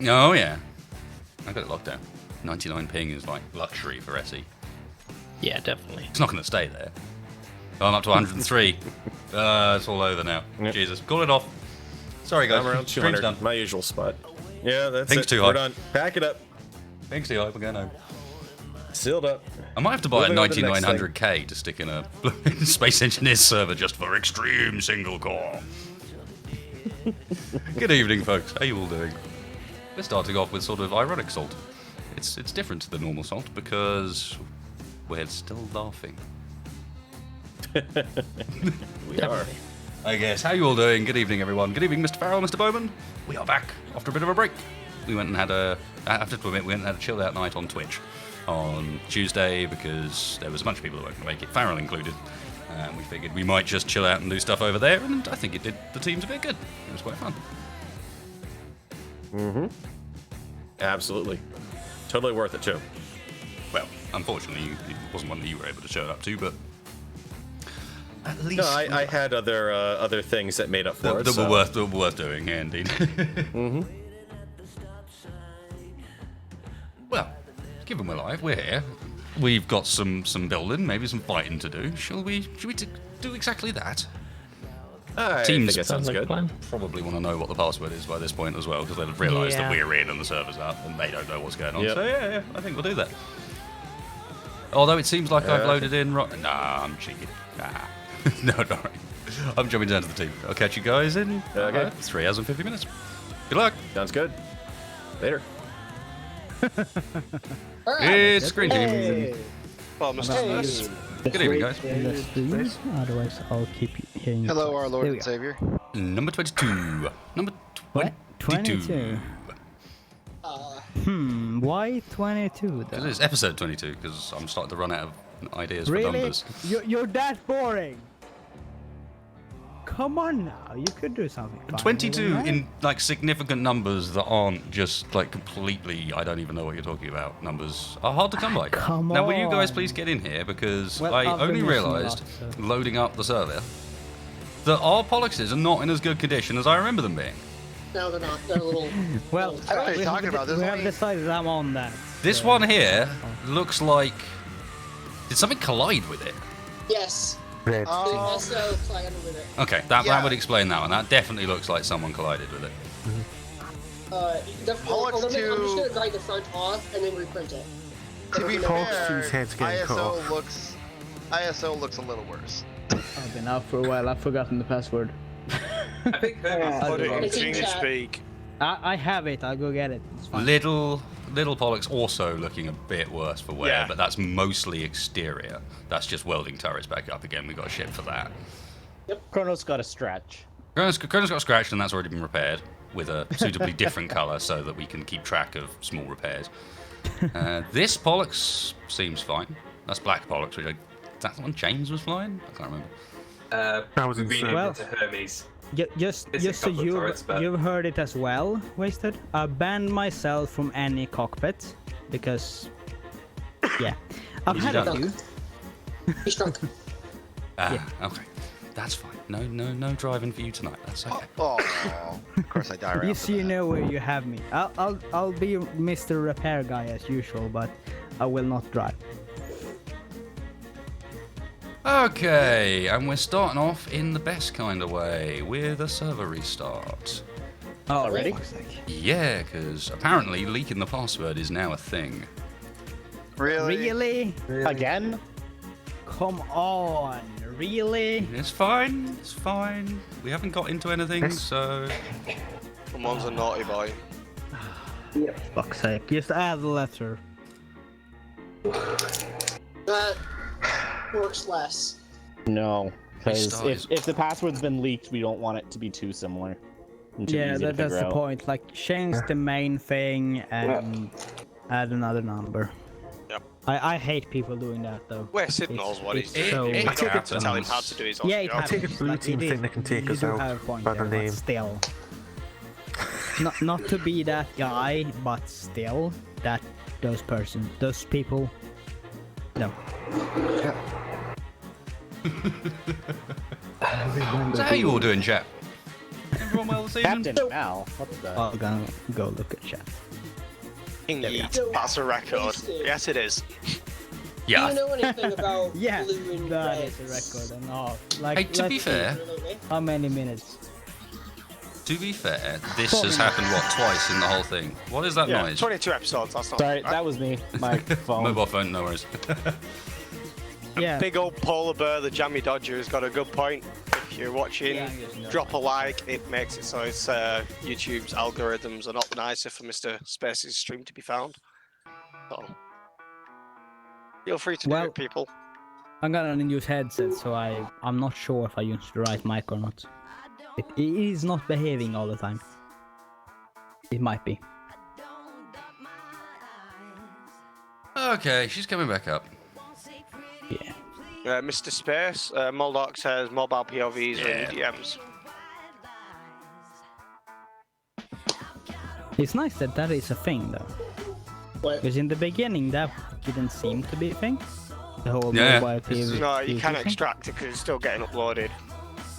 Oh, yeah. I got it locked down. 99 ping is like luxury for SE. Yeah, definitely. It's not going to stay there. Oh, I'm up to 103. It's all over now. Yep. Jesus. Call it off. Sorry, guys. I'm around Stream's 200, done. my usual spot. Yeah, that's Ping's it. too high. We're done. Pack it up. Thanks, Eli. We're going home. Sealed up. I might have to buy a Moving on to the next 9900K to stick in a Space Engineers server just for extreme single core. Good evening, folks. How you all doing? We're starting off with sort of ironic salt. It's different to the normal salt because we're still laughing. We are. I guess. How you all doing? Good evening, everyone. Good evening, Mr. Farrell, Mr. Bowman. We are back after a bit of a break. We went and had a, I have to admit, we went and had a chilled out night on Twitch on Tuesday because there was a bunch of people that weren't going to make it, Farrell included. And we figured we might just chill out and do stuff over there, and I think it did the teams a bit good. It was quite fun. Mm-hmm. Absolutely. Totally worth it, too. Well, unfortunately, it wasn't one that you were able to show up to, but at least No, I had other things that made up for it. that so. were worth doing, yeah, indeed. Mm-hmm. Well, given we're live, we're here. We've got some building, maybe some fighting to do. Should we do exactly that? I Teams think it sounds like a good. plan. Probably want to know what the password is by this point as well, because they'll have realised that Yeah. we're in and the server's up, and they don't know what's going on. Yep. So yeah, I think we'll do that. Although it seems like I've okay. loaded in. Nah, I'm cheating. Nah. No, don't worry. I'm jumping down to the team. I'll catch you guys in Okay. 3 hours and 50 minutes. Good luck. Sounds good. Later. It's Green Team. Well, Mr. Smith. Good evening, guys. In the stream, otherwise I'll keep hearing you. Hello, our Lord There we and go. Savior. Number 22. Number What? 22. 22. Why 22 It though? is episode 22 because I'm starting to run out of ideas for Really? numbers. You're that boring. Come on now, you could do something. fun 22 with that. in like significant numbers that aren't just like completely, I don't even know what you're talking about, numbers are hard to come by. Come Now, will you guys on. please get in here because Well, I I've been only missing a lot, realised, so- loading up the server, that our Pollexes are not in as good condition as I remember them being. No, they're not. They're a little. Well, I don't know what you're we talking have about. There's we have only- decided I'm on that. This so- one here looks like... Did something collide with it? Yes. They Oh, also collided with it. Okay, that Yeah. would explain that one. That definitely looks like someone collided with it. Definitely. Pollux I'm just to- gonna grind the front off and then reprint it. to be Pollux fair, two's head's getting cut ISO looks a little worse. I've been out for a while. I've forgotten the password. I think Put it in It's in chat. speak. I have it. I'll go get it. It's fine. Little Pollux also looking a bit worse for wear, Yeah. but that's mostly exterior. That's just welding turrets back up again. We got a ship for that. Chronos got a stretch. Chrono's got scratched and that's already been repaired with a suitably different colour so that we can keep track of small repairs. This Pollux seems fine. That's Black Pollux, which is that the one James was flying? I can't remember. That was We've been insane. Well- into Hermes. Just It's a so couple of turrets, but- you've heard it as well, Wasted. I banned myself from any cockpit because, yeah, I've had a done? few. He's drunk. Okay. That's fine. No driving for you tonight. That's okay. Oh, of course I die right Yes, after you that. know where you have me. I'll be Mr. Repair Guy as usual, but I will not drive. Okay, and we're starting off in the best kind of way with a server restart. Already? Yeah, because apparently leaking the password is now a thing. Really? Really? Again? Come on, really? It's fine. It's fine. We haven't got into anything, so Someone's a naughty boy. Fuck's sake, just add the letter. That works less. No. Because Restart if the password's been leaked, we don't want it to be too similar. And too Yeah, easy to that's figure the out. point. Like, change the main thing and add another number. Yep. I hate people doing that though. Well, Sid It's- knows what it's he's so- doing. It You don't have to happens. tell him how to do his own Yeah, it job. happens. take it blue like, team it think is- they can take you us do out have a point by there, the but name. still. Not to be that guy, but still, those people. No. So how you all doing, chat? Everyone well this evening? Captain Mal. What the? I'm gonna go look at chat. Yeet. That's a record. Wasted. Yes, it is. Do Yeah. you know anything about Yeah, blue and that red? is a record and all. Like, Hey, to be let's see, fair, how many minutes? this has happened, what, twice in the whole thing? What is that Yeah, noise? 22 episodes. That's not Sorry, right? that was me. My phone. Mobile phone, no worries. Yeah. Big old polar bear, the Jammy Dodger, has got a good point. If you're watching, Yeah, I'm just not- drop a like. It makes it so it's YouTube's algorithms are not nicer for Mr. Space's stream to be found. So feel free to do Well- it, people. I'm gonna use headset, so I'm not sure if I used the right mic or not. It is not behaving all the time. It might be. Okay, she's coming back up. Yeah. Mr. Space, Moldoc says mobile POVs or Yeah. EDMs. It's nice that that is a thing, though. What? Because in the beginning, that didn't seem to be a thing. The whole Yeah. mobile PV. No, you can't thing. extract it because it's still getting uploaded.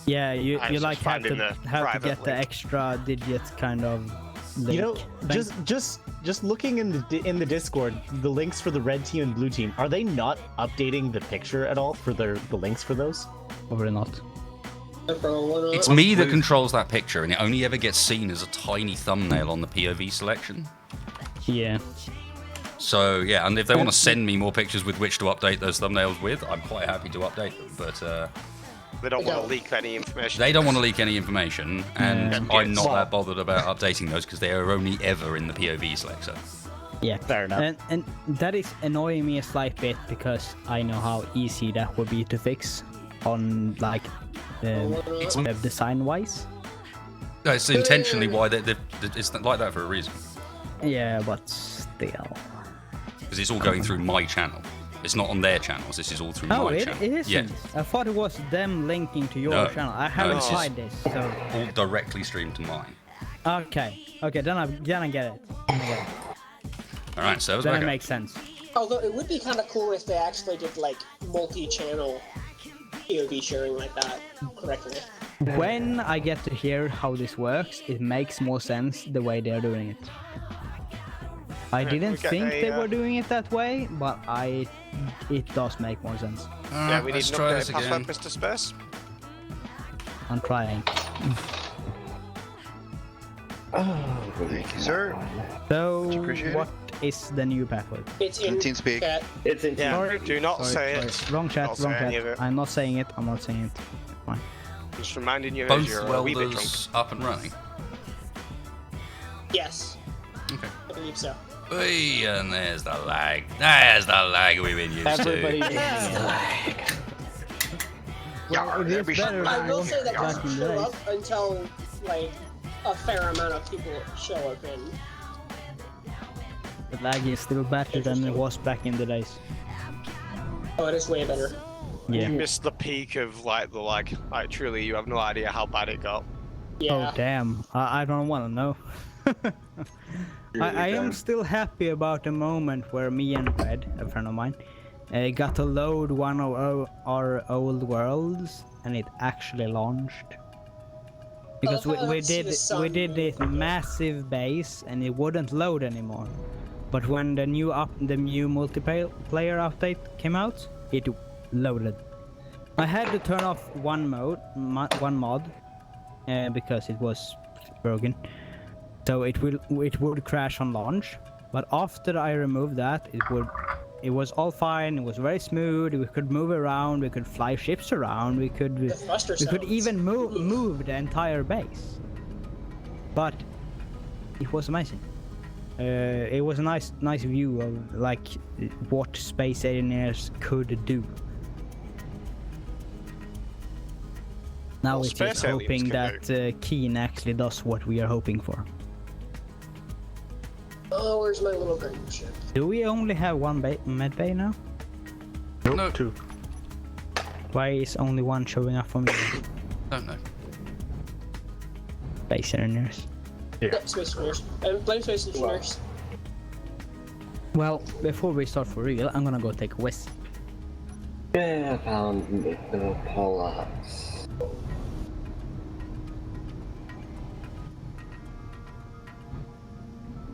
Yeah, you I was like just have to finding the have to private get the link. extra digit kind of link. You know, thing. just looking in the Discord, the links for the red team and blue team, are they not updating the picture at all for the links for those? Probably not. It's me that controls that picture, and it only ever gets seen as a tiny thumbnail on the POV selection. Yeah. So, yeah, and if they want to send me more pictures with which to update those thumbnails with, I'm quite happy to update them. But They don't want to leak any information. they don't want to leak any information, and Yeah. I'm not Well- that bothered about updating those because they are only ever in the POV selector. Yeah. Fair enough. And that is annoying me a slight bit because I know how easy that would be to fix on like web design wise. No, it's intentionally why it's like that for a reason. Yeah, but still. Because it's all going through my channel. It's not on their channels. This is all through Oh, my it channel. isn't. Yeah, I thought it was them linking to your No. channel. I No, haven't it's tried this, so all directly streamed to mine. okay. Then I get it. All right, so Then back it up. makes sense. Although it would be kind of cool if they actually did like multi-channel POV sharing like that correctly. When I get to hear how this works, it makes more sense the way they're doing it. I didn't we get think a, they were doing it that way, but it does make more sense. All Yeah, right, we need let's an try updated this password, again. Mr. Space. I'm trying. Thank you, sir. So, appreciate it. what is the new password? It's in TeamSpeak. chat. It's in Yeah, Sorry. do not say it. Wrong chat, Don't wrong say any of chat. it. I'm not saying it. I'm not saying it. Fine. Just reminding you as Both you're a wee bit drunk. welders up and running. Yes, Okay. I believe so. Hey, and there's the lag. There's the lag we've been used Everybody to. being it. Yeah, It is every better I than will say that back in doesn't the show days. up until like a fair amount of people show up in. The lag is still better than it was back in the days. Oh, it is way better. Yeah. You missed the peak of like the lag. Like truly, you have no idea how bad it got. Yeah. Oh damn! I don't want to know. I am still happy about the moment where me and Red, a friend of mine, got to load one of our old worlds, and it actually launched. Because Oh, I we see the did sun. this massive base, and it wouldn't load anymore. But when the new multiplayer update came out, it loaded. I had to turn off one mod, because it was broken. So it would crash on launch. But after I removed that, it was all fine. It was very smooth. We could move around. We could fly ships around. We could thruster we could sounds. even move the entire base. But it was amazing. It was a nice view of like what space engineers could do. Now Well, we're space just aliens hoping can that Keen actually does what we are hoping for. Oh, where's my little green ship? Do we only have one med bay now? No, Two. Why is only one showing up for me? don't know. Base engineers. Yeah. Space Engineers. Blame Space Engineers. Well, before we start for real, I'm gonna go take a whiz. Yeah, I found the polar.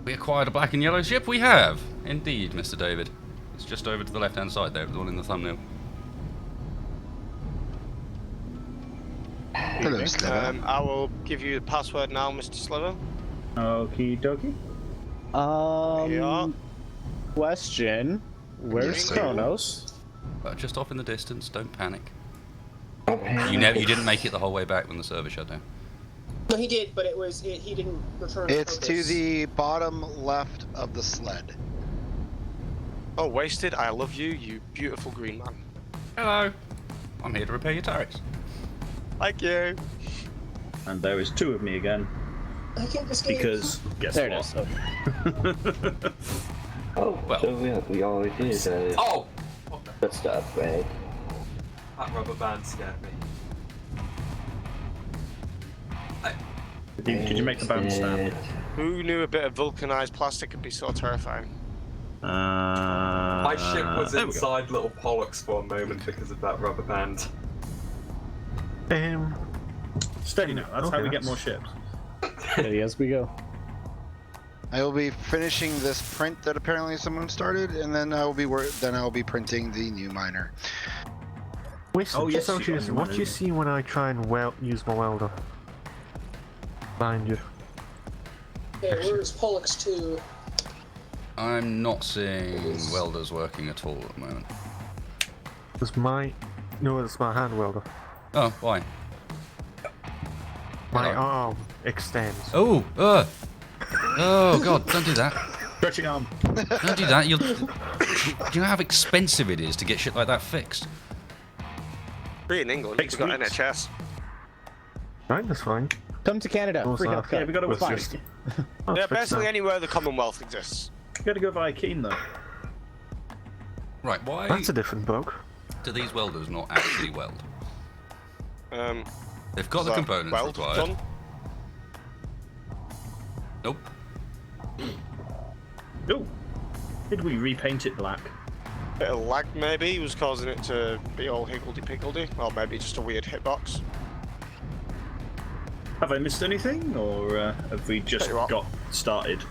We acquired a black and yellow ship. We have, indeed, Mr. David. It's just over to the left-hand side there, the one in the thumbnail. Hello, Sliver. I will give you the password now, Mr. Sliver. Okie dokie. Yeah. Question. Where's Yes, sir. Kronos? Just off in the distance. Don't panic. Okay. You didn't make it the whole way back when the server shut down. No, he did, but he didn't return. It's to focus. the bottom left of the sled. Oh, wasted. I love you, you beautiful green man. Hello. I'm here to repair your turrets. Thank you. And there is 2 of me again. I can't escape. Because guess There it what? is. Okay. Oh, Well- so we already did Oh! that's the upgrade. That rubber band scared me. Did you make the band stand? Who knew a bit of vulcanized plastic could be so terrifying? My ship was there we go. inside little Pollux for a moment because of that rubber band. Steady now. That's how we get more ships. Steady as we go. I will be finishing this print that apparently someone started, and then I will be printing the new miner. Oh yes, What do you see when I try and use my welder? Behind you. Okay, where's Pollux 2? I'm not seeing welders working at all at the moment. That's my... No, that's my hand welder. Oh, why? My Hello. arm extends. Oh, oh God! Don't do that. Stretching arm. Don't do that. Do you know how expensive it is to get shit like that fixed? Free in England, Takes you've got weeks. NHS. Right, that's fine. Come to Canada. Oh, Free so- healthcare. Yeah, we got to Was fine. just- Yeah, basically anywhere the Commonwealth exists. You got to go via Keen though. Right. Why That's a different bug. do these welders not actually weld? They've got Is the that components weld required. done? Nope. Oh, did we repaint it black? Bit of lag maybe was causing it to be all higgledy-piggledy, or maybe just a weird hitbox. Have I missed anything, or have we just Tell you what. got started?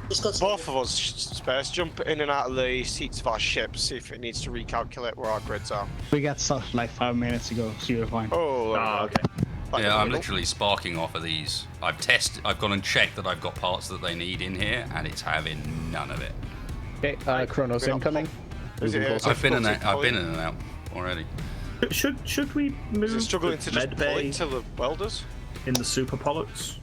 Just got Both of us, Space, jump in and out of the seats of our ship, see if it needs to recalculate where our grids are. We got started like 5 minutes ago, so you're fine. Oh, Ah, okay. Back Yeah, in I'm the middle. literally sparking off of these. I've gone and checked that I've got parts that they need in here, and it's having none of it. Okay, Kronos incoming. Is it, Moving closer. I've been in difficulty and out already. Should we Is move it struggling the to just med pull bay it to the welders? in the super pollux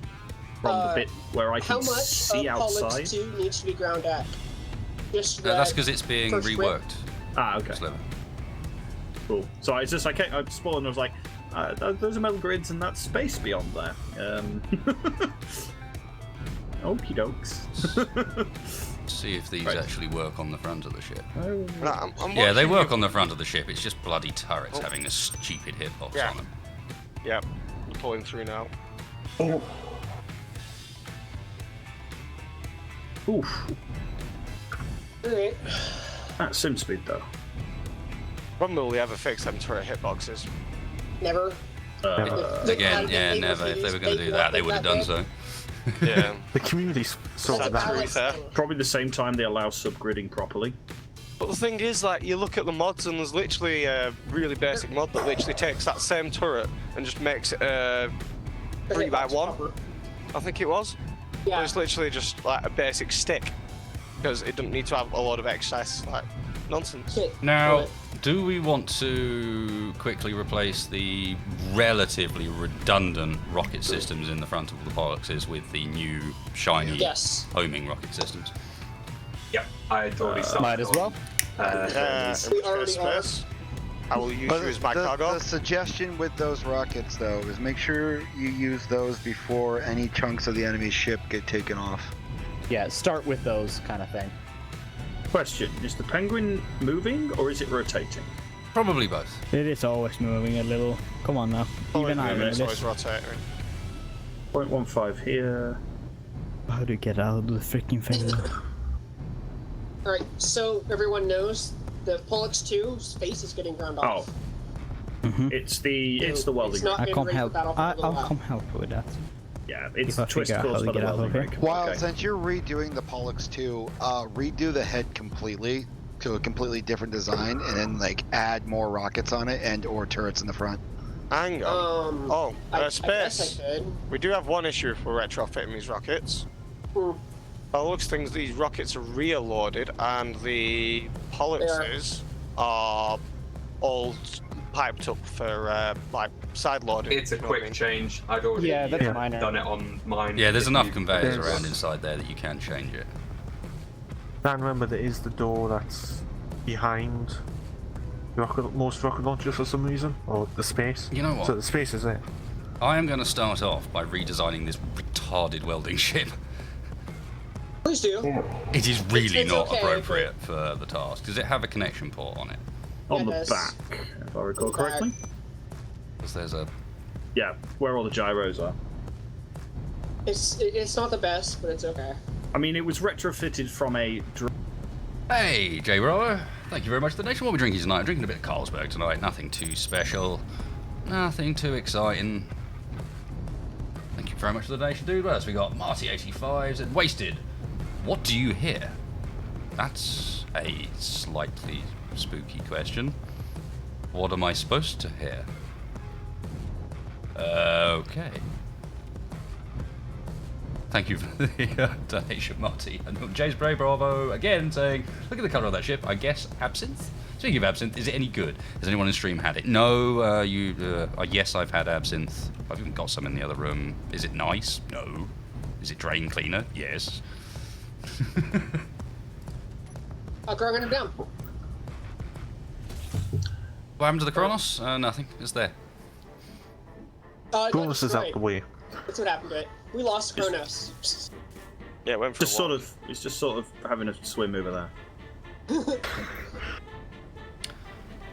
from the bit where I How can much see of outside? Pollux 2 needs to be ground at? Just That's because it's being first rip. reworked. Ah, okay. Sliver. Cool. So I spawned and I was like, those are metal grids and that's space beyond there. Okie dokes. See if these Right. actually work on the front of the ship. No, I'm Yeah, they watching work you- on the front of the ship. It's just bloody turrets having a stupid hitbox Yeah. on them. Yep, I'm pulling through now. Oh, Oof. Alright. That's sim speed though. When will we ever fix them turret hitboxes? Never. Again, yeah, never. If they were going to do that, they would have done so. Yeah. The community's sort of That's that. really fair. Probably the same time they allow subgridding properly. But the thing is, like, you look at the mods and there's literally a really basic mod that literally takes that same turret and just makes it 3x1. I think it was. Yeah. It's literally just like a basic stick because it doesn't need to have a lot of excess like nonsense. Okay. Now, do we want to quickly replace the relatively redundant rocket systems in the front of the Polluxes with the new shiny Yes. homing rocket systems? Yep, I had already started. Might as well. We already are. Space. I will use But you as my cargo. the suggestion with those rockets, though, is make sure you use those before any chunks of the enemy ship get taken off. Yeah, start with those kind of thing. Question: is the penguin moving or is it rotating? Probably both. It is always moving a little. Come on now. Even I know It's always this. rotating. 0.15 here. How do you get out of the freaking thing? Alright, so everyone knows the Pollux 2 space is getting ground Oh, off. it's the welding. not I been come ready for help. battle for a little I'll while. come help with that. Yeah, it's If I twist figure out caused how by to the get out of welding here. rig. While Okay. since you're redoing the Pollux 2, redo the head completely to a completely different design, and then like add more rockets on it and or turrets in the front. Hang on. I Space. guess I could. We do have one issue if we're retrofitting these rockets. By the looks of things, these rockets are rear loaded, and the Polluxes are all piped up for like side loading. It's a you know what I quick mean? change. I'd already Yeah, that's minor. done it on mine. Yeah, there's If enough you- conveyors There's- around inside there that you can change it. And remember, there is the door that's behind most rocket launchers for some reason, or the space. You know what? So the space is there. I am going to start off by redesigning this retarded welding ship. Please do. It is really It's not okay, appropriate for the task. Does it have a connection port on it? On Yeah, the it does. back, if I recall correctly. Because there's a... Yeah, where all the gyros are. It's not the best, but it's okay. I mean, it was retrofitted from a. Hey, J. Rower. Thank you very much for the donation. What are we drinking tonight? I'm drinking a bit of Carlsberg tonight. Nothing too special. Nothing too exciting. Thank you very much for the donation, dude. What else we got? Marty85 said, Wasted. What do you hear? That's a slightly spooky question. What am I supposed to hear? Okay. Thank you for the donation, Marty. And James Bray Bravo again saying, look at the colour of that ship. I guess absinthe? Speaking of absinthe, is it any good? Has anyone in stream had it? No, yes, I've had absinthe. I've even got some in the other room. Is it nice? No. Is it drain cleaner? Yes. I'll go him down. What happened to the Kronos? Nothing. It's there. Kronos is out the way. That's what happened to it. We lost Kronos. Yeah, it went for Just a walk. sort of. It's just sort of having a swim over there.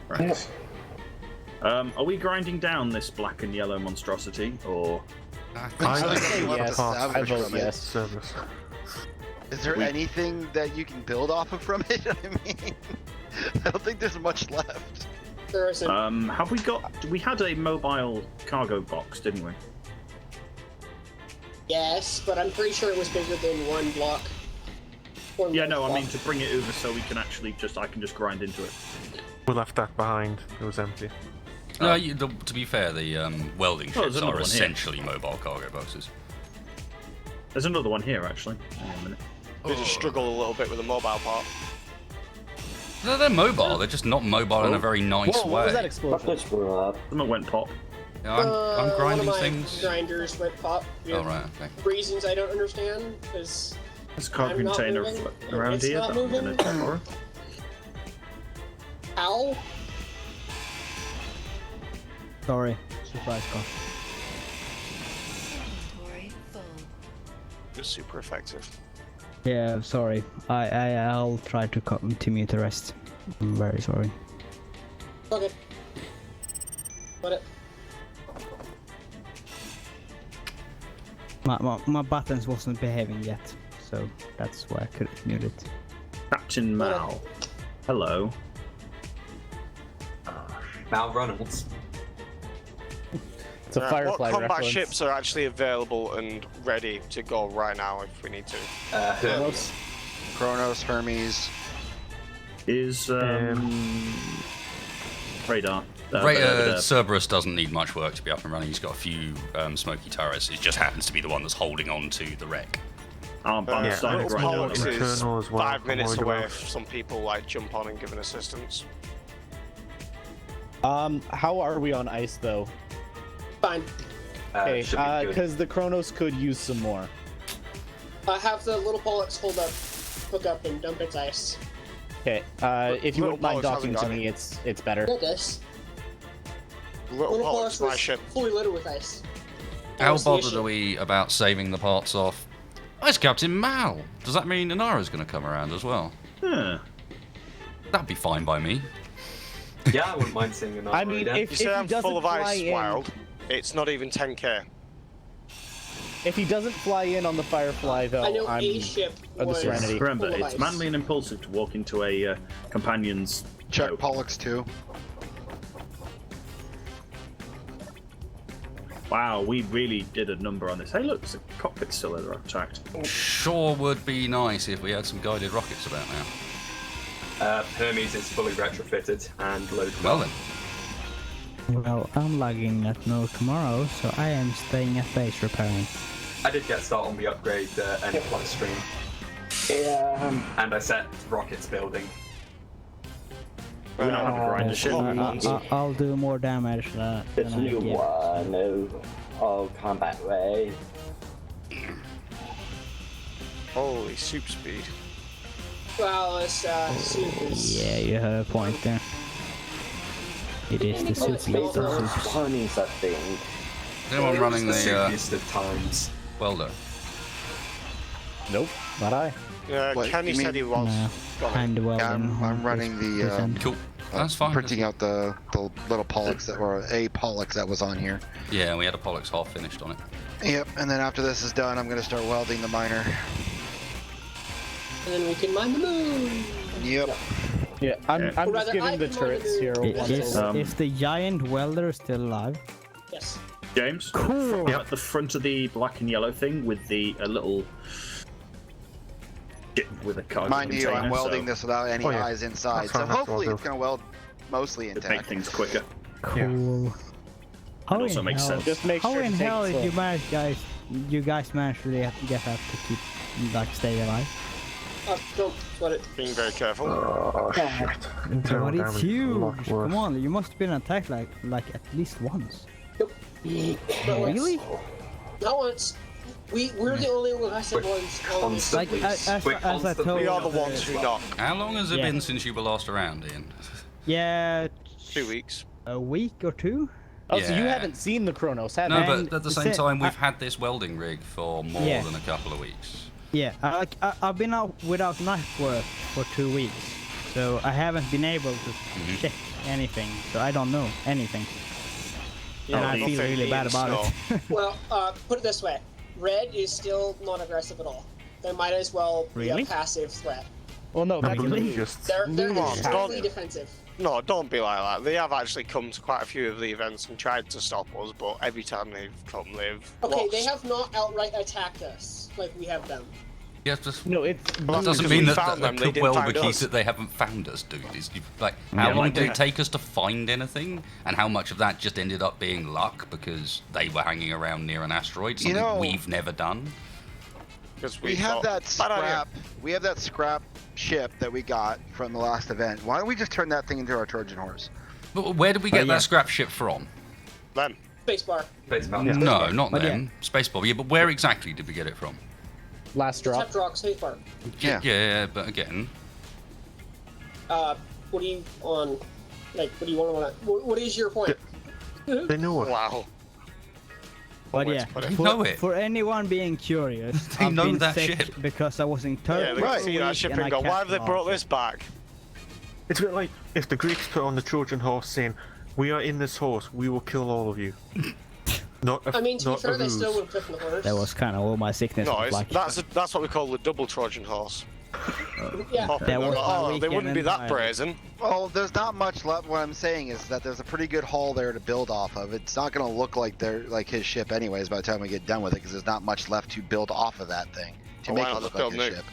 Right. Are we grinding down this black and yellow monstrosity, or? I I think think you want to yes. I salvage vote from it. yes. Service. Is there anything that you can build off of from it? I mean, I don't think there's much left. There isn't. Have we got? We had a mobile cargo box, didn't we? Yes, but I'm pretty sure it was bigger than one block. Yeah, no, I mean to bring it over so we can actually I can just grind into it. We left that behind. It was empty. No, to be fair, the welding Oh, there's ships another are one here. essentially mobile cargo boxes. There's another one here, actually. Hang on a minute. We just struggle a little bit with the mobile part. No, they're mobile. They're just not mobile in a very nice Whoa, way. what was that explosion? Rockets blew up. Someone went pop. Yeah, I'm grinding one of my things. grinders went pop. Oh, right, okay. Reasons I don't understand, because There's a cargo I'm not container moving, around it's here not that I'm going moving. to check for. ow. Sorry. Surprise call. It was super effective. Yeah, sorry. I'll try to mute the rest. I'm very sorry. Okay. Got it. My buttons wasn't behaving yet, so that's why I couldn't mute it. Captain Mal. Hello. Mal Reynolds. It's a Firefly What combat reference. ships are actually available and ready to go right now if we need to? Kronos? Kronos, Hermes. Is radar. Cerberus doesn't need much work to be up and running. He's got a few smoky turrets. It just happens to be the one that's holding on to the wreck. I'm Yeah, starting to Little grind Pollux it. is Internal as well, 5 I'm minutes worried away about. if some people like jump on and give an assistance. How are we on ice though? Fine. Okay, Should be good. because the Kronos could use some more. Have the little Pollux hook up and dump its ice. Okay, if you Little wouldn't mind Pollux hasn't docking to got me, it's better. Look at this. Little Little Pollux, Pollux my was ship. fully littered with ice. How was the bothered issue. are we about saving the parts off? That's Captain Mal. Does that mean Inara's going to come around as well? Huh. That'd be fine by me. Yeah, I wouldn't mind seeing another. I mean, again. if You say he I'm doesn't full of fly ice, in, Wild. It's not even 10k. if he doesn't fly in on the Firefly though, I know I'm a ship of the was Serenity. Remember, full of it's ice. manly and impulsive to walk into a companion's Check boat. Pollux 2. Wow, we really did a number on this. Hey, look, there's a cockpit still there attacked. Sure would be nice if we had some guided rockets about now. Hermes is fully retrofitted and loaded. Well then. Well, I'm logging at no tomorrow, so I am staying at base repairing. I did get started on the upgrade N plus stream. Yeah. And I set rockets building. We're not having to grind the ship. I'll do more damage than It's I new give. one. No. Oh, combat way. Holy soup speed. Well, it's super. Yeah, you have a point there. It is the Well, it's super built lethal around soups. Bunnies, I think. Is anyone running the Soupiest of times. welder? Nope, not I. What, Kenny you said he was. No. Got it. And well, Yeah, I'm running the Cool. That's fine. printing out the little Pollux that were a Pollux that was on here. Yeah, we had a Pollux half finished on it. Yep, and then after this is done, I'm gonna start welding the miner. And then we can mine the moon. Yep. Yeah, I'm Or just rather, I giving the can turrets mine here. the moon. once Is, over. is the giant welder still alive? Yes. James? Cool. At the front of the black and yellow thing with the little ship with a cargo Mind you, I'm container, welding so this without any Oh, yeah. eyes inside, That's so fine, that's hopefully what I'll it's gonna weld mostly it'd make intact. things quicker. Cool. How also in makes hell? sense. Just make How sure in to take hell it did you slow. manage, you guys manage to get that to keep, like, stay alive? Don't sweat it. Being very careful. Oh shit. Internal But it's damage is a huge. lot worse. Come on, you must have been attacked like at least once. Nope. Not once. Really? Not once. We're the only aggressive ones on this. Like Constantly. as I told We are the you, ones who knock. How long has it Yeah. been since you were last around, Ian? Yeah, 2 weeks. a week or two. Oh, so you Yeah. haven't seen the Chronos, have No, you? And but at the same say- time, we've had this welding rig for more Yeah. than a couple of weeks. Yeah, I've been out without night work for 2 weeks, so I haven't been able to check anything, so I don't know anything. Yeah, And I feel nothing really bad means about it. Well, put it this way. Red is still not aggressive at all. They might as well be Really? a passive threat. Well, no, I that's believe blue. just They're Come on, extremely don't- defensive. No, don't be like that. They have actually come to quite a few of the events and tried to stop us, but every time they've come, they've Okay, lost. they have not outright attacked us like we have them. Yeah, just, No, it's that blue. doesn't because mean we that, found them, that they could didn't well find be us. that they haven't found us, dude. Like, how Yeah, long like did that. it take us to find anything? And how much of that just ended up being luck because they were hanging around near an asteroid, You something know- we've never done? Because We have that Bad idea. scrap. We have that scrap ship that we got from the last event. Why don't we just turn that thing into our Trojan horse? But where did we get yeah. that scrap ship from? Them. Spacebar. Space Mountain. No, not But them. Space Bob. Yeah, but where exactly did we get it from? Last drop. Tap rock, spacebar. Yeah. Yeah, but again, What do you on? Like, what do you want to? What is your point? they know it. Wow. But Way yeah, to put it. They for, know it. for anyone being curious, They I've know been that sick ship. because I was in Turkey. Yeah, they Right. can see that ship and go, why have they brought this back? It's a bit like if the Greeks put on the Trojan horse saying, "We are in this horse, we will kill all of you." Not a, I mean, to be not fair, a they ruse. still would have taken the horse. That was kind of all my sickness. No, was it's, like, that's what we call the double Trojan horse. Yeah. Pop it. That was my Oh, they weekend wouldn't be that and brazen. Oh, there's not much left. What I'm saying is that there's a pretty good hull there to build off of. It's not going to look like his ship anyways by the time we get done with it, because there's not much left to build off of that thing to Oh, make why it not look just like build his new? ship.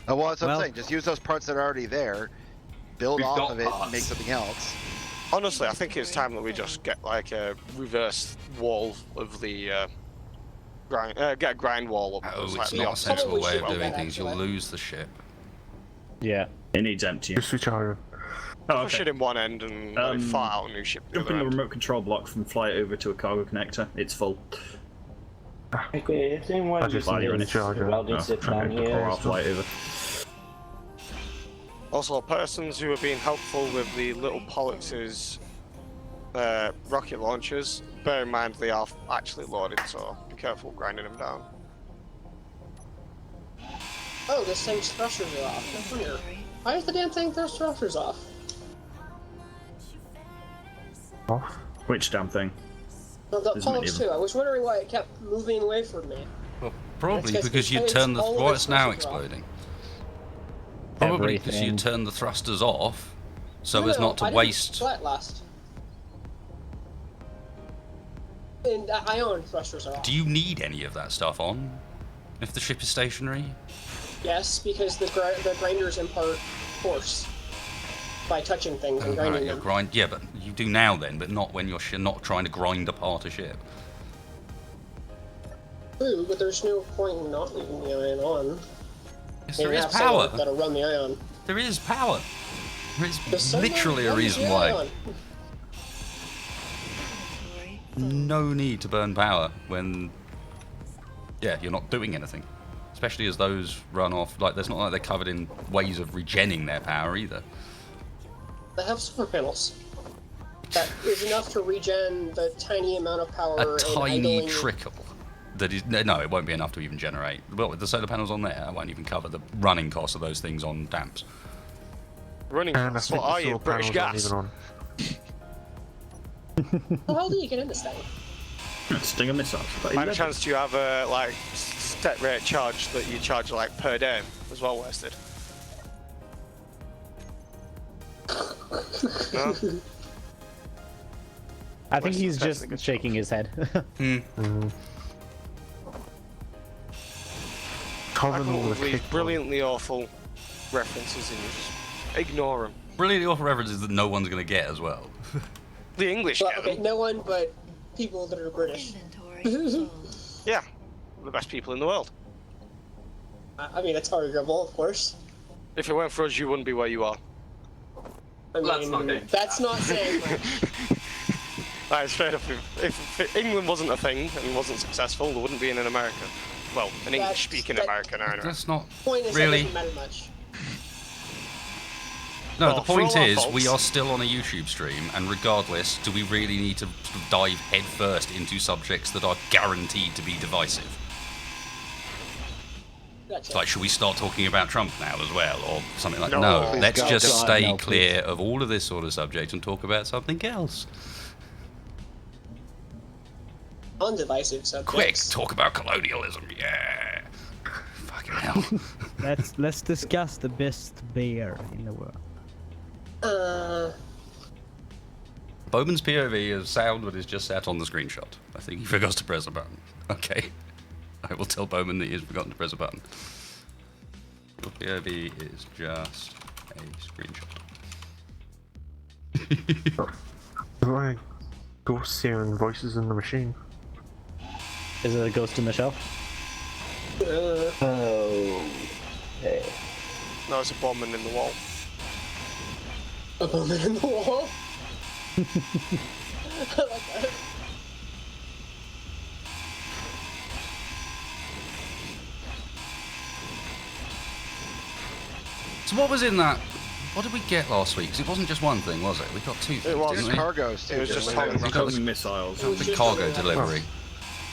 Oh, well, that's what I'm Well- saying. Just use those parts that are already there, build We've off got of it, and parts. make something else. Honestly, I think it's time that we just get like a reverse wall of the get a grind wall up. oh, It's it's like the not a opposite. sensible way of Probably doing should things. do You'll that, lose the ship. Yeah. It needs emptying. Just switch iron. Oh, Push okay. it in one end and fart out a new ship. The Jump in other the end. remote control block and fly it over to a cargo connector. It's full. Okay, if anyone I just uses need a this charger. welding Oh, sit okay, down or here, I'll fly it over. Also, persons who are being helpful with the little Pollux's rocket launchers, bear in mind they are actually loaded, so be careful grinding them down. Oh, this thing's thrusters are off. No wonder. Why is the damn thing throws thrusters off? Off. Which damn thing? No, the Isn't Pollux it too. I was wondering why it kept moving away from me. Well, probably That's because you because turned the. all of Well, its it's now thrusters are off. exploding. Probably because you Everything. turned the thrusters off, so No, as no, not to I didn't waste. flat last. And ion thrusters are off. Do you need any of that stuff on if the ship is stationary? Yes, because the grinders impart force by touching things and grinding them. Yeah, but you do now then, but not when you're not trying to grind apart a ship. True, but there's no point in not leaving the ion on. Yes, there is power. That'll run the ion. There is power. There is literally a reason why. No need to burn power when, yeah, you're not doing anything. Especially as those run off. Like, there's not like they're covered in ways of regenning their power either. They have solar panels. That is enough to regen the tiny amount of power. A tiny trickle. That is no, it won't be enough to even generate. Well, with the solar panels on there, I won't even cover the running cost of those things on damps. Running costs? What are you, British Gas? How the hell do you get in this thing? Stinger missiles. By any chance do you have a like set rate charge that you charge like per day as well, Wasted? No? I think he's just shaking his head. I come up with these brilliantly awful references and you just ignore them. Brilliantly awful references that no one's going to get as well. The English get them. No one but people that are British. Yeah, the best people in the world. I mean, it's arguable, of course. If it weren't for us, you wouldn't be where you are. I mean, that's not saying much. Right, straight up, if England wasn't a thing and wasn't successful, there wouldn't be in America. Well, an English-speaking American, anyway. That's not Point is, really. That doesn't matter much. No, Well, the for point all our is, faults- we are still on a YouTube stream, and regardless, do we really need to dive headfirst into subjects that are guaranteed to be divisive? Gotcha. Like, should we start talking about Trump now as well, or something like that? No. No, let's God, just God, stay no, clear of all of this sort of subject and talk about something else. Undivisive subjects. Quick, talk about colonialism, yeah. Fucking hell. Let's discuss the best beer in the world. Bowman's POV is sound that is just sat on the screenshot. I think he forgot to press a button. Okay. I will tell Bowman that he has forgotten to press a button. Your POV is just a screenshot. Like ghosts hearing voices in the machine. Is it a ghost in the shell? Oh. Hey. No, it's a bombing in the wall. A moment in the wall. I like that. So what was in that? What did we get last week? 'Cause it wasn't just one thing, was it? We got two things, was didn't we? cargoes. It was just Tom We got the, missiles. the cargo delivery.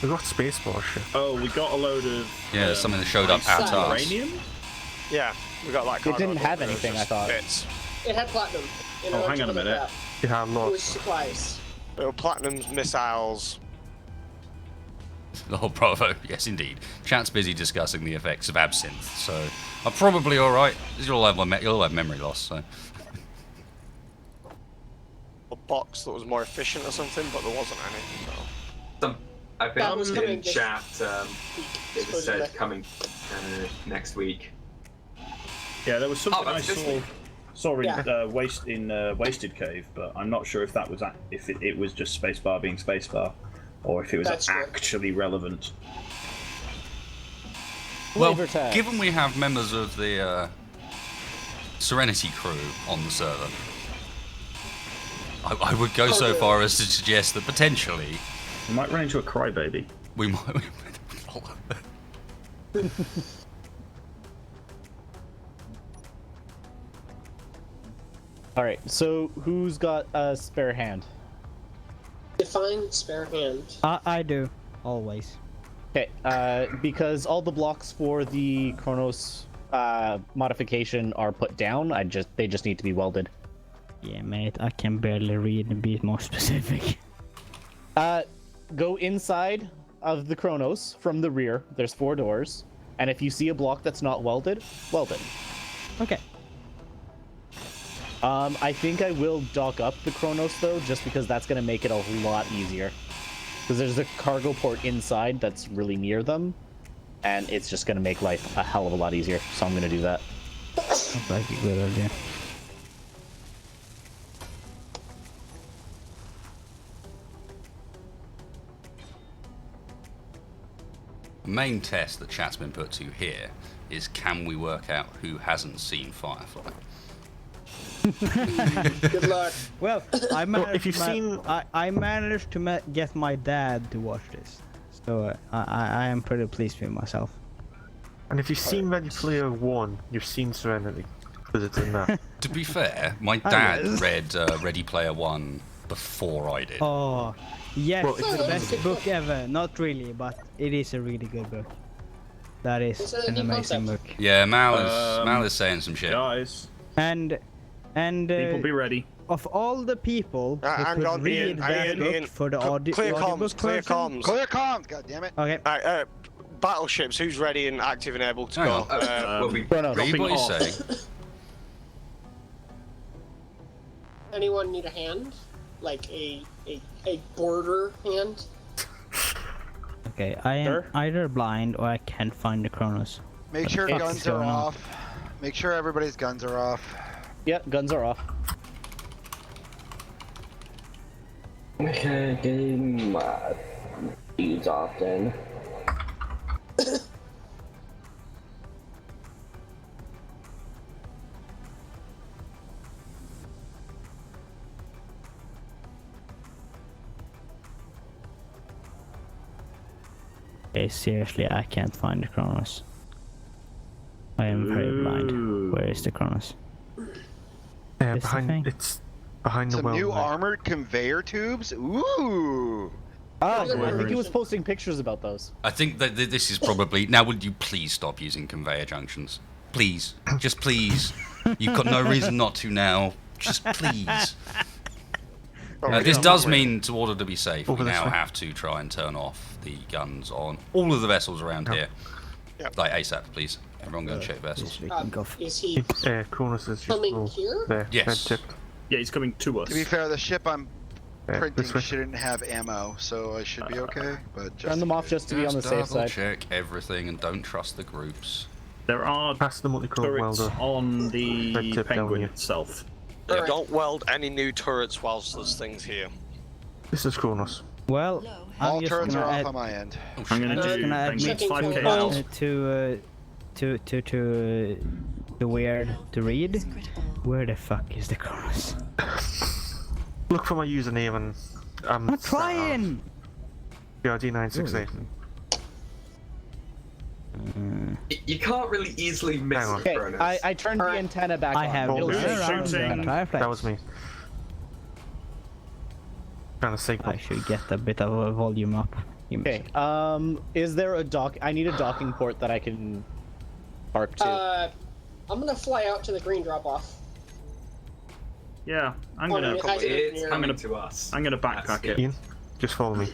We got spacebar shit. Oh, we got a load of. Yeah, something that showed up at us. Uranium? Yeah, we got like. It didn't have anything, I thought. Bits. It had platinum. Oh, hang on a minute. Yeah, It was lots. supplies. There were platinums, missiles. Oh, bravo. Yes, indeed. Chat's busy discussing the effects of absinthe, so I'm probably all right. You'll all have memory loss, so. A box that was more efficient or something, but there wasn't any. So. I That was think coming in this chat it was said supposedly. coming next week. Yeah, there was something I that's this saw. week. Sorry, Yeah. Wasted Cave, but I'm not sure if that was if it was just spacebar being spacebar, or if it was That's true. actually relevant. Well, Flavor tag. given we have members of the Serenity crew on the server, I would go so far as to suggest that potentially We might run into a crybaby. we might. All right. So who's got a spare hand? Define spare hand. I do, always. Okay. Because all the blocks for the Chronos modification are put down. They just need to be welded. Yeah, mate, I can barely read and be more specific. Go inside of the Chronos from the rear. There's 4 doors, and if you see a block that's not welded, weld it. Okay. I think I will dock up the Chronos though, just because that's gonna make it a lot easier. Because there's a cargo port inside that's really near them, and it's just gonna make life a hell of a lot easier. So I'm gonna do that. Sounds like a good idea. The main test that chat's been put to here is, can we work out who hasn't seen Firefly? Good luck. Well, I managed. if you've seen- I managed to get my dad to watch this, so I am pretty pleased with myself. And if you've seen Ready Player One, you've seen Serenity, because it's in there. To be fair, my dad read Ready Player One before I did. Oh, yes, Well, it's the best book ever. Not really, but it is a really good book. That is It's a an new amazing concept. book. Yeah, Mal is saying some shit. Guys, And people be ready. of all the people who hang could on, read Ian, that Ian, book Ian. for the Clear audiobook comms, clear version- comms. Clear comms, god damn it. Okay. Alright, battleships, who's ready and active and able to Hang go? on. We'll be Chronos. Read what off. you say. Anyone need a hand? Like a border hand? Okay, I am Sure. either blind or I can't find the Chronos. Make sure What's guns are going on? off. Make sure everybody's guns are off. Yeah, guns are off. Okay, getting my beads off then. Okay, seriously, I can't find the Chronos. I am very blind. Where is the Chronos? Yeah, This the behind thing? it's behind the Some well. new there. armored conveyor tubes. Ooh. Ah, Yeah, I think he right. was posting pictures about those. I think that this is probably... Now, would you please stop using conveyor junctions? Please. Just please. You've got no reason not to now. Just please. This does mean, in order to be safe, we Over this now way. have to try and turn off the guns on all of the vessels around here. Yep. Like ASAP, please. Everyone go and check vessels. This freaking guff. Is he Cronus is just coming all here? there. Yes. red tipped. Yeah, he's coming to us. To be fair, the ship I'm Yeah, printing this way. shouldn't have ammo, so I should be okay. But just Turn them in off case. just to be on the safe double side. check everything and don't trust the groups. There are Past the multi-colored turrets welder. on Red the tip down Penguin here. itself. Yeah, don't weld any new turrets whilst there's things here. This is Cronus. Well, All I'm just turrets gonna are add off on my end. I'm gonna just do gonna add Penguin's checking 5k for health. to the weird to read. Where the fuck is the Chronos? Look for my username and I'm trying. BRD968. You can't really easily miss Hang on. the Okay, Cronus. I turned the antenna back I on. have Oh, been this is around shooting. the triflex. That was me. Trying to signal. I should get a bit of a volume up. Give me a Okay, second. is there a dock? I need a docking port that I can park to. I'm gonna fly out to the green drop off. Yeah, I'm Oh, gonna it has to be It's near- coming to us. I'm gonna backpack it. Ian, just follow me.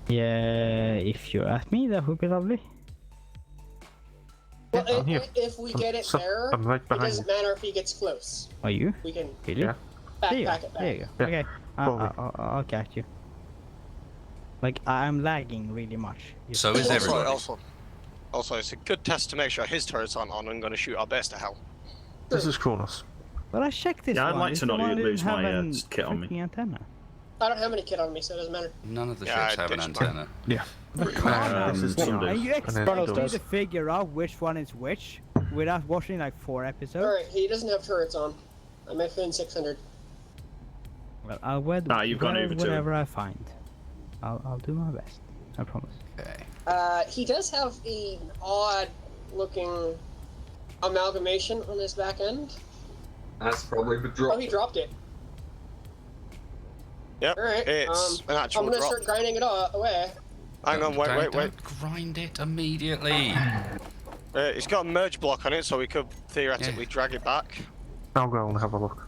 Yeah, if you're at me, that would be lovely. Well, I'm here. if we get it there, I'm right it behind doesn't matter if he gets close. Are you? We can Really? Yeah. There you go. backpack it back. There you go. Yeah. Okay. Follow me. I'll catch you. Like, I'm lagging really much. So is everybody. Also, it's a good test to make sure his turrets aren't on. I'm going to shoot our best to hell. This is Cronus. But I checked this Yeah, I'd one. like It's to the not one that lose didn't my, have an kit on me. freaking antenna. I don't have any kit on me, so it doesn't matter. None of the Yeah, ships I have an ditched mine. antenna. Yeah. This is some do. Are you And then expecting me those. to figure out which one is which without watching like 4 episodes? Alright, he doesn't have turrets on. I'm at fin 600. Well, I'll wed Nah, you've gone over to him. whatever I find. I'll do my best. I promise. Okay. He does have an odd looking amalgamation on his back end. That's probably the Oh, drop. he dropped it. Yep, Alright, it's an actual I'm gonna drop. start grinding it away. Hang on, wait. Don't grind it immediately. It's got a merge block on it, so we could theoretically drag it back. I'll go and have a look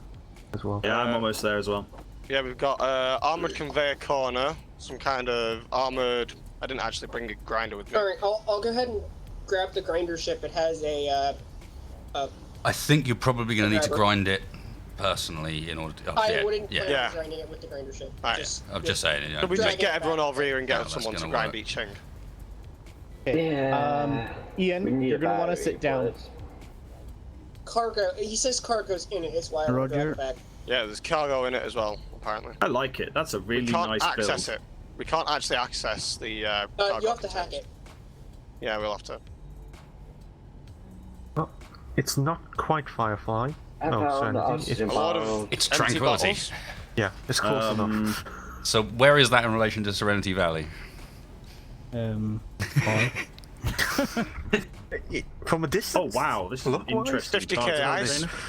as well. Yeah, I'm almost there as well. Yeah, we've got armored conveyor corner, some kind of armored. I didn't actually bring a grinder with me. Alright, I'll go ahead and grab the grinder ship. It has a I think you're probably going to need to Grabber. grind it personally in order to. I wouldn't plan Yeah. on grinding it with the grinder ship. Right. I'm just saying. Could we just Drag get it everyone back. over here and get that's someone to gonna grind work. each thing? Yeah. we Ian, need you're a gonna want to battery sit down. for this. Cargo. He says cargo's in it. Is why I'm Roger. dragging it back. Yeah, there's cargo in it as well, apparently. I like it. That's a really We can't nice access build. it. We can't actually access the cargo. You have to hack it. Yeah, we'll have to. Well, it's not quite Firefly. I No, found the Serenity. oxygen A lot bottle. of It's empty Tranquility. bottles. Yeah, it's close enough. So where is that in relation to Serenity Valley? Five. From a distance. Oh wow, this is Look-wise, interesting. 50k Cargo ice. container.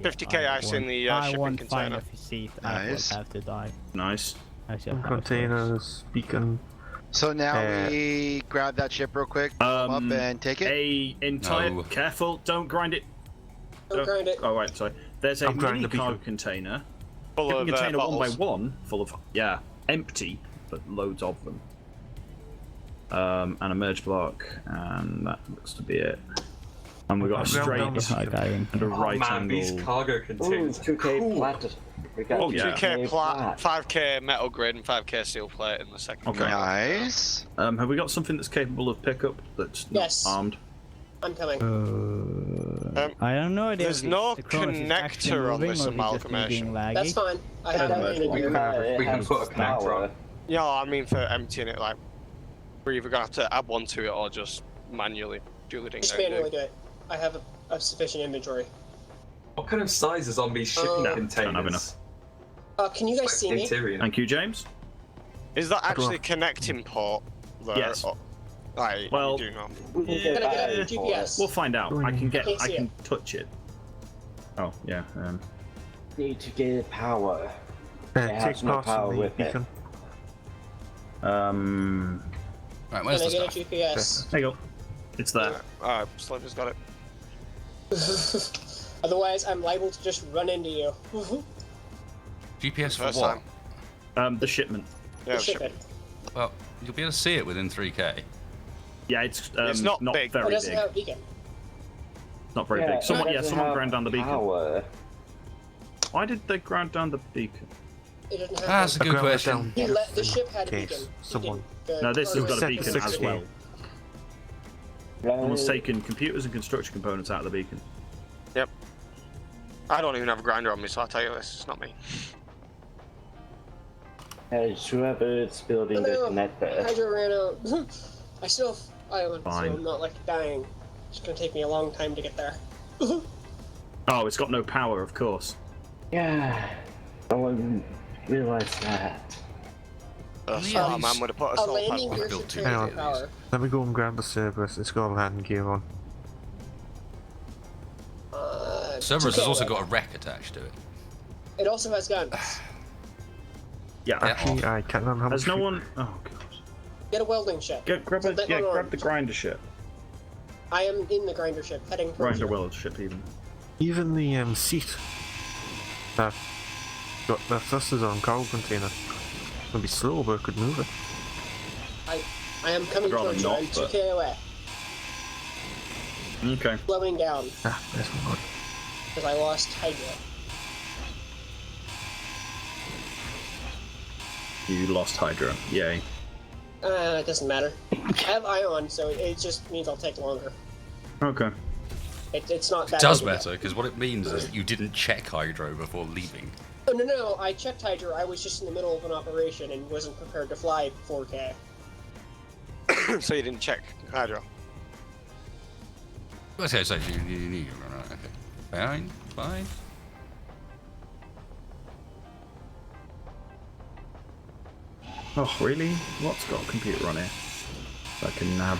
50k ice in the I shipping won't find container. a seat. I will Nice. have to die. Nice. Actually, I have Containers, beacon. So now we grab that ship real quick, come up and take it. A entire. No. Careful! Don't grind it. Don't grind it. Oh right, sorry. There's a I'm grinding mini the cargo beacon. container. Full Shipping of container one by bottles. one, full of empty, but loads of them. And a merge block, and that looks to be it. And we've got a Well straight done, I got him. and a Oh right man, these angle. cargo Ooh, containers. 2k Cool. platter. We got Oh, yeah. 2k plat, 5k metal grid, and 5k steel plate in the second. Okay. cargo. Nice. Have we got something that's capable of pickup that's not Yes. armed? I'm coming. I don't know. There's no connector on this amalgamation. That's fine. I have that in We here. can, we can has put a connector power. on. Yeah, I mean for emptying it, like we're either gonna have to add one to it or just manually do the ding Just dang manually ding. do it. I have a sufficient inventory. What kind of sizes on these shipping No, containers? don't have enough. Can you guys see me? Interior. Thank you, James. Is that actually a connecting port? There? Yes. Or, right, Well- we do know. We can Yeah. get Can I get a battery for it. GPS? We'll find out. I can Can't I see can touch it. Oh yeah. Need to get power. It Take has no parts power of the with it. beacon. Right, Can where's I the get a stuff? GPS? There you go. It's there. Alright, Sliver's got it. Otherwise, I'm liable to just run into you. GPS for First what? time. The shipment. Yeah, The the shipment. shipment. Well, you'll be able to see it within 3k. Yeah, it's not big. It very doesn't big. have a beacon. Not very Yeah, big. Someone, it yeah, doesn't someone have ground down the beacon. Power. Why did they ground down the beacon? It doesn't have. That's a good ground it question. down. He the ship had a Case, beacon. someone- No, this has cargo got a set beacon to as 6K. well. Someone's taken computers and construction components out of the beacon. Yep. I don't even have a grinder on me, so I'll tell you this, it's not me. It's whoever's building the No, connector. Hydro ran out. I still have island, Fine. so I'm not like dying. It's gonna take me a long time to get there. Oh, it's got no power, of course. Yeah. No one realized that. So man would have put a A salt landing pack gear built should two carry of the power. Let me go and grab the Cerberus. It's got a landing gear on. Cerberus 2K has also away. got a wreck attached to it. It also has guns. Yeah. Actually, I can't remember how much. There's no one. Oh god. Get a welding ship. Grab So that one grab the armed. grinder ship. I am in the grinder ship, heading towards Grinder you. weld ship even. Even the seat that got the thrusters on cargo container. It'll be slow, but it could move it. I am coming I'd rather towards you. not, I'm but- 2K away. Okay. Slowing down Ah, there's one. because I lost Hydra. You lost Hydra. Yay. It doesn't matter. I have Ion, so it just means I'll take longer. Okay. It's not It that does big a deal. matter, because what it means is that you didn't check Hydro before leaving. Oh, no, I checked Hydra. I was just in the middle of an operation and wasn't prepared to fly 4K. so you didn't check Hydro. Okay, so you okay. Fine. Oh, really? What's got a computer on here? I can nab.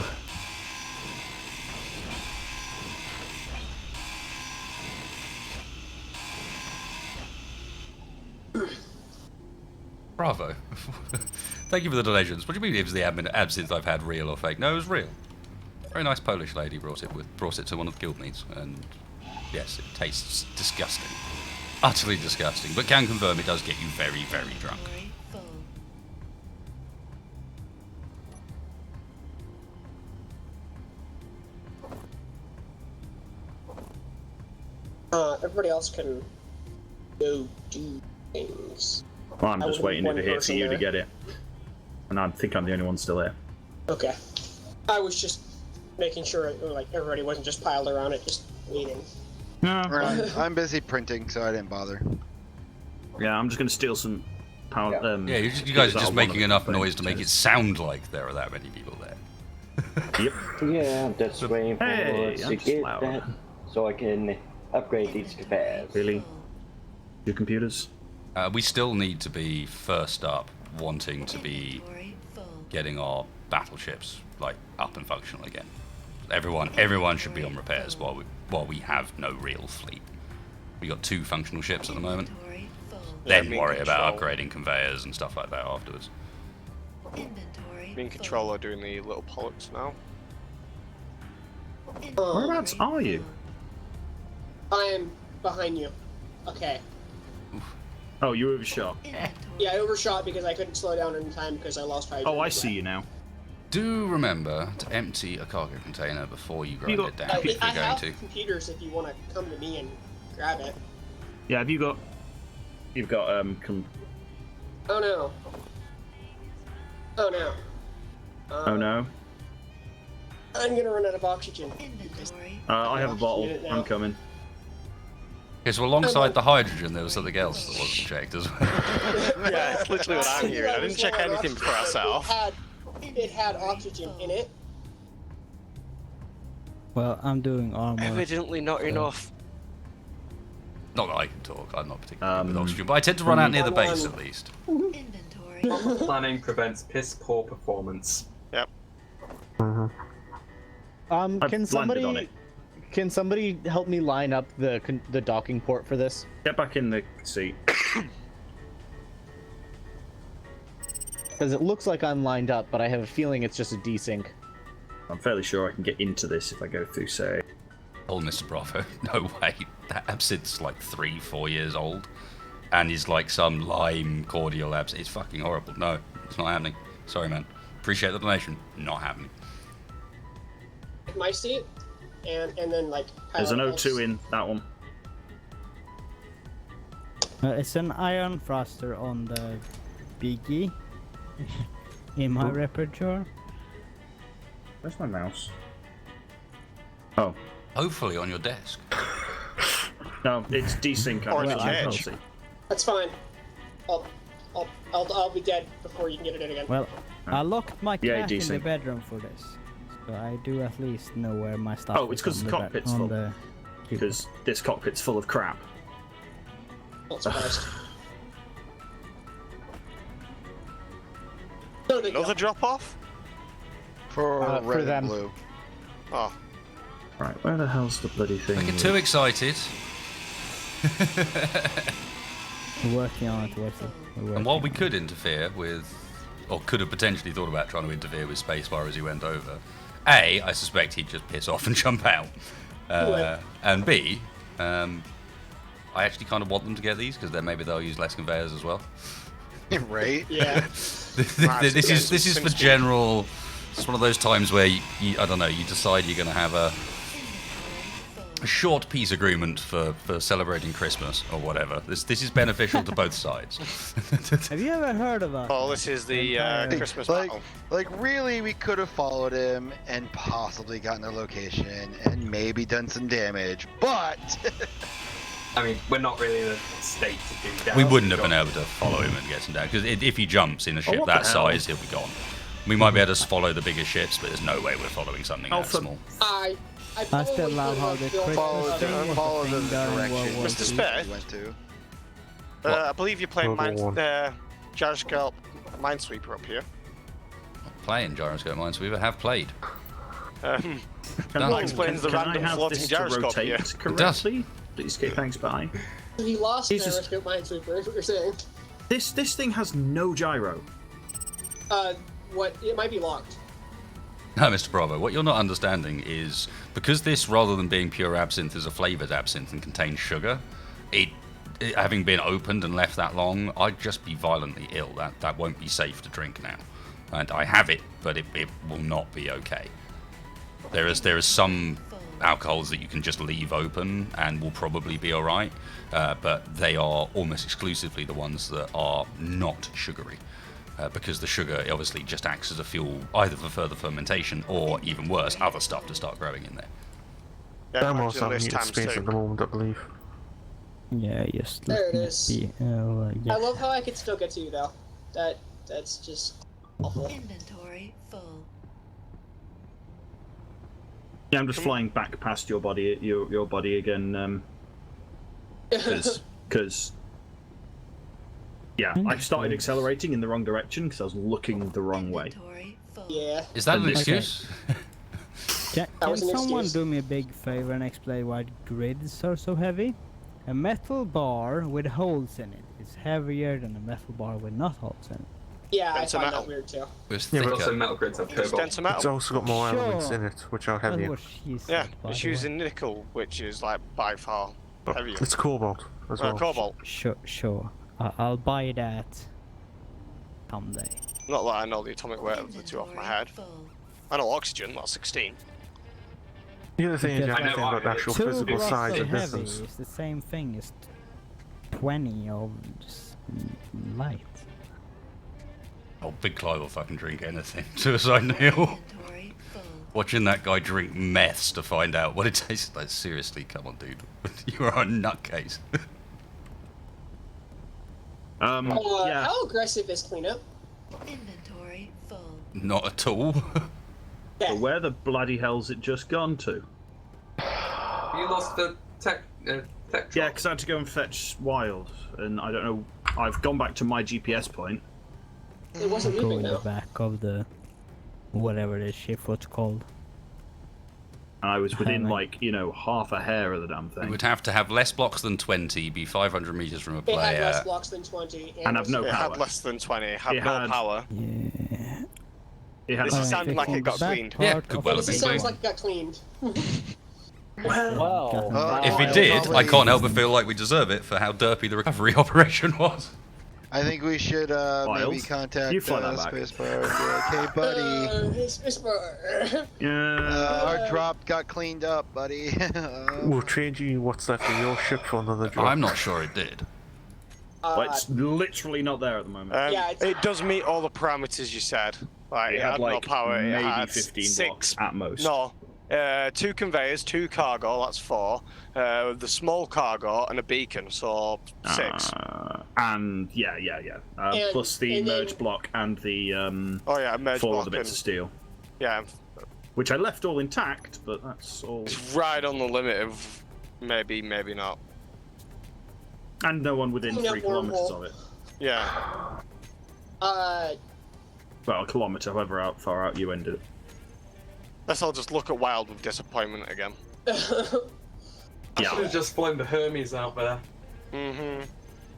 Bravo. Thank you for the donations. What do you mean it was the absinthe I've had real or fake? No, it was real. Very nice Polish lady brought it to one of the guild meets, and yes, it tastes disgusting. Utterly disgusting, but can confirm it does get you very, very drunk. Everybody else can go do things. Well, I'm just waiting over here for person you to there. get it. And I think I'm the only one still here. Okay. I was just making sure like everybody wasn't just piled around it, just waiting. No. I'm busy printing, so I didn't bother. Yeah, I'm just going to steal some power. Yeah, you guys are just making enough noise to make it sound like there are that many people there. Yep. Yeah, I'm just waiting for Hey, to I'm get loud. that so I can upgrade these capacitors. Really? Your computers? We still need to be first up, wanting to be getting our battleships like up and functional again. Everyone should be on repairs while we have no real fleet. We got 2 functional ships at the moment. Then worry about upgrading conveyors and stuff like that afterwards. Me and Control are doing the little pollux now. Whereabouts are you? I am behind you. Okay. Oh, you overshot. Yeah, I overshot because I couldn't slow down in time because I lost hydrogen. Oh, I see you now. Do remember to empty a cargo container before you grind it down if you're I going have to. computers if you want to come to me and grab it. Yeah, have you got... You've got, Oh no. Oh no. oh no. I'm gonna run out of oxygen. I have a bottle. Unit now. I'm coming. Okay, so alongside the hydrogen, there was something else that wasn't checked as well. Yeah, it's literally what I'm hearing. I didn't check anything before I set off. It had oxygen in it. Well, I'm doing armor. Evidently not enough. Not that I can talk, I'm not particularly good with oxygen, but I tend to run out near the base at least. Proper planning prevents piss poor performance. Yep. Can landed on somebody it. can somebody help me line up the docking port for this? Get back in the seat. Because it looks like I'm lined up, but I have a feeling it's just a desync. I'm fairly sure I can get into this if I go through, say... Oh, Mr. Bravo, no way. That absinthe's like 3-4 years old. And is like some lime cordial absinthe. It's fucking horrible. No, it's not happening. Sorry, man. Appreciate the donation. Not happening. My seat, and then like. There's an pilot O2 in that one. It's an iron thruster on the Biggie in my repertoire. Where's my mouse? Oh. Hopefully on your desk. No, it's desync. Or in the I can't cage. see. That's fine. I'll be dead before you can get it in again. Well, I locked my Yeah, cat in the desync. bedroom for this, so I do at least know where my stuff. Oh, it's is because the on cockpit's on full. the keyboard. Because this cockpit's full of crap. Not surprised. No big Another deal. drop off? For for red and them. blue. Oh. Right, where the hell's the bloody thing? Don't get too excited. We're working on it. We're And while working we on could interfere with, or could have potentially thought about trying to interfere with Spacebar as he went over, A, I suspect he'd just piss off and jump out. And B, I actually kind of want them to get these because then maybe they'll use less conveyors as well. Right? Yeah. this is for general. It's one of those times where you I don't know, you decide you're going to have a short peace agreement for celebrating Christmas or whatever. This is beneficial to both sides. Have you ever heard of a? Oh, this is the Christmas Like, battle. like really, we could have followed him and possibly gotten their location and maybe done some damage, but I mean, we're not really in a state to do that. We wouldn't have been able to follow him and get him down because if he jumps in a ship what the that hell? size, he'll be gone. We might be able to follow the bigger ships, but there's no way we're following something that Alpha. small. I I still love how the Christmas follow thing was follow a the thing during World direction War Mr. II. Spade? we went to. I believe you're playing Another one. Gyroscope Minesweeper up here. Playing Gyroscope Minesweeper, have played. Can That explains the random I have floating this gyroscope to rotate here. correctly? Please, okay, thanks, bye. He lost Jesus. Gyroscope Minesweeper, is what you're saying. This thing has no gyro. What? It might be locked. No, Mr. Bravo, what you're not understanding is because this, rather than being pure absinthe, is a flavoured absinthe and contains sugar, it having been opened and left that long, I'd just be violently ill. That won't be safe to drink now. And I have it, but it will not be okay. There is some alcohols that you can just leave open and will probably be alright, but they are almost exclusively the ones that are not sugary. Because the sugar obviously just acts as a fuel either for further fermentation or, even worse, other stuff to start growing in there. Yeah, I'm imagine also this muted times space two. at the moment, I believe. Yeah, just There it looking at is. the. Yeah. I love how I can still get to you though. That's just awful. Inventory full. Yeah, I'm just flying back past your body, your body again, because yeah, I started accelerating in the wrong direction because I was looking the wrong way. Yeah. Is that an Okay. excuse? Can was an someone excuse. do me a big favor and explain why grids are so heavy? A metal bar with holes in it is heavier than a metal bar with not holes in it. Yeah, I Denser find metal. that weird too. It's Yeah, but- thicker. Also, metal grids have It's cobalt. denser metal. It's also got more Sure. elements in it, which are That's heavier. what she said. Yeah, by it's the way. using nickel, which is like by far heavier. It's cobalt as well. Cobalt. Sure. I'll buy that someday. Not that I know the atomic weight of the two off my head. I know oxygen, that's 16. The other thing is you have I to know think about the why. actual Two physical blocks size of and heavy distance. is the same thing as 20 of just light. Oh, Big Clive will fucking drink anything. Suicide Neil. Watching that guy drink meths to find out what it tastes like. Seriously, come on, dude. You are a nutcase. Yeah. How aggressive is cleanup? Inventory full. Not at all. Yeah. But where the bloody hell's it just gone to? You lost the tech Yeah, drop. because I had to go and fetch Wild, and I don't know. I've gone back to my GPS point. It wasn't Go moving in the though. back of the whatever this ship was called. And I was within, Right. like, you know, half a hair of the damn You thing. would have to have less blocks than 20, be 500 meters from a It had less player. blocks than 20. And have no It power. had less than 20, had It no had- power. Yeah. It had This is sounding like it got That cleaned. Yeah, part could of well the have This been sounds cleaned. like it got cleaned. Well, If it I did, I probably- can't help but feel like we deserve it for how derpy the recovery operation was. I think we should maybe Miles, contact you fly that back. Spacebar and be like, hey buddy, Hey, Spacebar. Yeah. our drop got cleaned up, buddy. We'll trade you what's left of your ship for another drop. I'm not sure it did. Well, it's literally not there at the moment. Yeah, it's- It does meet all the parameters you said. Like, It it had, had like, no power, it maybe had 15 six blocks at most. No, 2 conveyors, 2 cargo, that's 4. The small cargo and a beacon, so 6. And yeah. And- Plus the and then- merge block and the Oh yeah, merge 4 block other bits and, of steel, yeah, which I left all intact, but that's all. it's right on the limit of maybe not. And no one within Clean up 3 kilometers wormhole. of it. Yeah. Well, a kilometer, however far out you ended it. Let's all just look at Wild with disappointment again. I should have just flown the Hermes out there. Mm-hmm.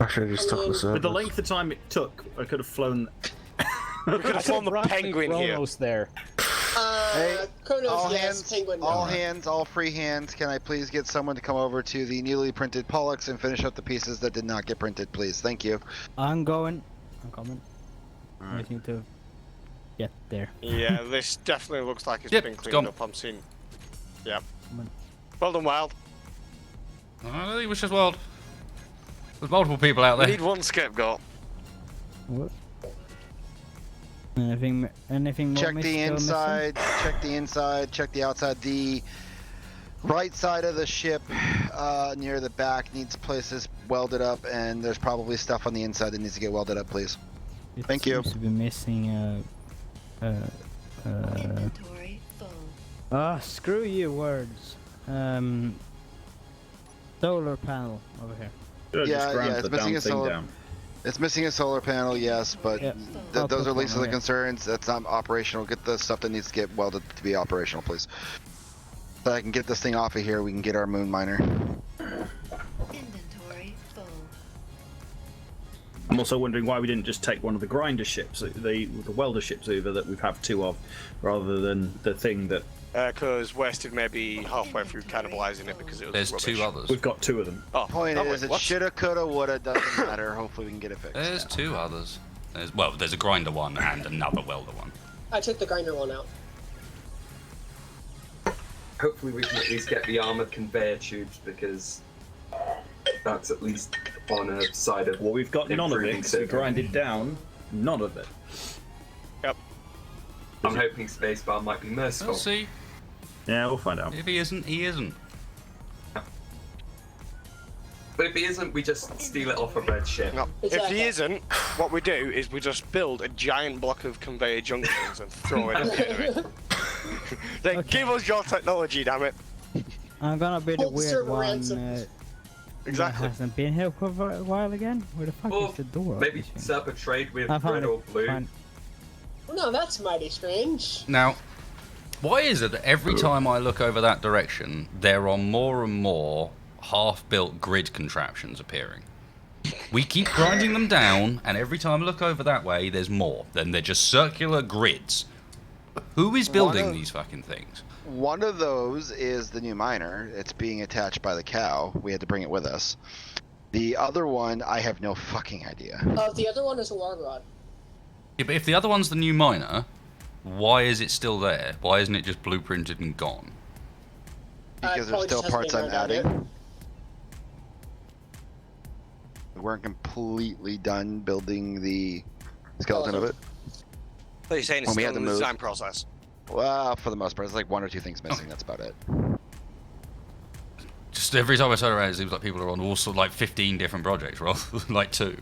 Actually, I just took the With service. the length of time it took, I could have flown. We could have flown the brought penguin here. Kronos there. Hey, Kronos, all yes, hands, Penguin. all no. hands, all free hands. Can I please get someone to come over to the newly printed Pollux and finish up the pieces that did not get printed, please? Thank you. I'm coming. I just need to get there. Yeah, this definitely looks like it's Yep, been it's cleaned gone. up. I'm seeing. Yeah. Come on. Well done, Wild. I don't think it was just wild. There's multiple people out We there. need one scapegoat. What? Anything more Check still the missing? inside, check the inside, check the outside. The right side of the ship near the back needs places welded up, and there's probably stuff on the inside that needs to get welded up, please. It Thank you. seems to be missing Inventory full. screw you words. Solar panel over here. Just Yeah, ground it's the missing damn a thing solar- down. It's missing a solar panel, yes, but Yeah. I'll those put are least of one the on it. concerns. That's not operational. Get the stuff that needs to get welded to be operational, please. So I can get this thing off of here. We can get our moon miner. Inventory full. I'm also wondering why we didn't just take one of the grinder ships, the welder ships over that we have 2 of, rather than the thing that Because Wasted may be halfway through cannibalizing it because it was There's rubbish. 2 others. we've got 2 of them. Oh, Point oh, is, wait, it what? shoulda, coulda, woulda, doesn't matter. Hopefully we can get it fixed. There's 2 others. There's a grinder one and another welder one. I took the grinder one out. hopefully we can at least get the armored conveyor tubes, because that's at least on a side of. Well, we've got none of it. improving 'Cause we safety. grinded down none of it. Yep. I'm hoping Spacebar might be merciful. We'll see. Yeah, we'll find out. If he isn't, he isn't. But if he isn't, we just steal it off a red ship. No. If he isn't, what we do is we just build a giant block of conveyor junctions and throw it into it. Then give us your technology, damn it. I'm gonna be the Hold weird server one. ransom. Exactly. That hasn't been here for a while again. Where the fuck Or is the door? maybe set up a trade with I found red it. or blue. Fine. No, that's mighty strange. Now, why is it that every time I look over that direction, there are more and more half-built grid contraptions appearing? We keep grinding them down, and every time I look over that way, there's more. Then they're just circular grids. Who is building these fucking things? One of those is the new miner. It's being attached by the cow. We had to bring it with us. The other one, I have no fucking idea. The other one is a log rod. Yeah, but if the other one's the new miner, why is it still there? Why isn't it just blueprinted and gone? Because there's probably still just parts I'm hasn't been done adding. We weren't completely done building the skeleton of it. So you're saying it's When we still had in to the move. design process? Well, for the most part, there's like one or two things missing. That's about it. Just every time I turn around, it seems like people are on all sort like 15 different projects rather than like 2.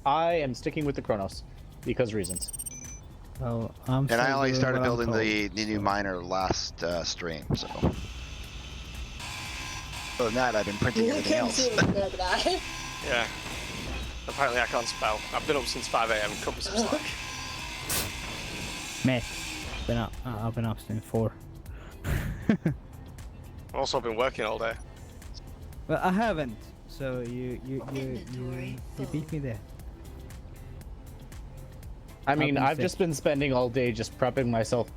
I am sticking with the Chronos because reasons. Oh, I'm And I still only doing started what I'm building told, the new so- miner last stream, so. Other than that, I've been printing You everything can else. see it there, but I... Yeah. Apparently I can't spell. I've been up since 5 AM. Cut me some slack. Meh. I've been up since 4. I've also been working all day. Well, I haven't. So you beat me there. I mean, been I've sick. just been spending all day just prepping myself.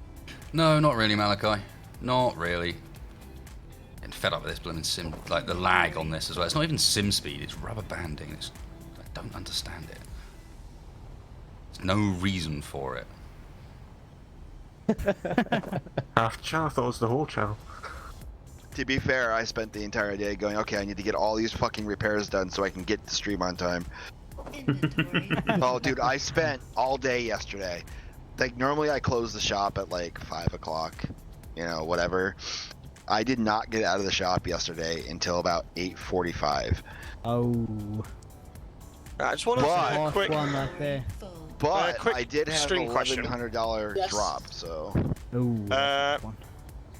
No, not really, Malachi. Not really. Getting fed up with this blooming sim, like the lag on this as well. It's not even sim speed, it's rubber banding. I don't understand it. There's no reason for it. Half the channel, I thought it was the whole channel. To be fair, I spent the entire day going, okay, I need to get all these fucking repairs done so I can get to stream on time. Oh, dude, I spent all day yesterday. Like, normally I close the shop at like 5 o'clock, you know, whatever. I did not get out of the shop yesterday until about 8:45. Oh. I just want to But- say a quick... one right there. But quick I did have stream an question. $1,100 Yes. drop, so. Oh.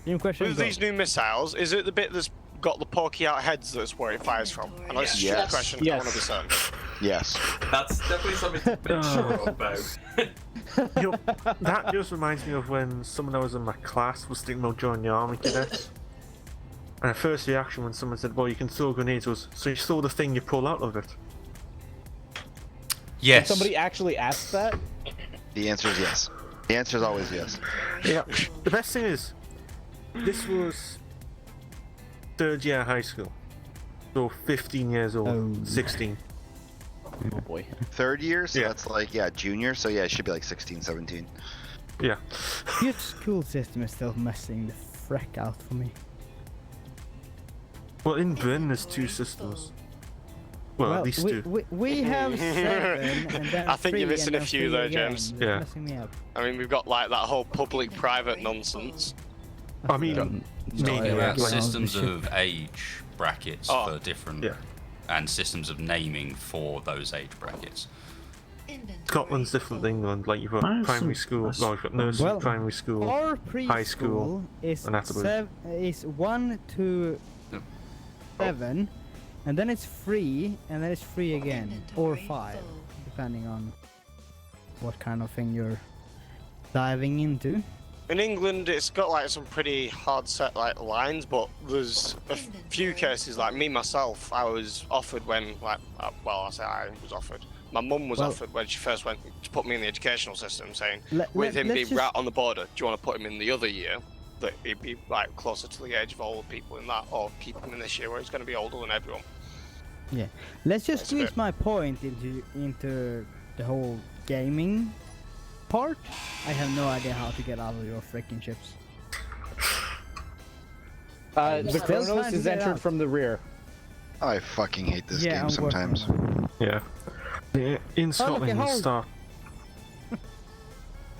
Same question. With go. these new missiles, is it the bit that's got the pokey out heads that's where it fires from? I know it's a stupid Yes. question, Yes. I want to be certain. Yes. That's definitely something to be sure about. You know, that just reminds me of when someone that was in my class was thinking about joining the army cadets. And the first reaction when someone said, well, you can throw grenades was, so you saw the thing you pull out of it? Yes. Did somebody actually ask that? The answer is yes. The answer is always yes. Yeah. The best thing is, this was 3rd year high school. So 15 years old. Oh. 16. Oh boy. 3rd year, so Yeah. that's like, yeah, junior, so yeah, it should be like 16, 17. Yeah. Your school system is still messing the frick out for me. Well, in Britain there's 2 systems. Well, at least 2. We have 7 and then I think 3 you're missing and a then few 3 there, again. James. It's Yeah. messing me up. I mean, we've got like that whole public-private nonsense. I mean, Talking maybe about like, systems of age brackets Oh. for different, Yeah. and systems of naming for those age brackets. Scotland's different than England. Like you've got Nice. primary school, well, you've got nursery, Well, primary school. Our high school, preschool is and that's about it. is 1 to Yep. 7, and then it's 3, and then it's 3 again, or 5, depending on what kind of thing you're diving into. In England, it's got like some pretty hard set like lines, but there's a few cases like me myself. I was offered when like, well, I say I was offered. My mum was Well- offered when she first went to put me in the educational system, saying Let- with let- him let's being just- right on the border, do you want to put him in the other year? That he'd be like closer to the age of all the people in that, or keep him in this year where he's going to be older than everyone. Yeah, let's just That's a squeeze bit- my point into the whole gaming part. I have no idea how to get out of your freaking chips. The Still Kronos trying to is get entered out. from the rear. I fucking hate this Yeah, game I'm sometimes. Yeah. Yeah, in Scotland you hold. start.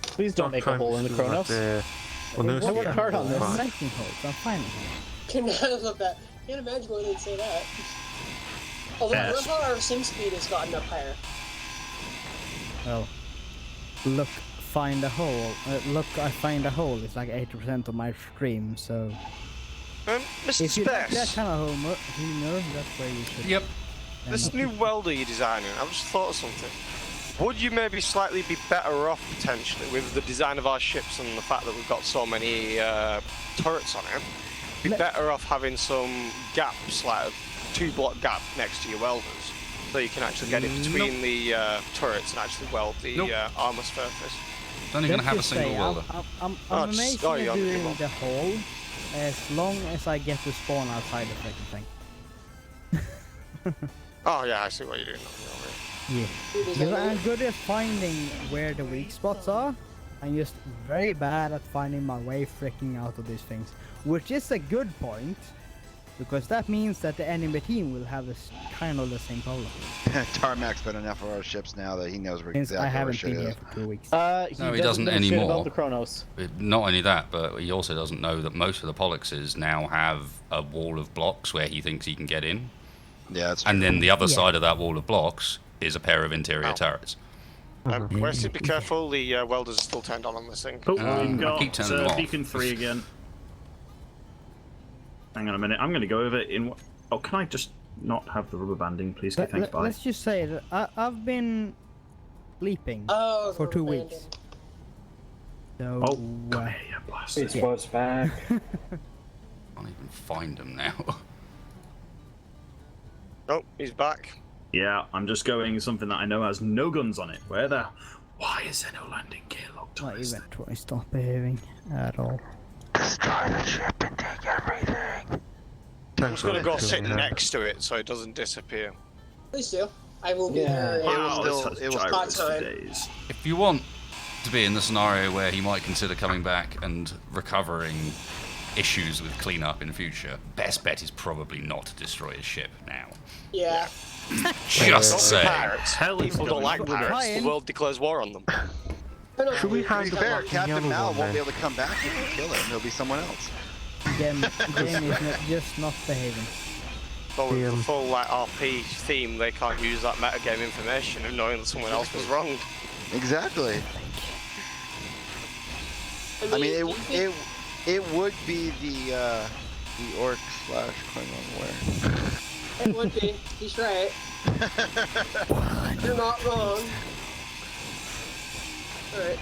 Please don't make a hole in the Kronos. Well, I worked hard on this. I'm making holes. I'm finding holes. I love that. Can't imagine why they'd say that. Although I love how our sim speed has gotten up higher. Well, look, find a hole. Look, I find a hole. It's like 80% of my stream, so. Mr. If you like that Space, kind of humor, that's where you should. Yep. this new welder you're designing, I've just thought of something. Would you maybe slightly be better off potentially with the design of our ships and the fact that we've got so many turrets on it? Be better off having some gaps, like a 2-block gap next to your welders, so you can actually get in between the turrets and actually weld the armor surface. It's only going to have a single welder. I'm Oh, amazed oh, at yeah, doing come on. the hole as long as I get to spawn outside the freaking thing. Oh yeah, I see what you're doing now. Yeah. Because I'm good at finding where the weak spots are. I'm just very bad at finding my way freaking out of these things. Which is a good point, because that means that the enemy team will have this kind of the same problem. Tarmac's been enough of our ships now that he knows where Since I exactly where haven't shit been here is. for 2 weeks. No, he doesn't know shit anymore. about the Kronos. Not only that, but he also doesn't know that most of the Pollexes now have a wall of blocks where he thinks he can get in. Yeah, that's And true. then the other side of that wall of blocks is a pair of interior Ow. turrets. Wesley, be careful, the welders are still turned on this thing. Oh, I we've got keep turning them off. beacon 3 again. Hang on a minute, I'm going to go over in... Oh, can I just not have the rubber banding, please? Okay, thanks, bye. Let's just say that I've been sleeping Oh, for 2 weeks. So, Oh, come here, you bastard. It's what's back. Can't even find them now. Oh, he's back. Yeah, I'm just going something that I know has no guns on it. Where the... Why is there no landing gear locked on my this thing? inventory stopped behaving at all. Destroy the ship and take everything. I'm just gonna go sit next to it so it doesn't disappear. Please do. I will be Yeah. there. Wow, still- this has it was gyros hot for time. days. If you want to be in the scenario where he might consider coming back and recovering issues with cleanup in future, best bet is probably not to destroy his ship now. Yeah. Just say. Pirates. Hell, it's People don't like going. pirates. The world declares war on them. Should we To hide be the fair, fucking Captain yellow Mal one won't be then? able to come back if you kill him. It'll be someone else. Game is just not behaving. But with the full like RP theme, they can't use that metagame information of knowing that someone else was wrong. Exactly. I mean, it would be the orc / Klingon war. It would be. He's right. You're not wrong. Alright,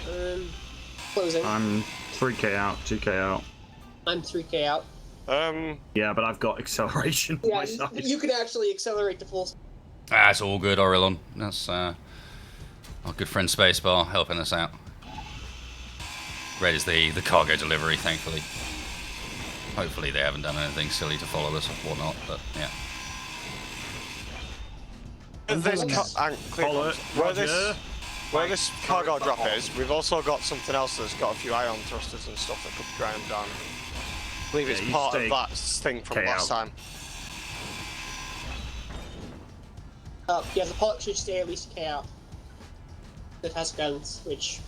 closing. I'm 3k out, 2k out. I'm 3k out. Yeah, but I've got acceleration on Yeah, my side. you can actually accelerate to full. That's all good, Aurelon. That's our good friend Spacebar helping us out. Red is the cargo delivery, thankfully. Hopefully they haven't done anything silly to follow us or whatnot, but yeah. Where this cargo drop is, we've also got something else that's got a few ion thrusters and stuff that could grind down. I believe it's Yeah, you part of stay that thing from K last out. time. Yeah, the pilot should stay at least a K out. It has guns, which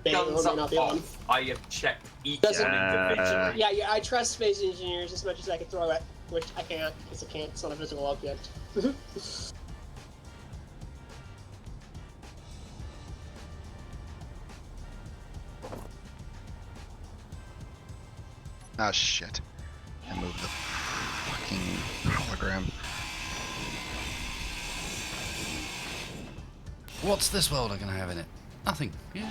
may or Guns may up not be on. off. I have checked each Doesn't- one individually. Yeah, I trust space engineers as much as I can throw it, which I can't, because I can't. It's not a physical object. Ah, shit. I moved the fucking hologram. What's this welder going to have in it? Nothing. Yay.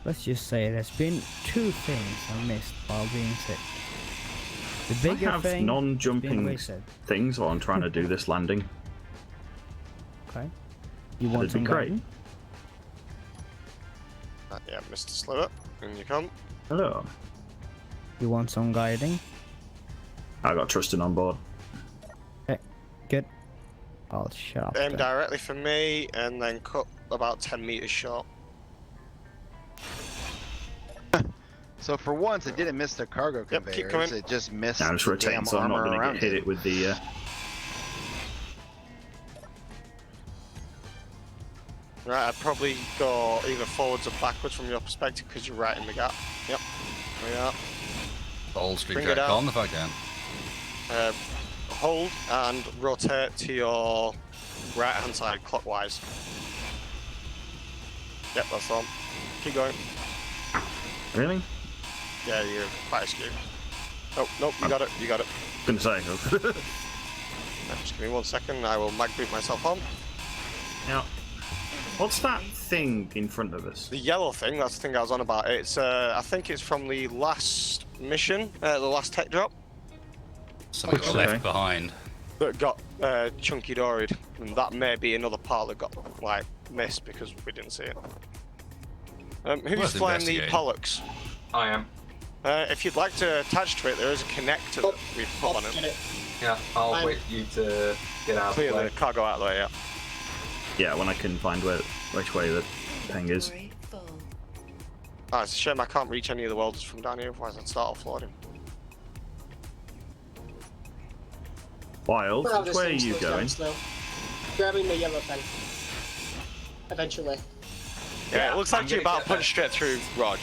Let's just say there's been 2 things I missed while being sick. The I bigger have thing non-jumping being wasted. things while I'm trying to do this landing. Okay. You want That'd some be great. guiding? Yeah, Mr. Sliver, in you come. Hello. You want some guiding? I got Tristan on board. Okay, good. I'll shut up. Aim then. directly for me and then cut about 10 meters short. So for once, it didn't miss the cargo Yep, keep conveyors. coming. It just missed Now I'm just the rotating, damn so I'm not armor going to around get hit it with the. Right, I'd probably go either forwards or backwards from your perspective because you're right in the gap. Yep. There we are. Old street Bring track it out. on if I can. Hold and rotate to your right hand side clockwise. Yep, that's the one. Keep going. Really? Yeah, you're quite askew. Oh, nope, you got it, you got it. Couldn't say. Just give me 1 second, I will mag boot myself on. Now, what's that thing in front of us? The yellow thing, that's the thing I was on about. It's, I think it's from the last mission, the last tech drop. Something got left behind. That got chunky doried, and that may be another part that got, like, missed because we didn't see it. Who's Worth flying the investigating. Pollux? I am. If you'd like to attach to it, there is a connector that we've put on it. Yeah, I'll I'm- wait for you to get out of the Clear way. the cargo out of the way, yeah. Yeah, when I can find which way the thing is. Inventory full. Ah, it's a shame I can't reach any of the welders from down here, otherwise I'd start offloading. Wild, Well, which this way are thing you slows down going? slow. Grabbing the yellow thing. Eventually. Yeah, it looks like I'm you're gonna about to get punch straight through Rog.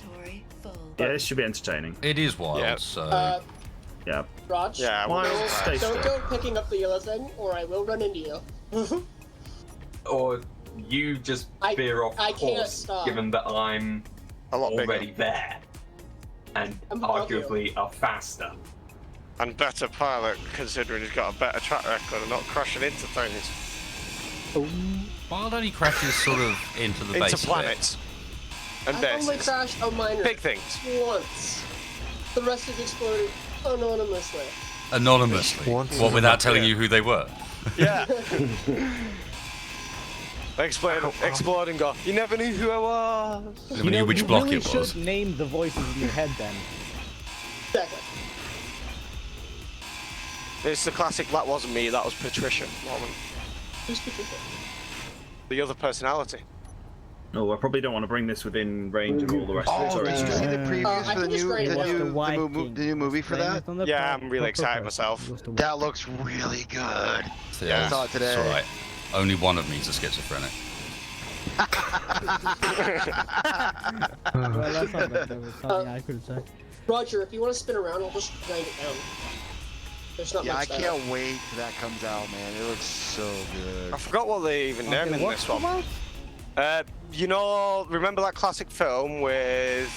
Inventory full. Yeah, this should be entertaining. It is wild, Yeah. so Yeah. Rog, Yeah, Wild, well, stay don't still. go picking up the yellow thing, or I will run into you. Or you just I- veer off I can't course, stop. given that I'm a lot already bigger. there. And I'm above you. arguably are faster. And better pilot, considering he's got a better track record of not crashing into things. wild only crashes sort of into the base. Into of it. planets. And I've only bases. crashed a miner Big things. once. The rest have exploded anonymously. Anonymously. Once. What, without telling you who they were? Yeah. Explode and go, you never knew who I was. Never knew which you block really it was. should name the voices in your head then. Exactly. It's the classic, that wasn't me, that was Patricia moment. Who's Patricia? The other personality. No, I probably don't want to bring this within range of all the rest of Oh, the did you see the previews I for the can just new, grade it the out. new, The the, White mo- King. the new movie for Blame that? it on the Yeah, pro- I'm really excited proper myself. person. It was the That looks really good. So, Yeah, I saw it today. It's alright. Only one of me is a schizophrenic. Well, that's not bad. There was something I could say. Roger, if you want to spin around, I'll just grind it down. There's not Yeah, I much there. can't wait till that comes out, man. It looks so good. I forgot what they even named in what this one. come out? You know, remember that classic film with...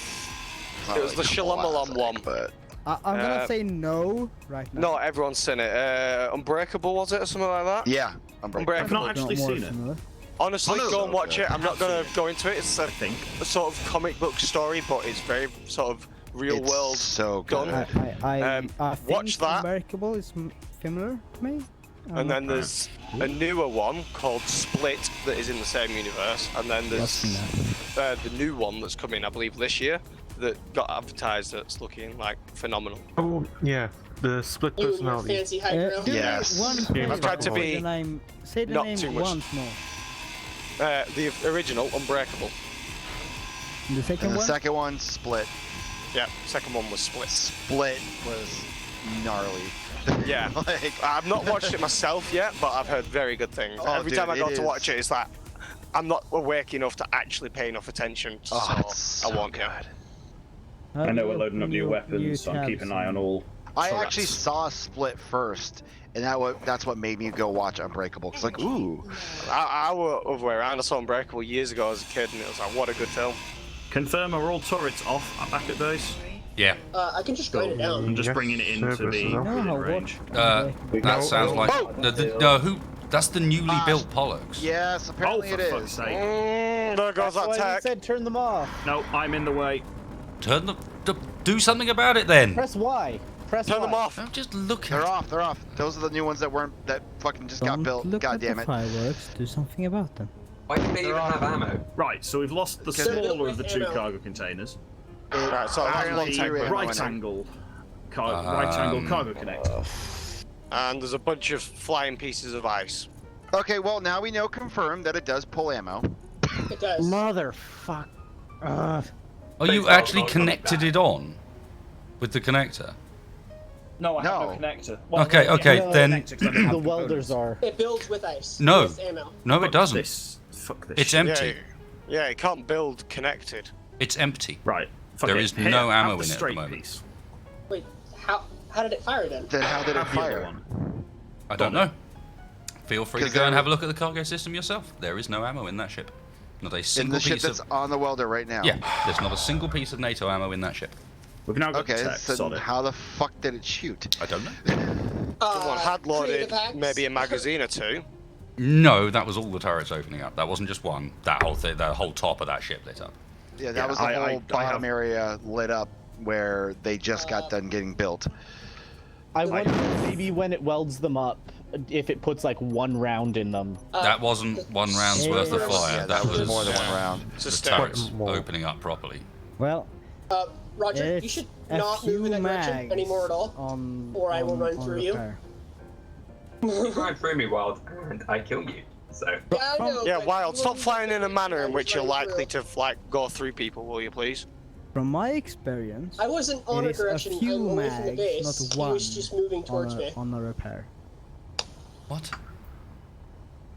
It was the Shyamalan one. But I'm gonna Uh, say no right now. No, everyone's seen it. Unbreakable, was it, or something like that? yeah, I'm I've Unbreakable. not actually More seen it. similar. Honestly, Oh, no. go and watch Okay. it. I'm not going to go into it. It's I think. a sort of comic book story, but it's very sort of real it's world. so done. good. I think watch that. Unbreakable is familiar to me. I'm And not then there's a newer one called Split that is in the same universe. And then there's the new one that's coming, I believe, this year that got advertised that's looking like phenomenal. Oh, yeah. The split You and your personality. fancy high ground. do Yes. One Yeah, place, I've tried to be say the name, say the not name too much. once more. The original, Unbreakable. And the second And the one? second one, Split. Yeah, second one was Split. Split was gnarly. Yeah, like, I've not watched it myself yet, but I've heard very good things. Oh, Every dude, time I go it to is. watch it, it's like I'm not awake enough to actually pay enough attention. oh, So it's so I want good. it. I know we're loading up new weapons, so I'm tabs. keeping an eye on all. I threats. actually saw Split first, and that's what made me go watch Unbreakable. Cause like, ooh, I were other way around. I saw Unbreakable years ago as a kid, and it was like, what a good film. Confirm are all turrets off back at base? Yeah. I can just grind it down. I'm just Yes, bringing it into sir, the personnel. within No, range. That sounds like no. Who? That's the newly built Pollux. yes, apparently Oh, it for is. fuck's sake. There goes That's that why I tech. said turn them off. No, I'm in the way. Turn them. Do something about it then. Press Y. Press Turn Y. them off. Don't just look They're at. off. They're off. Those are the new ones that fucking just got Don't built. look God at damn the it. fireworks. Do something about them. Why do they even have ammo? Right, so we've lost the Because- smaller of the two Ammo. cargo containers. Right, so that's one Apparently tech. you ammo in Right there. angle. Right angle cargo connector. And there's a bunch of flying pieces of ice. Okay, well now we know confirmed that it does pull ammo. It does. Motherfuck. Oh, you actually connected it on with the connector? No, I have No. no connector. Well, Okay, yeah, okay, I have then- a connector 'cause I don't have The components. welders are. It builds with ice. No. With ammo. No, it doesn't. Fuck this. It's shit. empty. Yeah, it can't build connected. It's empty. Right. Fuck There it. is Here, no have ammo the in it at the straight moment. piece. Wait, how did it fire then? Then how did it Have the other fire? one. I don't know. Feel free to 'Cause go and there- have a look at the cargo system yourself. There is no ammo in that ship. Not a In single the ship piece that's of... on the welder right now. Yeah, there's not a single piece of NATO ammo in that ship. We've now got Okay, tech so solid. how the fuck did it shoot? I don't know. Someone had loaded creative hacks? maybe a magazine or two. No, that was all the turrets opening up. That wasn't just one. That whole thing, the whole top of that ship lit up. Yeah, that Yeah, was the whole I bottom have- area lit up where they just got done getting built. I wonder maybe when it welds them up, if it puts like one round in them. That wasn't one round's Yeah. worth of fire. Yeah, that was more than one round. the Just turrets more. opening up properly. Well, Roger, you it's should a not move in few that direction mags anymore at all. on, or I will on- run on through you. repair. You run through me, Wild, and I kill you. So Yeah, I know, Yeah, but Wild, you stop wouldn't flying in a just manner in which you're running likely through. to go through people, will you please? From my experience, I wasn't on it a is a direction. few I'm away from the mags, base. not He one, was just moving towards on me. on a repair. What?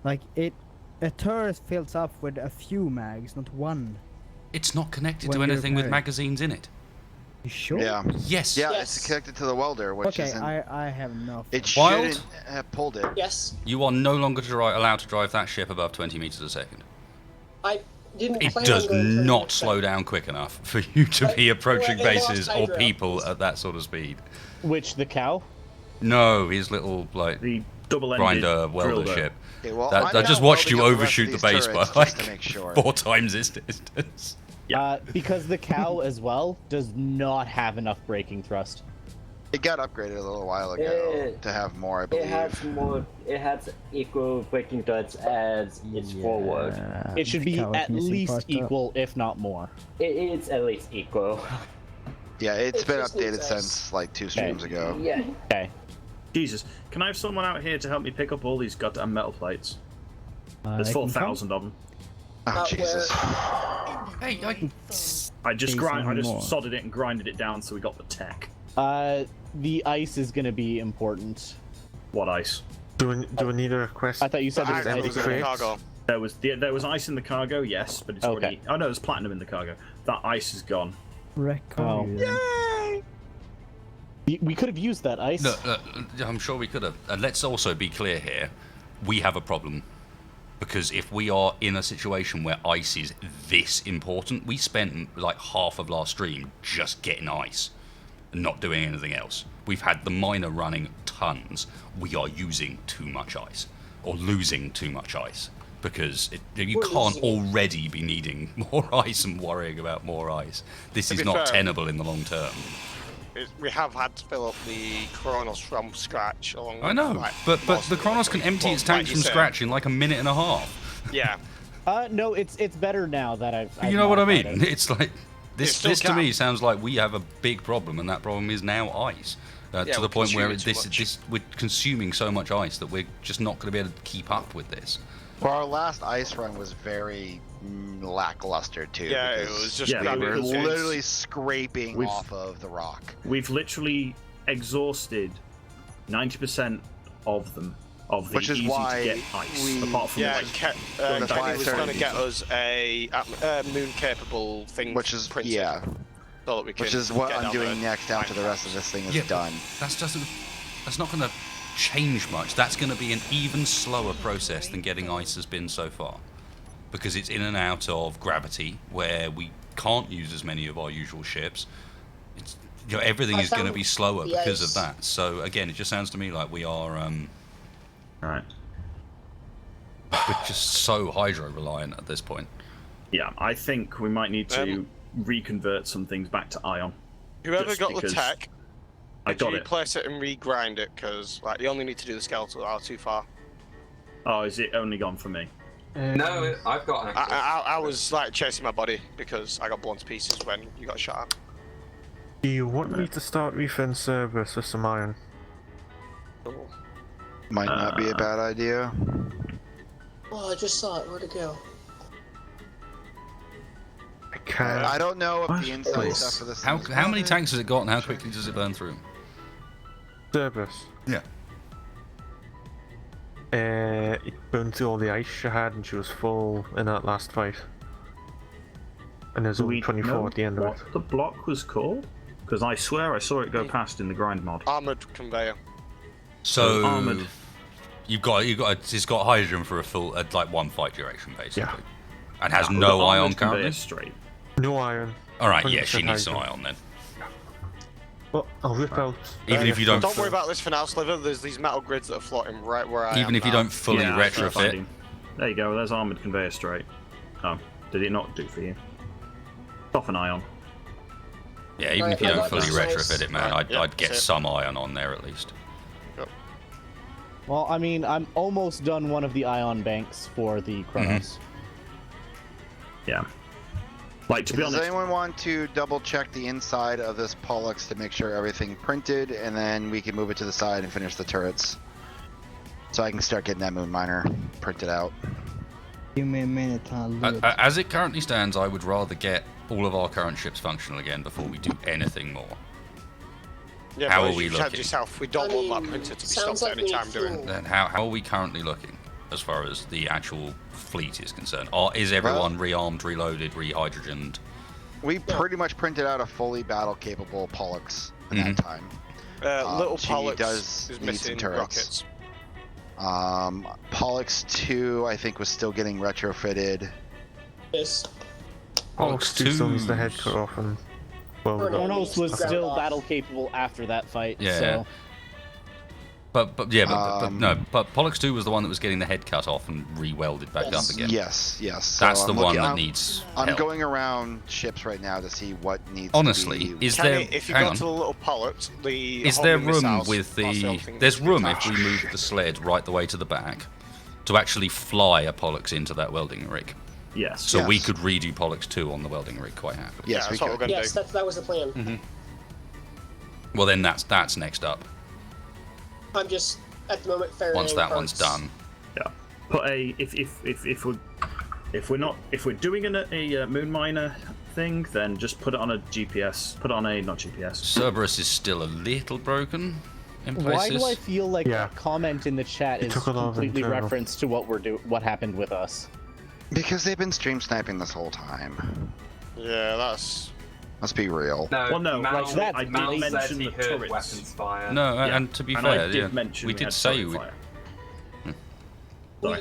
Like a turret fills up with a few mags, not one. It's not connected When to you anything with repair it. magazines in it. You sure? Yeah. Yes. Yeah, Yes. it's connected to the welder, which Okay, isn't. I have no. It Wild? shouldn't have pulled it. Yes, You are no longer allowed to drive that ship above 20 meters a second. I didn't. It plan does on going for not it, slow but- down quick enough for you to be approaching it lost bases or hydro. people at that sort of speed. Which the cow? No, his little like The double-ended grinder welder drill ship. Okay, well, That, I'm I just now watched you welding up the rest overshoot of the these base by turrets like just to make sure. 4 times its distance. Because the cow as well does not have enough braking thrust. It got upgraded a little while ago It- to have more, I believe. It has equal braking threads as its forward. It should be cow is at missing least part, though. equal, if not more. It's at least equal. Yeah, it's It been just needs updated ice. since like 2 streams ago. Yeah. Okay. Jesus, can I have someone out here to help me pick up all these goddamn metal plates? There's I can 4,000 of them. Oh, Jesus. Hey, I just Please, more. sodded it and grinded it down so we got the tech. The ice is gonna be important. What ice? Do we need a request? I thought you said I it was was in crates? cargo. There was ice in the cargo, yes, but it's Okay. already. Oh no, there's platinum in the cargo. That ice is gone. Oh. Record. We could have used that ice. Look, I'm sure we could have. And let's also be clear here. We have a problem. Because if we are in a situation where ice is this important, we spent like half of last stream just getting ice and not doing anything else. We've had the miner running tons. We are using too much ice. Or losing too much ice. Because you We're can't losing it. already be needing more ice and worrying about more ice. This To is be not fair- tenable in the long term. We have had to fill up the Kronos from scratch. Along I with, know, like, but most the of Kronos them. can empty But its like tanks you from said, scratch in like a minute and a half. Yeah. No, it's better now that I've You know what I mean? modified it. It's like this. still This to me can. sounds like we have a big problem, and that problem is now ice. Yeah, To the we're point where consuming too much. we're consuming so much ice that we're just not going to be able to keep up with this. Well, our last ice run was very lackluster too. Yeah, it because was just Yeah, we were because it's- literally scraping We've- off of the rock. We've literally exhausted 90% of them. Of the Which is easy why to get ice, we- apart from Yeah, like, Kenny That's why I was started going to get using- us a moon-capable thing, Which is printed, yeah, so that we can which is what get I'm down doing the next after the mine rest of this thing is Yeah, but done. That's not going to change much. That's going to be an even slower process than getting ice has been so far, because it's in and out of gravity where we can't use as many of our usual ships. It's, everything I is going to found be slower the because ice. of that. So again, it just sounds to me like we are right. we're just so hydro reliant at this point. Yeah, I think we might need to reconvert some things back to ion. Whoever just got the because tech, I got you it. place it and regrind it, because like you only need to do the skeletal out too far. Oh, is it only gone for me? No, I've got access. I was like chasing my body because I got blown to pieces when you got shot at. Do you want me to start refund servers for some iron? Might not be a bad idea. Oh, I just saw it. Where'd it go? I can't. I don't know if What? the inside Please. stuff for this. How many tanks has it got, and how quickly does it burn through? Cerberus. Yeah. It burned through all the ice she had, and she was full in that last fight. And there's Do only we 24 know at the end of what it. the block was called? Because I swear I saw it go past in the grind mod. Armored conveyor. So armored. It's got hydrogen for a full like one fight duration basically, Yeah. and has The no armored ion conveyor currently. straight. No iron. All right, yeah, 100% she needs some hydrogen. ion then. Well, I'll rip out. Even if you don't. Don't worry about this for now, Sliver. There's these metal grids that are floating right where I am. Even if you now. don't fully Yeah, that's retrofit. finding. There you go. There's armored conveyor straight. Oh, did it not do for you? Off an ion. Yeah, even if you Right, don't I fully got this. retrofit it, man, Right, yeah, I'd get that's it. some ion on there at least. Well, I mean, I'm almost done one of the ion banks for the Kronos. Yeah. Like, to be Does honest, anyone want to double check the inside of this Pollux to make sure everything printed, and then we can move it to the side and finish the turrets? So I can start getting that moon miner printed out. Give me a minute, I'll do it. As it currently stands, I would rather get all of our current ships functional again before we do anything more. Yeah, How but are as we you said looking? yourself, we don't I want that mean, printer to be sounds stopped like at any we time need doing. to- Then how are we currently looking as far as the actual fleet is concerned? Is everyone rearmed, reloaded, rehydrogened? We pretty much printed out a fully battle-capable Pollux in that time. Little she Pollux does is need missing some turrets. rockets. Pollux 2, I think, was still getting retrofitted. Yes. Pollux 2 sons the head cut off and. Well, Kronos was Ground still off. battle capable after that fight. Yeah. So But Pollux 2 was the one that was getting the head cut off and re-welded back Yes. up again. Yes. That's So the I'm one looking- that I'm- needs I'm help. going around ships right now to see what needs Honestly, to be... is there? If you hang go on. to the little Pollux, the Is there homing room missiles, with that's the? other thing There's that needs room to be if we attached. move the sled right the way to the back to actually fly a Pollux into that welding rig. yes. So we Yes. could redo Pollux 2 on the welding rig quite happily. Yes, Yeah, we that's what could. we're gonna Yes, do. that was the plan. Mm-hmm. Well, then that's next up. I'm just at the moment ferrying Once that one's parts. done. Yeah. Put a if we're doing a moon miner thing, then just put it on a GPS. Put it on a not GPS. Cerberus is still a little broken in why places. do I feel like Yeah. a comment in the chat It is took a lot of completely internal. reference to what happened with us? Because they've been stream sniping this whole time. Yeah, that's. Let's be real. No, Well, no, Mal, like that's I did Mal said mention he the heard turrets. weapons fire. No, Yeah. and to be And fair, I did yeah, mention we did had say turret we. fire.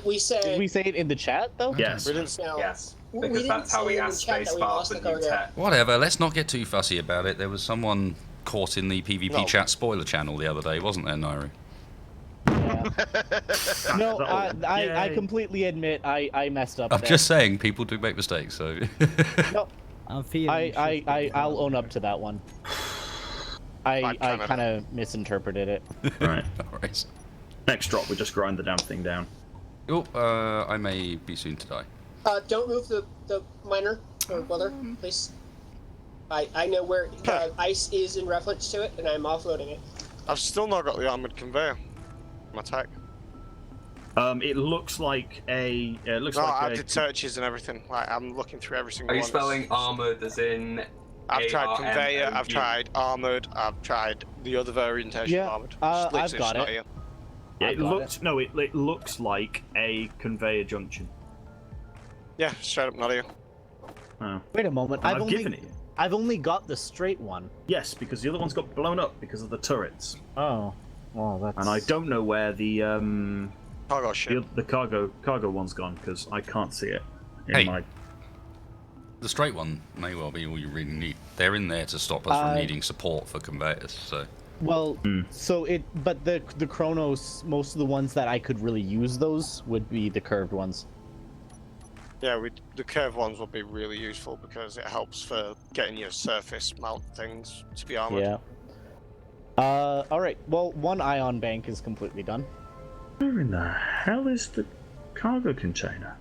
We said. Did we say it in the chat though? Yes. We didn't. No, Yes, we because didn't that's how say we in the asked chat that we Spacebar lost for the new cargo. tech. Whatever. Let's not get too fussy about it. There was someone caught in the PvP No. chat spoiler channel the other day, wasn't there, Nairi? Yeah. No, I Yay. completely admit I messed up. I'm there. just saying people do make mistakes, so. No, I'm feeling. I'll own up to that one. I kinda- kind of misinterpreted it. Right. Alright. Next drop, we just grind the damn thing down. Oh, I may be soon to die. Don't move the miner or welder, please. I know where ice is in reference to it, and I'm offloading it. I've still not got the armored conveyor. My tech. It looks like a. It looks No, like I a. did searches and everything. Like I'm looking through every single Are you one. spelling armored as in? I've tried conveyor. I've ARMOUD? tried armored. I've tried the other variation Yeah, of armored. I've Literally, got it's not it. here. Yeah, I've it got looks no. It looks like a conveyor junction. Yeah, straight up not here. Oh. Wait a moment. I've given it. I've only got the straight one. Yes, because the other one's got blown up because of the turrets. Oh, well, that's. And I don't know where the Cargo ship. the cargo one's gone because I can't see it. In Hey. my... The straight one may well be all you really need. They're in there to stop us from Uh, needing support for conveyors, so. Well, so but the Kronos, most of the ones that I could really use those would be the curved ones. Yeah, the curved ones will be really useful because it helps for getting your surface mount things to be armored. Yeah. All right. Well, one ion bank is completely done. Where in the hell is the cargo container?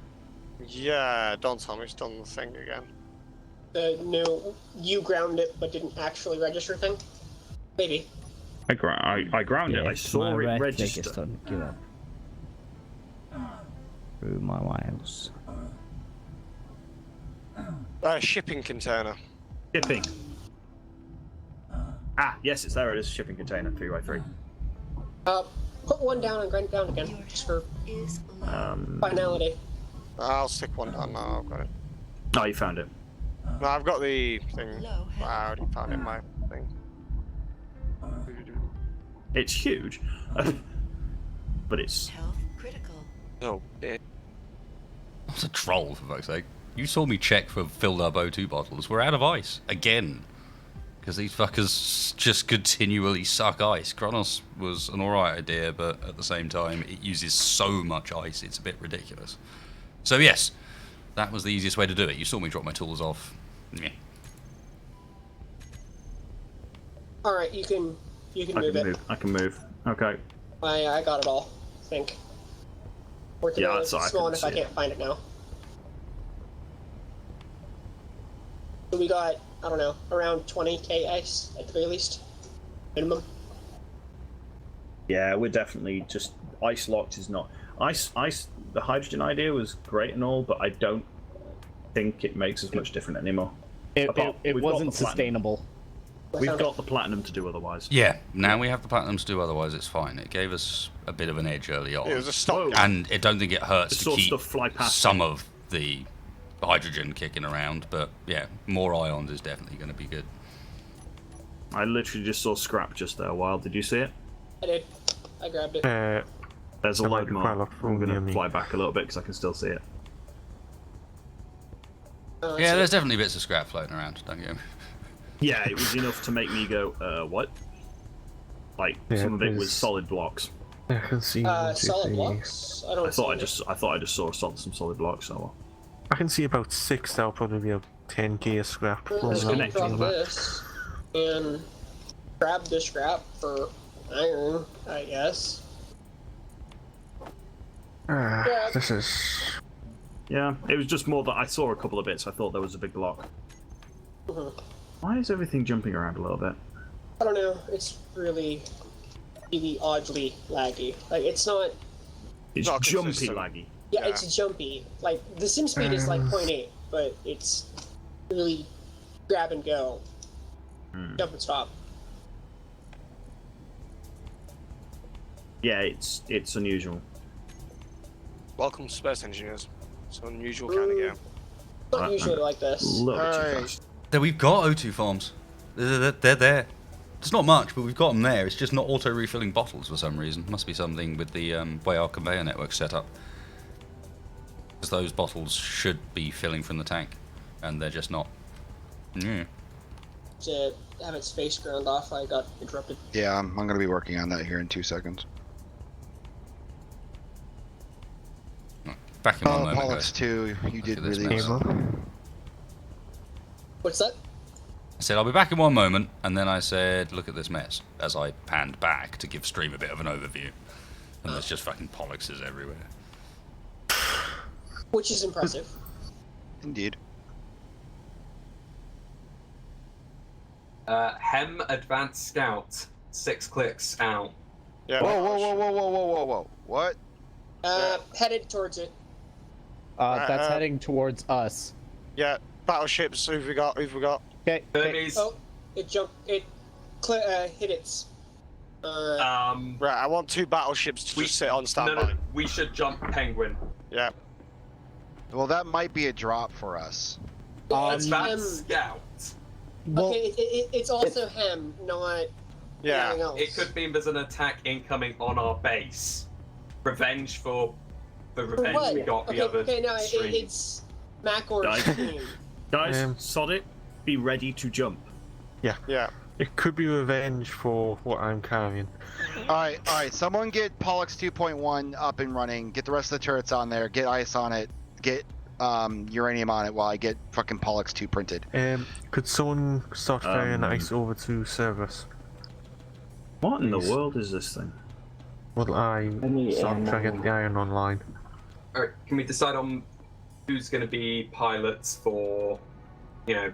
Yeah, don't tell me it's done the thing again. The new you ground it but didn't actually register thing. Maybe. I ground it. I saw my it right click register. is starting to give up. Through my wires. Shipping container. Shipping. Yes, it's there. It is a shipping container, 3x3. Put one down and grind it down again, just for finality. I'll stick one down now. I've got it. Oh, you found it. No, I've got the thing. I already found it in my thing. It's huge, but it's. Health critical. Oh, it. What's a troll, for fuck's sake? You saw me check for filled up O2 bottles. We're out of ice. Again. Because these fuckers just continually suck ice. Kronos was an alright idea, but at the same time, it uses so much ice, it's a bit ridiculous. So yes, that was the easiest way to do it. You saw me drop my tools off. Yeah. Alright, you can move it. I can move. Okay. I got it all, I think. Working Yeah, on it. that's all. It's small enough I can't find it now. So we got, I don't know, around 20k ice at the very least. Minimum. Yeah, we're definitely just ice locked is not ice. The hydrogen idea was great and all, but I don't think it makes as much difference anymore. It wasn't sustainable. We've got the platinum to do otherwise. Yeah, now we have the platinum to do otherwise, it's fine. It gave us a bit of an edge early on. It was a stop. And I don't think it hurts Just to saw keep stuff fly past some of the hydrogen kicking around, but yeah, more ions is definitely going to be good. I literally just saw scrap just there a while. Did you see it? I did. I grabbed it. There's a load more. I'm going to fly back a little bit because I can still see it. Yeah, there's definitely bits of scrap floating around, don't get me. Yeah, it was enough to make me go, what? Like, some of it was solid blocks. I can see. Solid blocks? I don't I thought I just saw some solid blocks. So I can see about 6. That'll probably be a 10k of scrap. Just gonna drop this and grab the scrap for iron, I guess. This is. yeah, it was just more that I saw a couple of bits. I thought there was a big block. Why is everything jumping around a little bit? I don't know. It's really oddly laggy. Like it's not. It's not jumpy consistent. laggy. Yeah, it's jumpy. Like the sim speed is like 0.8, but it's really grab and go, jump and stop. Yeah, it's unusual. Welcome to Space Engineers. It's an unusual kind of game. It's not usually like this. Then we've got O2 farms. They're there. It's not much, but we've got them there. It's just not auto-refilling bottles for some reason. Must be something with the way our conveyor network's set up. Because those bottles should be filling from the tank, and they're just not. Yeah. To have its face ground off, I got interrupted. Yeah, I'm going to be working on that here in 2 seconds. Back in one moment, Pollux guys. 2, you did this really mess. well. What's that? I said, I'll be back in one moment, and then I said, look at this mess, as I panned back to give stream a bit of an overview. And there's just fucking Polluxes everywhere. Which is impressive. Indeed. Hem Advanced Scout. 6 clicks out. Yeah. Whoa. What? Headed towards it. That's heading towards us. Yeah, battleships. Who've we got? Okay. Hermes. Oh, it jumped. It hit its. Right, I want 2 battleships to just sit on standby. No, we should jump Penguin. Yeah. Well, that might be a drop for us. Advanced Scout. Okay, it's also hem, not anything else. It could be there's an attack incoming on our base. Revenge for the revenge what? we got the other no, stream. it's Mac or Guys. team. Guys, sod it. Be ready to jump. Yeah. It could be revenge for what I'm carrying. Alright, someone get Pollux 2.1 up and running, get the rest of the turrets on there, get ice on it, get uranium on it while I get fucking Pollux 2 printed. Could someone start firing ice over to Cerberus? What in the world is this thing? Well, I start trying to get the iron online. Alright, can we decide on who's going to be pilots for, The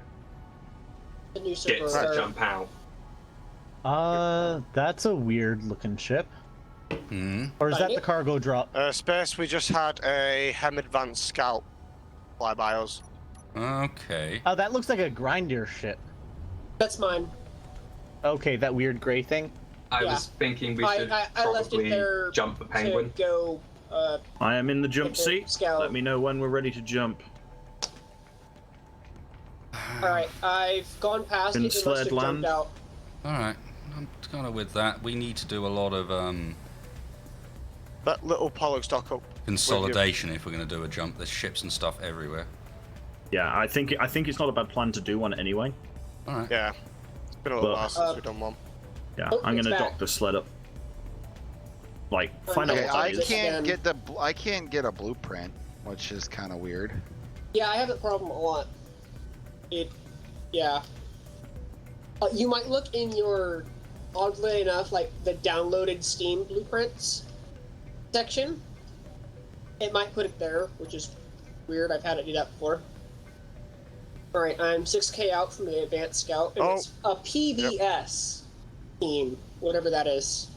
new get server. to jump out? That's a weird looking ship. Or is that the cargo drop? Space, we just had a Hem Advanced Scout fly by us. Okay. Oh, that looks like a grinder ship. That's mine. Okay, that weird gray thing. I Yeah. was thinking we should I left it probably there jump the penguin. to go. I am in the jump Okay, seat. scout. Let me know when we're ready to jump. All right, I've gone past Can it and must have sled land? jumped out. Alright. I'm kind of with that. We need to do a lot of That little Pollux dock up. consolidation if we're going to do a jump. There's ships and stuff everywhere. Yeah, I think it's not a bad plan to do one anyway. Alright. Yeah. It's been a little But- while since we've done one. Yeah, Oh, I'm it's gonna back. dock the sled up. Like, find out Okay, what I that is. can't get a blueprint, which is kind of weird. Yeah, I have that problem a lot. Yeah. You might look in your, oddly enough, like the downloaded Steam blueprints section. It might put it there, which is weird. I've had it do that before. Alright, I'm 6k out from the Advanced Scout, and it's a PBS team, whatever that is.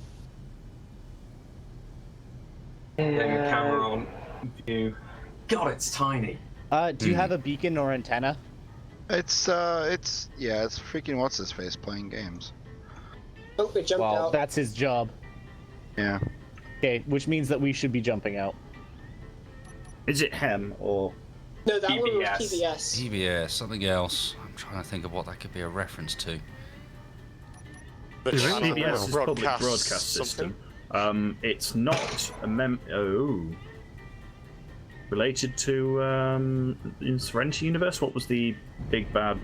Getting the camera on view. God, it's tiny. Do you have a beacon or antenna? It's freaking what's his face playing games. Oh, it jumped Well, out. that's his job. Yeah. Okay, which means that we should be jumping out. Is it hem or? No, that one was PBS. PBS. PBS, something else. I'm trying to think of what that could be a reference to. But Is it? channel PBS is public broadcast something. system. It's not a related to in Serenity Universe. What was the big bad?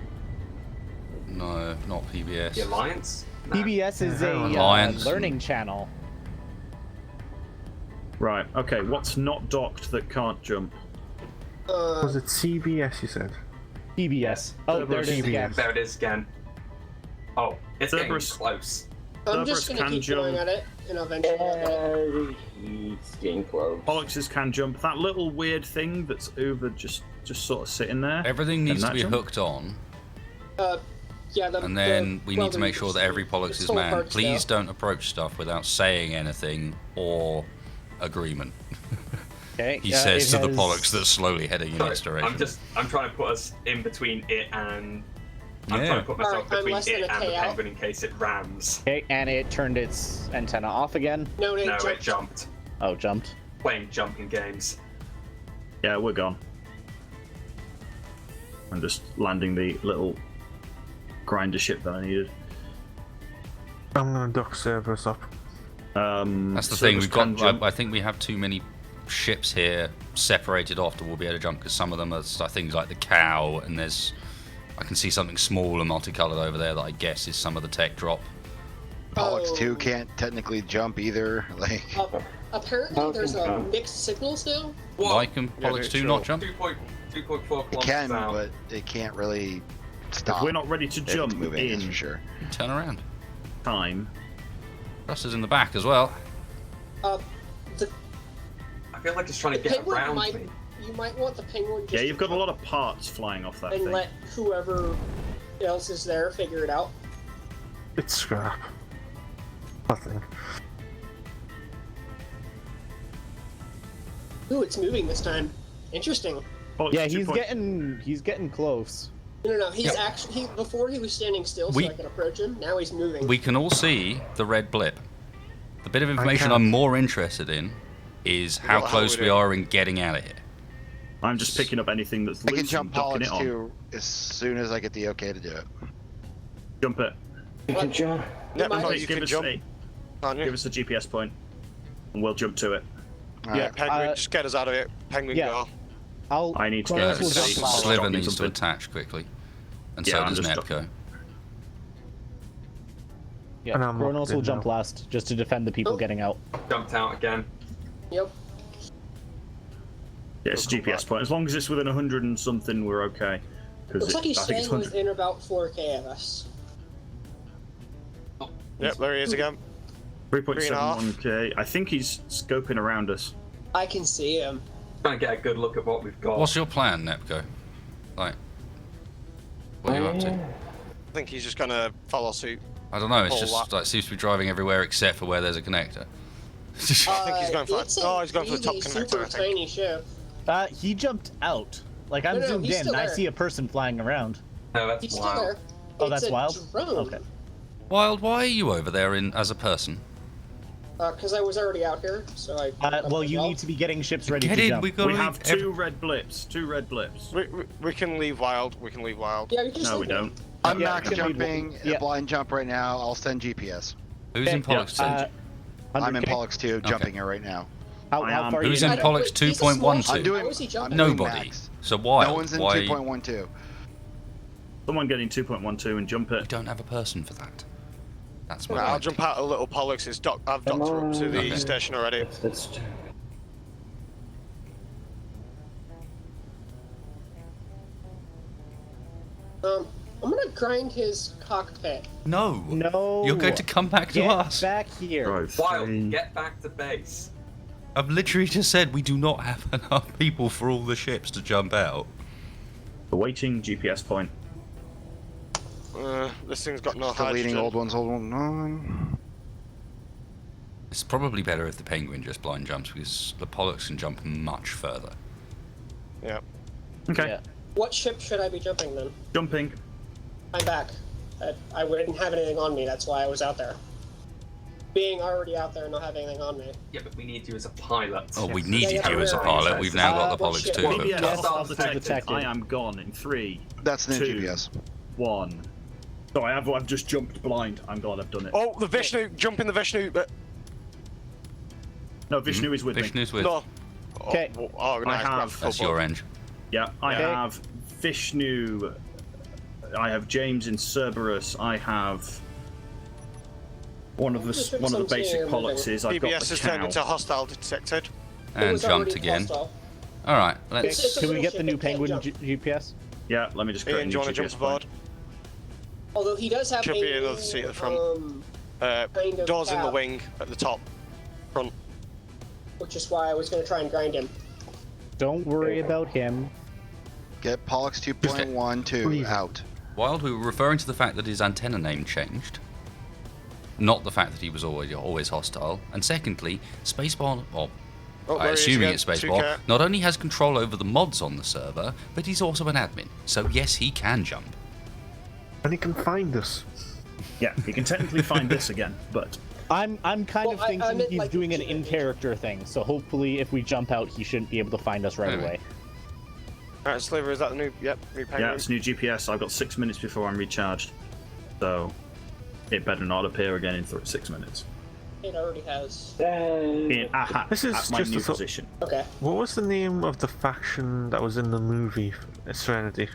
No, not PBS. The Alliance? No. PBS is a Alliance. learning channel. Right. Okay. What's not docked that can't jump? Was it CBS you said? PBS. Oh, there it is again. There it is again. Oh, it's getting Cerberus. close. I'm just Cerberus gonna can keep going jump. at it, and eventually I'll get it. He's getting close. Polluxes can jump. That little weird thing that's over, just sort of sitting there. Everything needs Can to that be jump? hooked on, Yeah, and then we need to make sure that every Pollux is manned. manned. Please don't approach stuff without saying anything or agreement. Okay. He says to the has- Pollux that's slowly heading in its Sorry, direction. I'm trying to put us in between it and. I'm Yeah. trying to put myself Alright, I'm between less than it a and the K out. penguin in case it rams. Okay, and it turned its antenna off again. No, it No, jumped. it jumped. Oh, jumped. Playing jumping games. Yeah, we're gone. I'm just landing the little grinder ship that I needed. I'm gonna dock Cerberus up. That's the thing. We've got. I think we have too many ships here separated off that we'll be able to jump because some of them are things like the cow, and there's. I can see something small and multicolored over there that I guess is some of the tech drop. Pollux Oh. 2 can't technically jump either. Like, Apparently, there's a mixed signals now. Why can Pollux 2 not jump? 2.4 it kilometers can, out. but it can't really stop. If we're not ready to It's jump moving, that's in for sure. Turn around. time, Ruster's in the back as well. The I feel like it's trying to get penguin around might. me. You might want the penguin just yeah, you've got a to lot of parts flying off that and thing. let whoever else is there figure it out. It's scrap. I think. Ooh, it's moving this time. Interesting. Pollux Yeah, 2.0. he's getting close. No, he's actually before he was standing still, so We- I could approach him. Now he's moving. We can all see the red blip. The bit of information can't. I'm more interested in is how What- how close we we do? are in getting out of here. I'm just picking up anything that's I can loose and jump docking Pollux it on. 2 as soon as I get the okay to do it. Jump it. Good job. Yeah, might- no, Please you give can us jump, a, can't give us a GPS point, and we'll jump to it. All Yeah, right. Penguin, just get us out of it. Penguin, yeah. go. I need to Kronos go. will to jump the- last. Sliver Docking needs to something. attach quickly. And Yeah, so I'm does just Nepco. Yeah, And I'm Kronos locked will in jump now. last, just to defend the people Oh. getting out. Jumped out again. Yep. Yeah, it's a GPS point. As long as it's within 100 and something, we're okay. Looks like he's I think it's staying 100. within about 4k of us. Yep, there he is again. 3.71k. I think he's scoping around us. I can see him. Trying to get a good look at what we've got. What's your plan, Nepco? Like, what are you up to? I think he's just gonna follow suit. I don't know. It's Oh, just what? like seems to be driving everywhere except for where there's a connector. I think he's going for. It's a Oh, he's going for the top really connector. super I think. tiny ship. He jumped out. Like I'm No, zoomed he's in, still and I there. see a person flying around. No, that's He's still wild. there. Oh, It's that's a wild? drone. Okay. Wild, why are you over there as a person? Because I was already out here, so I. Well, you need to be getting ships ready Get to in, jump. We have two red blips. Two red blips. We can leave wild. We can leave wild. Yeah, you can No, we don't. I'm Yeah, max can we- jumping, yeah. blind jump right now. I'll send GPS. Who's in Pollux 2? I'm in 100K? Pollux 2, jumping it right now. How I far am. are you Who's in? in Pollux He's a small 2.12? ship. I'm doing. How is he jumping? I'm doing Nobody. max. So why? No one's in why 2.12. Someone getting 2.12 and jump you it. don't have a person for that? That's my Right, I'll point. jump out of little Pollux. I've docked her up to the Okay. station already. That's I'm gonna grind his cockpit. No. No. You're going to come back to Get us. back here. Right. Wild, get back to base. I've literally just said we do not have enough people for all the ships to jump out. Awaiting GPS point. This thing's got no Deleting hydrogen. old ones, old one. No. It's probably better if the Penguin just blind jumps because the Pollux can jump much further. Yeah. Okay. Yeah. What ship should I be jumping then? Jumping. I'm back. I didn't have anything on me, that's why I was out there. Being already out there and not having anything on me. Yeah, but we need you as a pilot. Oh, we Yeah, needed yeah, you as a yeah. pilot. We've now got the what Pollux ship? 2. Well, hooked GPS up. Yes. hostile detected. detected. I am gone in 3, That's the 2, GPS. 1. So I've just jumped blind. I'm glad I've done it. Oh, the Vishnu! Jump in the Vishnu! No, Vishnu is with me. Vishnu's with. No. Okay. Oh, nice. I have- grab full That's your board. engine. Yeah, I Okay. have Vishnu. I have James in Cerberus. I have one of the Which one of the one's basic here? Pollexes. I've got PBS the has turned cow. into hostile detected. It And was jumped already again. hostile. Alright, It's let's. a Can we little get the ship, new it can't Penguin jump. GPS? Yeah, let me just create Ian, a do you new want to GPS jump aboard? point. Although he does have Should a be another seat at the front. kind of Doors in the cap, wing at the top. Front. which is why I was going to try and grind him. Don't worry about him. Get Pollux 2.12 out. Wild, we were referring to the fact that his antenna name changed. Not the fact that he was always hostile. And secondly, Spacebar, well, Oh, there he is assuming again. it's Spacebar, 2K. not only has control over the mods on the server, but he's also an admin. So yes, he can jump. And he can find us. Yeah, you can technically find this again, but I'm kind of Well, I thinking meant, he's like, doing an legitimately. in-character thing, so hopefully if we jump out, he shouldn't be able to find us right Maybe. away. Alright, Sliver, is that the new? Yep, new Penguin. yeah, it's new GPS. I've got 6 minutes before I'm recharged, so it better not appear again in 6 minutes. It already has. This is At my just new a thought- position. Okay. What was the name of the faction that was in the movie Serenity?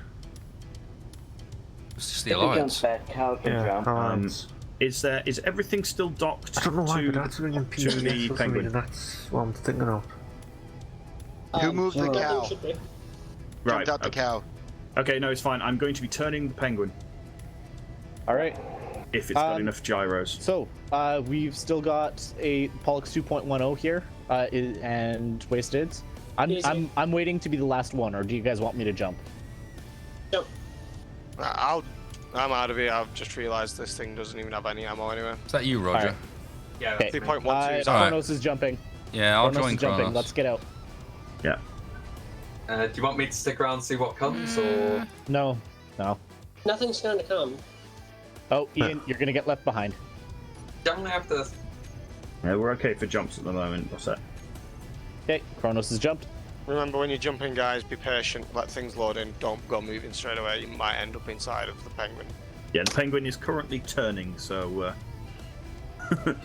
It's just the If he jumps Alliance. back, Cal can Yeah, jump. Alliance. Is everything still docked I don't know why, to, but that's ringing to PBS the for some reason. Penguin? That's what I'm thinking of. Who moved the nothing cow? should be. Right. Jumped out the okay. cow. Okay, no, it's fine. I'm going to be turning the Penguin Alright, if it's got enough gyros. so we've still got a Pollux 2.10 here, and wasted. Easy. I'm waiting to be the last one, or do you guys want me to jump? Jump. I'm out of here. I've just realised this thing doesn't even have any ammo anyway. Is that you, Roger? Alright. Yeah, Okay. 3.12 is Alright. Kronos is jumping. Yeah, I'll Kronos join is jumping. Kronos. Let's get out. Yeah. do you want me to stick around and see what comes, or No. Nothing's going to come. Oh, Ian, you're gonna get left behind. don't have to? Yeah, we're okay for jumps at the moment. What's that? Okay, Kronos has jumped. Remember, when you're jumping, guys, be patient. Let things load in. Don't go moving straight away. You might end up inside of the Penguin. Yeah, the Penguin is currently turning, so it's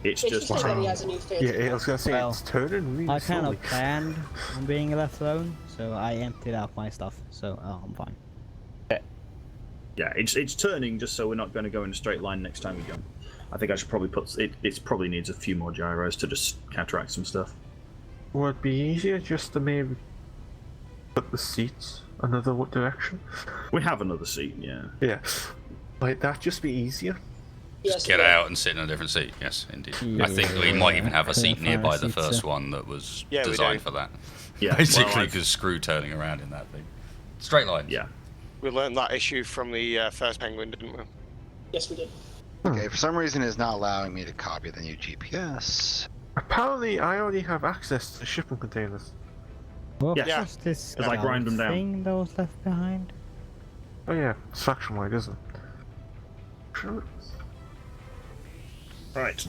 It's just just that he has a new fancy. Yeah, I was gonna say Well, it's turning really I kind slowly. of planned on being left alone, so I emptied out my stuff, so I'm fine. yeah, it's turning just so we're not going to go in a straight line next time we jump. I think I should probably put it. It probably needs a few more gyros to just counteract some stuff. Would it be easier just to maybe put the seats another direction? We have another seat, yeah. Yeah. Might that just be easier? Yes, Get it out and sit in a different seat. Yes, indeed. I think we might even have a seat nearby the first one that was Yeah, we designed do. for that. Yeah, Basically, well, because screw turning around in that thing. Straight lines. yeah. We learned that issue from the first Penguin, didn't we? Yes, we did. Okay, for some reason it's not allowing me to copy the new GPS. Apparently, I already have access to shipping containers. What Yeah. was this As I grind them down. thing that was left behind? Oh yeah, it's faction wide, isn't it? Sure. Right.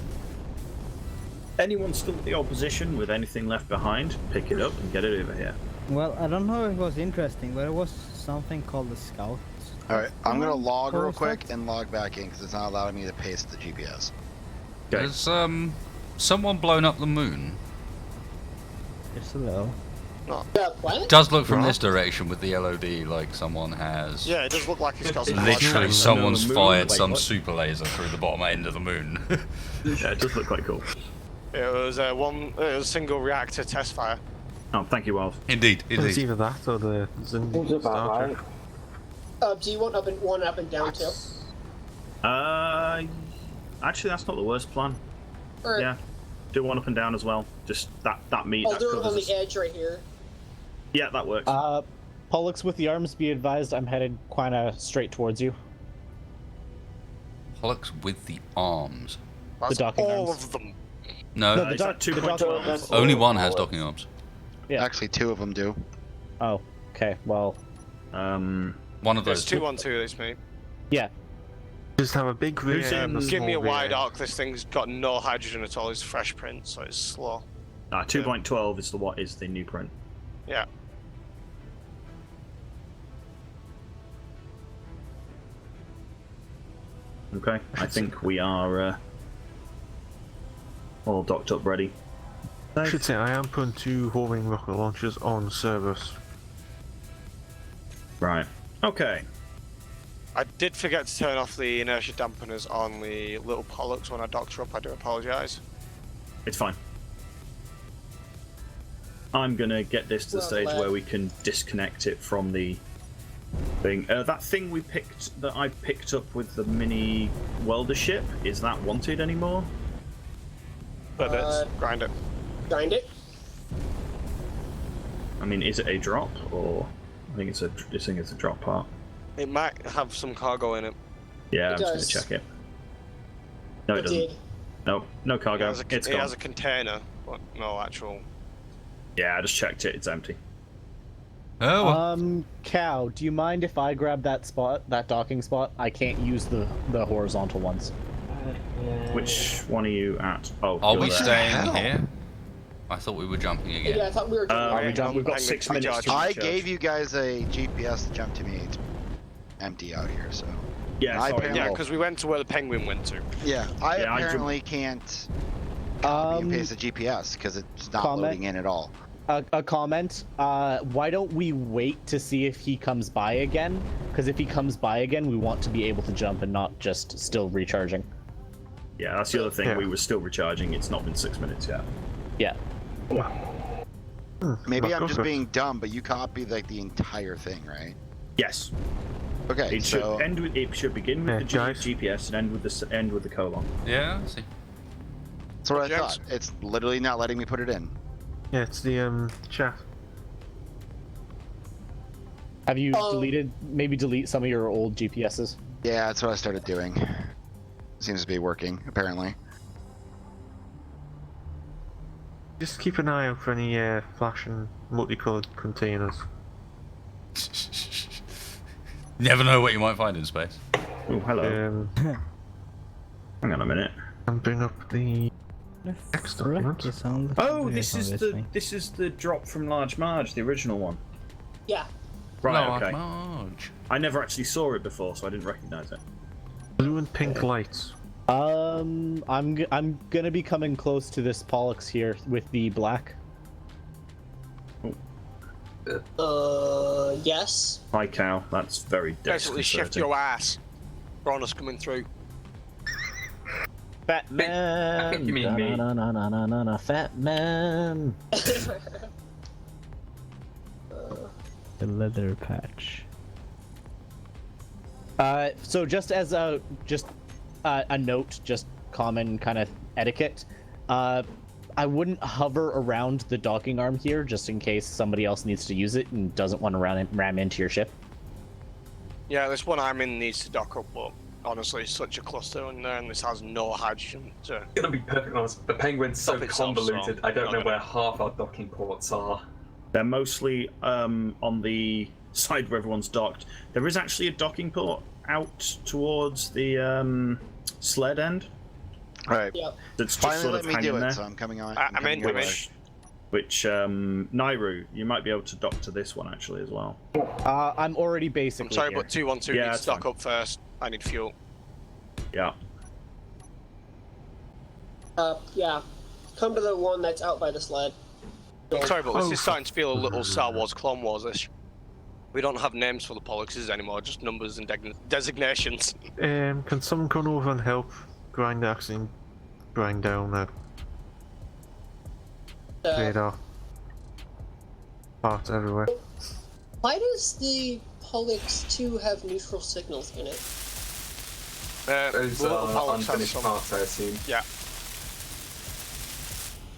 Anyone still at the opposition with anything left behind, pick it up and get it over here. Well, I don't know if it was interesting, but it was something called the Scout. Alright, I'm gonna log real Post quick it. and log back in because it's not allowing me to paste the GPS. Okay. Has someone blown up the moon? Just a little. The what? It does look from this direction with the LOD like someone has. Yeah, it does look like it's got some Literally, large- someone's moon? fired Wait, some what? super laser through the bottom end of the moon. Yeah, it does look quite cool. It was it was a single reactor test fire. Oh, thank you, Wild. Indeed, It's indeed. either that or the Zindi Seems about Star right. Trek. Do you want one up and down too? Actually, that's not the worst plan. Or, Yeah, do one up and down as well. Just that meat. Oh, that they're on covers the us. edge right here. Yeah, that works. Pollux with the arms, be advised, I'm headed kinda straight towards you. Pollux with the arms. That's docking all arms. of them. No, No, the is that doc- the doc- 2.12? only one has docking arms. Yeah. Actually, 2 of them do. Oh, okay, well, One of There's those. 2 on 2 this mate. yeah. Just have a big rear Who's in- and a Give me a small rear wide end. arc. This thing's got no hydrogen at all. It's fresh print, so it's slow. 2.12 is the new print. Yeah. Okay, I think we are all docked up, ready. I should say I am putting 2 hovering rocket launchers on service. Right. Okay. I did forget to turn off the inertia dampeners on the little Pollux when I docked her up. I do apologise. It's fine. I'm gonna get this to the stage where we can disconnect it from the thing. That thing I picked up with the mini welder ship, is that wanted anymore? But it's grind it. Grind it. I mean, is it a drop or I think it's a drop part. It might have some cargo in it. Yeah, It I'm just does. gonna check it. No, it It doesn't. did. No, no cargo. It It's has gone. a container, but no actual. Yeah, I just checked it. It's empty. Oh, well. Cow, do you mind if I grab that spot, that docking spot? I can't use the horizontal ones. Which one are you at? Oh, Are you're we there. staying here? I thought we were jumping Yeah, I again. thought we were doing We've got 6 minutes to I recharge. gave you guys a GPS to jump to me. It's empty out here, so. Yeah, I sorry. apparently- Yeah, because we went to where the penguin went to. Yeah, I Yeah, I apparently can't copy and paste the GPS because it's not comment? loading in at all. A comment. Why don't we wait to see if he comes by again? Because if he comes by again, we want to be able to jump and not just still recharging. Yeah, that's the other thing. Yeah. We were still recharging. It's not been 6 minutes yet. Yeah. Maybe I'm go just for it. being dumb, but you copied like the entire thing, right? Yes. Okay, It should so end with. It should begin with Yeah, the guys. GPS and end with the colon. Yeah, I see. that's what I James? thought. It's literally not letting me put it in. Yeah, it's the chat. Have you deleted? Maybe delete some of your old GPSs. Yeah, that's what I started doing. Seems to be working, apparently. Just keep an eye out for any flashing multicolored containers. Never know what you might find in space. Oh, hello. Hang on a minute. And bring up the Frick document. is on the Oh, computer this on is thing. this is the drop from Large Marge, the original one. Yeah. Right. Large Okay. Marge. I never actually saw it before, so I didn't recognise it. Blue and pink lights. I'm gonna be coming close to this Pollux here with the black. Yes. Hi, cow. That's very Basically, shift disconcerting. your ass. Cronus coming through. Fat man. I think you mean me. Na, fat man. The leather patch. So just as a note, just common kind of etiquette. I wouldn't hover around the docking arm here, just in case somebody else needs to use it and doesn't want to ram into your ship. Yeah, this one I'm in needs to dock up, but honestly, it's such a cluster in there, and this has no hydrogen. So Gonna be perfectly honest, the penguin's so Stop itself, convoluted. so I don't I'm know not where half our docking ports are. They're mostly on the side where everyone's docked. There is actually a docking port out towards the sled end. Right. Yep. That's just Finally sort let of me hanging do there. it, so I'm coming on. I'm coming in, your I'm in. way. Which Nairu, you might be able to dock to this one actually as well. I'm already basically I'm sorry, here. but 212 Yeah, needs that's to stock fine. up first. I need fuel. Yeah. Yeah. Come to the one that's out by the sled. I'm sorry, but this Oh, is starting to feel a little Star Wars Clone Wars-ish. We don't have names for the Pollux anymore, just numbers and designations. Can someone come over and help grind the axe and grind down the radar parts everywhere? Why does the Pollux 2 have neutral signals in it? Those the little are Pollux have unfinished some- parts, I assume. Yeah.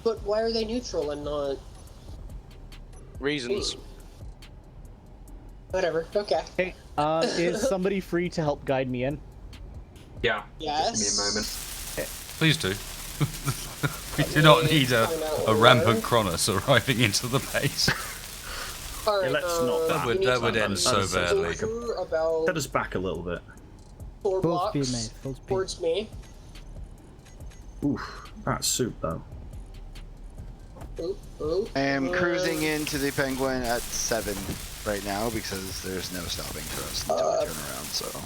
But why are they neutral and not... Reasons. Whatever, okay. Hey, is somebody free to help guide me in? Yeah. Yes. Just give me a moment. Please do. We do not need a rampant Cronus arriving into the base. Alright, let's not- that would end so badly. About Set us back a little bit. 4 Full blocks speed, mate. Full speed. towards me. Oof, that's soup though. I am cruising into the Penguin at 7 right now because there's no stopping for us until I turn around. So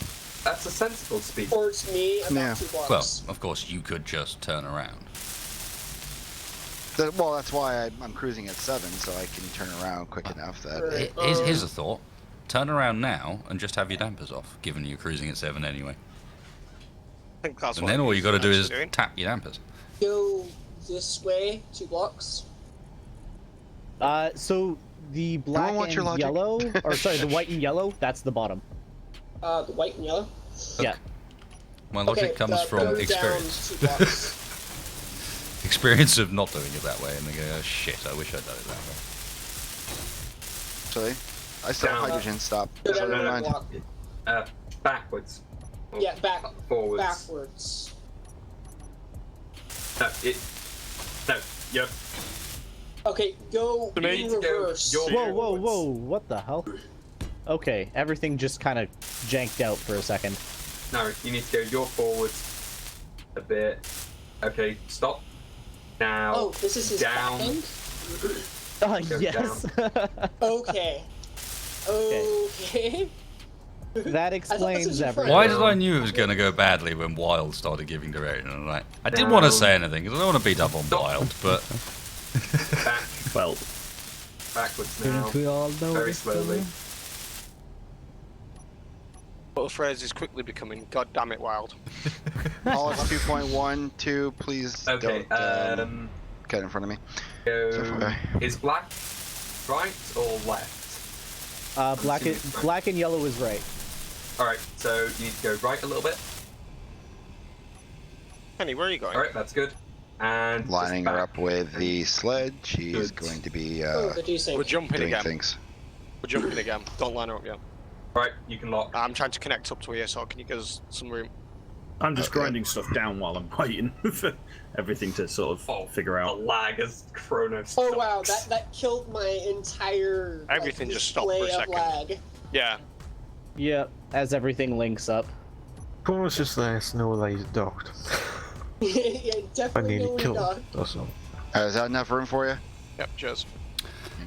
That's a sensible speed. Towards me, about Yeah. 2 blocks. Well, of course, you could just turn around. well, that's why I'm cruising at 7, so I can turn around quick enough that. Right. Here's a thought. Turn around now and just have your dampers off, given you're cruising at 7 anyway. I think that's And what then all you got to do is doing. tap your dampers. Go this way, 2 blocks. So the black want your and logic? yellow, or sorry, the white and yellow, that's the bottom. The white and yellow. Yeah. My logic Okay, comes from go experience. Down 2 blocks. Experience of not doing it that way, and they go, oh, shit, I wish I'd done it that way. Actually, I still have Down. hydrogen. Stop. Go down Never 1 mind. block. Backwards. Or Yeah, forwards. backwards. No, yep. Okay, go To me, in to go reverse. your- Whoa, whoa, whoa! What the hell? Okay, everything just kind of janked out for a second. No, you need to go your forwards a bit. Okay, stop. Now. Oh, this is his down. back end? Go Yes. Okay. Okay. That explains your everything. friend. Why did I knew it was going to go badly when Wild started giving direction? And I didn't want to say anything because I don't want to beat up on Wild, but Back. Well, Backwards now. Didn't we all know Very this, slowly. though? Little phrase is quickly becoming God damn it wild. All 2.12, please Okay, don't get in front of me. go. So far. Is black right or left? Black and yellow is right. Alright, so you need to go right a little bit. Penny, where are you going? Alright, that's good. And Lining just her back. up with the sled. She's Good. going to be Oh, the desync. We're jumping doing again. things. We're jumping again. Don't line her up yet. Right, you can lock. I'm trying to connect up to here, so can you give us some room? I'm just Okay. grinding stuff down while I'm waiting for everything to sort of figure The out. lag as Chronos. Oh wow, that killed my entire Everything just stopped for a display of second. lag. Yeah. Yep, as everything links up. Promise just let us know that he's docked. Yeah, I definitely nearly going killed to him. That's all. Is that enough room for you? Yep, cheers.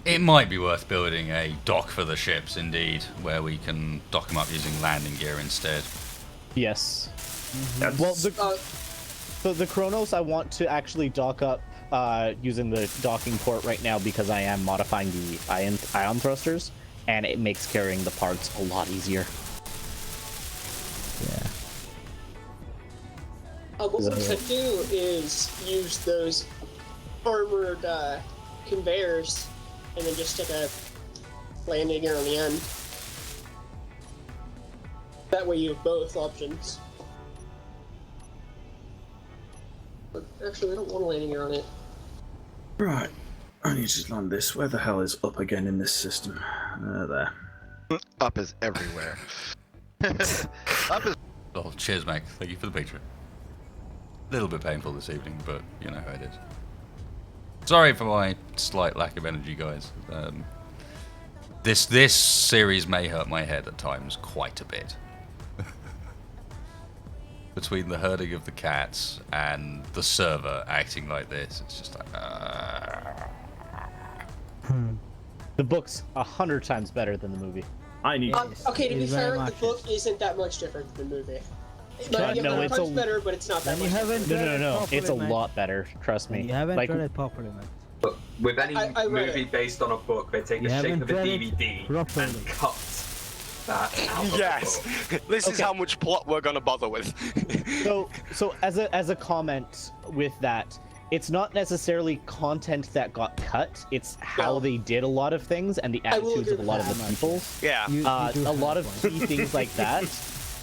it might be worth building a dock for the ships, indeed, where we can dock them up using landing gear instead. Yes. That's- Well, the Chronos I want to actually dock up using the docking port right now because I am modifying the ion thrusters, and it makes carrying the parts a lot easier. Yeah. What we could do is use those armored conveyors and then just stick a landing gear on the end. That way you have both options. But actually, we don't want a landing gear on it. Right, I need to land this. Where the hell is up again in this system? There. Up is everywhere. Up is. Oh, cheers, Mac. Thank you for the picture. A little bit painful this evening, but you know how it is. Sorry for my slight lack of energy, guys. This series may hurt my head at times quite a bit. Between the herding of the cats and the server acting like this, it's just like. The book's 100 times better than the movie. I need. Okay, to be It very fair, the much book isn't that much different than the movie. Like, no, it's it's a- better, but it's not that Then you much. haven't No, read no, it no, no. properly, It's a man. lot better. Trust me. You haven't Like, read it properly, man. But with any I read movie it. based on a book, they take You the shape haven't of a read it DVD properly. and cut that out of Yes, the book. this is Okay. how much plot we're gonna bother with. so as a comment with that, it's not necessarily content that got cut. It's how No. they did a lot of things and the I will attitudes agree of a with lot of that. the people. Yeah. You do A have lot a of point. key things like that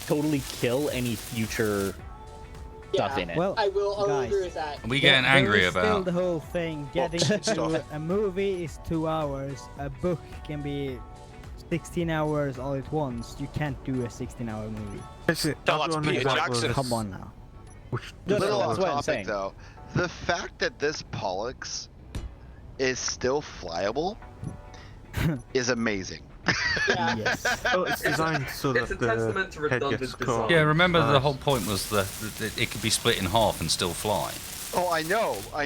totally kill any future stuff in it. Well, I will guys, agree with that. We getting angry there is still about. the whole thing. Getting Books and to stuff. a movie is 2 hours. A book can be 16 hours all at once. You can't do a 16-hour movie. Listen, Tell I'll that do to an Peter example of Jackson. this, Come on now. which No, Little that's off what I'm topic saying. though. The fact that this Pollux is still flyable is amazing. Yeah. Yes. Oh, it's designed so It's that a testament to the head redundant gets design. caught. Yeah, remember the Nice. whole point was that it could be split in half and still fly. Oh, I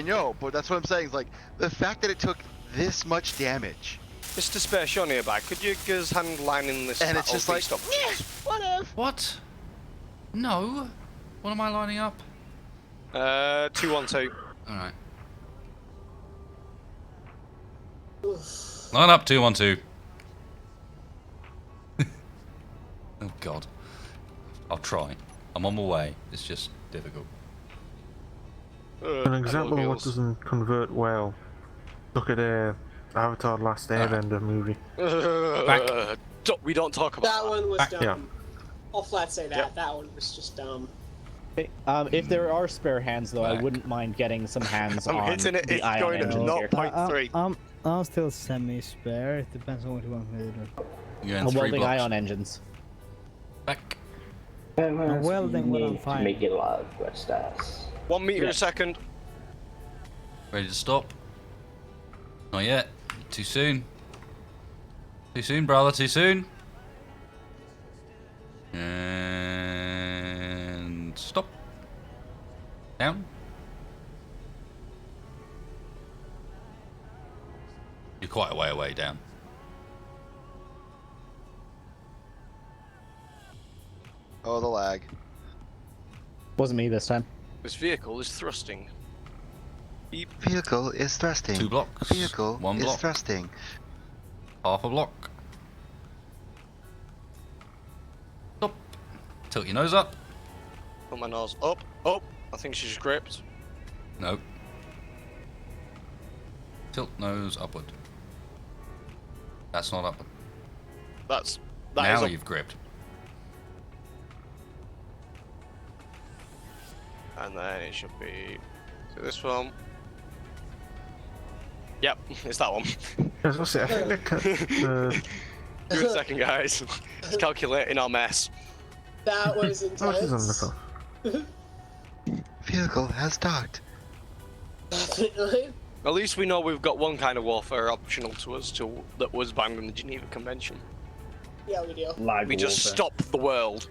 know, but that's what I'm saying. Is like the fact that it took this much damage, Mr. Space, you're nearby. Could you give us hand lining this? and it's just like, stop. whatever. What? No. What am I lining up? 212. All right. Line up 212. Oh God. I'll try. I'm on my way. It's just difficult. An example of what doesn't convert well. Look at Avatar: Last Airbender movie. We don't talk about That one was dumb. Yeah. I'll flat say that. Yep. That one was just dumb. If there are spare hands, though, I Back. wouldn't mind getting some hands I'm on hitting it, the it's ion going at engine here. 0.3. I'm still semi-spare. It depends on what you want me to do. You're in I'm 3 welding blocks. ion engines. Back. I'm welding what I'm Need to finding. make it live, red stars. 1 meter Yeah. a second. Ready to stop? Not yet. Too soon. Too soon, brother. Too soon. And stop. Down. You're quite a way away down. Oh, the lag. Wasn't me this time. This vehicle is thrusting. Beep. Vehicle is thrusting. 2 blocks. Vehicle 1 is block. thrusting. Half a block. Stop. Tilt your nose up. Put my nose up. Oh, I think she's gripped. No. Tilt nose upward. That's not upward. That is Now up. you've gripped. And then it should be so this one. Yep, it's that one. I was gonna say, I think they cut the. Give it a second, guys. It's calculating our mess. That was Oh, she's on the intense. phone. Vehicle has docked. Definitely. At least we know we've got one kind of warfare optional to us that was banned in the Geneva Convention. Yeah, we do. Live We just warfare. stopped the world.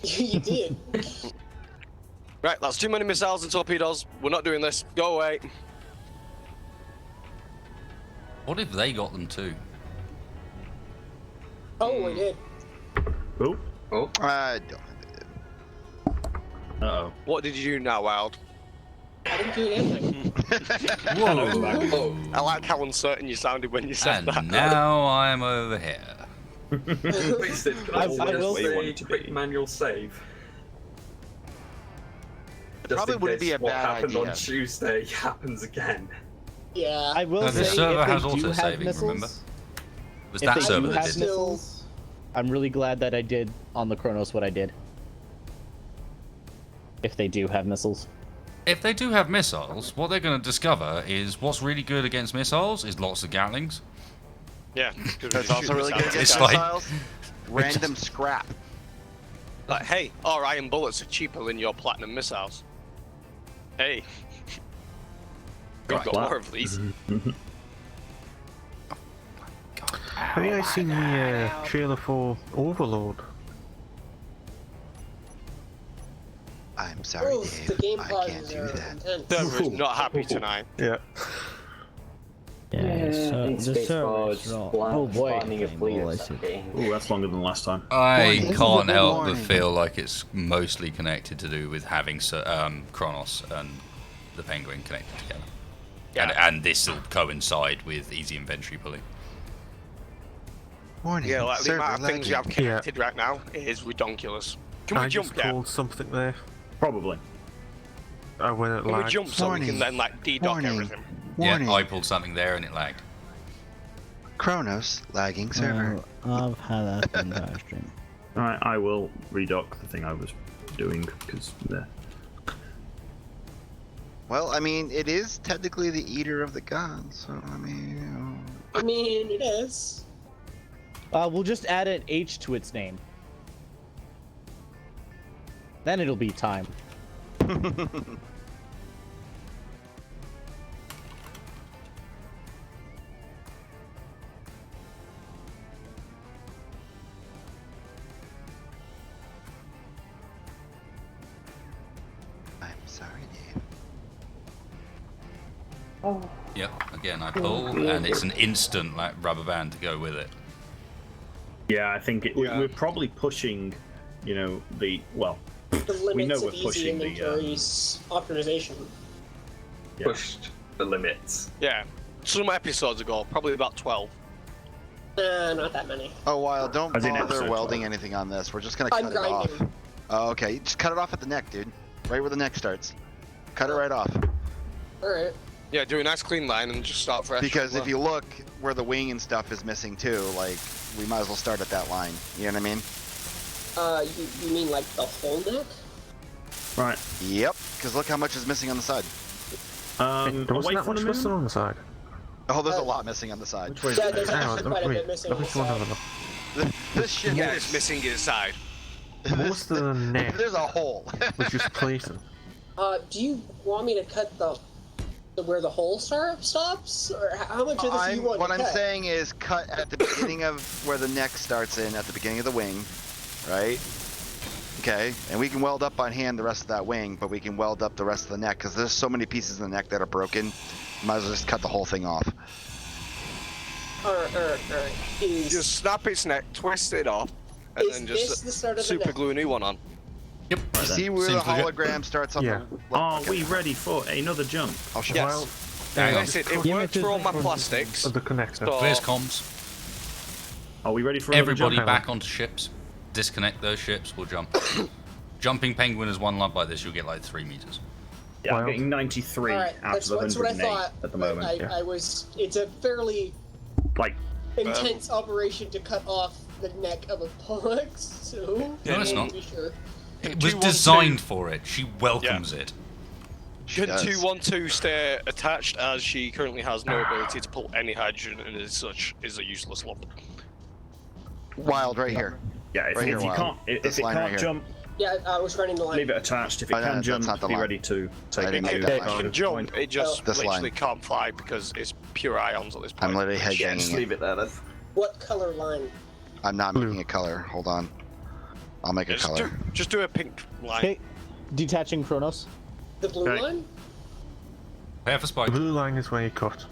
You did. Right, that's too many missiles and torpedoes. We're not doing this. Go away. What if they got them too? Oh, we did. Oh. Oh, I don't. Uh-oh. What did you do now, Wild? I didn't do anything. Whoa! I like how uncertain you sounded when you said And that. now I'm over here. Wasted. Can I I will say say- quick manual save? Just Probably in wouldn't case be a what bad happened idea. on Tuesday happens again. Yeah. I will No, say this server if has they do have auto-saving, missiles, remember? It was if that they server do that have did it. missiles, I'm really glad that I did on the Kronos what I did. If they do have missiles. If they do have missiles, what they're going to discover is what's really good against missiles is lots of Gatlings. Yeah. That's also really good against It's like- missiles. Random scrap. Like, hey, our iron bullets are cheaper than your platinum missiles. Hey. We've got Right. more of these. God I think I seen the trailer for Overlord. I'm sorry, Oof, the Dave. game I pauses can't do are that. intense. Server's not happy tonight. Yeah. Yeah, so in the space servers modes, are all Oh, boy. spawning a fleet or all I see. something. Oh, that's longer than last time. I Warning. This is a can't good help but warning. feel like it's mostly connected to do with having Kronos and the Penguin connected together. Yeah. And this will coincide with easy inventory pulling. Warning. Yeah, like the server amount of things you have lagging. connected right now is redonkulous. Can we I jump just yet? called something there. Probably. When it Can we lagged. jump so we Warning. can then like dedock Warning. everything? Warning. Yeah, I pulled something there and it lagged. Kronos lagging server. I've had that the entire stream. Alright, I will redock the thing I was doing, because there. Well, I mean, it is technically the eater of the gods, so I mean, you know. I mean, it is. We'll just add an H to its name. Then it'll be time. I'm sorry, Dave. Yep, again I pull and it's an instant like rubber band to go with it. Yeah, I think we're probably pushing, you know, well, The limits we know of we're easy pushing the. inventories optimization. Yeah. Pushed the limits. Yeah. Some episodes ago, probably about 12. Not that many. Oh, Wild, don't As in bother episode welding 12. anything on this. We're just gonna I'm cut it off. grinding. Oh, okay. Just cut it off at the neck, dude. Right where the neck starts. Cut it right off. Alright. Yeah, do a nice clean line and just start fresh. Because if you look where the wing and stuff is missing too, like, we might as well start at that line. You know what I mean? You mean like the whole neck? Right. Yep. Because look how much is missing on the side. There wasn't Away that from much the missing moon? on the side. Oh, there's a lot missing on the side. Which way is Yeah, it? there's Hang actually on, quite a wait. bit missing Let on me the go and have side. a look. This shit What is is missing inside? Most of the neck There's a hole. was just plating. Do you want me to cut the where the hole stops? Or how much of this do you want What to I'm cut? saying is cut at the beginning of where the neck starts in, at the beginning of the wing, right? Okay, and we can weld up on hand the rest of that wing, but we can weld up the rest of the neck because there's so many pieces in the neck that are broken. Might as well just cut the whole thing off. Alright. Just snap its neck, twist it off, and Is then this just the start of the super neck? glue a new one on. Yep. You see where the Seems legit. hologram starts on Yeah. the Are okay. we ready for another jump? I'll show Yes. you. Hang on. Listen, it Give me worked two for all my seconds. plastics. Of the connector. So, Clears comms. Are we ready for another Everybody jump? back onto ships. Disconnect those ships. We'll jump. Jumping penguin is one lump like this. You'll get like 3 meters. Yeah, I'm Wild. getting 93 Alright, out that's of the what I 108 thought. at the but moment. It's a fairly Like, intense operation to cut off the neck of a pollux, so No, it's I not. wanted to be sure. It Do was you want to- designed for it. She welcomes it. She Can does. 212 stay attached as she currently has no ability to pull any hydrogen and as such is a useless lump? Wild right here. yeah, if, Right here, if you Wild. can't, This if it line right can't here. jump, Yeah, I was running the line. leave it attached. If it Oh, no, can that's jump, not the be line. ready to take I it didn't to make It that can line. jump, it just This literally line. can't fly because it's pure ions at this point. I'm literally head Yeah, ganging just it. leave it there then. What color line? I'm not Blue. making a color. Hold on. I'll make a color. Just do a pink line. Okay, detaching Kronos. The blue Okay. line? Prepare for The spike. blue line is where you cut.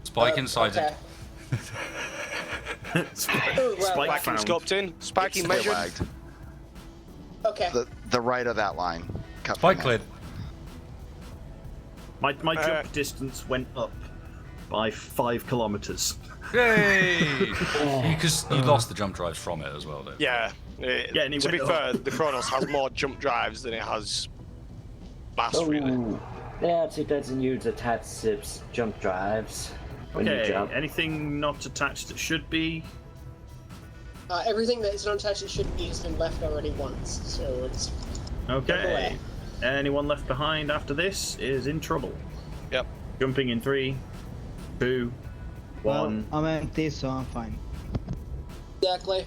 Spike inside okay. it. Oh, well, Spike Spiking found. scoped in, spiking It measured. lagged. Okay. The right of that line. Cut Spike from that. cleared. My jump distance went up by 5 kilometers. Yay! Because you lost the jump drives from it as well, though. Yeah. Yeah, and he to be went fair, up. the Kronos has more jump drives than it has mass, really. Ooh. Perhaps it doesn't use attached ships jump drives when you Okay, jump. anything not attached that should be? Everything that is not attached it should be has been left already once, so it's Okay. Anyone left behind after this is in trouble. Yep. Jumping in 3, 2, 1. Well, I'm empty, so I'm fine. exactly.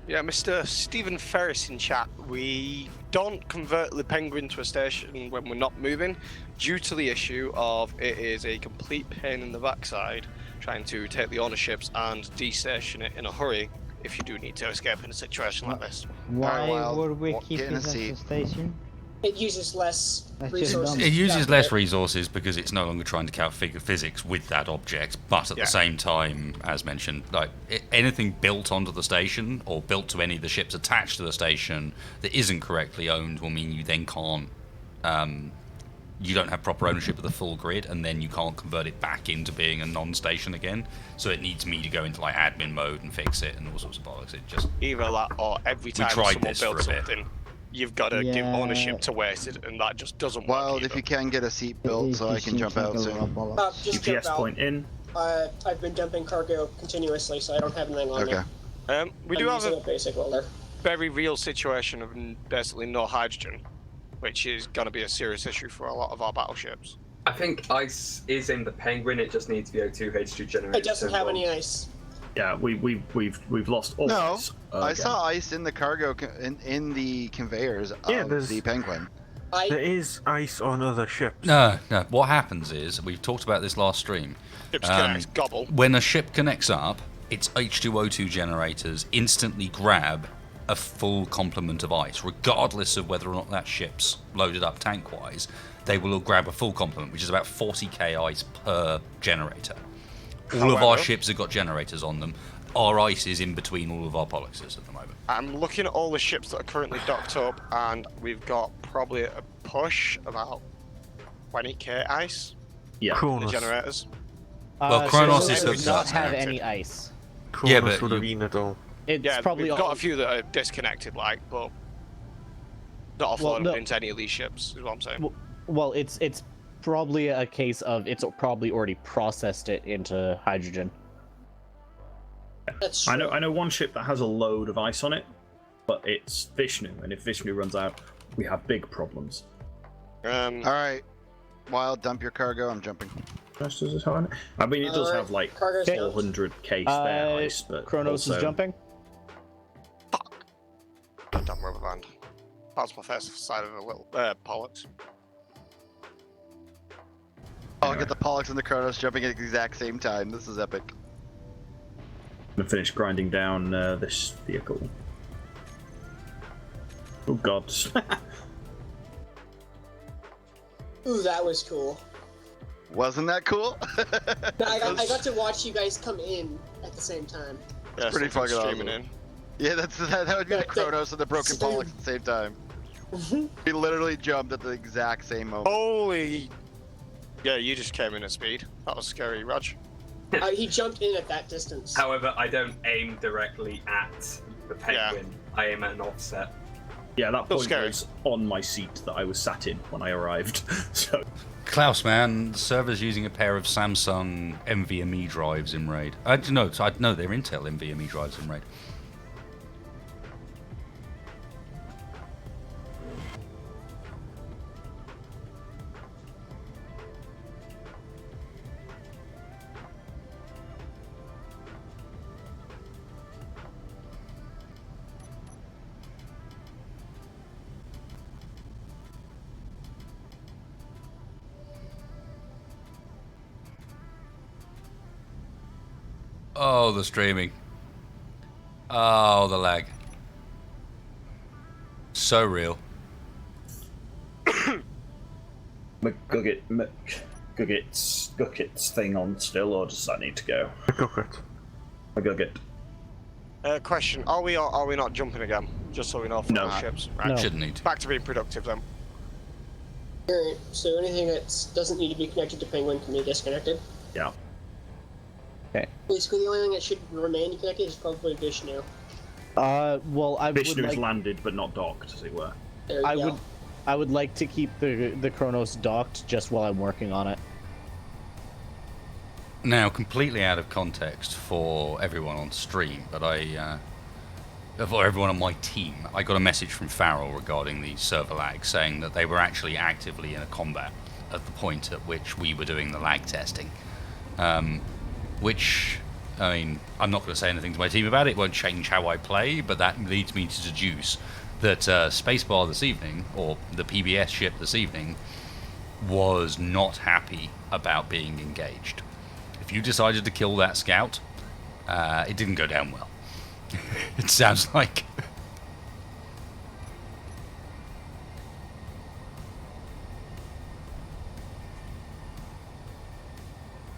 Yeah, Mr. Stephen Ferris in chat, we don't convert the Penguin to a station when we're not moving due to the issue of it is a complete pain in the backside trying to take the ownerships and destation it in a hurry if you do need to escape in a situation like this. Why Wild, would we get keep in a it as a seat. station? It uses less That's just resources. dumb. It uses to less calculate. resources because it's no longer trying to calculate physics with that object, but at Yeah. the same time, as mentioned, like anything built onto the station or built to any of the ships attached to the station that isn't correctly owned will mean you then can't. You don't have proper ownership of the full grid, and then you can't convert it back into being a non-station again. So it needs me to go into like admin mode and fix it and all sorts of bollocks. It just Either that or every time tried someone this for builds a bit. something, you've got to give Yeah. ownership to wasted, and that just doesn't work. Wild, either. if you can get a seat built so I can jump out soon. Just jump GPS out. point in. I've been dumping cargo continuously, so I don't have anything on Okay. me. We I'm do have using a a basic welder. very real situation of basically no hydrogen, which is going to be a serious issue for a lot of our battleships. I think ice is in the Penguin. It just needs VO2 H2 generator. It doesn't have any ice. Yeah, we've lost all No, ice, I again. saw ice in the cargo in the conveyors Yeah, of there's- the Penguin. There is ice on other ships. no. What happens is we've talked about this last stream. Ships connect, gobble. When a ship connects up, its H2O2 generators instantly grab a full complement of ice, regardless of whether or not that ship's loaded up tank-wise. They will grab a full complement, which is about 40k ice per generator. All of our However- ships have got generators on them. Our ice is in between all of our pollexes at the moment. I'm looking at all the ships that are currently docked up, and we've got probably a push about 20k ice Yeah. in the Kronos. generators. Well, Kronos so is it hooked does does up. not have connected. any ice. Kronos Yeah, but would have you- been it all. It's Yeah, probably we've got all, a few that are disconnected, but not Well, offloaded no. into any of these ships, is what I'm saying. well, it's probably a case of it's probably already processed it into hydrogen. That's true. I know one ship that has a load of ice on it, but it's Vishnu, and if Vishnu runs out, we have big problems. Alright, Wild, dump your cargo, I'm jumping. Does it have any? I mean, it does Alright, have like cargo's dumped. 400k spare ice, but Kronos also, is jumping. Goddamn rubber band. That's my first side of a little pollux. I'll get the Pollux and the Kronos jumping at the exact same time. This is epic. I'm gonna finish grinding down this vehicle. Oh god. Ooh, that was cool. Wasn't that cool? I got to watch you guys come in at the same time. Yeah, pretty something fucking streaming awesome. in. Yeah, that would be the That- Kronos and the broken same. Pollux at the same time. We literally jumped at the exact same moment. Holy! Yeah, you just came in at speed. That was scary, Raj. He jumped in at that distance. However, I don't aim directly at the Penguin. I aim at an offset. Yeah, that Still point scary. was on my seat that I was sat in when I arrived. So Klaus, man, the server's using a pair of Samsung NVMe drives in RAID. No, they're Intel NVMe drives in RAID. Oh, the streaming. Oh, the lag. So real. Guggit's thing on still, or does that need to go? Guggit. Question: Are we or are we not jumping again? Just so we know for No. our ships. Right. No. Shouldn't need to. Back to being productive then. Alright, so anything that doesn't need to be connected to Penguin can be disconnected. Yeah. Basically, the only thing that should remain connected is probably Vishnu. Well, I would Vishnu's like, landed but not docked, as it were. There you go. I would like to keep the Kronos docked just while I'm working on it. Now, completely out of context for everyone on stream, but for everyone on my team, I got a message from Farrell regarding the server lag, saying that they were actually actively in a combat at the point at which we were doing the lag testing. Which, I mean, I'm not going to say anything to my team about it. It won't change how I play, but that leads me to deduce that Spacebar this evening, or the PBS ship this evening, was not happy about being engaged. if you decided to kill that scout, it didn't go down well. It sounds like.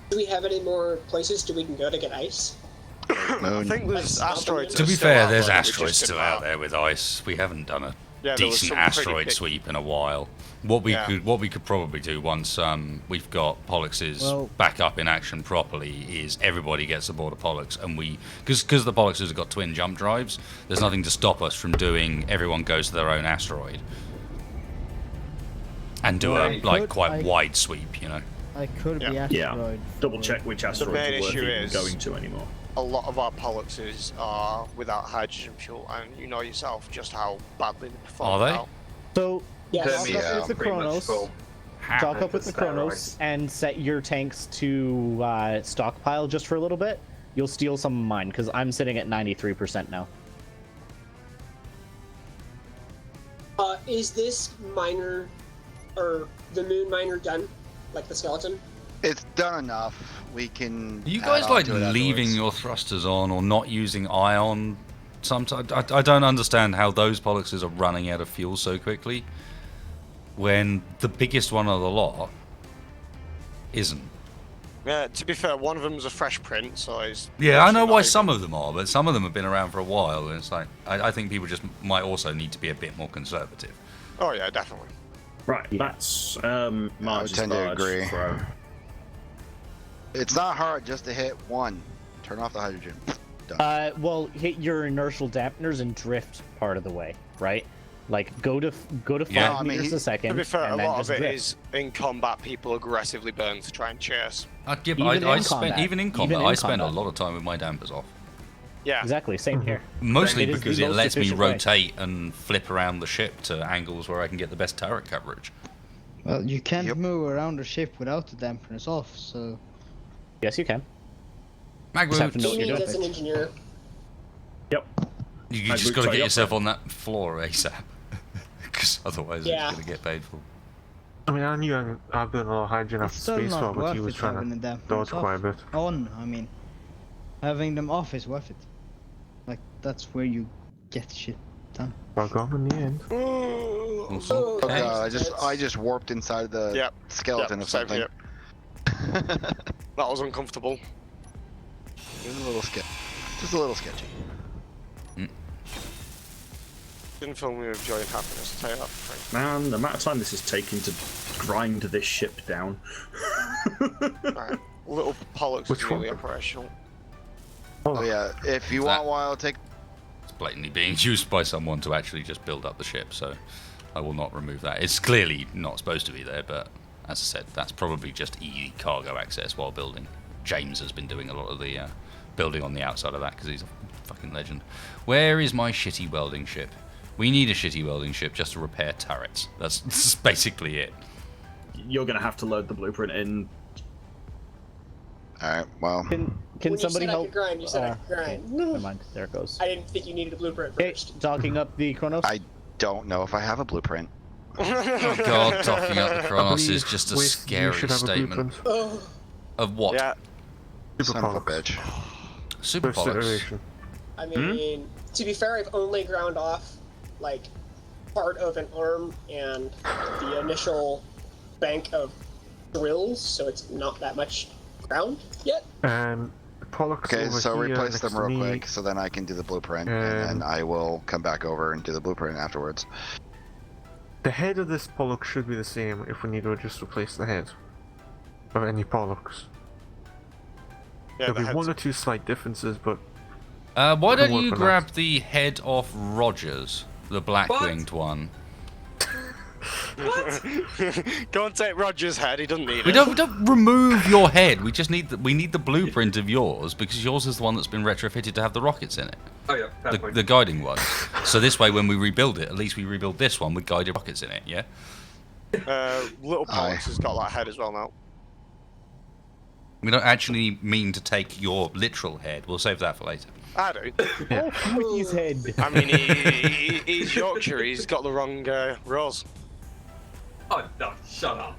Do we have any more places we can go to get ice? I think there's asteroids. To be still fair, out there's there, we asteroids just still didn't out have. there with ice. We haven't done a Yeah, there was decent some pretty asteroid big- sweep in a while. What we could probably do once we've got Pollux's back up in action properly is everybody gets aboard a Pollux, and because the Polluxes have got twin jump drives, there's nothing to stop us from doing everyone goes to their own asteroid and do a quite wide sweep, you know. I could be asteroid. Yeah. Double check which asteroids main are worth issue even is- going to anymore. A lot of our Polluxes are without hydrogen fuel, and you know yourself just how badly they perform. Are they? now. So Yes. dock up with the Pretty much Kronos. full. Dock up with the Steroids. Kronos and set your tanks to stockpile just for a little bit. You'll steal some of mine because I'm sitting at 93% now. Is this miner, or the moon miner done? Like the skeleton? It's done enough. We can. You add guys on like to it leaving afterwards. your thrusters on or not using ion? Sometimes I don't understand how those Polluxes are running out of fuel so quickly when the biggest one of the lot isn't. Yeah, to be fair, one of them's a fresh print, so he's. Yeah, I know why not some of them are, but some of them have been around for a while, and it's like I think people just might also need to be a bit more conservative. Oh yeah, definitely. Right, that's Marge's tend to barge agree. throw. It's not hard just to hit one. Turn off the hydrogen. Done. Well, hit your inertial dampeners and drift part of the way, right? Like go to 5 Yeah. I mean, meters a second. To be fair, a and then lot just of it drift. is in combat. People aggressively burn to try and chase. I'd give. Even I in spend combat. even in Even combat. in I spend a combat. lot of time with my dampers off. Yeah. Exactly, same here. Mostly It is the because it most lets me efficient way. rotate and flip around the ship to angles where I can get the best turret coverage. Well, you can't Yep. move around the ship without the dampeners off, so. Yes, you can. Mag Just have to boots. know what He you're needs doing. as an engineer. Yep. You Mag just boots got to are get up yourself there. on that floor ASAP, because otherwise Yeah. it's going to get painful. I mean, I knew I burned a lot of hydrogen It's after still space not war, but worth he was it having trying the to dodge dampeners quite a bit. on. I mean, having them off is worth it. Like that's where you get shit done. Bug on in the end. Oh Okay. god, I just warped inside the Yep. skeleton Yep, of same something. here. That was uncomfortable. It was a little sketchy. Just a little sketchy. Didn't fill me with joy and happiness. I'll tell you that for free. Man, the amount of time this is taking to grind this ship down. Right. Little Pollux is Which one? really operational. Oh yeah, if you That- want while take It's blatantly being used by someone to actually just build up the ship, so I will not remove that. It's clearly not supposed to be there, but as I said, that's probably just easy cargo access while building. James has been doing a lot of the building on the outside of that because he's a fucking legend. Where is my shitty welding ship? We need a shitty welding ship just to repair turrets. That's basically it. You're going to have to load the blueprint in. Alright, well. Can When somebody you said help? I could grind, you said I could grind. Never mind. There it goes. I didn't think you needed a blueprint Okay, first. docking up the Kronos. I don't know if I have a blueprint. Oh god, docking up the Kronos is just a You scary should have a statement. blueprint. Oh, Of what? Yeah. Son of a bitch. Super First Pollux. iteration. I mean, to be fair, I've only ground off like part of an arm and the initial bank of drills, so it's not that much ground yet. Pollux Okay, over so here replace next them to real me. quick so then I can do the blueprint and then I will come back over and do the blueprint afterwards. The head of this Pollux should be the same if we need to just replace the head of any Pollux. Yeah, There'll the be head's- one or two slight differences, but Why Good don't work you on grab that. the head off Rogers, the black-winged one? Go and take Roger's head. He doesn't need We it. don't remove your head. We just need the blueprint of yours because yours is the one that's been retrofitted to have the rockets in it, Oh yeah, fair the, point. the guiding ones. So this way, when we rebuild it, at least we rebuild this one with guided rockets in it. Yeah. Little Pollux has got that head as well now. We don't actually mean to take your literal head. We'll save that for later. I do. Oh, his head. I mean, he's Yorkshire. He's got the wrong rose. Oh no, shut up.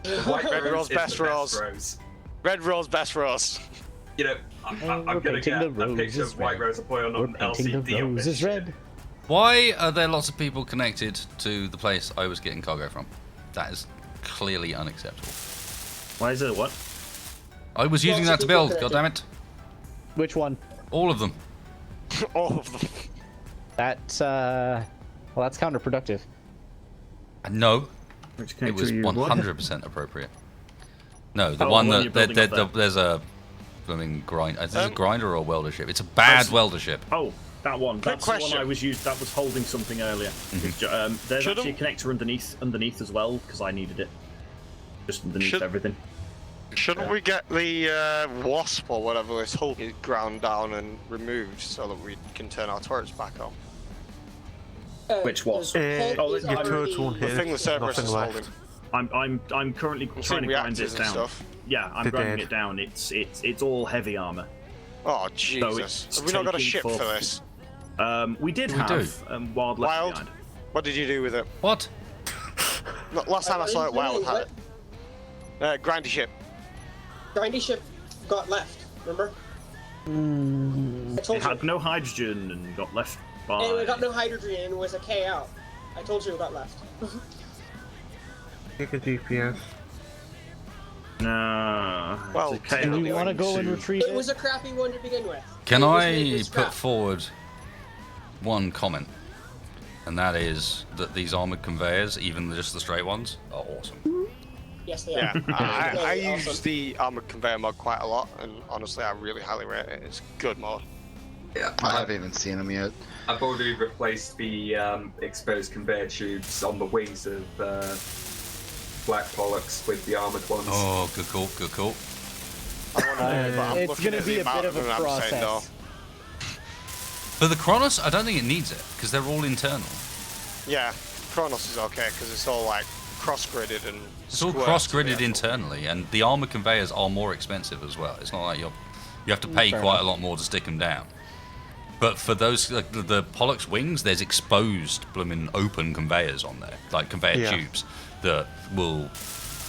White Red rose rose, is the best rose. rose. Red rose, best rose. You know, I'm we're gonna painting get the a picture roses of White red. Rose and put it We're on painting LCD the on this roses shit. red. Why are there lots of people connected to the place I was getting cargo from? That is clearly unacceptable. Why is it what? I was using Lots that of to people build, connected. goddammit. Which one? All of them. All of them. That's well, that's counterproductive. No, Which it was connector you- 100% appropriate. No, the Oh, one the one that you're building up there. there's a blooming grind. Is this a grinder or a welder ship? It's a bad That's- welder ship. Oh, that one. That's the one question. I was used. That was holding something earlier. There's Shouldn't- actually a connector underneath as well because I needed it. Just underneath Should- everything. Shouldn't we get the wasp or whatever this hull is ground down and removed so that we can turn our turrets back on? Which was? Oh, your turrets won't The hit. thing the Cerberus Nothing is left. holding. I'm currently trying to grind reactors this and down. stuff. Yeah, I'm They're grinding dead. it down. It's all heavy armor. Oh Jesus! it's Have we not got a taking ship for for- this? We did We have do. Wild left Wild? behind. What did you do with it? What? No, last time I saw it, Wild had it. Grindy ship. Grindy ship got left, remember? I told It you. had no hydrogen and got left by. And it got no hydrogen and was a K out. I told you it got left. Take a GPS. No. Well, it's a Do we KO want to go and to- retrieve It was a crappy one to begin with. Can It was I made with put scrap. forward one comment? And that is that these armored conveyors, even just the straight ones, are awesome. Yes, they Yeah, are. I Really use awesome. the armored conveyor mod quite a lot, and honestly, I really highly rate it. It's good mod. Yeah, I haven't even seen them yet. I've already replaced the exposed conveyor tubes on the wings of Black Pollux with the armored ones. Oh, good call, good call. I want to but I'm It's looking gonna at be the a amount bit of a them I'm saying, no. process. For the Kronos, I don't think it needs it because they're all internal. Yeah, Kronos is okay because it's all like cross-gridded and. It's all square cross-gridded to the internally, and the armored conveyors are more expensive as well. It's not like you have to pay Fair quite enough. a lot more to stick them down. But for those like the Pollux wings, there's exposed blooming open conveyors on there, like conveyor Yeah. tubes that will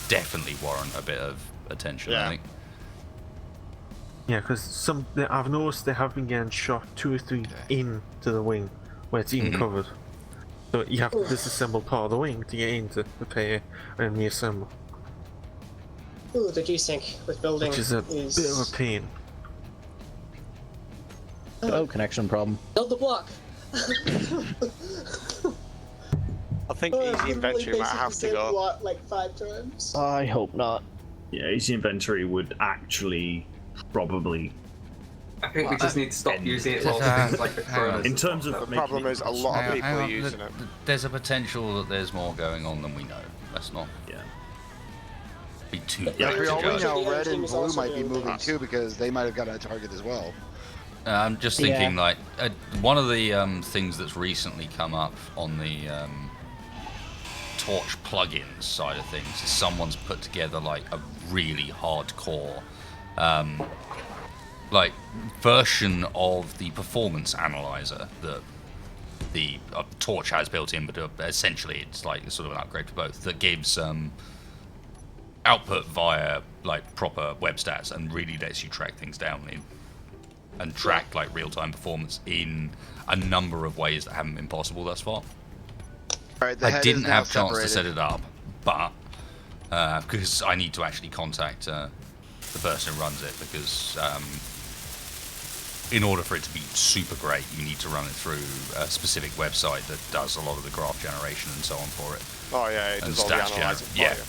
definitely warrant a bit of attention. Yeah. I think. Yeah, because I've noticed they have been getting shot 2 or 3 into the wing where it's even covered. So you have to disassemble part of the wing to get into repair and reassemble, Ooh, the G-Sync with building which is a bit of a pain. Oh, connection problem. Build the block. I think easy inventory might have to go. Block like 5 times. I hope not. Yeah, easy inventory would actually probably. I think we just need to stop using it for things like the Kronos. In terms of The making problem it is a lot of Hang people on, are using it. There's a potential that there's more going on than we know. Let's not Yeah. be too. Yeah, For all we Actually, know, the red other team and is blue also might be doing moving that. too because they might have got a target as well. I'm just thinking, like, one of the things that's recently come up on the Torch plugins side of things is someone's put together, like, a really hardcore, like, version of the performance analyzer that the Torch has built in, but essentially it's like sort of an upgrade for both, that gives output via, like, proper web stats and really lets you track things down and track like real-time performance in a number of ways that haven't been possible thus far. Alright, the I head didn't is now have a chance to separated. set it up, but because I need to actually contact the person who runs it, because in order for it to be super great, you need to run it through a specific website that does a lot of the graph generation and so on for it. Oh yeah, it And does all the stats analyzing for yeah. you.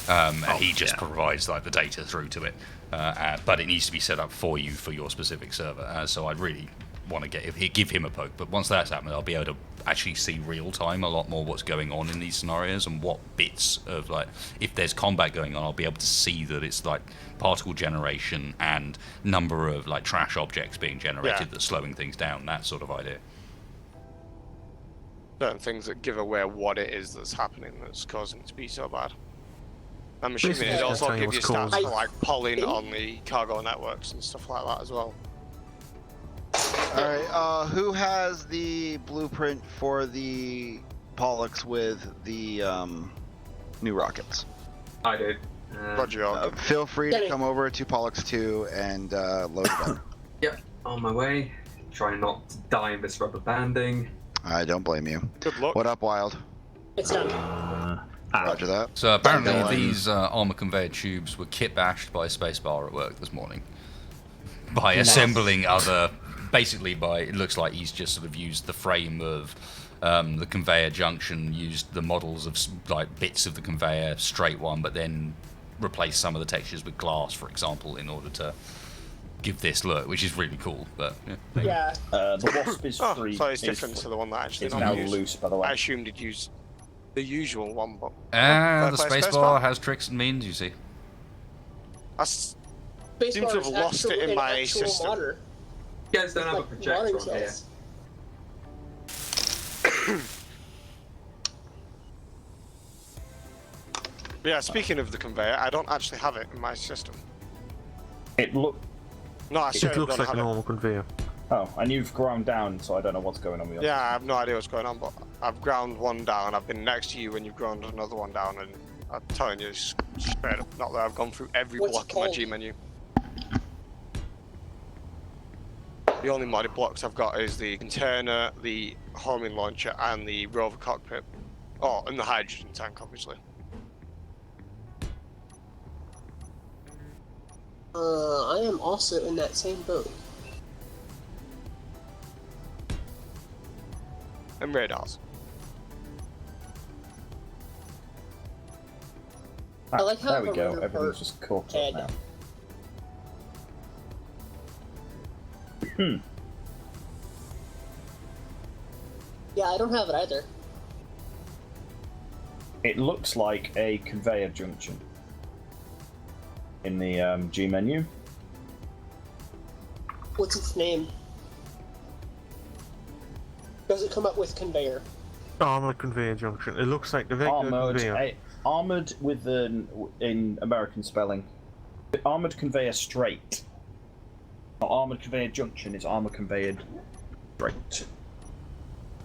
And he just provides like the data through to it, but it needs to be set up for you for your specific server. So I'd really want to give him a poke. But once that's happened, I'll be able to actually see real time a lot more what's going on in these scenarios and what bits of like if there's combat going on, I'll be able to see that it's like particle generation and number of like trash objects being generated that's slowing things down. That sort of idea. Certain things that give away what it is that's happening that's causing it to be so bad. I'm assuming it also tell you gives you what's stats caused. for like polling on the cargo networks and stuff like that as well. Alright, who has the blueprint for the Pollux with the new rockets? I do. Roger. Feel free to Kenny. come over to Pollux 2 and load it up. Yep, on my way. Trying not to die in this rubber banding. I don't blame you. Good luck. What up, Wild? It's done. Roger that. So apparently Don't go these armor conveyor tubes were kit bashed by Spacebar at work this morning. By assembling other, basically by, it looks like he's just sort of used the frame of the conveyor junction, used the models of like bits of the conveyor, straight one, but then replaced some of the textures with glass, for example, in order to give this look, which is really cool. But Yeah. The Wasp is Oh, free. so it's different to the one that I actually It's now use. loose, by the way. I assumed he'd use the usual one, but the Play Spacebar has tricks and means, you see. I seem to have lost it in my system. Modder. You guys don't have a Like projector modding on here. cells. Yeah, speaking of the conveyor, I don't actually have it in my system. It look. No, I It certainly looks don't like a have it. normal conveyor. Oh, and you've ground down, so I don't know what's going on with your. Yeah, I have no idea what's going on, but I've ground one down. I've been next to you when you've ground another one down, and I'm telling you, it's straight up not there. I've gone through every What's block it in my called? G menu. The only modded blocks I've got is the container, the homing launcher, and the rover cockpit. Oh, and the hydrogen tank, obviously. I am also in that same boat. And radars. I like how There we the go. rudder Everything's part just caught head. up now. Yeah, I don't have it either. It looks like a conveyor junction in the G menu. What's its name? Does it come up with conveyor? Armored conveyor junction. It looks like the regular conveyor. Armored with an in American spelling. Armored conveyor straight. Not armored conveyor junction. It's armored conveyor straight.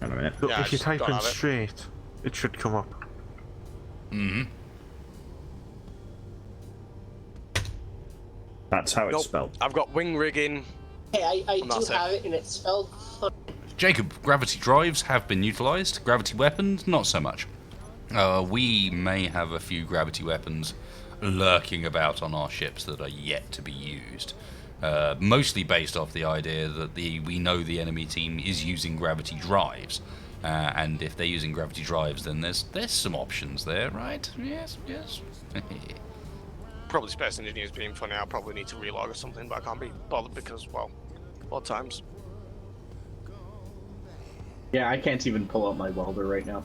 Hang on a minute. Look, Yeah, I if you just type don't in have it. straight, it should come up. Mm-hmm. That's how it's Nope. spelled. I've got wing rigging. Hey, I And do that's it. have it, and it's spelled fun. Jacob, gravity drives have been utilised. Gravity weapons, not so much. We may have a few gravity weapons lurking about on our ships that are yet to be used. Mostly based off the idea that we know the enemy team is using gravity drives. And if they're using gravity drives, then there's some options there, right? Yes. Probably Space Engineers being funny. I'll probably need to relog or something, but I can't be bothered because, well, odd times. Yeah, I can't even pull out my welder right now.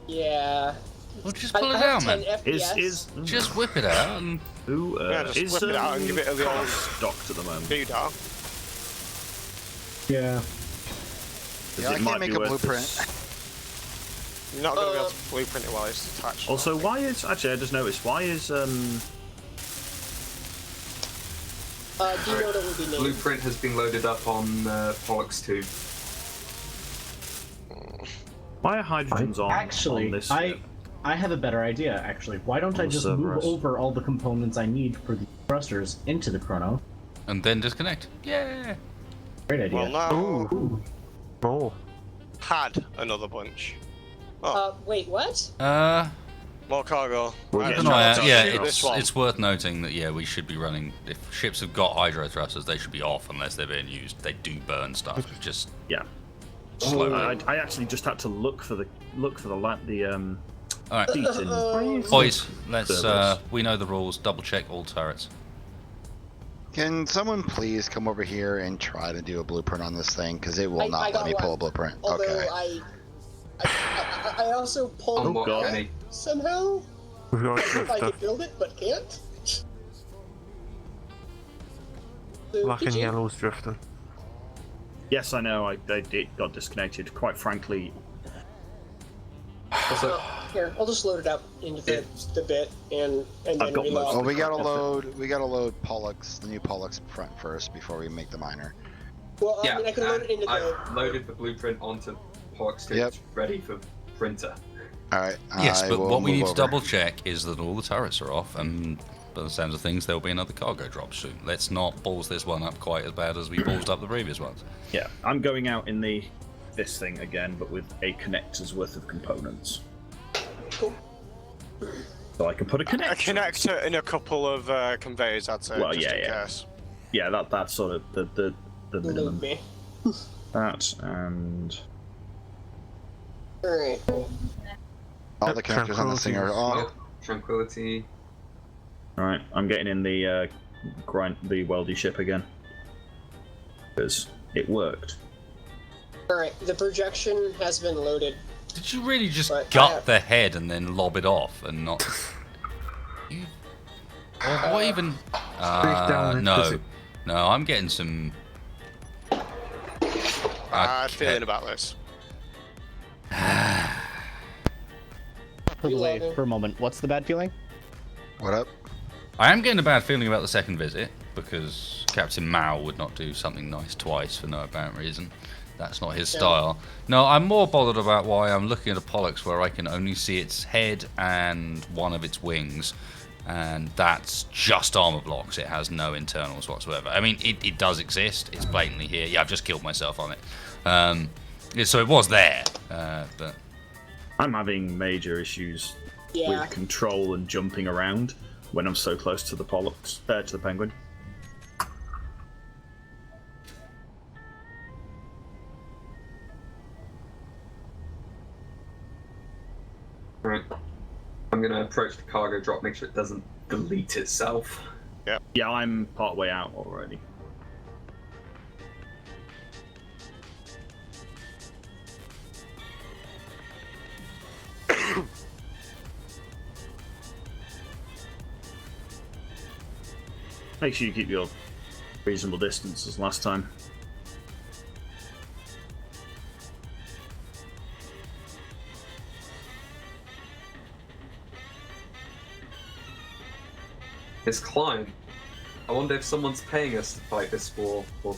Yeah. Well, just pull it I have out, 10 man. FPS. Just whip it out and... Who Yeah, just is whip it out and give it a little stocked at the moment? doodah. Yeah. Yeah, I can't make a blueprint. You're not going to be able to blueprint it while it's attached. Also, why is actually I just noticed why is Do you know what it would be named? Blueprint has been loaded up on Pollux 2. why are hydrogens on Actually, this? I have a better idea. Actually, why don't I On the just move Cerberus. over all the components I need for the thrusters into the chrono? And then disconnect. Yeah. Great idea. Well, now Ooh. More. had another bunch. Wait, what? More cargo. We're Right, getting No, Let's yeah, shoot this one. it's worth noting that we should be running. If ships have got hydro thrusters, they should be off unless they're being used. They do burn stuff. Just Yeah. slowly. I actually just had to look for the All right, heating. boys. Let's. Cerberus. We know the rules. Double check all turrets. Can someone please come over here and try to do a blueprint on this thing? Because it will I not got let me pull a one. blueprint. Although Okay. I also pulled On what, it Kenny? somehow. We've got If I drifter. could build it, but can't. So, Black and GG. yellow's drifting. Yes, I know. It got disconnected. Quite frankly, Also, Here, I'll just load it up into the bit and then I've got most reload. Well, we gotta Effort. load Pollux, the new Pollux front first before we make the miner. Well, yeah, I mean, I can load it into I've loaded the blueprint onto Pollux 2. Yep. It's ready for printer. All right. Yes, I but will what we move need to over. double check is that all the turrets are off, and by the sounds of things, there'll be another cargo drop soon. Let's not balls this one up quite as bad as we ballsed up the previous ones. Yeah, I'm going out in this thing again, but with a connector's worth of components. Cool. So I can put a connector. A connector and a couple of conveyors, I'd say. Well, just yeah, in yeah. case. Yeah, that's sort of the minimum. Me. That and Alright. All the connectors on this thing are on. Oh, tranquility. right, I'm getting in the the weldy ship again because it worked. Alright, the projection has been loaded. Did you really just But gut the head and then lob it off and not? You... Well, what even? down No, into- no, I'm getting some. Bad feeling about this. Wait for a moment. What's the bad feeling? What up? I am getting a bad feeling about the second visit because Captain Mao would not do something nice twice for no apparent reason. That's not his style. No, I'm more bothered about why I'm looking at a Pollux where I can only see its head and one of its wings, and that's just armor blocks. It has no internals whatsoever. I mean, it does exist. It's blatantly here. Yeah, I've just killed myself on it. So it was there, but I'm having major issues Yeah. with control and jumping around when I'm so close to the Pollux, to the Penguin. Right. I'm gonna approach the cargo drop, make sure it doesn't delete itself. Yeah, I'm part way out already. Make sure you keep your reasonable distance as last time. His climb. I wonder if someone's paying us to fight this war, or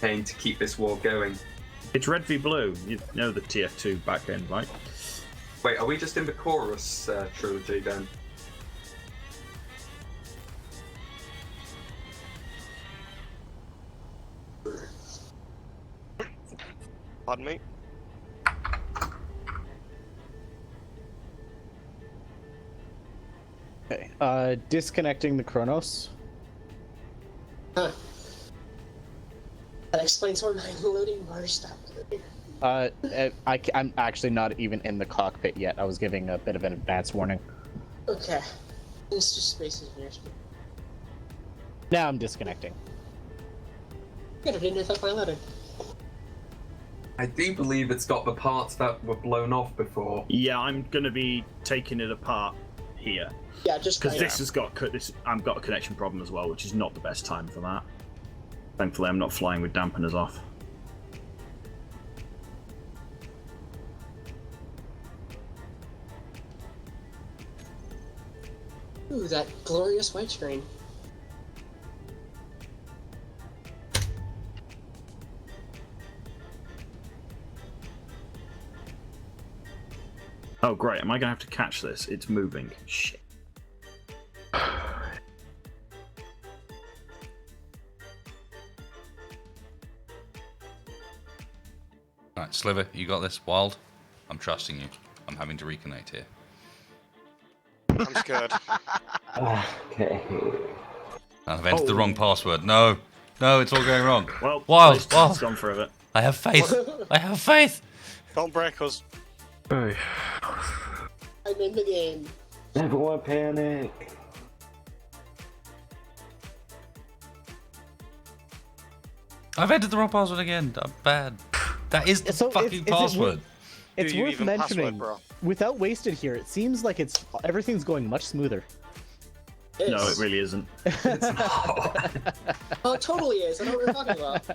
paying to keep this war going. It's red v blue. You know the TF2 back end, right? Wait, are we just in the chorus trilogy then? Pardon me? Okay. Disconnecting the Chronos. Huh. That explains why my loading bar stopped loading. I'm actually not even in the cockpit yet. I was giving a bit of an advance warning. Okay. It's just spaces near me. Now I'm disconnecting. Good, I didn't know if I loaded. I do believe it's got the parts that were blown off before. Yeah, I'm gonna be taking it apart here. Yeah, just Because right this has got I've got a connection problem as well, which is not the best time for that. Thankfully, I'm not flying with dampeners off. Ooh, that glorious white screen. Oh great, am I gonna have to catch this? It's moving. Shit. right, Sliver, you got this. Wild, I'm trusting you. I'm having to reconnect here. I'm scared. Okay. I've entered the wrong password. No, no, it's all going wrong. Well, Wild, it's Wild. gone forever. I have faith. I have faith. Don't break us. Hey. I'm in the game. Everyone panic. I've entered the wrong password again. I'm bad. That is the So fucking password. It's Do you worth even mentioning. password, bro? Without wasted here, it seems like everything's going much smoother. No, it really isn't. Oh, it totally is. I know what you're talking about.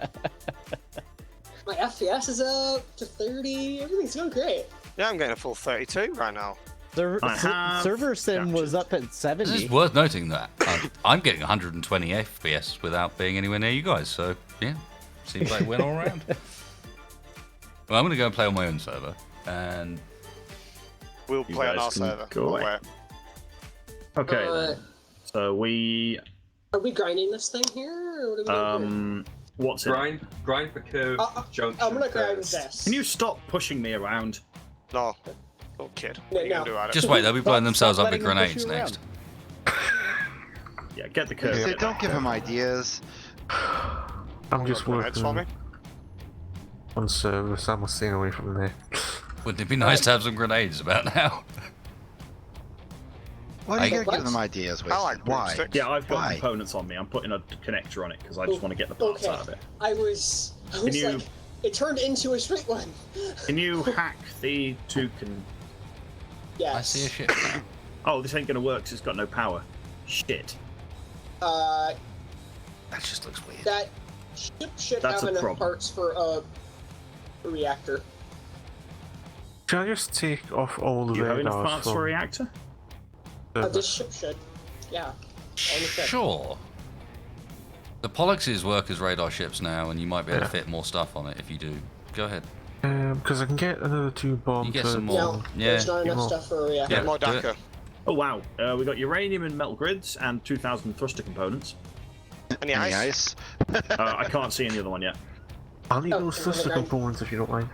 My FPS is up to 30. Everything's going great. Yeah, I'm getting a full 32 right now. Server sim was up at 70. This is worth noting that I'm getting 120 FPS without being anywhere near you guys. So yeah, seems like win all around. Well, I'm going to go and play on my own server, and We'll You play on guys our can server. go away. Wait. Okay, then. So we Are we grinding this thing here? Or what are we doing here? what's it? Grind for curve junction. I'm gonna grind first. this. Can you stop pushing me around? No. Little kid. No, What are you gonna do about it? Just wait, they'll be blowing themselves up with letting them push grenades you next. Yeah, get the I curve. say, don't give him ideas. I'm just Grenades for me. working on service. I'm staying away from there. Wouldn't it be nice to have some grenades about now? Why do you I- gotta give them ideas? I like Why? broomsticks. Yeah, I've got Why? components on me. I'm putting a connector on it because I just want to get the parts Okay. out of it. I was you- like, it turned into a straight line. Can you hack the toucan? Yes. I see a ship now. Oh, this ain't gonna work 'cause it's got no power. Shit. Uh, That just looks weird. that ship should That's have a enough problem. parts for a reactor. Should I just take off all the Do you have enough radars parts for a from reactor? This ship should. Yeah. Sure. The Pollux work as radar ships now, and you might be able to fit more stuff on it if you do. Go ahead. Because I can get another 2 bombs. You get some more. No, there's not enough stuff for a reactor. Yeah, More do it. DACA. Oh wow, we got uranium and metal grids and 2,000 thruster components. Any Any ice? ice? I can't see any other one yet. I'll need Oh, those okay, thruster then. components if you don't mind.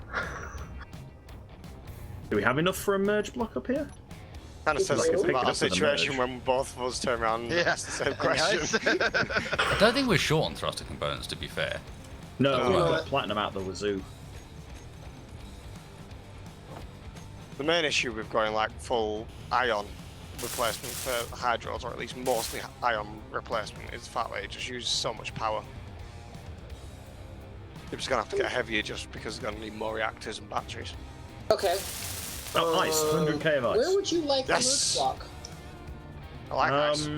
Do we have enough for a merge block up here? Kind of says Like, I something picked about it a up with a situation merge. when both of us turn around and Yeah. ask the same Any question. ice? I don't think we're short on thruster components, to be fair. No, Oh, we've right. got platinum out the wazoo. The main issue with going like full ion replacement for hydros, or at least mostly ion replacement, is the fact that it just uses so much power. You're just gonna have to get heavier just because you're gonna need more reactors and batteries. Okay. Oh, ice, 100k of ice. Where would you like Yes. the merge block? I like ice.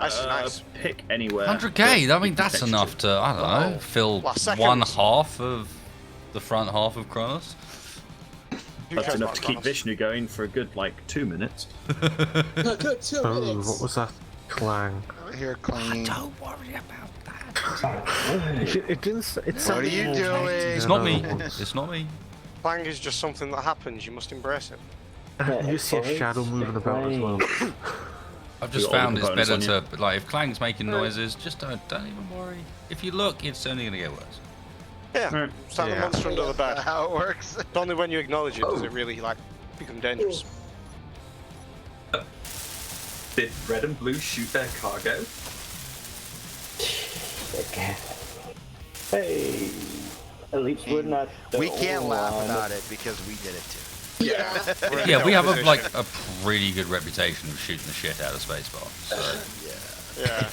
Ice is uh, nice. Pick anywhere. 100k. I mean, that's enough to, I don't know, fill Well, seconds. one half of the front half of Kronos. Who That's cares enough about to keep Kronos? Vishnu going for a good, 2 minutes. A good 2 Oh, minutes. what was that clang? I hear clanging. Don't worry about that. It didn't. It What sounded are you more doing? like It's the not other me. ones. It's not me. Clang is just something that happens. You must embrace it. You see a shadow moving about as well. I've just Got all the found it's components better on to, like, if Clang's making noises, just don't even worry. If you look, it's only going to get worse. Yeah, Right. stand Yeah. the monster under the bed. That's how it works. It's only when you acknowledge it does it really become dangerous. Did red and blue shoot their cargo? Okay. Hey, at least we're not. The We can't only laugh one. about it because we did it too. Yeah. We're in Yeah, no we have position. a pretty good reputation of shooting the shit out of spacebar. So Yeah.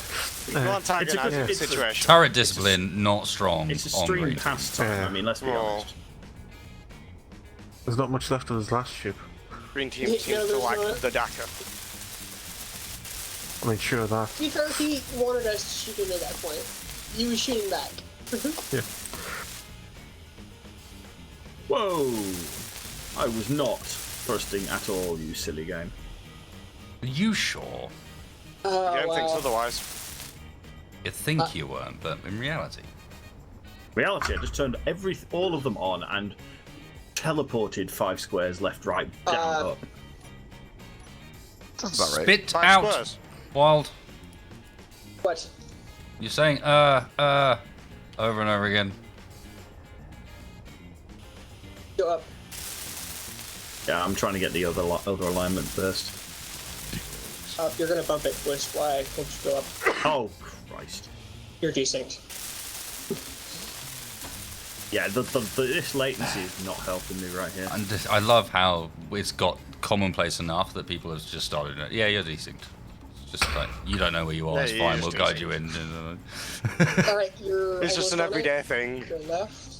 Go on, It's a Tiger, good- now, it's a- situation. turret discipline not strong It's a on stream Reed. pastime, I mean, let's be Oh. honest. There's not much left of his last ship. Green team Yeah, seems to there's like not. the DACA. I mean, sure that. To be fair, he wanted us to shoot him at that point. He was shooting back. Whoa! I was not thrusting at all, you silly game. Are you sure? Game thinks Well, otherwise. You think you weren't, but in reality. Reality, I just turned all of them on and teleported 5 squares left, right, down, up. Sounds about right. Spit 5 out, squares. Wild. what? You're saying over and over again. Go up. Yeah, I'm trying to get the other alignment first. Up. You're gonna bump it, which is why I told you to go up. Oh, Christ. You're desynced. Yeah, this latency is not helping me right here. And I love how it's got commonplace enough that people have just started. Yeah, you're decent. It's just like you don't know where you are. Yeah, It's you fine. just We'll guide desynced. you in. All right, you're. It's just almost an on it. everyday thing. Your left.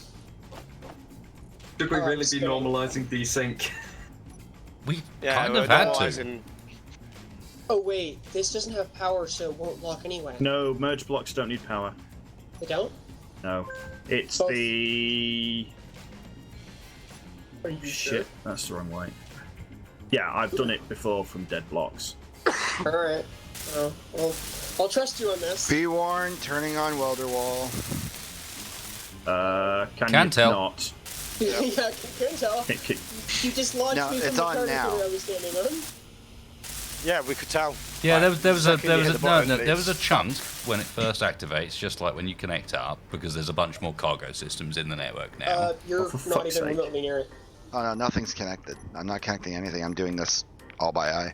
Should we Oh, really be spinning. normalizing desync? We Yeah, kind we're of had to. normalising- Oh wait, this doesn't have power, so it won't lock anyway. No, merge blocks don't need power. They don't? No. It's Both. the... Are you Shit, that's the wrong way. Yeah, I've done it before from dead blocks. sure? Alright. Oh, well, I'll trust you on this. Be warned, turning on welder wall. Can Can't you tell. not? Yeah, couldn't tell. You just launched No, me from it's the on target now. I was standing on. Yeah, we could tell. Yeah, Like, there was a second you hit the button, there was a it's- chunk when it first activates, just like when you connect up, because there's a bunch more cargo systems in the network now. You're for not fuck's even sake. remotely near it. Oh no, nothing's connected. I'm not connecting anything. I'm doing this all by eye.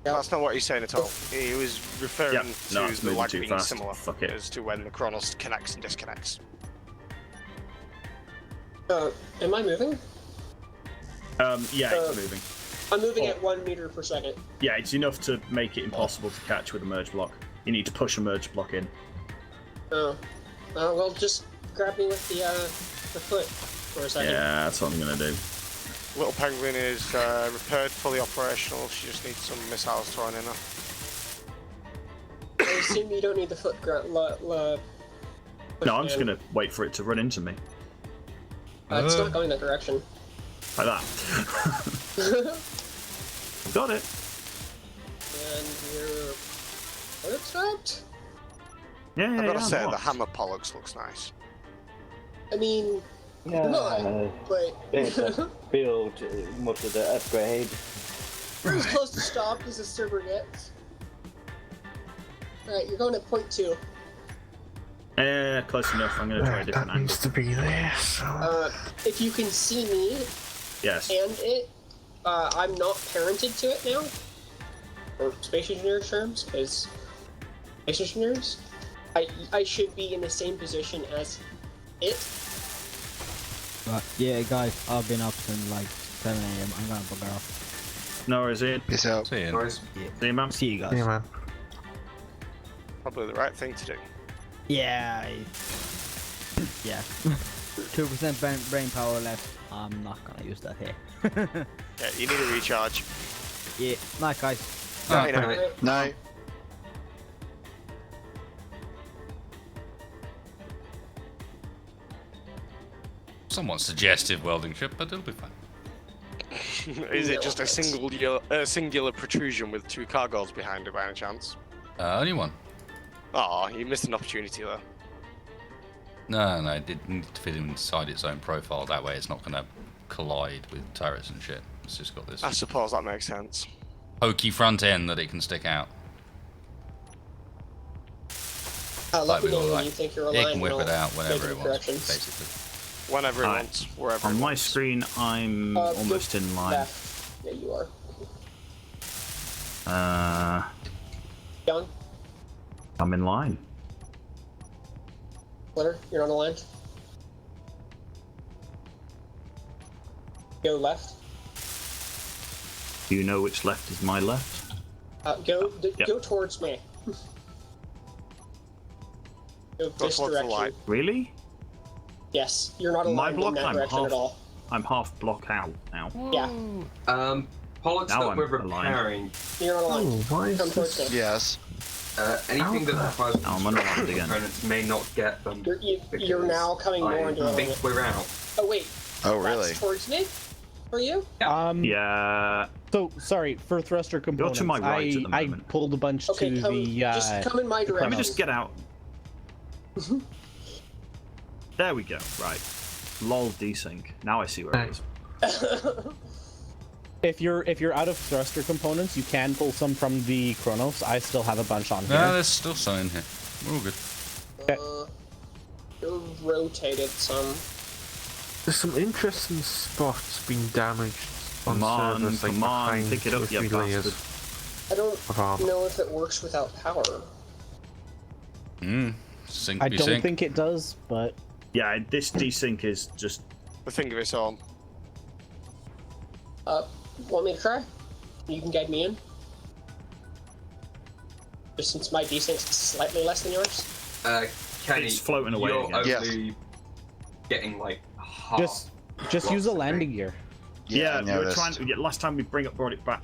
That's not what he's saying at all. He was referring Yep. No, to it's the moving lag too being fast. similar Fuck it. as to when the Chronos connects and disconnects. Am I moving? Yeah, it's moving. I'm moving at 1 meter per second. Yeah, it's enough to make it impossible to catch with a merge block. You need to push a merge block in. Oh. Well, just grab me with the foot for a second. Yeah, that's what I'm gonna do. Little Penguin is repaired, fully operational. She just needs some missiles thrown in her. I assume you don't need the foot No, I'm just gonna wait for it to run into me. It's not going that direction. Like that. Got it. And you're prototyped? Yeah, I've got to yeah, say, I'm the off. hammer pollux looks nice. I mean, not, but Build most of the upgrade. we're as close to stop as the server gets. Alright, you're going at point 2. Close enough. I'm gonna try a different That angle. needs to be there. So. If you can see me Yes. and it, I'm not parented to it now. Or space engineer terms, because space engineers, I should be in the same position as it. But yeah, guys, I've been up since like 7 a.m. I'm gonna bugger off. No worries, Ian. Peace out. See you. Guys, See you, man. See you guys. Yeah, man. Probably the right thing to do. Yeah. Yeah. 2% brain power left. I'm not gonna use that here. Yeah, you need a recharge. Yeah. Night, guys. Night, Okay. night. Night. Somewhat suggestive welding ship, but it'll be fine. Is it just a singular protrusion with 2 cargoes behind it by any chance? Only one. Aw, you missed an opportunity there. No, it did need to fit inside its own profile. That way, it's not going to collide with turrets and shit. It's just got this I suppose that makes sense. pokey front end that it can stick out. Let Like me we know were when like, you think you're it aligned. can whip and it I'll out whenever make it the wants, corrections. basically. Whenever it Alright. wants, wherever On it my wants. screen, I'm almost in line. Left. Yeah, you are. Young, I'm in line. Flitter, you're on the line. Go left. Do you know which left is my left? Go Yep. go towards me. Go this towards the direction. light. Really? Yes, you're not My aligned in block, that I'm direction half. at all. I'm half block out now. Yeah, Pollux Now that I'm we're aligned. repairing, you're not aligned. Oh, why is Come towards this? me. Yes. anything that requires Now I'm unaligned again. components may not get them. You're because now coming more I into think alignment. we're out. Oh wait, Oh, really? that's towards me? For you? Yeah. So sorry for thruster components. my right at the I moment. pulled a bunch Okay, to come, the. just come in my direction. Let me just get out. There we go. Right. Lol desync. Now I see where it is. If you're out of thruster components, you can pull some from the Chronos. I still have a bunch on here. No, there's still some in here. We're all good. You're rotated some. There's some interesting spots being damaged on Come on, servers, like come on, behind pick it 2 or up, you 3 layers bastard. I don't of armor. know if it works without power. Sync, I be don't sync. think it does, but Yeah, this desync is just. The thing of its own. Want me to try? You can guide me in. Just since my desync's slightly less than yours. Kenny, It's floating away you're again. only getting like half. just use a blocks, I landing think. gear. Yeah, I we were noticed. trying to. Yeah, last time we brought it back.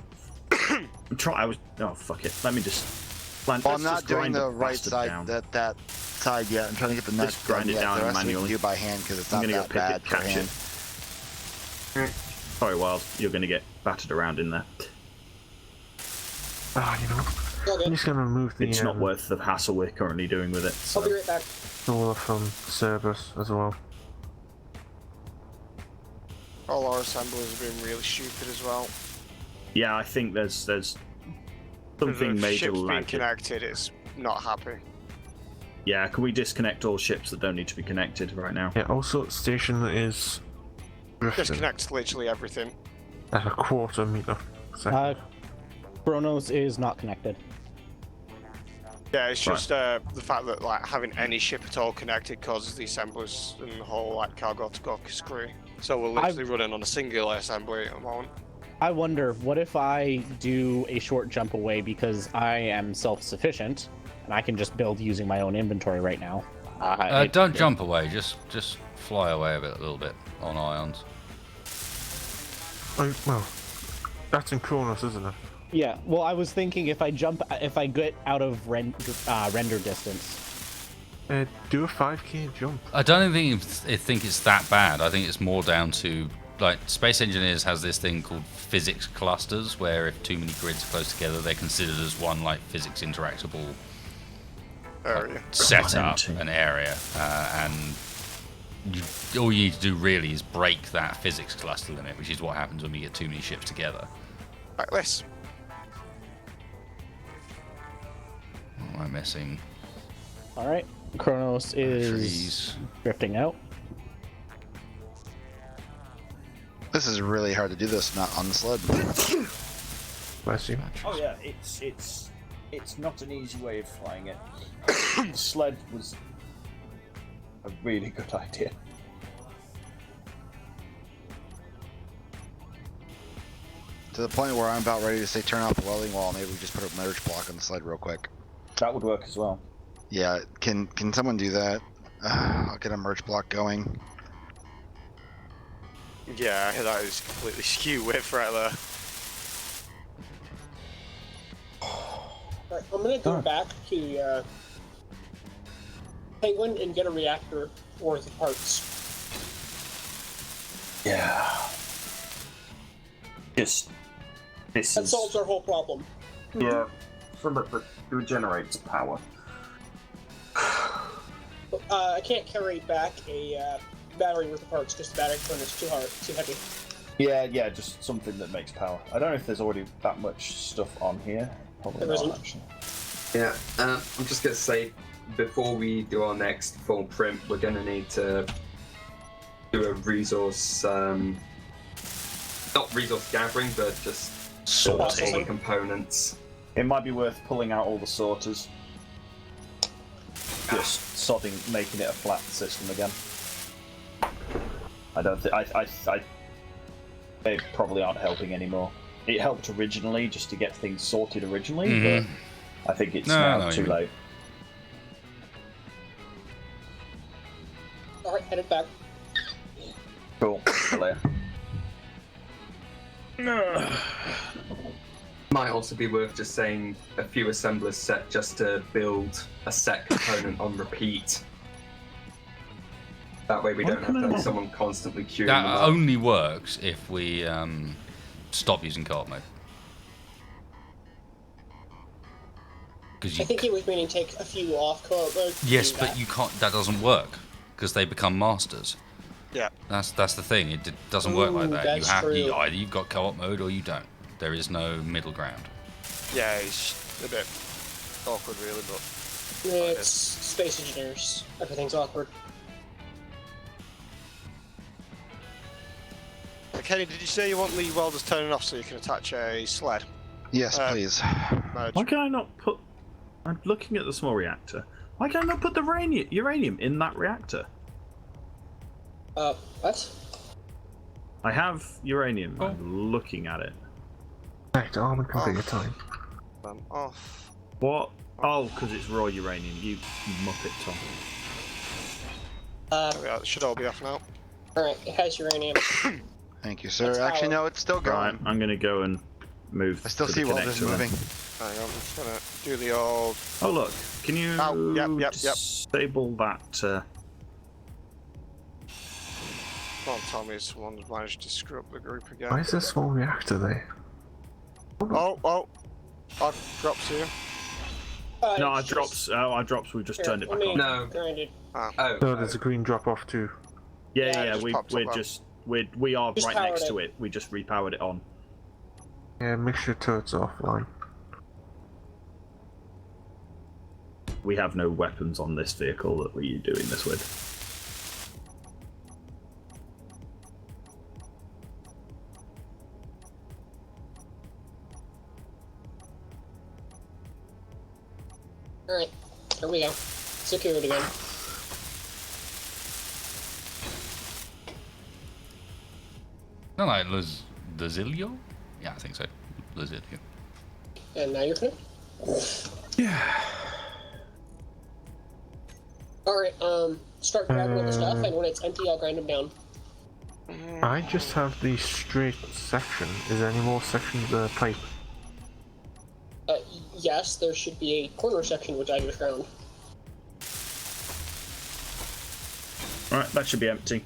I was. Oh fuck it. Let me just. Well, I'm let's not just doing grind the the right bastard side, down. that side yet. I'm trying to get the next Just grind done it yet. down The rest we manually. can do by hand because it's I'm not gonna that go pick bad it, for catch hand. it. Sorry, Wild. You're gonna get battered around in there. Ah, you know. I'm just gonna remove the. It's not worth the hassle we're currently doing with it. So. I'll be right back. All from Cerberus as well. All our assemblers have been really stupid as well. Yeah, I think there's something The major ship's being lagging. connected, it's not happy. Yeah, can we disconnect all ships that don't need to be connected right now? Yeah, also station is drifting Disconnect literally everything. at a quarter meter per second. Chronos is not connected. Yeah, it's just the fact that like having any ship at all connected causes the assemblers and the whole like cargo to go screwy. So we're literally running on a singular assembly at the moment. I wonder, what if I do a short jump away because I am self-sufficient and I can just build using my own inventory right now? Don't jump away. Just fly away a little bit on ions. Oh, well, that's in Kronos, isn't it? Yeah. Well, I was thinking if I get out of render distance. Do a 5k jump. I don't think it's that bad. I think it's more down to like Space Engineers has this thing called physics clusters, where if too many grids are close together, they're considered as one like physics interactable area. Setup, an area, and all you need to do really is break that physics cluster limit, which is what happens when we get too many ships together. Like this. What am I missing? All right. Chronos is Trees. drifting out. This is really hard to do this not on the sled. Bless you. Oh yeah, it's not an easy way of flying it. The sled was a really good idea. To the point where I'm about ready to say turn off the welding wall. Maybe we just put a merge block on the sled real quick. That would work as well. Yeah, can someone do that? I'll get a merge block going. Yeah, that is completely skew width right there. Alright, I'm gonna go back to Penguin and get a reactor worth of parts. Yeah. This That solves our whole problem. Yeah. Something that regenerates power. I can't carry back a battery worth of parts because the battery turn is too heavy. Yeah, just something that makes power. I don't know if there's already that much stuff on here. Probably There not, isn't. actually. Yeah, I'm just going to say, before we do our next full print, we're going to need to do a resource, not resource gathering, but just Sorting. all the components. It might be worth pulling out all the sorters. Just making it a flat system again. I don't think they probably aren't helping anymore. It helped originally just to get things sorted originally, but I think it's now too late. Alright, headed back. Cool. Later. Might also be worth just saying a few assemblers set just to build a set component on repeat. That way we don't have to have someone constantly queuing them That up. only works if we stop using co-op mode. I think he was meaning take a few off co-op mode. to Yes, do but that. you can't. That doesn't work because they become masters. Yeah. That's the thing. It doesn't work like Ooh, that. that's true. Either you've got co-op mode or you don't. There is no middle ground. Yeah, it's a bit awkward really, but It's Space Engineers. Everything's awkward. Kenny, did you say you want the welders turning off so you can attach a sled? Yes, please. Why can I not put... I'm looking at the small reactor. Why can I not put the uranium in that reactor? What? I have uranium. I'm looking at it. Right, armor conveyor time. I'm off. What? Oh, because it's raw uranium. You muppet, Tom. There we are, it should all be off now. Alright, it has uranium. Thank you, sir. That's Actually, power. no, it's still going. Right, I'm gonna go and move. I still to see the welders connector then. moving. Hang on, I'm just gonna do the old. Oh look, can you Yep. disable that? Come on, Tommy, someone's managed to screw up the group again. Why is there a small reactor there? Oh, I'll drop to you. No, our drops. We've just turned it back on. No. Grinded. Oh. No, there's a green drop off too. Yeah. just We popped up we're then. just we are Just right powered next to it. it. We just repowered it on. Yeah, make sure turret's offline. We have no weapons on this vehicle that we're doing this with. Alright, here we go. Secured again. No, like Lazilio? Yeah, I think so. Lazilio. And now you're clear? Yeah. Alright, start grabbing all the stuff, and when it's empty, I'll grind them down. I just have the straight section. Is there any more sections of pipe? Yes, there should be a corner section which I just ground. Alright, that should be empty.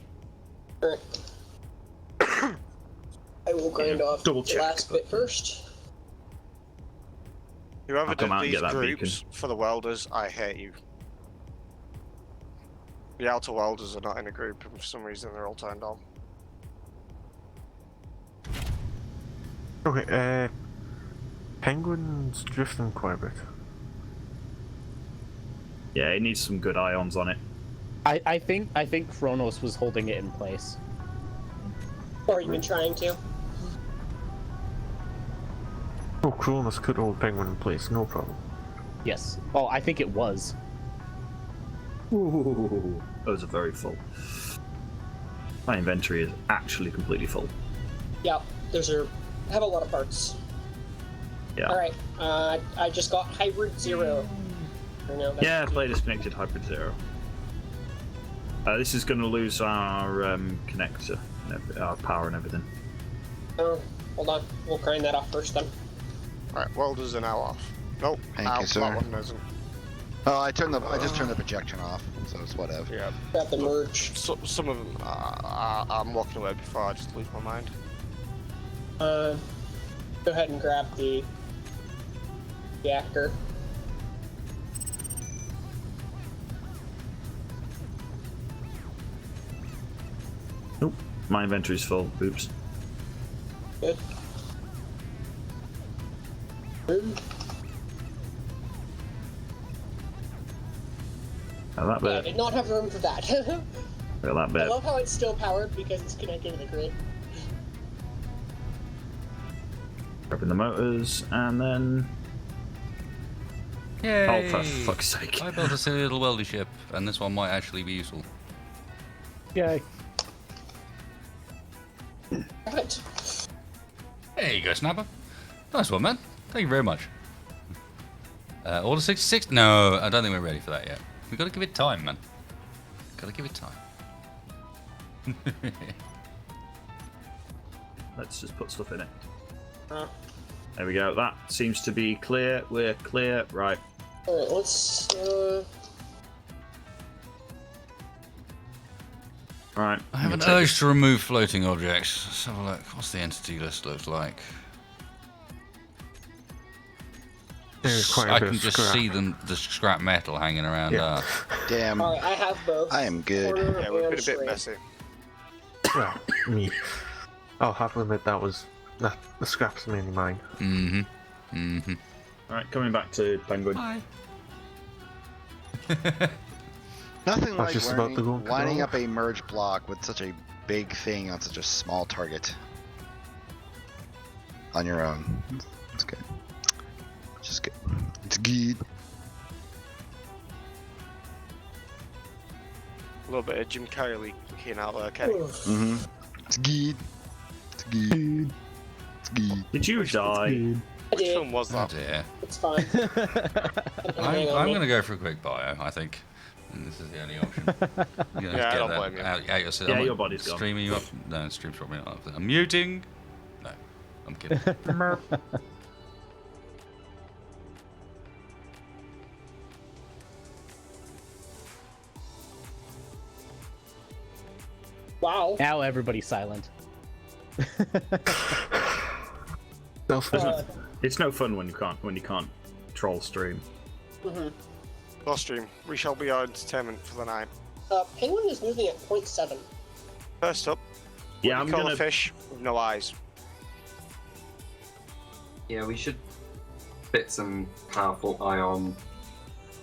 Alright. I will grind off double the check, last bit first. Whoever I'll come did out and these get that groups for the welders, I hate you. The outer welders are not in a group, and for some reason they're all turned on. Okay, Penguin's drifting quite a bit. Yeah, it needs some good ions on it. I think Kronos was holding it in place. Or you've been trying to. Oh, Cronus could hold Penguin in place, no problem. Yes. Oh, I think it was. Ooh, those are very full. My inventory is actually completely full. Yeah, those are. Have a lot of parts. Yeah. Alright, I just got Hybrid 0. I know that's Yeah, play disconnected Hybrid 0. This is going to lose our connector, our power and everything. Oh, hold on. We'll grind that off first then. Alright, welders are now off. Nope, Thank out, you, sir. that one isn't. Oh, I just turned the projection off, so it's whatever. Yeah. Grab the merge. Some of them, I'm walking away before I just lose my mind. Go ahead and grab the reactor. Nope, my inventory's full. Oops. Good. Room. Now that Yeah, I bit. did not have room for that. Look at that I bit. love how it's still powered because it's connected to the grid. Grabbing the motors, and then... Yay! Oh, for fuck's sake. I built a silly little welder ship, and this one might actually be useful. Yay. Right. There you go, Snapper. Nice one, man. Thank you very much. Order 66? No, I don't think we're ready for that yet. We've got to give it time, man. Got to give it time. Let's just put stuff in it. Uh, There we go. That seems to be clear. We're clear. Right. Alright, let's, Right. I have an urge to remove floating objects. Let's have a look. What's the entity list look like? There's quite a I bit can of just scrap. see the scrap metal hanging around. Yeah. Damn, Alright, I have both. I am good. Corner Yeah, we've and been a bit straight. messy. Well, me. I'll have to admit that the scrap's mainly mine. Mm-hmm. Mm-hmm. Right, coming back to Penguin. Bye. Nothing like just about to go lining control. up a merge block with such a big thing on such a small target. On your own. It's good. It's just good. It's good. A little bit of Jim Carrey leaking out there, Kenny. Mm-hmm. It's good. It's good. It's good. Did you die? I Which did. film was Oh that? dear. It's fine. I'm going to go for a quick bio, I think. And this is the only option. You know, Yeah, I get don't that blame you. out yourself. Yeah, I'm your body's gone. Streaming you up? No, stream's probably not up. I'm muting. No, I'm kidding. Wow. Now everybody's silent. Selfish. It's no fun when you can't troll stream. Stream, we shall be our entertainment for the night. Penguin is moving at 0.7. First up, Yeah, I'm call gonna. a fish with no eyes. Yeah, we should fit some powerful ion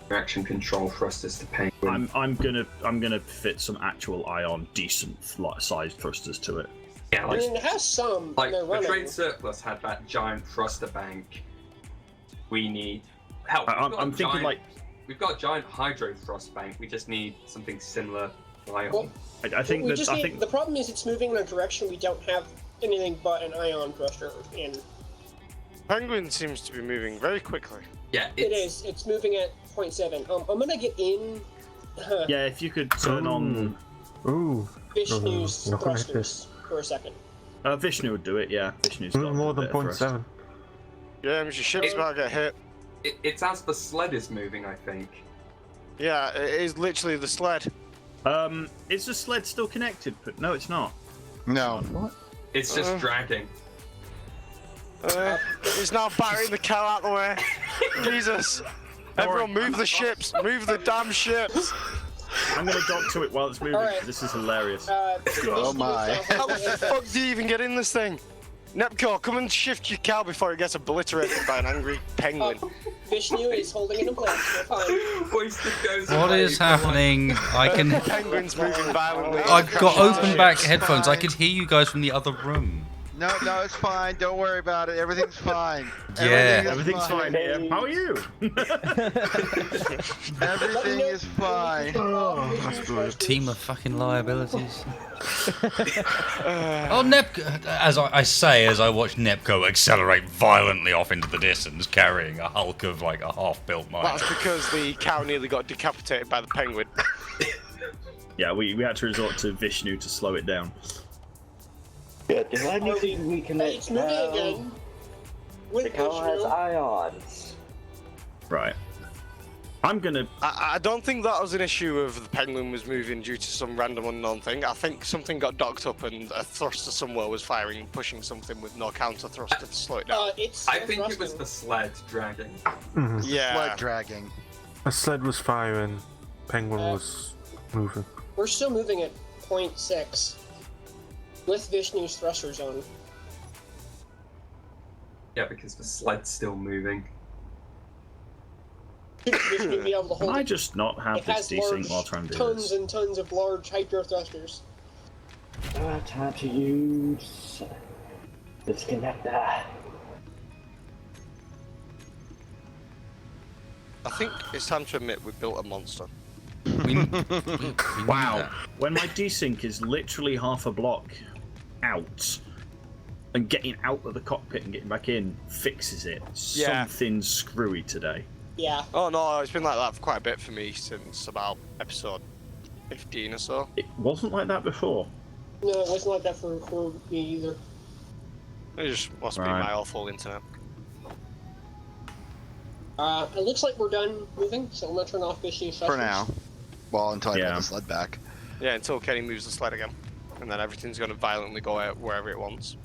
reaction control thrusters to Penguin. I'm gonna fit some actual ion decent size thrusters to it. Yeah, I like, mean, it has some, like and they're the running. Trade Surplus had that giant thruster bank. We need help. I'm thinking like we've got a giant hydro thrust bank. We just need something similar to ion. Well, I think we that just I need, think the problem is it's moving in a direction we don't have anything but an ion thruster in. Penguin seems to be moving very quickly. Yeah, It is. It's moving at 0.7. I'm gonna get in yeah, if you could turn on Ooh. Vishnu's Not gonna hit thrusters for a second. Vishnu would do it. Yeah, Vishnu's got More a than bit of thrust. 0.7. Yeah, your ship's about to get hit. It's as the sled is moving, I think. Yeah, it is literally the sled. Is the sled still connected? But no, it's not. No. What? It's just dragging. He's now batting the car out the way. Jesus. Everyone move the ships. Move the damn ships. I'm gonna dock to it while it's moving. Alright. This is hilarious. Oh my. How the fuck do you even get in this thing? Nepco, come and shift your cow before it gets obliterated by an angry penguin. Vishnu is holding it in place. We're fine. Wasted goes What away. is happening? I can. Penguin's moving violently. I've got open back It's headphones. I fine. can hear you guys from the other room. No, it's fine. Don't worry about it. Everything's fine. Yeah. Everything's fine here. How are you? Everything is fine. Team of fucking liabilities. Oh, Nepco! As I say, as I watch Nepco accelerate violently off into the distance, carrying a hulk of like a half-built miner. That's because the cow nearly got decapitated by the penguin. Yeah, we had to resort to Vishnu to slow it down. Yeah, do I need to Hey, reconnect it's moving cow? again. The With cow has Vishnu. ions. Right. I'm gonna. I don't think that was an issue of the penguin was moving due to some random unknown thing. I think something got docked up and a thruster somewhere was firing, pushing something with no counter thruster to slow it down. It's I think it was the sled dragging. Yeah. Sled dragging. A sled was firing, penguin was moving. We're still moving at 0.6 with Vishnu's thrusters on. Yeah, because the sled's still moving. Vishnu be able to hold Can I it. just not have It this has desync large, while trying to do tons this? and tons of large hydro thrusters. Time to use disconnector. I think it's time to admit we built a monster. We knew Wow. that. When my desync is literally half a block out, and getting out of the cockpit and getting back in fixes it. Yeah. Something's screwy today. Yeah. Oh no, it's been like that for quite a bit for me since about episode 15 or so. It wasn't like that before. No, it wasn't like that for me either. It just must be Right. my awful internet. It looks like we're done moving, so I'm gonna turn off Vishnu's thrusters. For now. Well, until I Yeah. put the sled back. Yeah, until Kenny moves the sled again. And then everything's going to violently go out wherever it wants.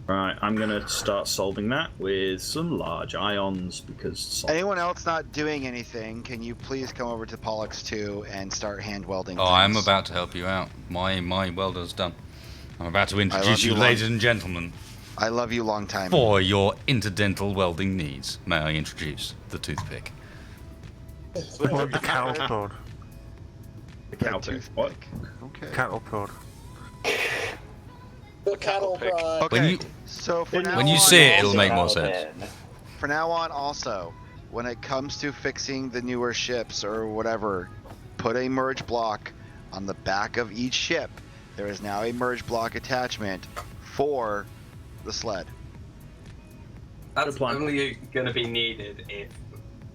Right, I'm gonna start solving that with some large ions because Anyone else not doing anything, can you please come over to Pollux 2 and start hand welding? Oh, I'm things? about to help you out. My welder's done. I'm about to introduce you, you, ladies and gentlemen, I love you long time. for your interdental welding needs. May I introduce the toothpick? Or the cattle prod. the cow pit. What? Okay. Cattle prod. The cattle pick. prod. Okay. When you So for now when you on, see it, it'll also- make more sense. For now on, also, when it comes to fixing the newer ships or whatever, put a merge block on the back of each ship. There is now a merge block attachment for the sled. That's Good plan. only going to be needed if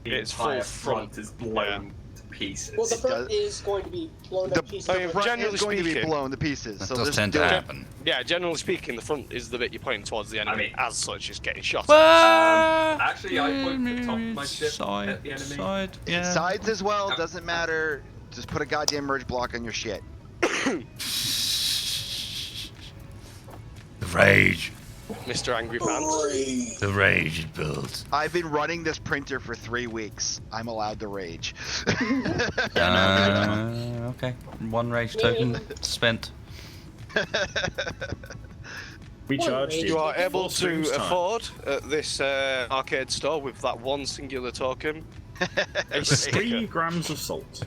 the It's full entire front. front is blown to pieces. Well, the front does- is going to be blown The to pieces. I mean, front generally is going to be speaking- blown to pieces. That so does just tend do to it. happen. Yeah, generally speaking, the front is the bit you're pointing towards the enemy. mean- as such, is getting shot. Actually, I point the top of my ship at the enemy. Side, yeah. Sides as well, doesn't matter. Just put a goddamn merge block on your shit. The rage. Mr. Angry Pants. The rage it builds. I've been running this printer for 3 weeks. I'm allowed to rage. Okay. One rage token spent. We charged You are able to streams time. afford at this arcade store with that one singular token a 3 sticker. grams of salt.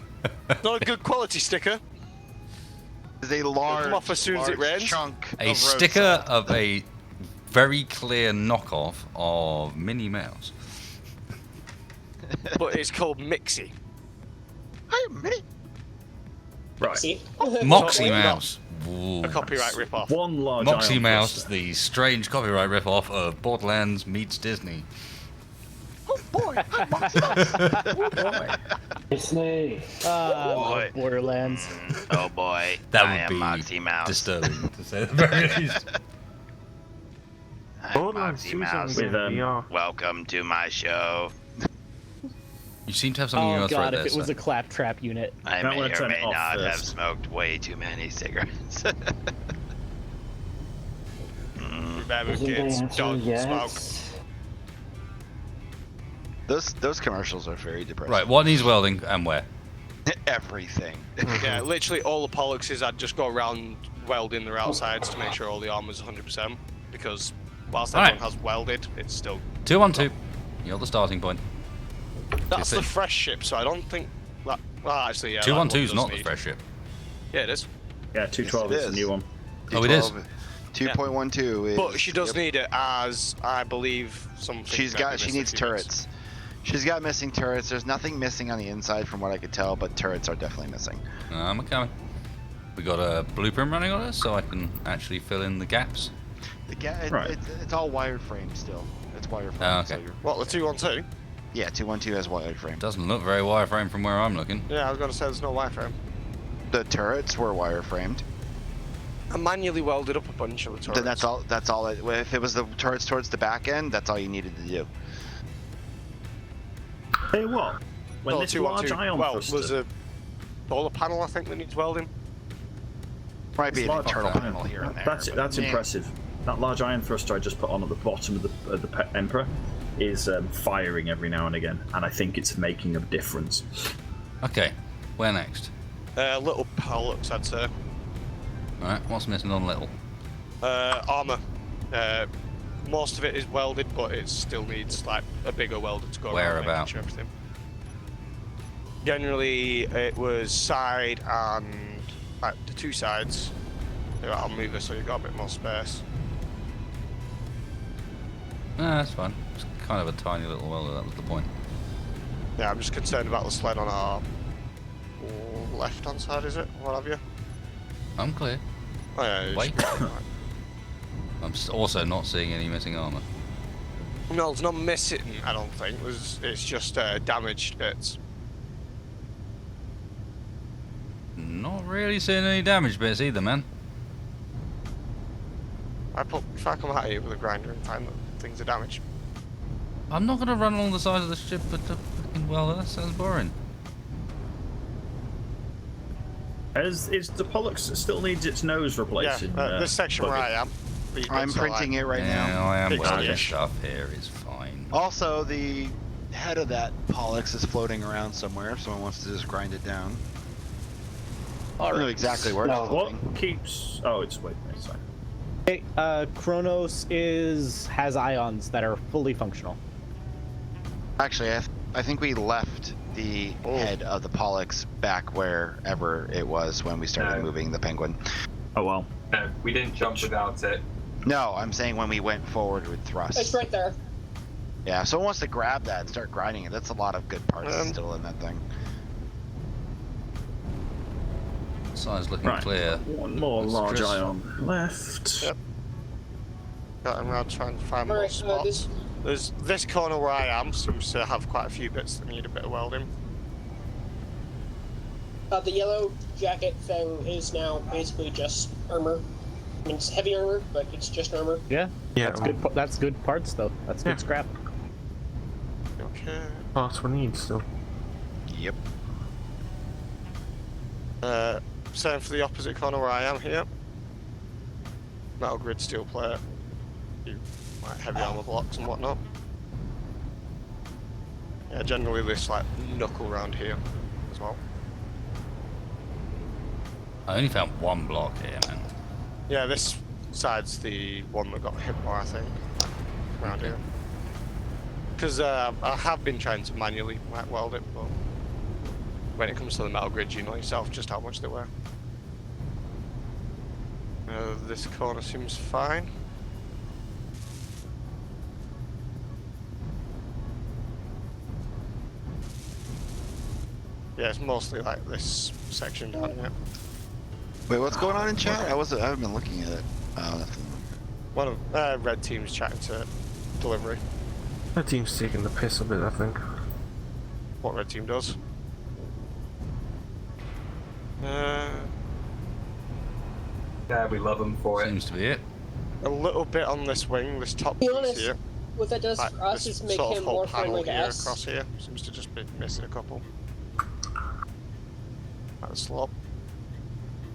Not a good quality sticker. It's a large, come off as soon as it large rains. chunk A of road sticker salt. of a very clear knockoff of Minnie Mouse. But it's called Mixie. Hi, Minnie. Right. See? Moxie Not Mouse. Ooh. A copyright rip-off. One large Moxie ion Mouse, thruster. the strange copyright rip-off of Borderlands meets Disney. Oh boy, Disney. Ah, Borderlands. Oh boy, That I would am be Moxie Mouse. disturbing, to say the very least. I'm Borderlands Moxie 2's Mouse. only in VR. Welcome to my show. You seem to have something in Oh your throat god, there, if it was sir. a claptrap unit. I Might may wanna or turn may it off not have first. smoked way too many cigarettes. Remember, Isn't the kids, answer don't yes? smoke. Those commercials are very depressing. Right, what needs welding and where? Everything. Yeah, literally all the Pollux I'd just go around welding their outsides to make sure all the armor's 100%. Because whilst Alright. everyone has welded, it's still... 212. You're the starting point. That's it. the fresh ship, so I don't think that... Well, actually, yeah. that 212 one is does not the need- fresh ship. Yeah, it is. Yeah, 212 Yes, it is the is. new one. Oh, it is? 2.12 is. But she does yep. need it as, I believe, something... She might be missing needs a few bits. turrets. She's got missing turrets. There's nothing missing on the inside from what I could tell, but turrets are definitely missing. I'm coming. We got a blueprint running on us, so I can actually fill in the gaps. Right. It's all wired frame still. It's wired frame. Oh, okay. So you're, What, the 212? yeah, 212 has wired frame. Doesn't look very wireframe from where I'm looking. Yeah, I was going to say there's no wireframe. The turrets were wire framed. I manually welded up a bunch of the turrets. Then that's all. That's all. If it was the turrets towards the back end, that's all you needed to do. Hey, what? When No, this 212. large ion Well, thruster... there's a solar panel, I think, that needs welding. Might be This an large internal ion- panel here and there. That's but, that's yeah. impressive. That large iron thruster I just put on at the bottom of the Emperor is firing every now and again, and I think it's making a difference. Okay, where next? Little Pollux, I'd say. Alright, what's missing on little? Armor. Most of it is welded, but it still needs like a bigger welder to go Where around making about? sure everything. Generally, it was side and like the two sides. I'll move it so you've got a bit more space. Nah, that's fine. It's kind of a tiny little welder, that was the point. Yeah, I'm just concerned about the sled on our left-hand side, is it? What have you? I'm clear. Oh yeah, it Wait. should be fine. I'm also not seeing any missing armor. No, it's not missing, I don't think. It's just damaged bits. Not really seeing any damage bits either, man. If I come at you with a grinder and find that things are damaged. I'm not going to run along the side of the ship with the fucking welder, that sounds boring. Is the Pollux still needs its nose Yeah, replacing? this section where I am. I'm printing it right Yeah, now. I am Fixed welding ish. stuff here, is fine. Also, the head of that Pollux is floating around somewhere. If someone wants to just grind it down. I don't know exactly where it's No. floating. What keeps? Oh, it's wait. Sorry. Hey, Kronos has ions that are fully functional. Actually, I think we left the head of the Pollux back wherever it was when we started No. moving the Penguin. Oh well. No, we didn't jump without it. No, I'm saying when we went forward with thrust. It's right there. Yeah, if someone wants to grab that and start grinding it, that's a lot of good parts still in that thing. Side's looking Right. clear. One more That's large Chris. ion left. Yep. Got around trying to find more Alright, spots. There's this corner where I am seems to have quite a few bits that need a bit of welding. The yellow jacket thing is now basically just armor. I mean, it's heavy armor, but it's just armor. Yeah. Yeah, That's good. That's good parts though. That's Yeah. good scrap. Okay. Parts we need still. Yep. Same for the opposite corner where I am here. Metal grid steel plate. do like heavy armor blocks and whatnot. Yeah, generally this like knuckle round here as well. I only found one block here, man. Yeah, this side's the one that got hit more, I think, around here. Because I have been trying to manually like, weld it, but when it comes to the metal grids, you know yourself just how much they weigh. This corner seems fine. Yeah, it's mostly like this section down here. Wait, what's going on in chat? I haven't been looking at it. Oh, nothing. One of red team's chatting to delivery. That team's taking the piss a bit, I think. What red team does? Yeah, we love them for it. Seems to be it. A little bit on this wing, this top To be piece honest, here. what that does Like, for us this is make sort of him whole more panel friendly to here, us. across here seems to just be missing a couple. At the slope.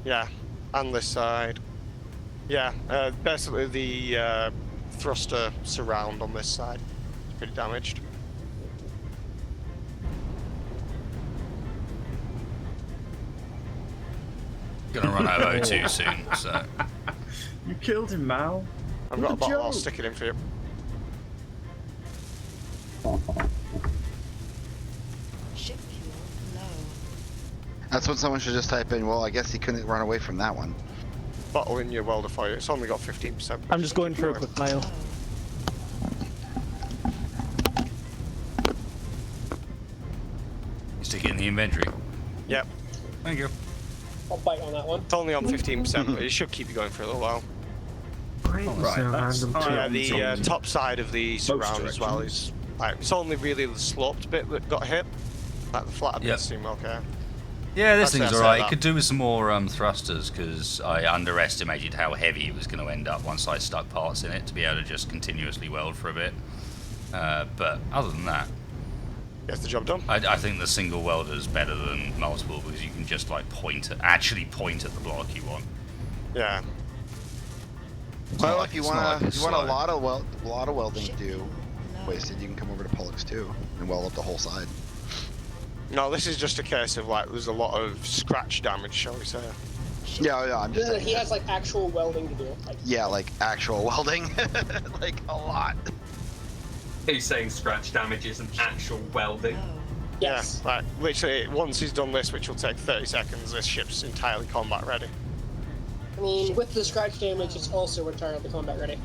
Yeah, and this side. Yeah, basically the thruster surround on this side is pretty damaged. Gonna run out of O2 soon, so. You killed him, Mal. I've got a bottle, I'll stick it in for you. Ship fuel low. That's when someone should just type in, well, I guess he couldn't run away from that one. Bottle in your welder for you, it's only got 15%. I'm just going for a quick mile. Stick it in the inventory. Yep. Thank you. I'll bite on that one. It's only on 15%, but it should keep you going for a little while. Right, that's Yeah, the top side of the surround as well is like it's only really the sloped bit that got hit. Like the flatter bits seem okay. Yeah, this I'd thing's say alright. It that. could do with some more thrusters because I underestimated how heavy it was going to end up once I stuck parts in it to be able to just continuously weld for a bit. But other than that, gets the job done. I think the single welder is better than multiple because you can just like actually point at the block you want. Yeah. Well, if you want a slow. lot of welding to do wasted, you can come over to Pollux too and weld up the whole side. No, this is just a case of like there's a lot of scratch damage, shall we say? Yeah, I'm just No, saying. he has like actual welding to do. Like, Yeah, like actual welding, like a lot. He's saying scratch damage isn't actual welding. yes. Yeah, like literally once he's done this, which will take 30 seconds, this ship's entirely combat ready. I mean, with the scratch damage, it's also entirely combat ready.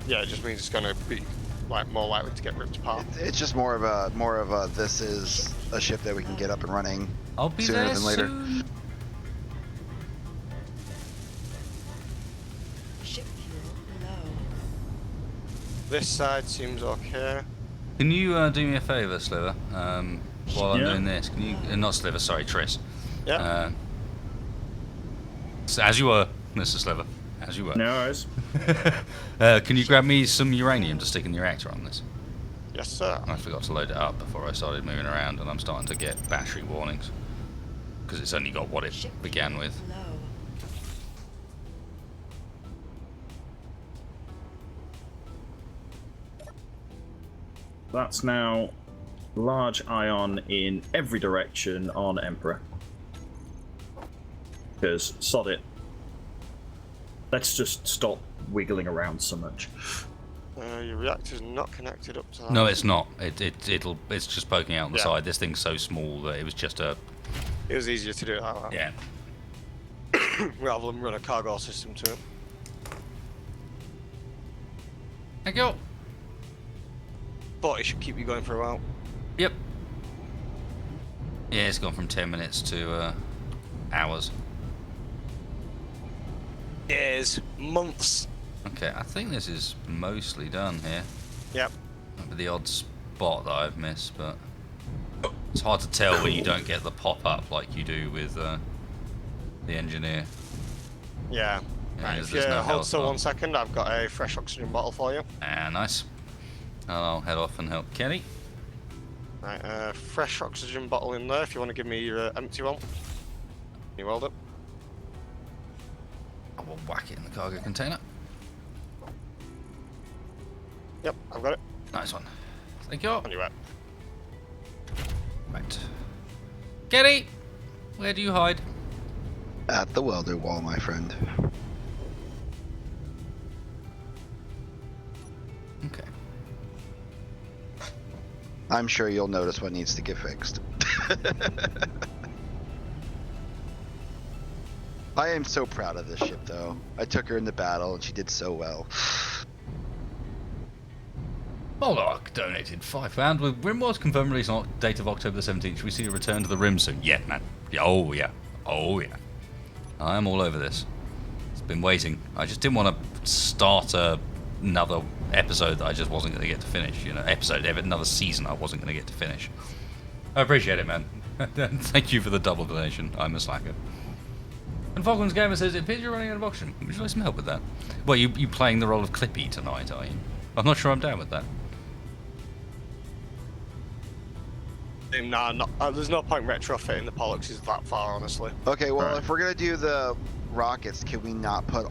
Yeah, it just means it's gonna be like more likely to get ripped apart. It's just more of a this is a ship that we can get up and running I'll be sooner there than later. soon. Ship fuel low. This side seems okay. Can you do me a favour, Sliver? While I'm doing this, can you not Sliver? Sorry, Triss. Yeah. So as you were, Mr. Sliver, as you were. No worries. Can you grab me some uranium to stick in the reactor on this? Yes, sir. I forgot to load it up before I started moving around, and I'm starting to get battery warnings because it's only got what it began with. Low. That's now large ion in every direction on Emperor. Because sod it. Let's just stop wiggling around so much. Your reactor's not connected up to that. No, it's not. It's just poking out on the Yeah. side. This thing's so small that it was just a. It was easier to do it like that. Yeah. Rather than run a cargo system to it. Thank you. But it should keep you going for a while. Yep. Yeah, it's gone from 10 minutes to hours. Years, months. Okay, I think this is mostly done here. Yep. Might be the odd spot that I've missed, but it's hard to tell when you don't get the pop-up like you do with the engineer. Yeah. Yeah, Right, there's if you no hold health still bar. 1 second, I've got a fresh oxygen bottle for you. Ah, nice. I'll head off and help Kenny. Right, fresh oxygen bottle in there if you want to give me your empty one. You weld it. I will whack it in the cargo container. Yep, I've got it. Nice one. Thank you. On your way. Right. Getty, where do you hide? At the welder wall, my friend. Okay. I'm sure you'll notice what needs to get fixed. I am so proud of this ship, though. I took her into battle, and she did so well. Moloch donated £5 with Rimworld's confirmed release on date of October the 17th. Should we see a return to the Rim soon? Yeah, man. Yeah, oh, yeah. Oh, yeah. I'm all over this. It's been waiting. I just didn't want to start another episode that I just wasn't going to get to finish. You know, another season I wasn't going to get to finish. I appreciate it, man. Thank you for the double donation. I'm a slacker. And Falcon's Gamer says, it appears you're running out of oxygen. Would you like some help with that? Well, you playing the role of Clippy tonight, are you? I'm not sure I'm down with that. Nah, there's no point retrofitting the Pollux that far, honestly. Okay, well, if we're gonna do the rockets, can we not put,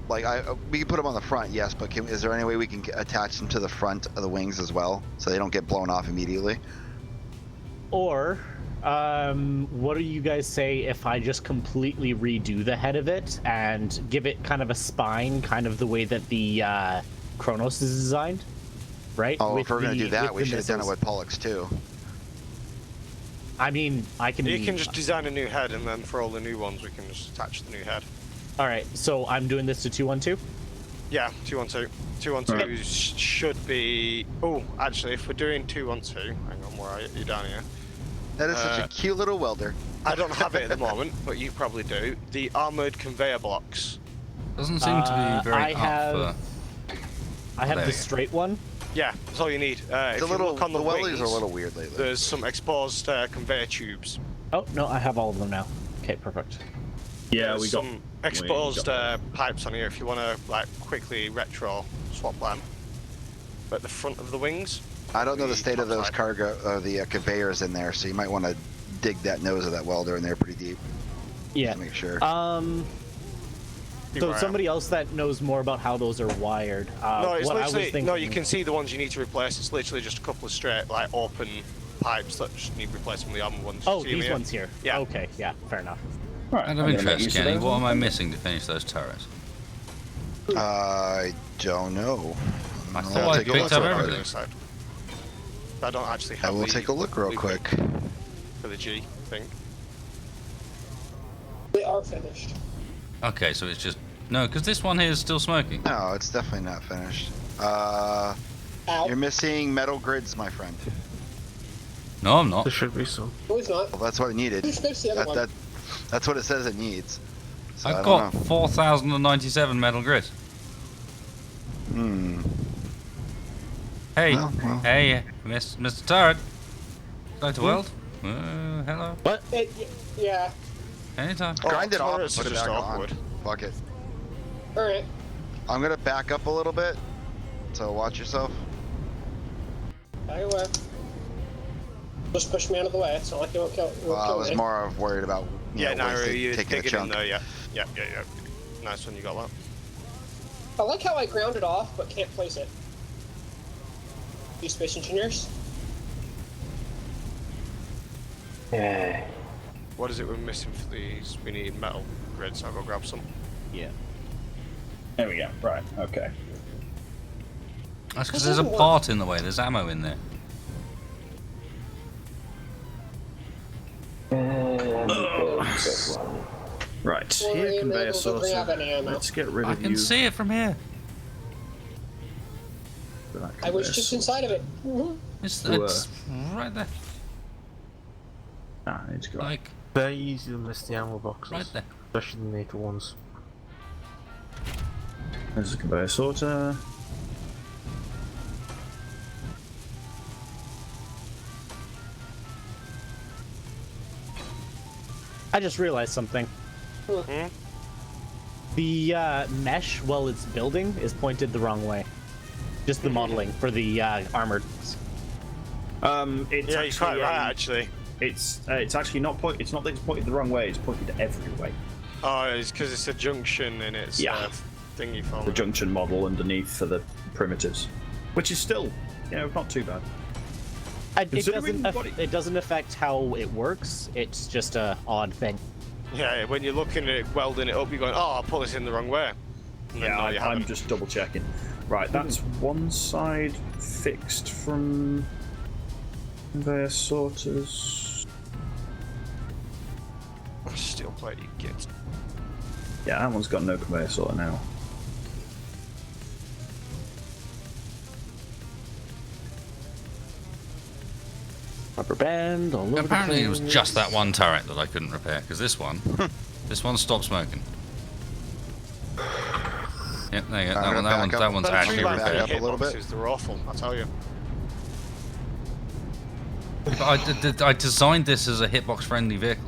like, we can put them on the front, yes, but is there any way we can attach them to the front of the wings as well, so they don't get blown off immediately? Or, what do you guys say if I just completely redo the head of it and give it kind of a spine, kind of the way that the Kronos is designed, right? Oh, With if we're gonna do that, we should have done it missiles. with Pollux too. I mean, I can. You can just design a new head, and then for all the new ones, we can just attach the new head. All right, so I'm doing this to 212. Yeah, 212. 212 should be. Oh, actually, if we're doing 212, hang on, where are you? Down here. That is such a cute little welder. I don't have it at the moment, but you probably do. The armored conveyor blocks. Doesn't seem to be very I have there the we go. straight one. Yeah, that's all you need. If The you look on the weldings wings, are a little weird lately. there's some exposed conveyor tubes. Oh no, I have all of them now. Okay, perfect. Yeah, There's we got some exposed we got pipes on here if you want to like quickly retro swap them. At the front of the wings. I don't know the state of those Outside. cargo, the conveyors in there, so you might want to dig that nose of that welder in there pretty deep. Yeah. To make sure. So somebody else that knows more about how those are wired. No, it's what I was literally thinking, no. You can see the ones you need to replace. It's literally just a couple of straight, like open pipes that just need replacing from the armor ones. Oh, See them these here? ones here. Yeah. Okay. Yeah. Fair enough. Right, Out of interest, Kenny, what am I missing to finish those turrets? I don't know. I thought I picked up everything. I don't actually have. I will the take a look real blueprint quick. for the G thing. They are finished. Okay, so it's just no, because this one here is still smoking. No, it's definitely not finished. You're missing metal grids, my friend. No, I'm not. There should be some. No, it's not. Well, that's what it needed. Just fix the other one. That's what it says it needs. So I I've don't got know. 4,097 metal grid. Hey, Well. hey, Mr. Turret. Like to weld? Hello. What? Yeah. Anytime. Grind it off and turrets put are it just back awkward. on. Fuck it. All right. I'm gonna back up a little bit, so watch yourself. I will. Just push me out of the way. It's not like you won't kill, I was me. more of worried about Yeah, waste Nairo, you taking a dig it in chunk. there. Yeah. Nice one, you got that. I like how I ground it off, but can't place it. These space engineers. Yeah. What is it we're missing for these? We need metal grids. I'll go grab some. Yeah. There we go. Right. Okay. That's because there's a part in the way. There's ammo in there. Right. Well, Here, they conveyor enabled to bring up sorter. any ammo. Let's get rid I of can you. see it from here. for that I was conveyor just sorter. inside of it. It's Whoa. right there. Ah, it's got. Like, Very easy to miss the ammo boxes. right there. Especially the NATO ones. There's a conveyor sorter. I just realized something. Hmm? The mesh, while it's building, is pointed the wrong way. Just the modeling for the armored. It's Yeah, you're actually, quite right, actually. It's actually not point. It's not that it's pointed the wrong way. It's pointed every way. Oh, it's because it's a junction and it's Yeah. thingy form. The junction model underneath for the primitives. which is still, not too bad. It doesn't affect how it works. It's just a odd thing. Yeah, when you're looking at it, welding it up, you're going, oh, I put this in the wrong way. And then, Yeah, no, you I'm haven't. just double checking. Right, that's one side fixed from conveyor sorters. Steel plate, you git. Yeah, that one's got no conveyor sorter now. Rubber band all over Apparently the it was place. just that one turret that I couldn't repair, because this one stopped smoking. Yep, there you go. That one's actually Back repaired. up a little bit. Hitboxes, they're awful, I tell you. But I designed this as a hitbox friendly vehicle.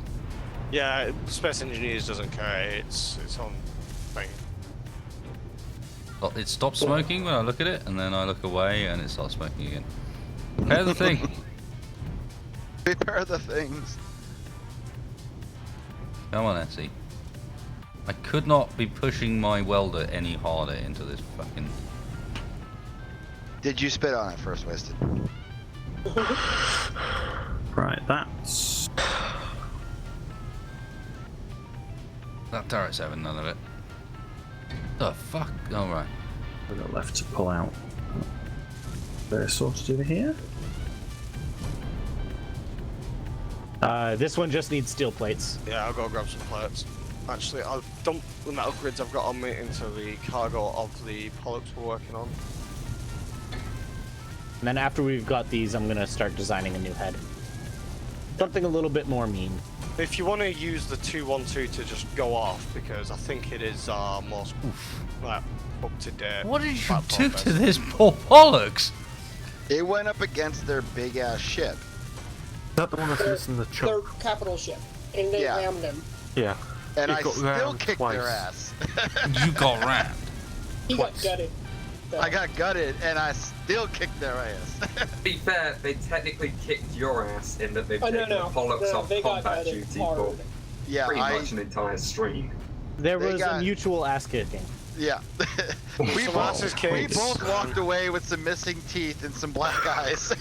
Yeah, Space Engineers doesn't care, it's on thing. It stops smoking when I look at it, and then I look away and it starts smoking again. Repair the thing. Repair the things. Come on, Essie. I could not be pushing my welder any harder into this fucking... Did you spit on it first, Wasted? Right, that's... That turret's having none of it. The fuck? Oh, right. We've got left to pull out. They're sorted over here. This one just needs steel plates. Yeah, I'll go grab some plates. Actually, I'll dump the metal grids I've got on me into the cargo of the polyps we're working on. And then after we've got these, I'm gonna start designing a new head. Something a little bit more mean. If you want to use the 212 to just go off, because I think it is most like, up to date. What did you do to this poor bollocks? It went up against their big ass ship. Is that the one that's missing the Their chunk? capital ship, and they Yeah. rammed them. Yeah. And It I got still rammed kicked twice. their ass. You got rammed. He got gutted. I got gutted and I still kicked their ass. To be fair, they technically kicked your ass in that they've Oh, no, taken no. the Pollux No, off they got combat gutted duty hard. for Yeah, pretty much an entire stream. There They was got- a mutual ass kicking. Yeah. we, Tomas's we case. both walked away with some missing teeth and some black eyes.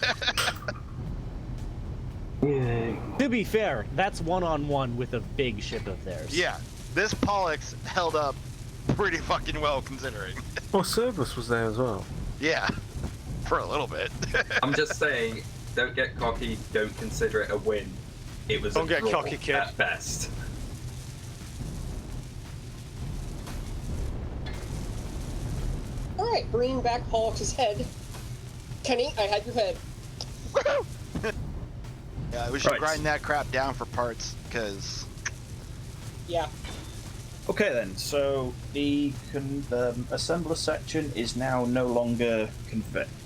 To be fair, that's one-on-one with a big ship of theirs. Yeah, this Pollux held up pretty fucking well considering. Well, Cerberus was there as well. Yeah, for a little bit. I'm just saying, don't get cocky, don't consider it a win. It was Don't a get draw cocky, kid. at best. Alright, bringing back Pollux's head. Kenny, I had your head. Yeah, we should Right. grind that crap down for parts, because... Yeah. Okay then, so the assembler section is now no longer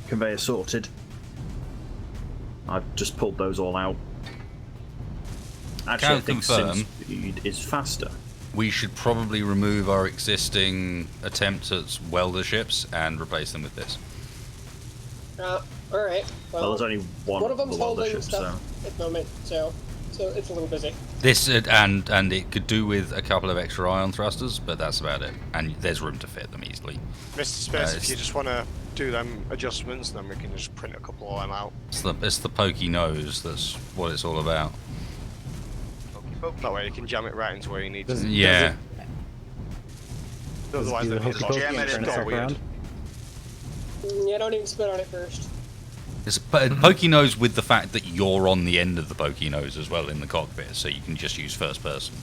conveyor sorted. I've just pulled those all out. Actually, Can I think confirm. sim speed is faster. We should probably remove our existing attempts at welder ships and replace them with this. Alright. Well, there's only one of of the them's welder holding ships, stuff at the moment, so it's a little busy. This and it could do with a couple of extra ion thrusters, but that's about it. And there's room to fit them easily. Mr. Space, if it's- you just want to do them adjustments, then we can just print a couple of them out. It's the pokey nose that's what it's all about. That way you can jam it right into where you need to. Yeah. Otherwise, then it's Jam it it's in all there. weird. Yeah, don't even spit on it first. It's a pokey nose with the fact that you're on the end of the pokey nose as well in the cockpit, so you can just use first person.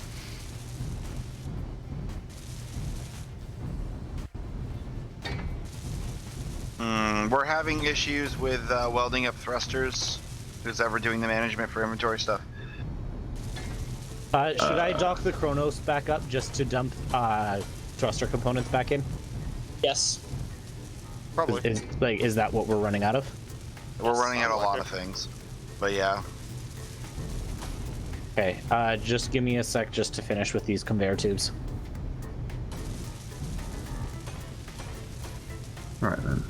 We're having issues with welding up thrusters. Who's ever doing the management for inventory stuff? Should I dock the Kronos back up just to dump thruster components back in? Yes. Probably. Is that what we're running out of? We're running out a Sounds lot like of things. But yeah. Okay, just give me a sec just to finish with these conveyor tubes. Right then.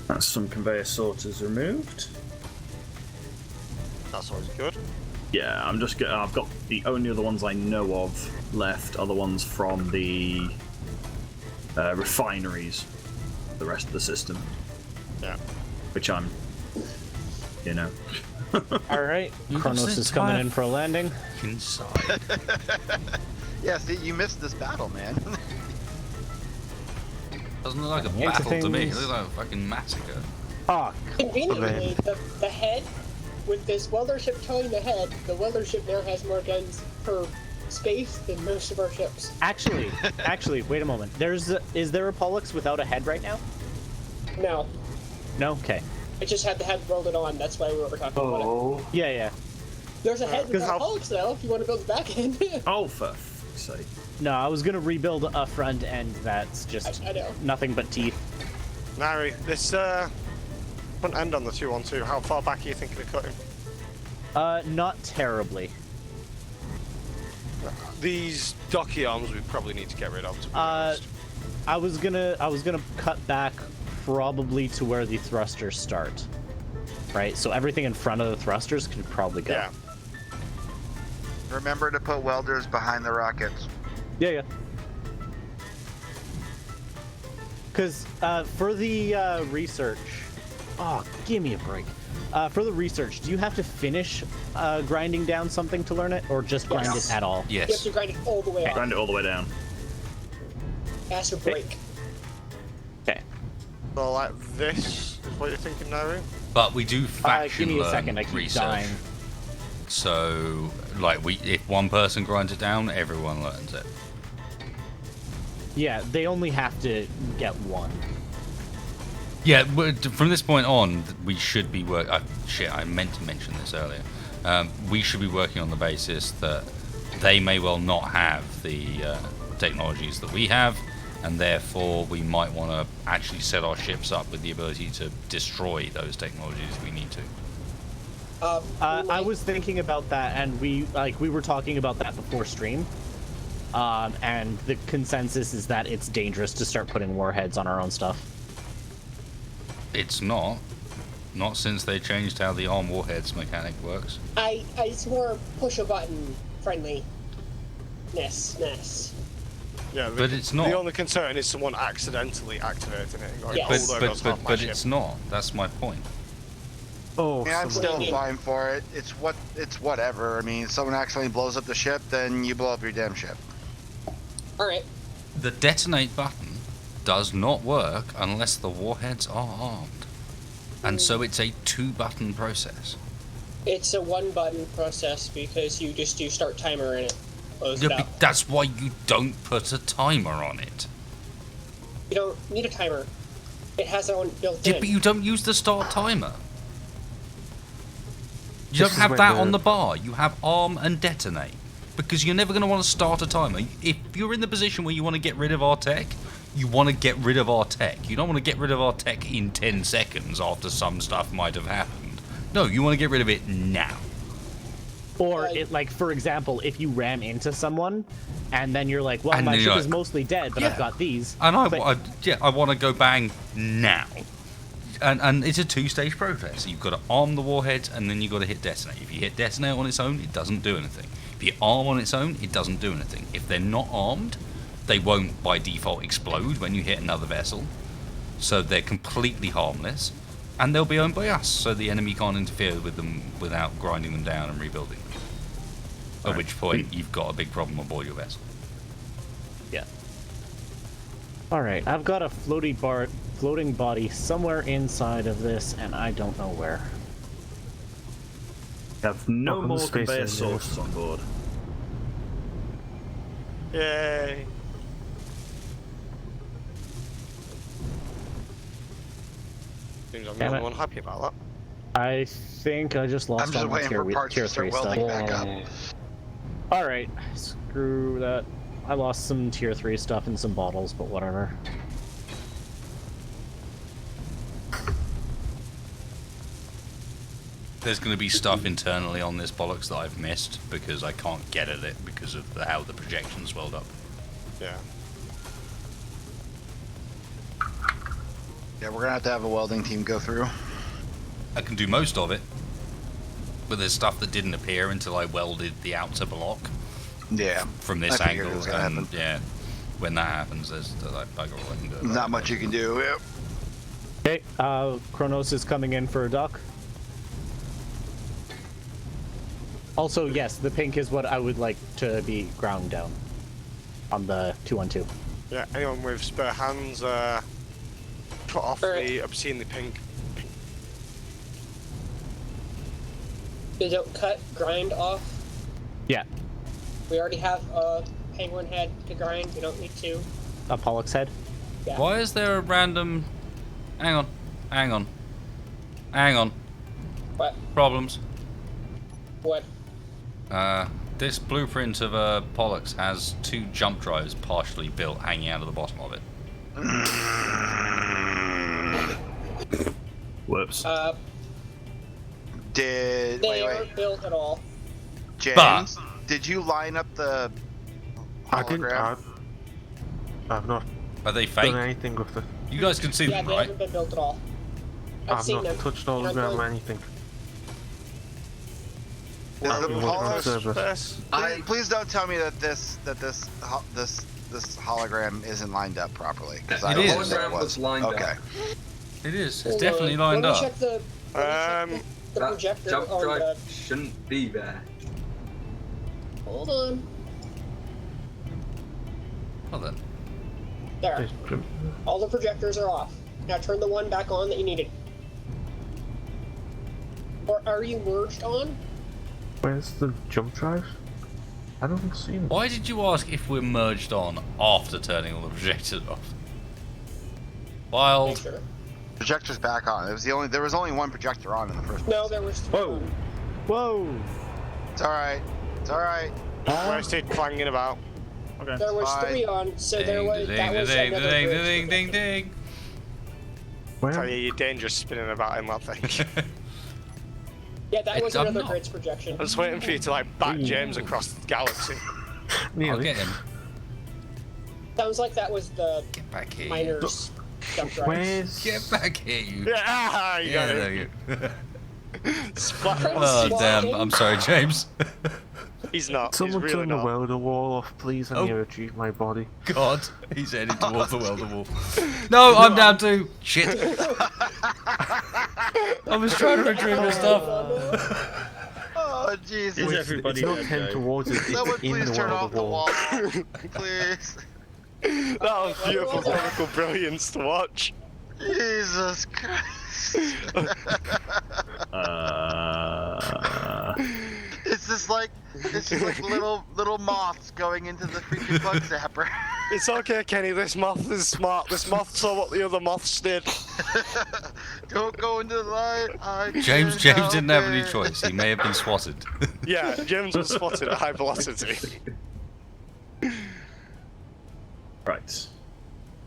That's some conveyor sorters removed. That's always good. Yeah, I've got the only other ones I know of left are the ones from the refineries. the rest of the system. Yeah. Which I'm, you know. All right, Kronos is coming in for a landing. Inside. Yeah, see, you missed this battle, man. Doesn't look like a Into battle to me. It things. looks like a fucking massacre. Oh, Conveniently, the head, with this welder ship towing the head, the welder ship now has more guns per space than most of our ships. actually, wait a moment. Is there a Pollux without a head right now? No, No. Okay. it just had the head welded on. That's why we were talking about it. Yeah, yeah. There's a head Because without Pollux though. If you want to build the back end. Oh, for fuck's sake. No, I was gonna rebuild a front end that's just I know. nothing but teeth. Nari, this front end on the 212, how far back are you thinking of cutting? Not terribly. These docky arms we probably need to get rid of, to be honest. I was gonna cut back probably to where the thrusters start. Right, so everything in front of the thrusters could probably go. Yeah. Remember to put welders behind the rockets. Yeah, yeah. Because for the research, oh, give me a break. For the research, do you have to finish grinding down something to learn it, or just grind Yes. it at all? You have to grind it all the way up. Grind it all the way down. It has to break. Okay. So like this is what you're thinking, Nari? But we do faction give me a learn second, I keep research. dying. So, like, if one person grinds it down, everyone learns it. Yeah, they only have to get one. Yeah, but from this point on, we should be shit, I meant to mention this earlier. We should be working on the basis that they may well not have the technologies that we have, and therefore we might want to actually set our ships up with the ability to destroy those technologies if we need to. I was thinking about that, and we were talking about that before stream. And the consensus is that it's dangerous to start putting warheads on our own stuff. It's not since they changed how the arm warheads mechanic works. It's more push a button friendly. Yeah, But it's not. The only concern is someone accidentally activating it and going, Yes. oh, there goes half my But ship. it's not. That's my point. Oh, Yeah, I'm still someone- fine for it. It's whatever. I mean, if someone accidentally blows up the ship, then you blow up your damn ship. Alright. The detonate button does not work unless the warheads are armed. And so it's a 2-button process. It's a 1-button process because you just do start timer in it. Close it Yeah, up. but that's why you don't put a timer on it. You don't need a timer. It has it on built Yeah, in. but you don't use the start timer. You This don't is have when that the- on the bar. You have arm and detonate. Because you're never going to want to start a timer. If you're in the position where you want to get rid of our tech, you want to get rid of our tech. You don't want to get rid of our tech in 10 seconds after some stuff might have happened. No, you want to get rid of it now. Or, for example, if you ram into someone, and then you're like, well, And my then ship you're is like, mostly dead, but yeah. I've got these. And I But- want to go bang now. And it's a 2-stage process. You've got to arm the warheads, and then you've got to hit detonate. If you hit detonate on its own, it doesn't do anything. If you arm on its own, it doesn't do anything. If they're not armed, they won't by default explode when you hit another vessel. So they're completely harmless, and they'll be owned by us, so the enemy can't interfere with them without grinding them down and rebuilding them. At which point, you've got a big problem aboard your vessel. Yeah. Alright, I've got a floating body somewhere inside of this, and I don't know where. You have no Welcome to more Space conveyor Engines. sources on board. Yay. Seems I'm the Damn only it. one happy about that. I think I just lost I'm just all my waiting tier, for parts tier to start 3 stuff. welding back up. Alright, screw that. I lost some tier 3 stuff and some bottles, but whatever. There's going to be stuff internally on this bollocks that I've missed because I can't get at it because of how the projections swelled up. Yeah. Yeah, we're gonna have a welding team go through. I can do most of it, but there's stuff that didn't appear until I welded the outer block Yeah. from this I figured it angle, was gonna and happen. yeah, when that happens, there's like bugger all I can do. about Not it. much you can do. Yep. Okay, Kronos is coming in for a dock. Also, yes, the pink is what I would like to be ground down on the 212. Yeah, anyone with spare hands, cut off the obscenely pink. You don't cut, grind off. Yeah, We already have a penguin head to grind. We don't need to. a Pollux head. Yeah. Why is there a random... Hang on. Hang on. Hang on. What? Problems. What? This blueprint of a Pollux has 2 jump drives partially built hanging out of the bottom of it. Whoops. Did They wait, aren't built at all. James? Did you line up the I didn't. hologram? I've not Are they fake? done anything with it. You guys can see Yeah, them, they right? haven't been built at all. I've I've seen not them. touched and I'm hologram or going- anything. Does I've the been working on Pollux? servers. Please don't tell me that this hologram isn't lined up properly. Because I It don't is. think it Hologram was lined okay. up. It is. It's Hold definitely on. lined Let me up. check the That projector jump on drive the... shouldn't be there. Hold on. Well then. There. All the projectors are off. Now turn the one back on that you needed. Or are you merged on? Where's the jump drive? I don't see them. Why did you ask if we're merged on after turning all the projectors off? Wild. Sure. Projector's back on. There was only one projector on in the first place. No, there was 3. Whoa. Whoa! It's alright. It's alright. Wasted clanging about. Okay. There was Fine. 3 on, so there was Ding, that ding, was ding, another ding, bridge ding, ding, projection. ding. Where? Tell you, you're dangerous spinning about in that thing. Yeah, that was I'm another not. bridge projection. I'm just waiting for you to like back James across the galaxy. I'll Nearly. get him. Sounds like that was the Get back here. miners' jump drives. Where's? Get back here, you. Yeah, you got there it. you go. Splat. Oh damn! I'm sorry, James. He's not. Someone He's really turn the not. welder wall off, please. I Oh. need to retrieve my body. God, he's heading towards the welder wall. No, I'm down too. Shit. I was trying to retrieve my stuff. Oh, Jesus. Is everybody It's not dead, heading though? towards it. It's Someone in please the turn welder off the wall. Please. That was beautiful comical brilliance to watch. Jesus Christ. It's just like little moths going into the freaking bug zapper. It's okay, Kenny. This moth is smart. This moth saw what the other moths did. Don't go into the light. James didn't have any choice. He may have been swatted. Yeah, James was spotted at high velocity. Right.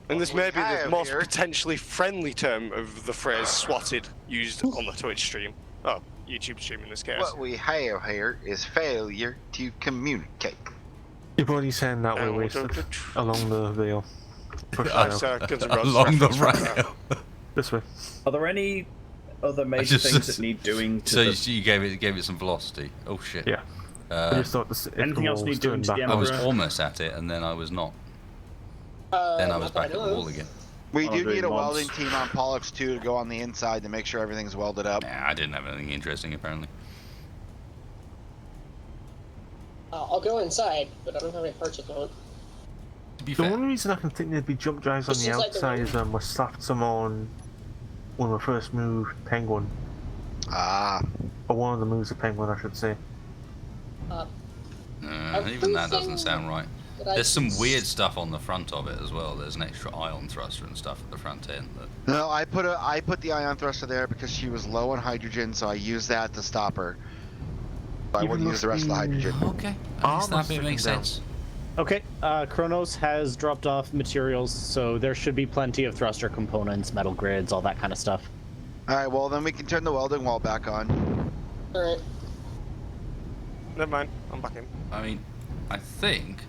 And this may be Hi, the most here. potentially friendly term of the phrase swatted used on the Twitch stream. Oh, YouTube stream in this case. What we have here is failure to communicate. Your body's heading that way, And we'll wasted. go to Along the rail. Push Oh, rail. so Guns N' Roses Along the reference right rail. This way. Are there any other major things that need doing to So the... you gave it some velocity. Oh shit. Yeah. I just thought this, if Anything the else wall need was doing turned to the back I on. was Emperor? almost at it, and then I was not. Then I was Not that back at the know wall of. again. We Oh, do doing need a mobs. welding team on Pollux 2 to go on the inside to make sure everything's welded up. Nah, I didn't have anything interesting apparently. I'll go inside, but I don't have any parts at the moment. To be The fair, only reason I can think there'd be jump drives on It's the just like the outside one- is we slapped some on when we first moved Penguin. Ah. Or one of the moves of Penguin, I should say. even that doesn't sound right. That I There's some can weird stuff on the front of it as well. There's an extra ion thruster and stuff at the front end. But No, I put the ion thruster there because she was low on hydrogen, so I used that to stop her. So I Even wouldn't use the rest of the hydrogen. okay, at least that Armor's bit makes sticking down. sense. Okay, Kronos has dropped off materials, so there should be plenty of thruster components, metal grids, all that kind of stuff. Alright, well then we can turn the welding wall back on. Alright. Never mind, I'm back in. I mean, I think.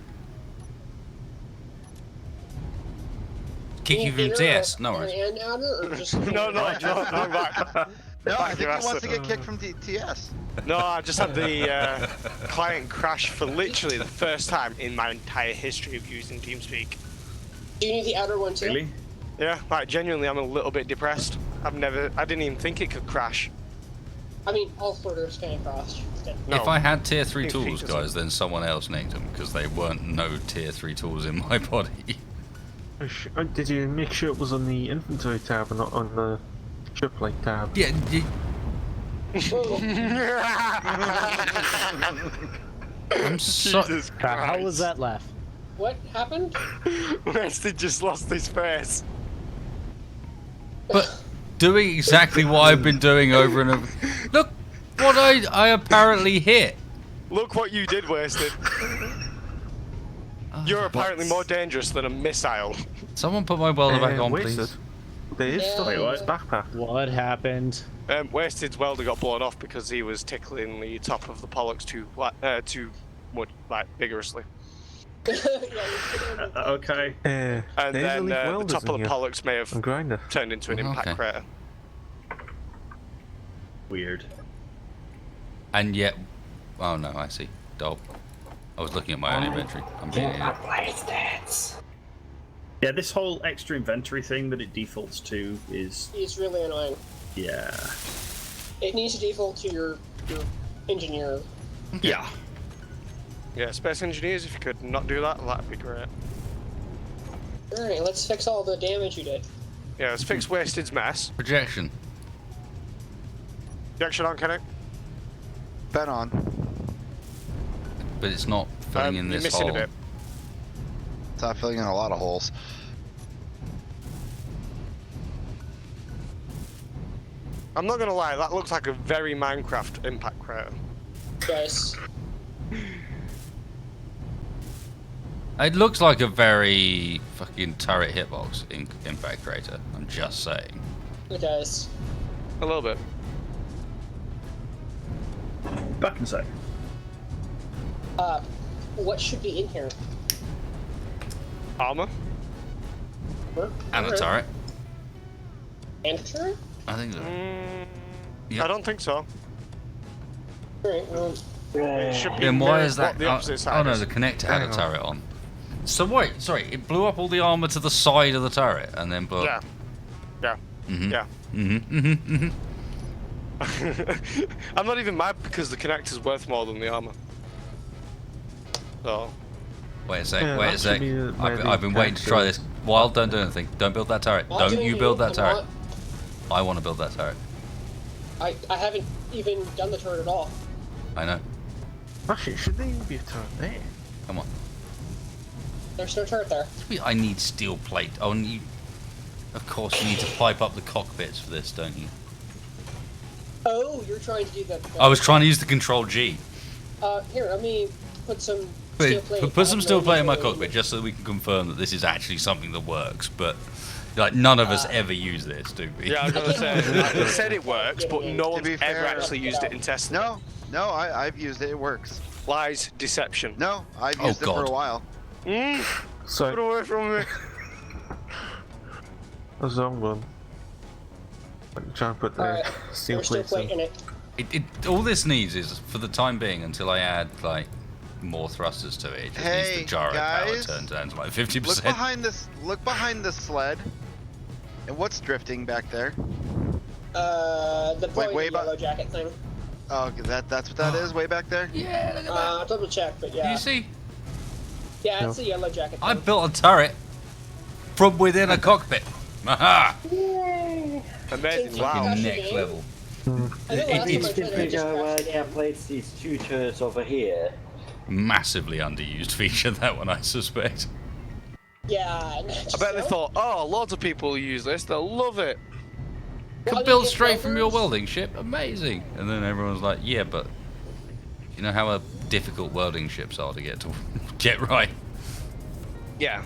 Kick you from TS. No worries. And outer, or just No, I'm back. No, I think he Back, wants to you get kicked from TS. No, I just had the client crash for literally the first time in my entire history of using TeamSpeak. Do you need the outer one too? Really? Yeah, like genuinely, I'm a little bit depressed. I didn't even think it could crash. I mean, all floaters can crash. No. If I had tier 3 Think tools, features guys, then someone else nicked them because they weren't no tier 3 tools in my body. Did you make sure it was on the inventory tab and not on the shipplate tab? Yeah. I'm so. How was that laugh? What happened? Weston just lost his face. But doing exactly what I've been doing over and over. Look what I apparently hit. Look what you did, Wasted. You're apparently more dangerous than a missile. Someone put my welder back on, Wasted. please. There is stuff in his backpack. What happened? Wasted's welder got blown off because he was tickling the top of the Pollux too vigorously. Okay. And then the top of the Pollux may have grinder. turned into an impact crater. Weird. And yet, oh no, I see. Dope. I was looking at my own inventory. I'm being an idiot. Yeah, this whole extra inventory thing that it defaults to is It's really annoying. yeah. It needs to default to your engineer. Yeah. Yeah, Space Engineers, if you could not do that, that'd be great. Alright, let's fix all the damage you did. Yeah, let's fix Wasted's mess. Projection. Projection on, Kenneth? Bet on. But it's not filling in you're this missing hole. a bit. It's not filling in a lot of holes. I'm not gonna lie, that looks like a very Minecraft impact crater. Yes. It looks like a very fucking turret hitbox in impact crater. I'm just saying. It does. A little bit. Back in a sec. What should be in here? Armor? And a turret. And a turret? I think so. I don't think so. Alright, well... It should be Then why is that? what the opposite side oh no, is. the connector had a Hang on. turret on. So wait, sorry, it blew up all the armor to the side of the turret and then blew Yeah. up. Yeah. Mhm. Yeah. Mhm. I'm not even mad because the connector's worth more than the armor. So. Wait a sec. Yeah, wait a that sec. should be the I've been waiting to try this. Wild, don't do anything. Don't build that turret. I'll Don't do you it, build that come turret. I want to build that turret. I haven't even done the turret at all. I know. Actually, should there even be a turret there? Come on. There's no turret there. I need steel plate. Oh, and you. Of course, you need to pipe up the cockpits for this, don't you? Oh, you're trying to do that. I was trying to use the Control G. Here, let me put some steel plate. Put some steel plate in my cockpit just so that we can confirm that this is actually something that works. But like none of us ever use this, do we? Yeah, I was gonna say. I said it works, but no one's be ever fair- actually used it in testing. No, I've used it. It works. Lies, deception. No, I've Oh, used it for God. a while. So, Get away from me. a zone one. Try and put the Alright, steel there's steel plates plate in. in it. All this needs is, for the time being, until I add like more thrusters to it, it just needs Hey, the gyro power guys. turned down to like 50%. Look behind this. Look behind this sled. And what's drifting back there? The probably way the yellow jacket thing. Oh, that's what that is. Way back there. Yeah, look at that. I'll double check, but yeah. You see, Yeah, it's the yellow jacket thing. I built a turret from within a cockpit. Aha! Amazing. Wow. Next level. I know last time I tried it, it just Figure where crashed they again. have placed these two turrets over here. Massively underused feature, that one, I suspect. Yeah. I bet they thought, oh, loads of people use this. They'll love it. Can build straight from your welding ship. Amazing. And then everyone's like, yeah, but you know how difficult welding ships are to get right. Yeah.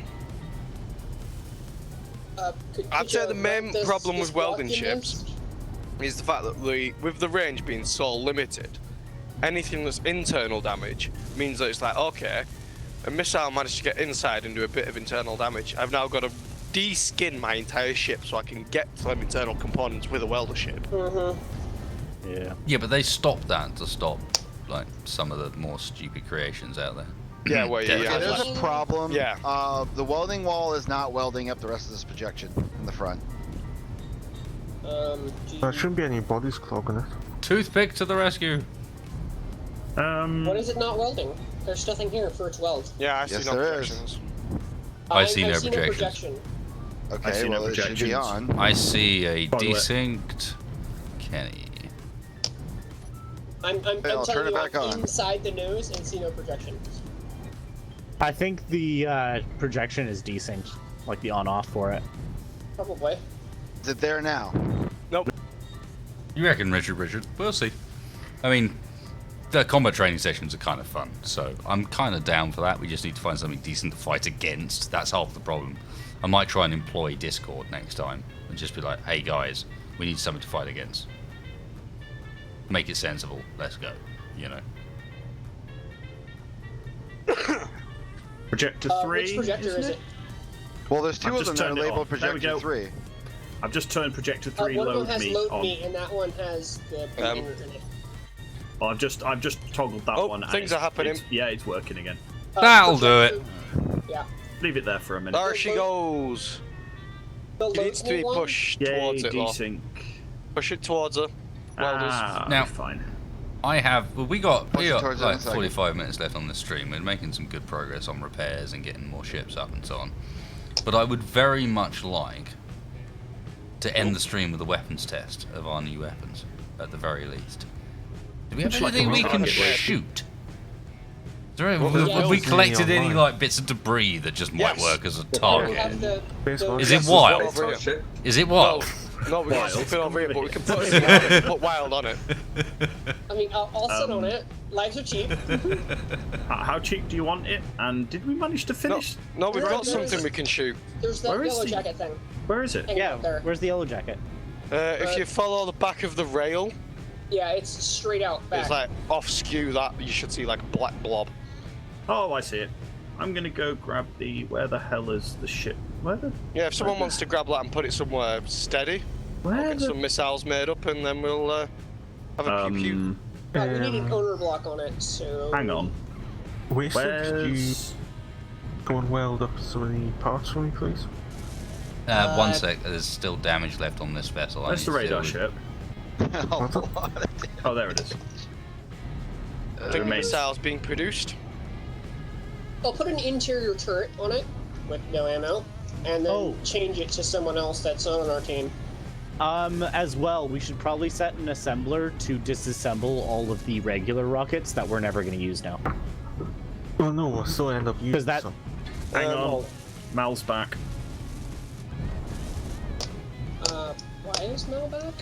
Could I'd say you the main weld this- problem this with welding block in ships this? is the fact that with the range being so limited, anything that's internal damage means that it's like, okay, a missile managed to get inside and do a bit of internal damage. I've now got to de-skin my entire ship so I can get to them internal components with a welder ship. Yeah. Yeah, but they stopped that to stop like some of the more stupid creations out there. Yeah, well, yeah, Okay, there's yeah. a problem. Yeah. The welding wall is not welding up the rest of this projection in the front. There shouldn't be any bodies clogging it. Toothpick to the rescue. What is it not welding? There's nothing here for its weld. Yeah, I see Yes, no there is. projections. I see no see no projections. projection. Okay, see no well, it should be projections. on. I see a Toilet. desynced Kenny. I'm Hey, I'll turn telling it you, back I'm on. inside the nose and see no projection. I think the projection is desynced, like the on-off for it. Probably. Is it there now? Nope. You reckon, Richard? We'll see. I mean, the combat training sessions are kind of fun, so I'm kind of down for that. We just need to find something decent to fight against. That's half the problem. I might try and employ Discord next time and just be like, hey guys, we need something to fight against. Make it sensible. Let's go. You know. Projector 3. Which projector isn't is it? it? Well, there's two I've of them just that are turned it labeled on. There we Projector go. 3. I've just turned projector 3 One of them load has me load on. me, and that one has the banner in it. Oh, I've just toggled that Oh, one. and things it's- are happening. Yeah, it's working again. That'll do it. Yeah. Leave it there for a minute. There she goes. The It needs to be load me one? pushed Yay, towards it, though. desync. Push it towards her. Welders. Now- fine. I have. Well, we got Push it towards it in like a second. 45 minutes left on the stream. We're making some good progress on repairs and getting more ships up and so on. But I would very much like to end the stream with a weapons test of our new weapons, at the very least. Do we have Looks like anything a we can rocket ship. shoot? Is there Well, have we there's collected any online. like bits of debris that just might Yes. work as a We target? have the Is Is it Yes, wild? there's one over here. Ship. Is it wild? No, we can't Wild. keep it over here, but we can put it on it, put wild on it. I mean, I'll sit on it. Lives are cheap. How cheap do you want it? And did we manage to No, finish? no, we've got There's- something we can shoot. There's that Where is yellow the- jacket thing. Where is it? Hanging Yeah, up there. where's the yellow jacket? If you follow the back of the rail, Yeah, it's straight out back. it's like off skew that you should see like a black blob. Oh, I see it. I'm gonna go grab the. Where the hell is the ship? Where the? Yeah, if someone wants to grab that and put it somewhere steady, I'll Where get the? some missiles made up and then we'll have a pew pew. We need an owner block on it, so... Hang on. Where could you Where's? go and weld up some of the parts for me, please? One sec. There's still damage left on this vessel. I Where's the need to radar deal ship? Oh, there it is. I think remains. missiles being produced. I'll put an interior turret on it with no ammo, and then change it to someone else that's not on our team. As well, we should probably set an assembler to disassemble all of the regular rockets that we're never going to use now. Oh no, we'll still end up using that- some. Hang on. well, Mal's back. why is Mel back?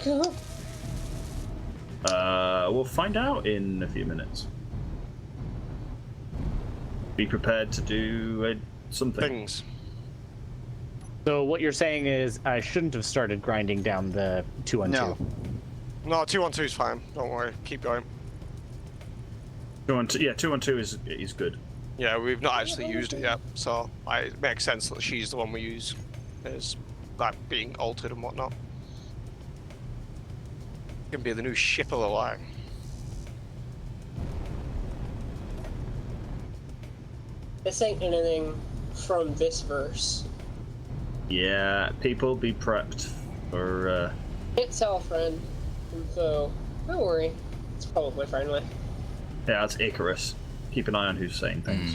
We'll find out in a few minutes. Be prepared to do something. Things. So what you're saying is I shouldn't have started grinding down the 2-on-2. No. No, 2-on-2's fine. Don't worry. Keep going. 2-on-2, yeah, 2-on-2 is good. Yeah, we've not actually used it yet, so it makes sense that she's the one we use, as that being altered and whatnot. Can be the new ship of the line. This ain't anything from this verse. Yeah, people be prepped for. Can't tell, friend. So, don't worry. It's probably friendly. Yeah, that's Icarus. Keep an eye on who's saying things.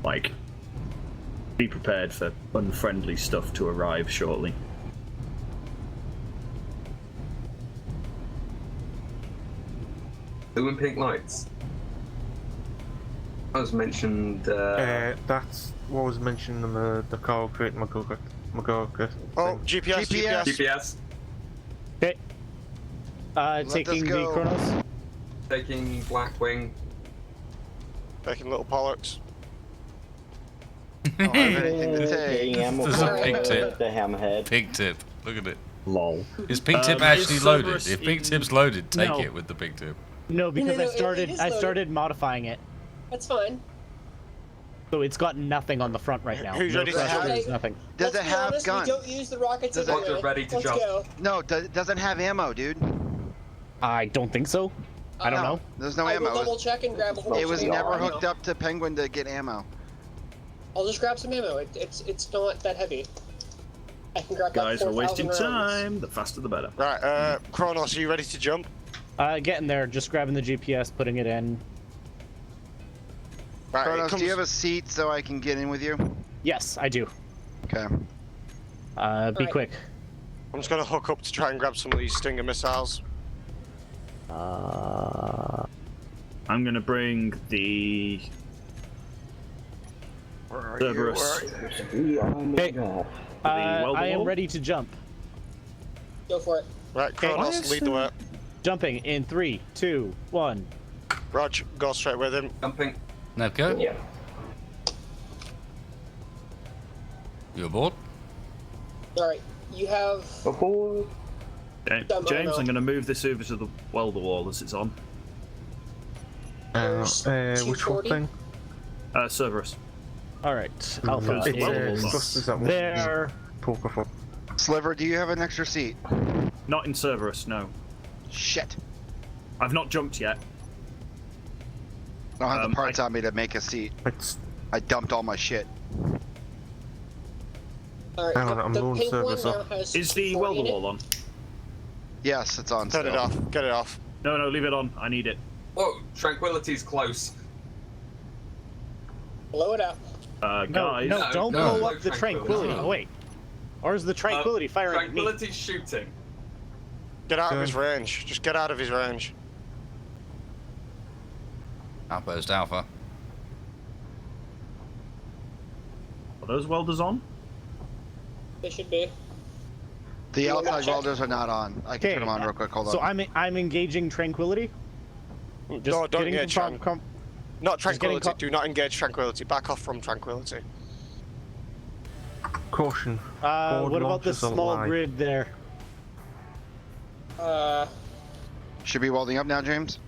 Like, be prepared for unfriendly stuff to arrive shortly. Blue and pink lights. That was mentioned. That's what was mentioned in the car crate McGurk. Oh, GPS, GPS. GPS. Okay. Taking the go. Chronos. Taking Blackwing. Taking little Pollux. I don't have anything to take. Getting ammo There's a for pink tip. the hammerhead. Pink tip. Look at it. Lol. Is pink tip Is actually loaded? Cerberus If pink in- tip's loaded, take No. it with the pink tip. No, because No, I it started is I loaded. started modifying it. That's fine. So it's got nothing on the front right now. Who's No ready to thrusters, have it? nothing. Does Let's it be have honest, guns? We don't use the rockets Does it- anyway. Roger, ready to Let's jump. go. No, it doesn't have ammo, dude. I don't think so. I don't know. There's no I will ammo. double check and grab a whole It was bunch of never ammo. hooked up to Penguin to get ammo. I'll just grab some ammo. It's not that heavy. I can grab Guys, that we're wasting 4,000 rounds. time. The faster the better. Right, Kronos, are you ready to jump? Getting there. Just grabbing the GPS, putting it in. Right, Kronos, do you have a seat so I can get in with you? Yes, I do. Okay. Be Alright. quick. I'm just gonna hook up to try and grab some of these Stinger missiles. I'm gonna bring the Cerberus. Okay. I am Well-below? ready to jump. Go for it. Right, Kronos, lead the way. Jumping in 3, 2, 1. Rog, go straight with him. Jumping. Now go. Yeah. You aboard? Alright, you have... Aboard. Okay. Done, James, no. I'm gonna move this over to the welder wall as it's on. There's Which one 240. thing? Cerberus. Alright, Alpha. It's, It's well, clusters that one. There. Poker for. Sliver, do you have an extra seat? Not in Cerberus, no. Shit. I've not jumped yet. I don't have the parts on me to make a seat. It's. I dumped all my shit. Alright, Hang on, I'm the going pink one service now up. has Is the 240 welder in it. wall on? Yes, it's on Turn still. it off. Get it off. No, leave it on. I need it. Whoa, Tranquility's close. Blow it up. No, Guys. no, don't no. blow up the Tranquility. No. Oh, wait. Or is the Tranquility firing at me? Tranquility's shooting. Get out of Go. his range. Just get out of his range. Outpost Alpha. Are those welders on? They should be. The You want me to outside check? welders are not on. I can Okay. turn them on real quick. Hold on. So I'm engaging Tranquility. Just No, don't getting engage Not Just getting Tranquility. Do not engage Tranquility. Back off from Tranquility. Caution. Forward what about this launches are small live. grid there? Should be welding up now, James?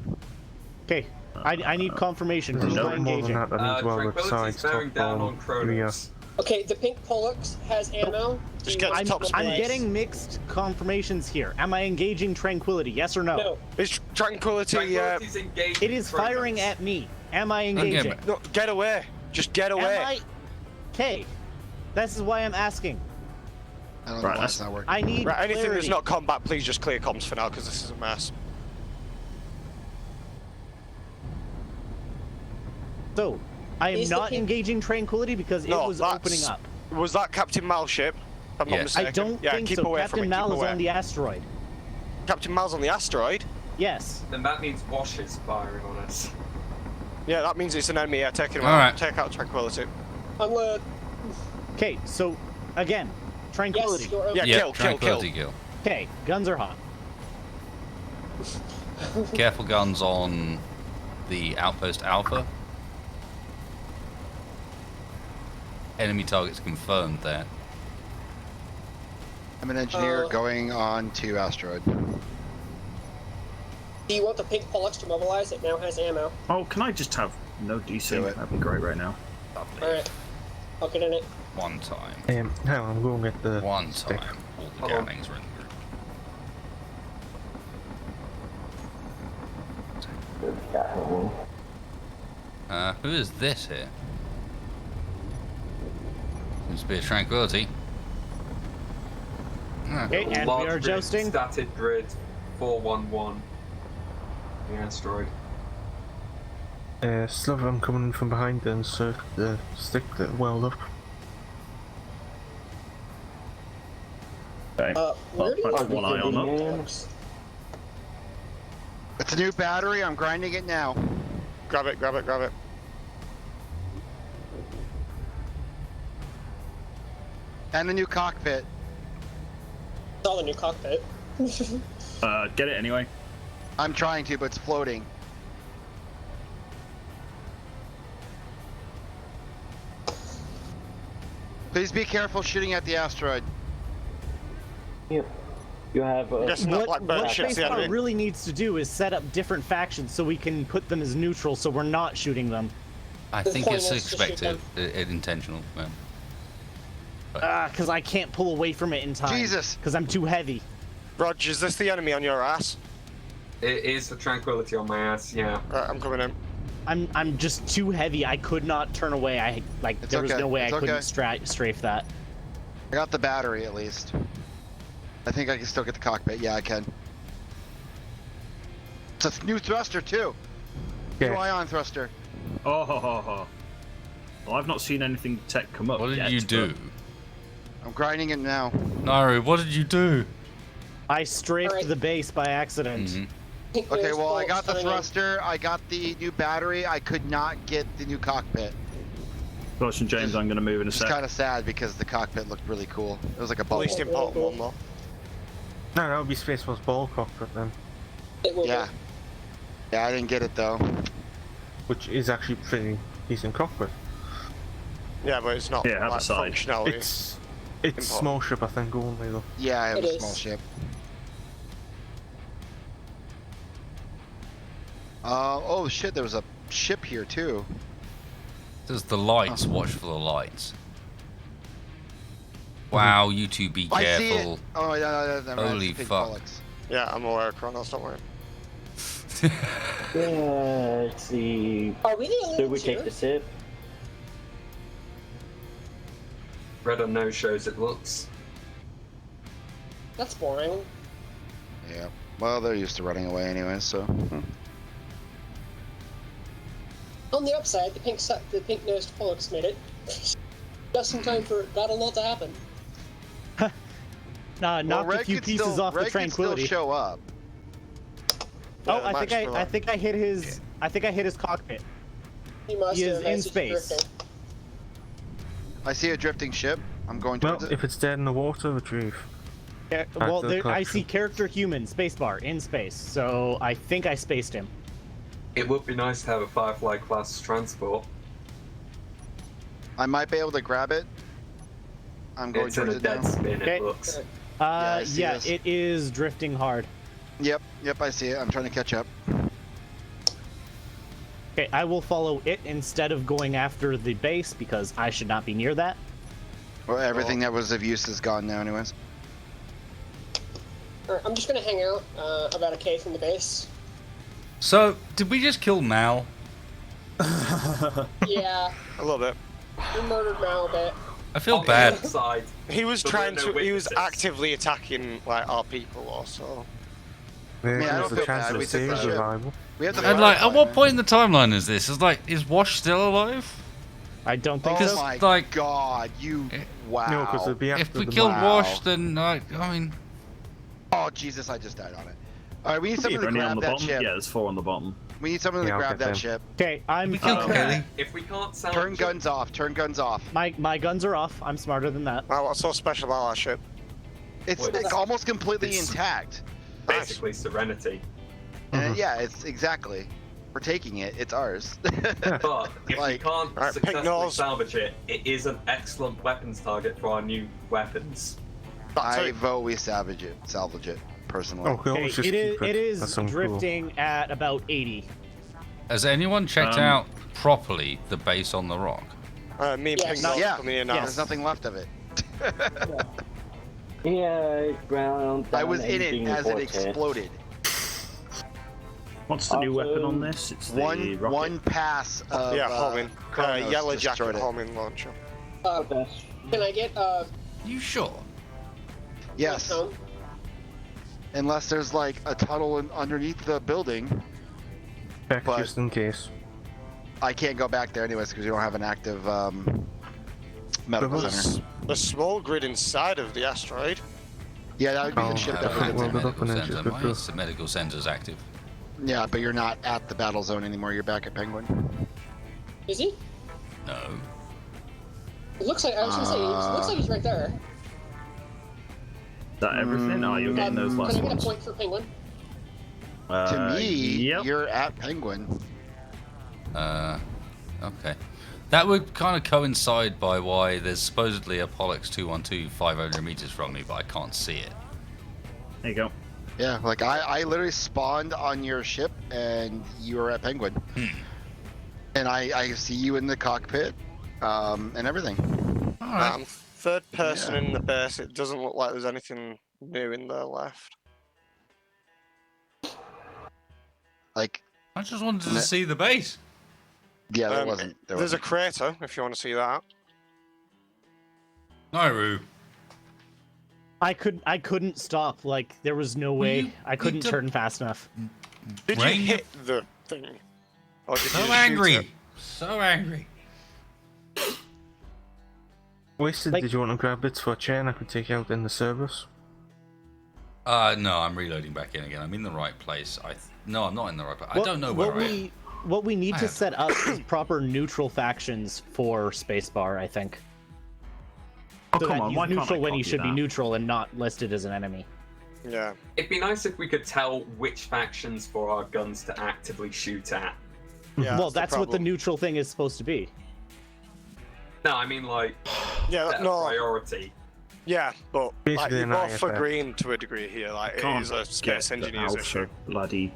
Okay, I need confirmation. Who's No not more than engaging? that. I need to weld the Tranquility's sides, bearing top, down bottom. on Kronos. Okay, the pink Pollux has ammo. Just Do you get want top to split. I'm place? getting mixed confirmations here. Am I engaging Tranquility? Yes or no? No. Is Tranquility? Tranquility's engaged. It is firing at me. Am I engaging? but- No, get away. Just get away. Am I? Okay, this is why I'm asking. I don't know Right, why it's not working. I need Right, anything clarity. that's not combat, please just clear comms for now, because this is a mess. So, I am Is the not pink- engaging Tranquility because No, it was that's- opening up. Was that Captain Mal's ship? If I'm not Yes. mistaken. I don't yeah, think keep so. away Captain from it. Mal Keep is away. on the asteroid. Captain Mal's on the asteroid? Yes. Then that means Wash is firing on us. Yeah, that means it's an enemy. Yeah, take it away. Alright. Take out Tranquility. Unload. Okay, so again, Tranquility. Yes, you're okay. Yeah, Yeah, kill. Tranquility kill. Okay, guns are hot. Careful guns on the Outpost Alpha. Enemy targets confirmed there. I'm an engineer Uh, going on to asteroid. Do you want the pink Pollux to mobilize? It now has ammo. Oh, can I just have no DC? Do it. That'd be great right now. Lovely. Alright. I'll get in it. One time. Hang on, I'm going to get the One stick. time. All the Hold on. Gammings are in the group. Who is this here? Seems to be a Tranquility. Okay, and we Large are grid, jousting. Static grid 411. The asteroid. Sliver, I'm coming from behind and insert the stick that weld up. Okay. Where do you I'll want put one eye on the that. Pollux? It's a new battery. I'm grinding it now. Grab it, grab it, grab it. And a new cockpit. Saw the new cockpit. Get it anyway. I'm trying to, but it's floating. Please be careful shooting at the asteroid. You have I'm guessing that What Blackbird ship's the Spacebar enemy. really needs to do is set up different factions so we can put them as neutral so we're not shooting them. I The think point it's is to shoot expected, intentional. Yeah. Because I can't pull away from it in time. Jesus. Because I'm too heavy. Rog, is this the enemy on your ass? It is the Tranquility on my ass, yeah. Right, I'm coming in. I'm just too heavy. I could not turn away. It's there was okay, no way I it's couldn't okay. strafe that. I got the battery at least. I think I can still get the cockpit. Yeah, I can. It's a new thruster too. New ion thruster. Oh, ho, ho, ho. Well, I've not seen anything tech come up. What did yet, you do? but- I'm grinding it now. Naru, what did you do? I strafed the base by accident. Mm-hmm. Okay, well, I got the thruster, I got the new battery, I could not get the new cockpit. Caution, James, I'm going to move in a It's sec. kind of sad because the cockpit looked really cool. It was like a At bubble. least important one though. No, that would be Space Force ball cockpit then. Yeah. Yeah, I didn't get it though. Which is actually pretty decent cockpit. Yeah, but it's not Yeah, have a like, side. functionality. It's Important. small ship, I think, only though. Yeah, I have It a is. small ship. Oh shit, there was a ship here too. There's the lights. Watch for the lights. Wow, you two be I see it. careful. Oh, yeah, never mind. Holy It's pink fuck. bollocks. Yeah, I'm aware, Kronos, don't worry. Yeah, let's see. Are we the only Should we ones take here? the ship? Red on nose shows it looks. That's boring. Yeah. Well, they're used to running away anyway, so. On the upside, the pink-nosed Pollux made it. Just in time for got a lot to happen. Knocked Red a few could pieces still, off Red the could tranquility. still show up. Oh, Yeah, I think I hit his. I think I hit his cockpit. He must He is have in as he's space. drifting. I see a drifting ship. I'm going Well, towards it. if it's dead in the water, retrieve. Well, to the I see collection. character human spacebar in space, so I think I spaced him. It would be nice to have a Firefly class transport. I might be able to grab it. I'm going It's in towards a it dead now. spin, Okay. it looks. I see Yeah, this. it is drifting hard. Yep, I see it. I'm trying to catch up. Okay, I will follow it instead of going after the base because I should not be near that. Well, everything that was of use is gone now, anyways. Alright, I'm just gonna hang out about a K from the base. So, did we just kill Mal? Yeah, A little bit. we murdered Mal a bit. I feel On the bad. outside, He was there trying were no to. He was witnesses. actively attacking like our people, also. There I don't goes the feel chance bad, of we took the saving ship. survival. We have the And like, at Firefly, what man. point in the timeline is this? Is Wash still alive? I don't think Oh so. my like- god, you. Wow. No, because it'd be after If we the killed Wow. Wash, then I mean, Oh, Jesus, I just died on it. Alright, we need someone to Only on grab the that bottom? ship. Yeah, there's 4 on the bottom. We need someone to Yeah, I'll grab get that them. ship. Okay, I'm. we killed Kelly. If we can't salvage Turn it- guns off, turn guns off. My guns are off. I'm smarter than that. Wow, what's so special about our ship? It's What? like, almost completely It's- intact. basically Serenity. And yeah, it's exactly. We're taking it, it's ours. But if Like- we can't Alright, pick successfully nose. salvage it, it is an excellent weapons target for our new weapons. I vote we salvage it, personally. Oh, okay, Okay, let's just it is. keep It That is sounds cool. drifting at about 80. Has anyone checked out properly the base on the rock? Me and Yes. Pink Not Nose yeah, coming in now. there's nothing left of it. Yeah, ground. I was in it being as it reported. exploded. What's the new weapon on Awesome. this? It's the One rocket. pass of Yeah, homing. Kronos Yellow destroyed jacket it. homing launcher. Best. Can I get You sure? Yes, home? unless there's like a tunnel underneath the building. Check but- just in case. I can't go back there anyways because we don't have an active medical There was- center. The small grid inside of the asteroid. Yeah, that would be Oh, the ship I that don't we have get the to. well, medical up and center. into My the- medical center's active. Yeah, but you're not at the battle zone anymore. You're back at Penguin. Is he? No. It looks like I was gonna say. It looks like he's right there. Is that everything? Oh, you're getting those Can I last get a ones. point for Penguin? To me, Yep. you're at Penguin. Okay. That would kind of coincide by why there's supposedly a Pollux 212 500 meters from me, but I can't see it. There you go. Yeah, like I literally spawned on your ship and you were at Penguin. And I see you in the cockpit and everything. Alright. Third person Yeah. in the base. It doesn't look like there's anything new in there left. Like, I just wanted to Ne- see the base. yeah, there wasn't. There's a crater if you want to see that. Nauru. I couldn't stop. Like there was no way. I couldn't turn fast enough. Did you hit the thing? Or did you So just shoot angry. it? So angry. Wasted, did you want to grab bits for a chair and I could take you out in the service? No, I'm reloading back in again. I'm in the right place. No, I'm not in the right place. I don't know where I am. What we need to set up is proper neutral factions for Spacebar, I think. Oh, So come that on, he's why can't I neutral when he copy should be that? neutral and not listed as an enemy. Yeah. It'd be nice if we could tell which factions for our guns to actively shoot at. Yeah, Well, that's what the problem. neutral thing is supposed to be. No, I mean like Yeah, set a no. priority. Yeah, but like, Basically you're an both IFF. agreeing to a degree here. Like, it Can't is a get space the engineer's alpha issue. bloody.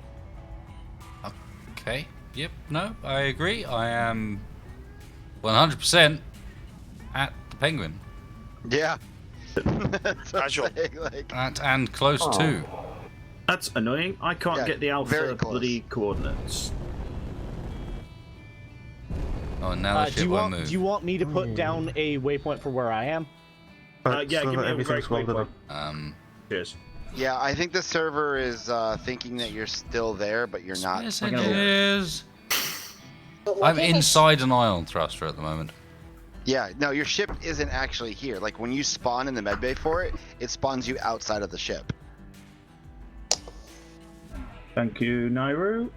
Okay. Yep. No, I agree. I am 100% at the Penguin. Yeah. Casual. Like, At and close Oh. to. That's annoying. I can't Yeah, get the very alpha close. bloody coordinates. Oh, now the Do ship you won't want move. Do you want me to put down a waypoint for where I am? Yeah, so give me a everything's great welded waypoint. up. Cheers. yeah, I think the server is thinking that you're still there, but you're not. Yes, I'm it gonna- is. But why I'm can't I- inside an ion thruster at the moment. Yeah, no, your ship isn't actually here. Like when you spawn in the medbay for it, it spawns you outside of the ship. Thank you, Nairu.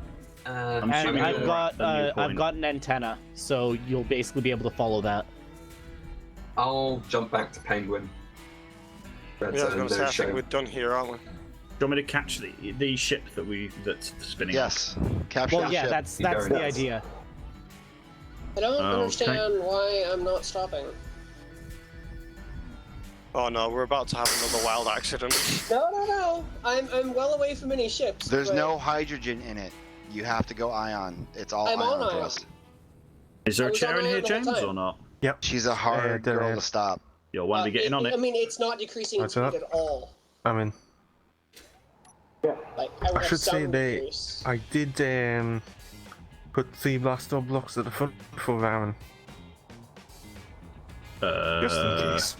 I'm And shooting I've at got the new I've point. got an antenna, so you'll basically be able to follow that. I'll jump back to Penguin. That's Yeah, I was going to say, I no-show. think we're done here, aren't we? Do you want me to catch the ship that's spinning? Yes. Capture Well, the yeah, ship. that's He very the does. idea. I don't Okay. understand why I'm not stopping. Oh no, we're about to have another wild accident. No. I'm well away from any ships. There's but no hydrogen in it. You have to go ion. It's all I'm on ion for ion. us. Is there I a was chair on in here, ion the whole James, time. or not? Yep. She's a hard there girl is. to stop. You're one to get in on it. I mean, it's not decreasing What's speed up? at all. I mean, Like, I, would I have should say some they. decrease. I did put 3 blaster blocks at the front for Varen. Just in case.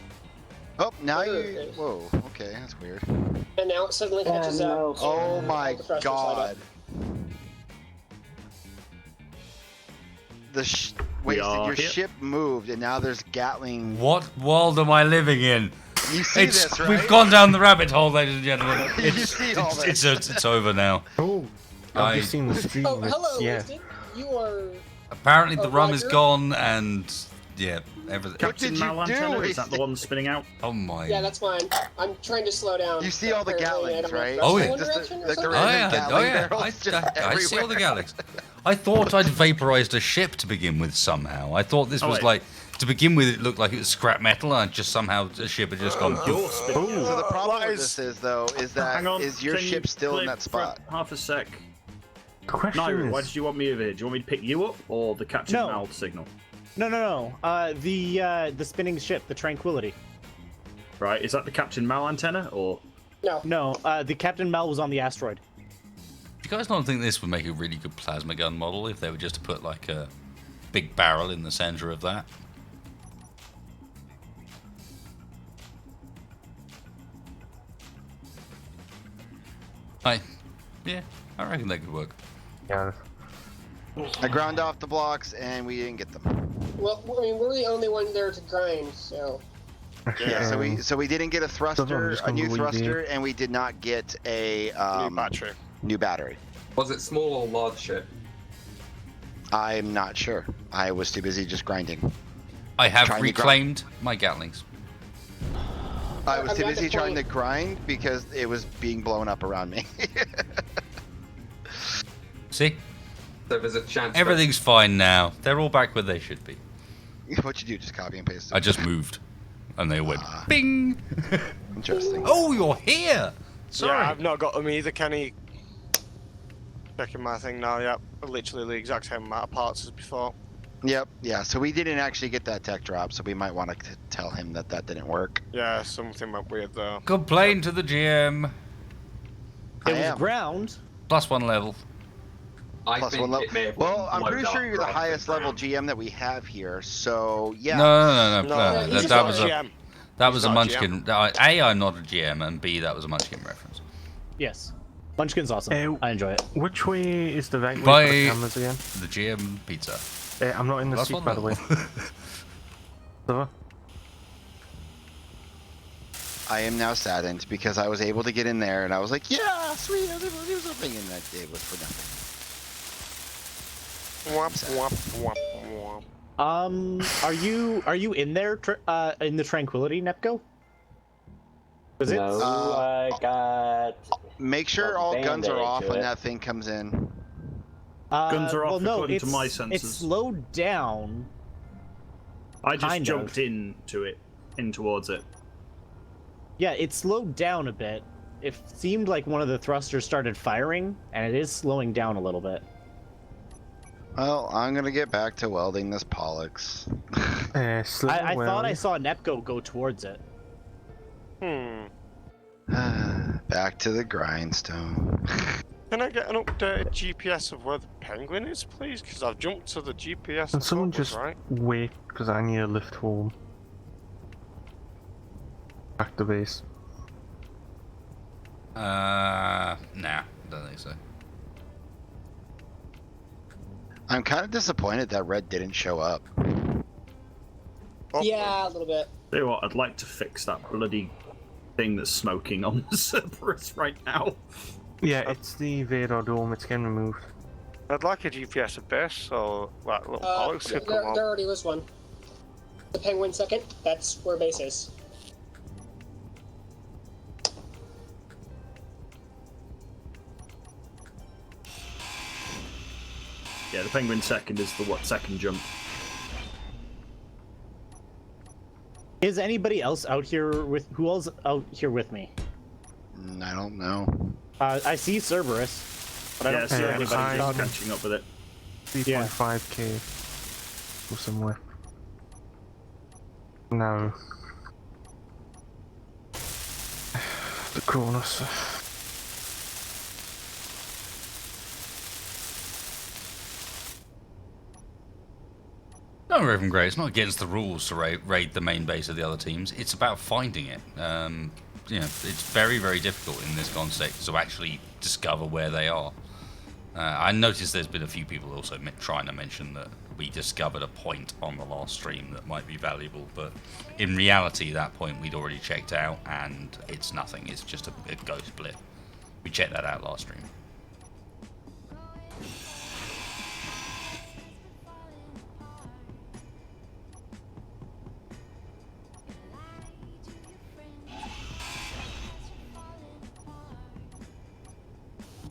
Oh, now Sure. you. Whoa. Okay, that's weird. And now it suddenly catches up. no. Oh my the thrusters light up. god. Wait, so are your here. ship moved, and now there's Gatling. What world am I living in? You see It's this, right? we've gone down the rabbit hole, ladies and gentlemen. You It's see all it's over now. Oh, I- I've just seen the stream. Oh, hello, yeah. Winston. You are. Apparently the Oh, rum is Roger? gone, and yeah, everything. Captain did you Malantenna, do? is that the one spinning out? Oh my. Yeah, that's fine. I'm trying to slow down. You see all the Apparently, I Gatlings, don't know, right? thrust Oh, in yeah. one Just direction or like the something? Oh random yeah, Gatling I barrels just see all the everywhere. Galax. I thought I'd vaporized a ship to begin with somehow. I thought this Oh, was wait. like, to begin with it looked like it was scrap metal, and just somehow the ship had just gone. You're spinning So out. the problem What with is- this is, though, is that Hang on. is your can you ship still in play that spot? for half a sec. The question Nairu, why is, did you want me over here? Do you want me to pick you up or the Captain No. Mal signal? No. The spinning ship, the Tranquility. Right, is that the Captain Mal antenna or? No, the Captain Mal was on the asteroid. Do you guys not think this would make a really good plasma gun model if they were just to put like a big barrel in the center of that? Yeah, I reckon that could work. yeah, I ground off the blocks, and we didn't get them. Well, I mean, we're the only one there to grind, so. Yeah, so we didn't get a thruster, just a gonna new go with thruster, and we did not get a New battery. new battery. Was it small or large ship? I'm not sure. I was too busy just grinding. I have Trying to reclaimed my Gatlings. I was I'm too not busy trying to complaining. grind because it was being blown up around me. See? So there's a chance. that- Everything's fine now. They're all back where they should be. What you do? Just copy and paste it. I just moved. And they went, Ah. bing! Interesting. Oh, you're here! Sorry. Yeah, I've not got them either, Kenny. Checking my thing now, yep. Literally the exact same amount of parts as before. Yep. Yeah. So we didn't actually get that tech drop, so we might want to tell him that that didn't work. Yeah, something went weird there. Complain to the GM. I It was am. ground. +1 level. I Plus think one level. it may have Well, I'm blown pretty up sure you're the rather than highest level ground. GM that we have here. So yeah. No. No, he's that not was a a GM. That He's was a not a GM. Munchkin. A, I'm not a GM, and B, that was a Munchkin reference. Yes. Munchkin's awesome. I enjoy it. Which way is the right way By for the cameras again? the GM pizza. I'm not in the Last seat, one, by the way. Silver? I am now saddened because I was able to get in there and I was like, yeah, sweet, I was able to do something, and that it was for nothing. Womp, womp, womp, womp. Are you in there in the Tranquility, Nepco? Was it? No, I got. Make sure all guns are Band-Aid off to when it. that thing comes in. Guns are off well, no, according to my It's sensors. slowed down. I just kind jumped of. in towards it. Yeah, it slowed down a bit. It seemed like one of the thrusters started firing, and it is slowing down a little bit. Well, I'm gonna get back to welding this Pollux. I thought I saw Nepco go towards it. Back to the grindstone. Can I get an updated GPS of where the penguin is, please? Because I've jumped to the GPS. Can someone focus, just right? wait, because I need a lift home. Back to base. Nah, don't think so. I'm kind of disappointed that Red didn't show up. Yeah, a little bit. Tell you what, I'd like to fix that bloody thing that's smoking on the Cerberus right now. Yeah, it's the Vador dome, it's getting removed. I'd like a GPS at base, so like little Pollux could come There on. already was one. The penguin second. That's where base is. Yeah, the Penguin second is the second jump. Is anybody else out here with who else out here with me? I don't know. I see Cerberus, but I don't see anybody I'm catching up with it. 3.5k. Go somewhere. No. The Cronus. No, Raven Grey, it's not against the rules to raid the main base of the other teams. It's about finding it. You know, it's very, very difficult in this context to actually discover where they are. I noticed there's been a few people also trying to mention that we discovered a point on the last stream that might be valuable, but in reality, that point we'd already checked out, and it's nothing. It's just a ghost blip. We checked that out last stream.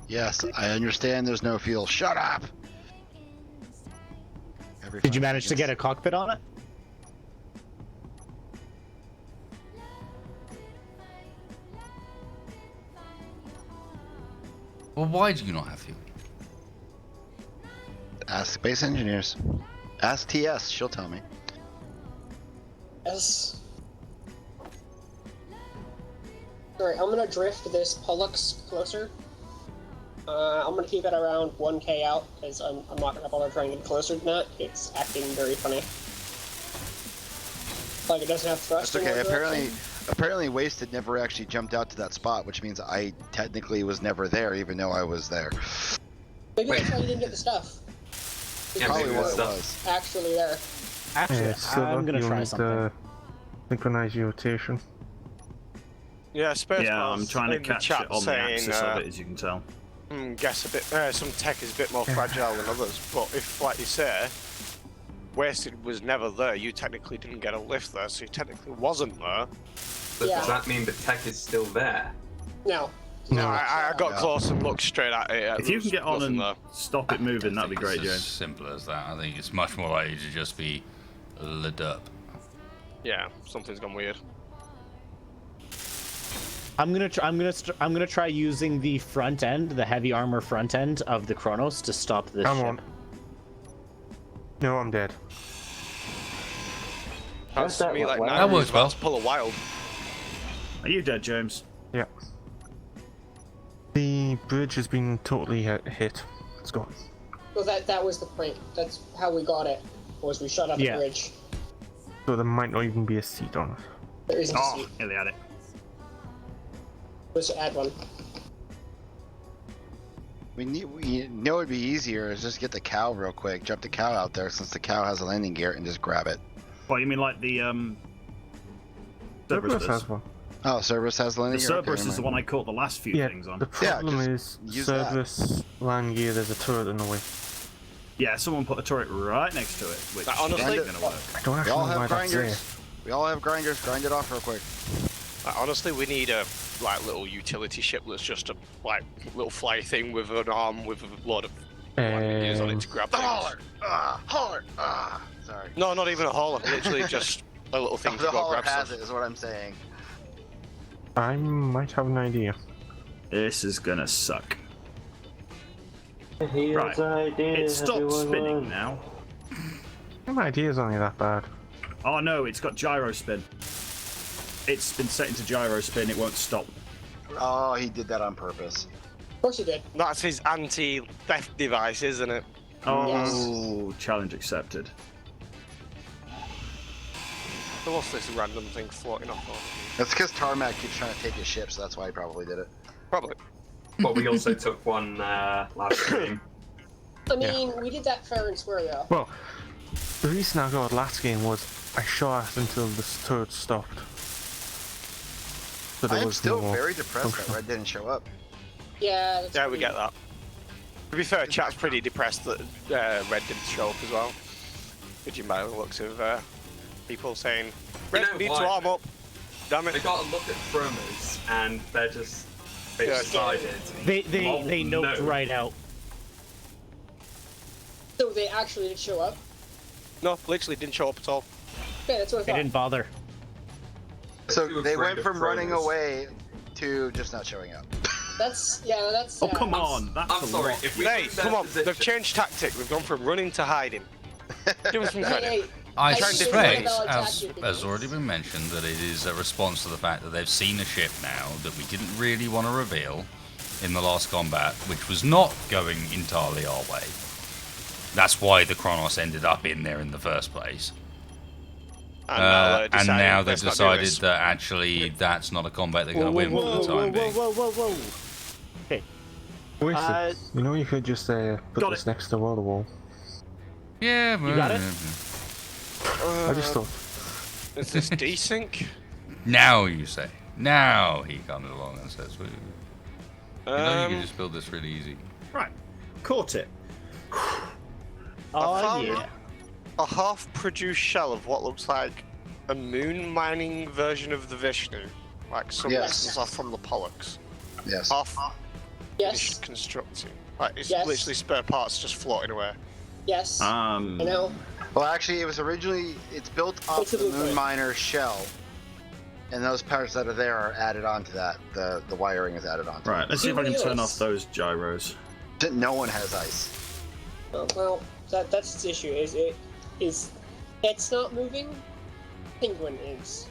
Yes, I understand there's no fuel. Shut up! Did you manage to get a cockpit on it? Well, why do you not have fuel? Ask base engineers. Ask TS, she'll tell me. Yes. Alright, I'm gonna drift this Pollux closer. I'm gonna keep it around 1k out, because I'm not gonna bother trying to get closer than that. It's acting very funny. Like, it doesn't have thrust. That's okay, in one direction. apparently Wasted never actually jumped out to that spot, which means I technically was never there, even though I was there. Maybe that's why you didn't get the stuff. Yeah, probably what it was. Actually there. Actually, I'm gonna try something. Synchronize your rotation. Yeah, Space Yeah, I'm Balls trying to in the catch chat it on the saying, axis of it, as you can tell. Guess a bit. Some tech is a bit more fragile than others, but if, like you say, Wasted was never there, you technically didn't get a lift there, so you technically wasn't there. But Yeah. does that mean the tech is still there? No. No, I got close and looked straight at it. If you can get on and there. stop it moving, that'd be great, It's as James. simple as that. I think it's much more likely to just be lit up. Yeah, something's gone weird. I'm gonna try using the front end, the heavy armor front end of the Kronos to stop this Come ship. on. No, I'm dead. That's me like well. nine That works well. about to pull a wild. Are you dead, James? Yeah. The bridge has been totally hit. It's gone. Well, that was the point. That's how we got it. Was we shut up Yeah. the bridge. So there might not even be a seat on it. There isn't a Oh, seat. here they had it. Let's add one. We know it'd be easier is just get the cow real quick. Jump the cow out there since the cow has a landing gear and just grab it. What, you mean like the Cerberus Cerberus does? has one. Oh, Cerberus has The landing gear. Cerberus Okay, is the never one I caught the last few Yeah, things on. the problem just is use that. Cerberus land gear. There's a turret in the way. Yeah, someone put a turret right next to it, which But honestly- isn't going to work. I don't We actually all know why have that's there. grinders. We all have grinders. Grind it off real quick. Honestly, we need a little utility ship that's just a little fly thing with an arm with a load of gears on it to grab things. Hauler! Sorry. No, not even a hauler. Literally just a little thing The to go hauler grab has stuff. it, is what I'm saying. I might have an idea. This is going to suck. Here's Right. idea, It stopped everyone. spinning now. My idea's only that bad. Oh no, it's got gyro spin. It's been set into gyro spin, it won't stop. Oh, he did that on purpose. Of course he did. That's his anti-theft device, isn't it? Oh, challenge accepted. So what's this random thing floating off over here? That's because Tarmac keeps trying to take his ship, so that's why he probably did it. Probably. But we also took one last game. I mean, we did that fair and square though. Well, the reason I got last game was I shot until the turret stopped. So there I am was still no very depressed that function. Red didn't show up. Yeah. That's Yeah, we pretty- get that. To be fair, chat's pretty depressed that Red didn't show up as well. Judging by the looks of people saying, Red know needs what? to arm up. Damn They it. got to look at promos and they Yeah, decided. They no. noped right out. So they actually did show up? No, literally didn't show up at all. Yeah, that's what I They thought. didn't bother. So Too they afraid went of from running promos. away to just not showing up. That's Oh, come on, that's I'm a sorry. lot. If we Hey, took their come on, position- they've changed tactic. We've gone from running to hiding. Give us some Hey, credit. hey, I I suspect, valid as tactic has is- already been mentioned, that it is a response to the fact that they've seen a ship now that we didn't really want to reveal in the last combat, which was not going entirely our way. That's why the Kronos ended up in there in the first place. And now they've decided that actually that's not a combat they're going to win for the time being. whoa. Okay. Wait a sec. You know you could just put Got this it. next to the wall. Yeah, but got it? I just thought. Is this desync? now you say. Now he comes along and says, well, you know you can just build this really easy. Right, caught it. Oh, found yeah. a half-produced shell of what looks like a moon mining version of the Vishnu, like some Yes. lessons off from the Pollux. Yes. Half Yes. finished constructing. Like it's Yes. literally spare parts just floating away. Yes. I know. Well, actually, it's built off It's a the Moon blueprint. Miner shell, and those parts that are there are added onto that. The wiring is added onto. Right, let's see if I can turn Yes. off those gyros. it. No one has ice. Oh, well, that's its issue. It's not moving. Penguin is.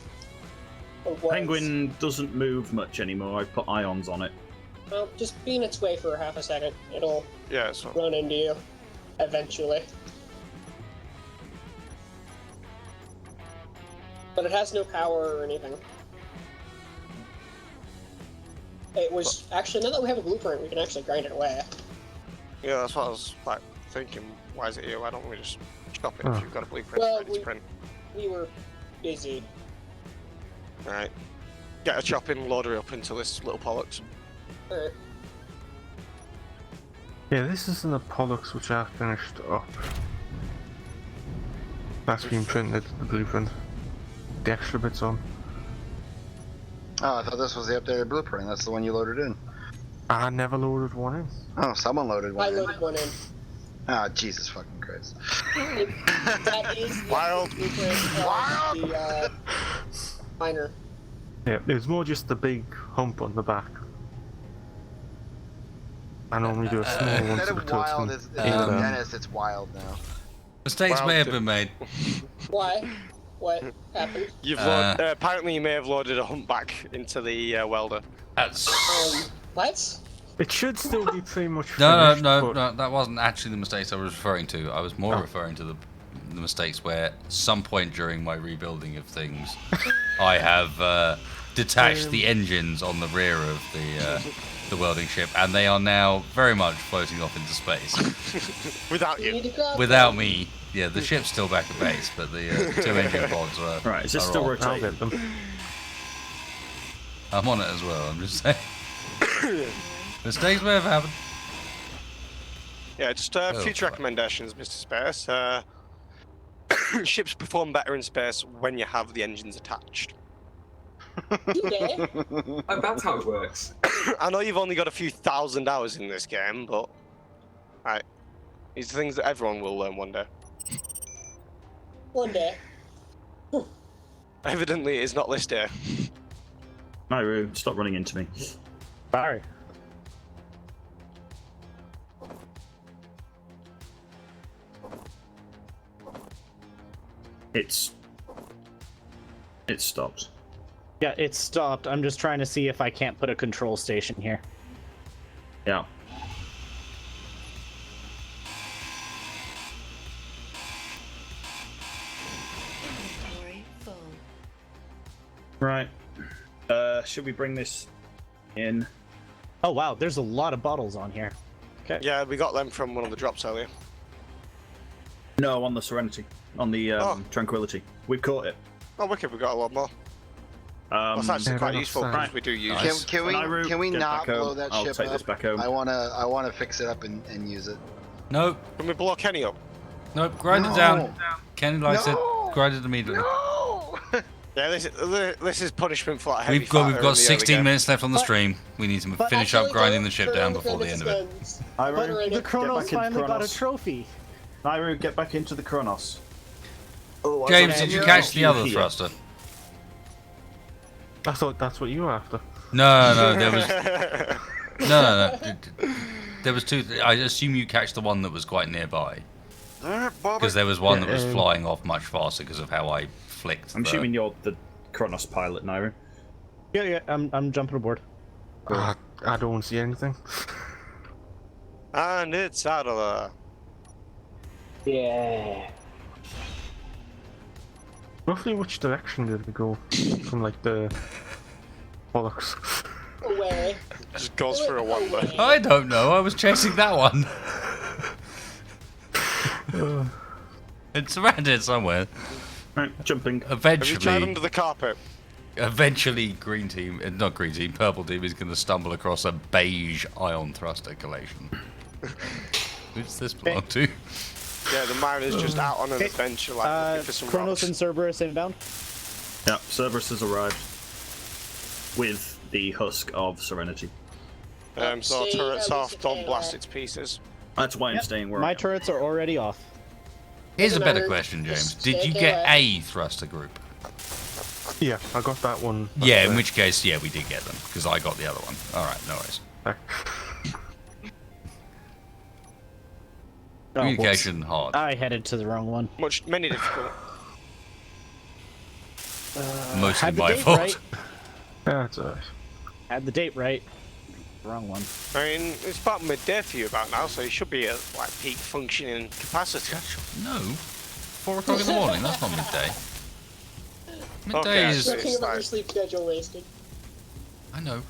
Or was. Penguin doesn't move much anymore. I put ions on it. Well, just be in its way for half a second. It'll Yeah, it's run into you. Eventually. But it has no power or anything. It was actually, now that we have a blueprint, we can actually grind it away. yeah. That's what I was like thinking. Why is it here? Why don't we just chop it Oh. if you've got a blueprint Well, ready to print? We were busy. Right. Get a chopping, load her up into this little Pollux. Alright. Yeah, this isn't a Pollux which I finished up. That's been printed, the blueprint. The extra bits on. Oh, I thought this was the updated blueprint. That's the one you loaded in. I never loaded one in. Oh, someone loaded one I in. loaded one in. Ah, Jesus fucking Christ. That is the Wild. blueprint of the miner. Yeah, it was more just the big hump on the back. I normally do a small one Instead so the of turt's wild, can it's aim down. Dennis, it's wild now. Mistakes Well, may have to- been made. Why? What happened? You've apparently you may have loaded a humpback into the welder. That's... What? It should still be pretty much No, finished, no, but no, that wasn't actually the mistakes I was referring to. I was more referring to the the mistakes where some point during my rebuilding of things, I have detached the engines on the rear of the welding ship, and they are now very much floating off into space. Without you. Without me. Yeah, the ship's still back at base, but the 2 engine pods are. Right, is this are still off. rotating? I'm on it as well. I'm just saying. Mistakes may have happened. Yeah, just future recommendations, Mr. Space. Ships perform better in space when you have the engines attached. That's how it works. I know you've only got a few thousand hours in this game, but these are things that everyone will learn one day. One day. Evidently, it's not this day. Nairo, stop running into me. Sorry. It stopped. Yeah, it stopped. I'm just trying to see if I can't put a control station here. Yeah. Inventory full. Right. Should we bring this in? Oh wow, there's a lot of bottles on here. Okay. Yeah, we got them from one of the drops earlier. No, on the Serenity. On the Tranquility. We've caught it. Oh, wicked, we got a lot more. That's actually quite useful because we do use it. Can we get not back home. blow that I'll ship take up? this back home. I wanna fix it up and use it. Nope. Can we blow Kenny up? Nope. Grind it down. Kenny likes it. Grind it immediately. Yeah, this is punishment for that heavy We've got fighter in the 16 early minutes left on the stream. We need to finish up grinding the ship down before the end of it. Nairo, The Kronos get back into finally got a Kronos. trophy. Nairo, get back into the Kronos. James, did you catch the other Here. thruster? I thought that's what you were after. No, there was no. There was two. I assume you catch the one that was quite nearby, because there was one that was flying off much faster because of how I flicked. I'm assuming you're the Kronos pilot, Nairo. Yeah, I'm jumping aboard. I don't see anything. And it's out of there. Yeah. Roughly which direction did we go from, like, the bollocks? Away. Just goes for a wander. I don't know. I was chasing that one. It's around here somewhere. Right, jumping. Have you tried Eventually, under the carpet? green team, not green team, purple team is going to stumble across a beige ion thruster collection. Who's this belong to? Yeah, the mariner's just out on an adventure, like looking for some Kronos rocks. and Cerberus inbound. Yeah, Cerberus has arrived with the husk of Serenity. So See, turrets at off, least don't it's blast there. its pieces. That's why I'm staying where I My am. turrets are already off. Here's a better matter. question, James. Just Did you take get it a thruster group? Yeah, I got that one. Yeah, in which case, yeah, we did get them, because I got the other one. Alright, no worries. Communication hard. I headed to the wrong one. Many difficult. Mostly Had the my date fault. right. Yeah, it's alright. Had the date right. Wrong one. I mean, it's about midday for you about now, so you should be at like peak functioning capacity. No. 4 o'clock in the morning, that's not midday. Midday Okay, is... Talking about your sleep schedule wasted. I know.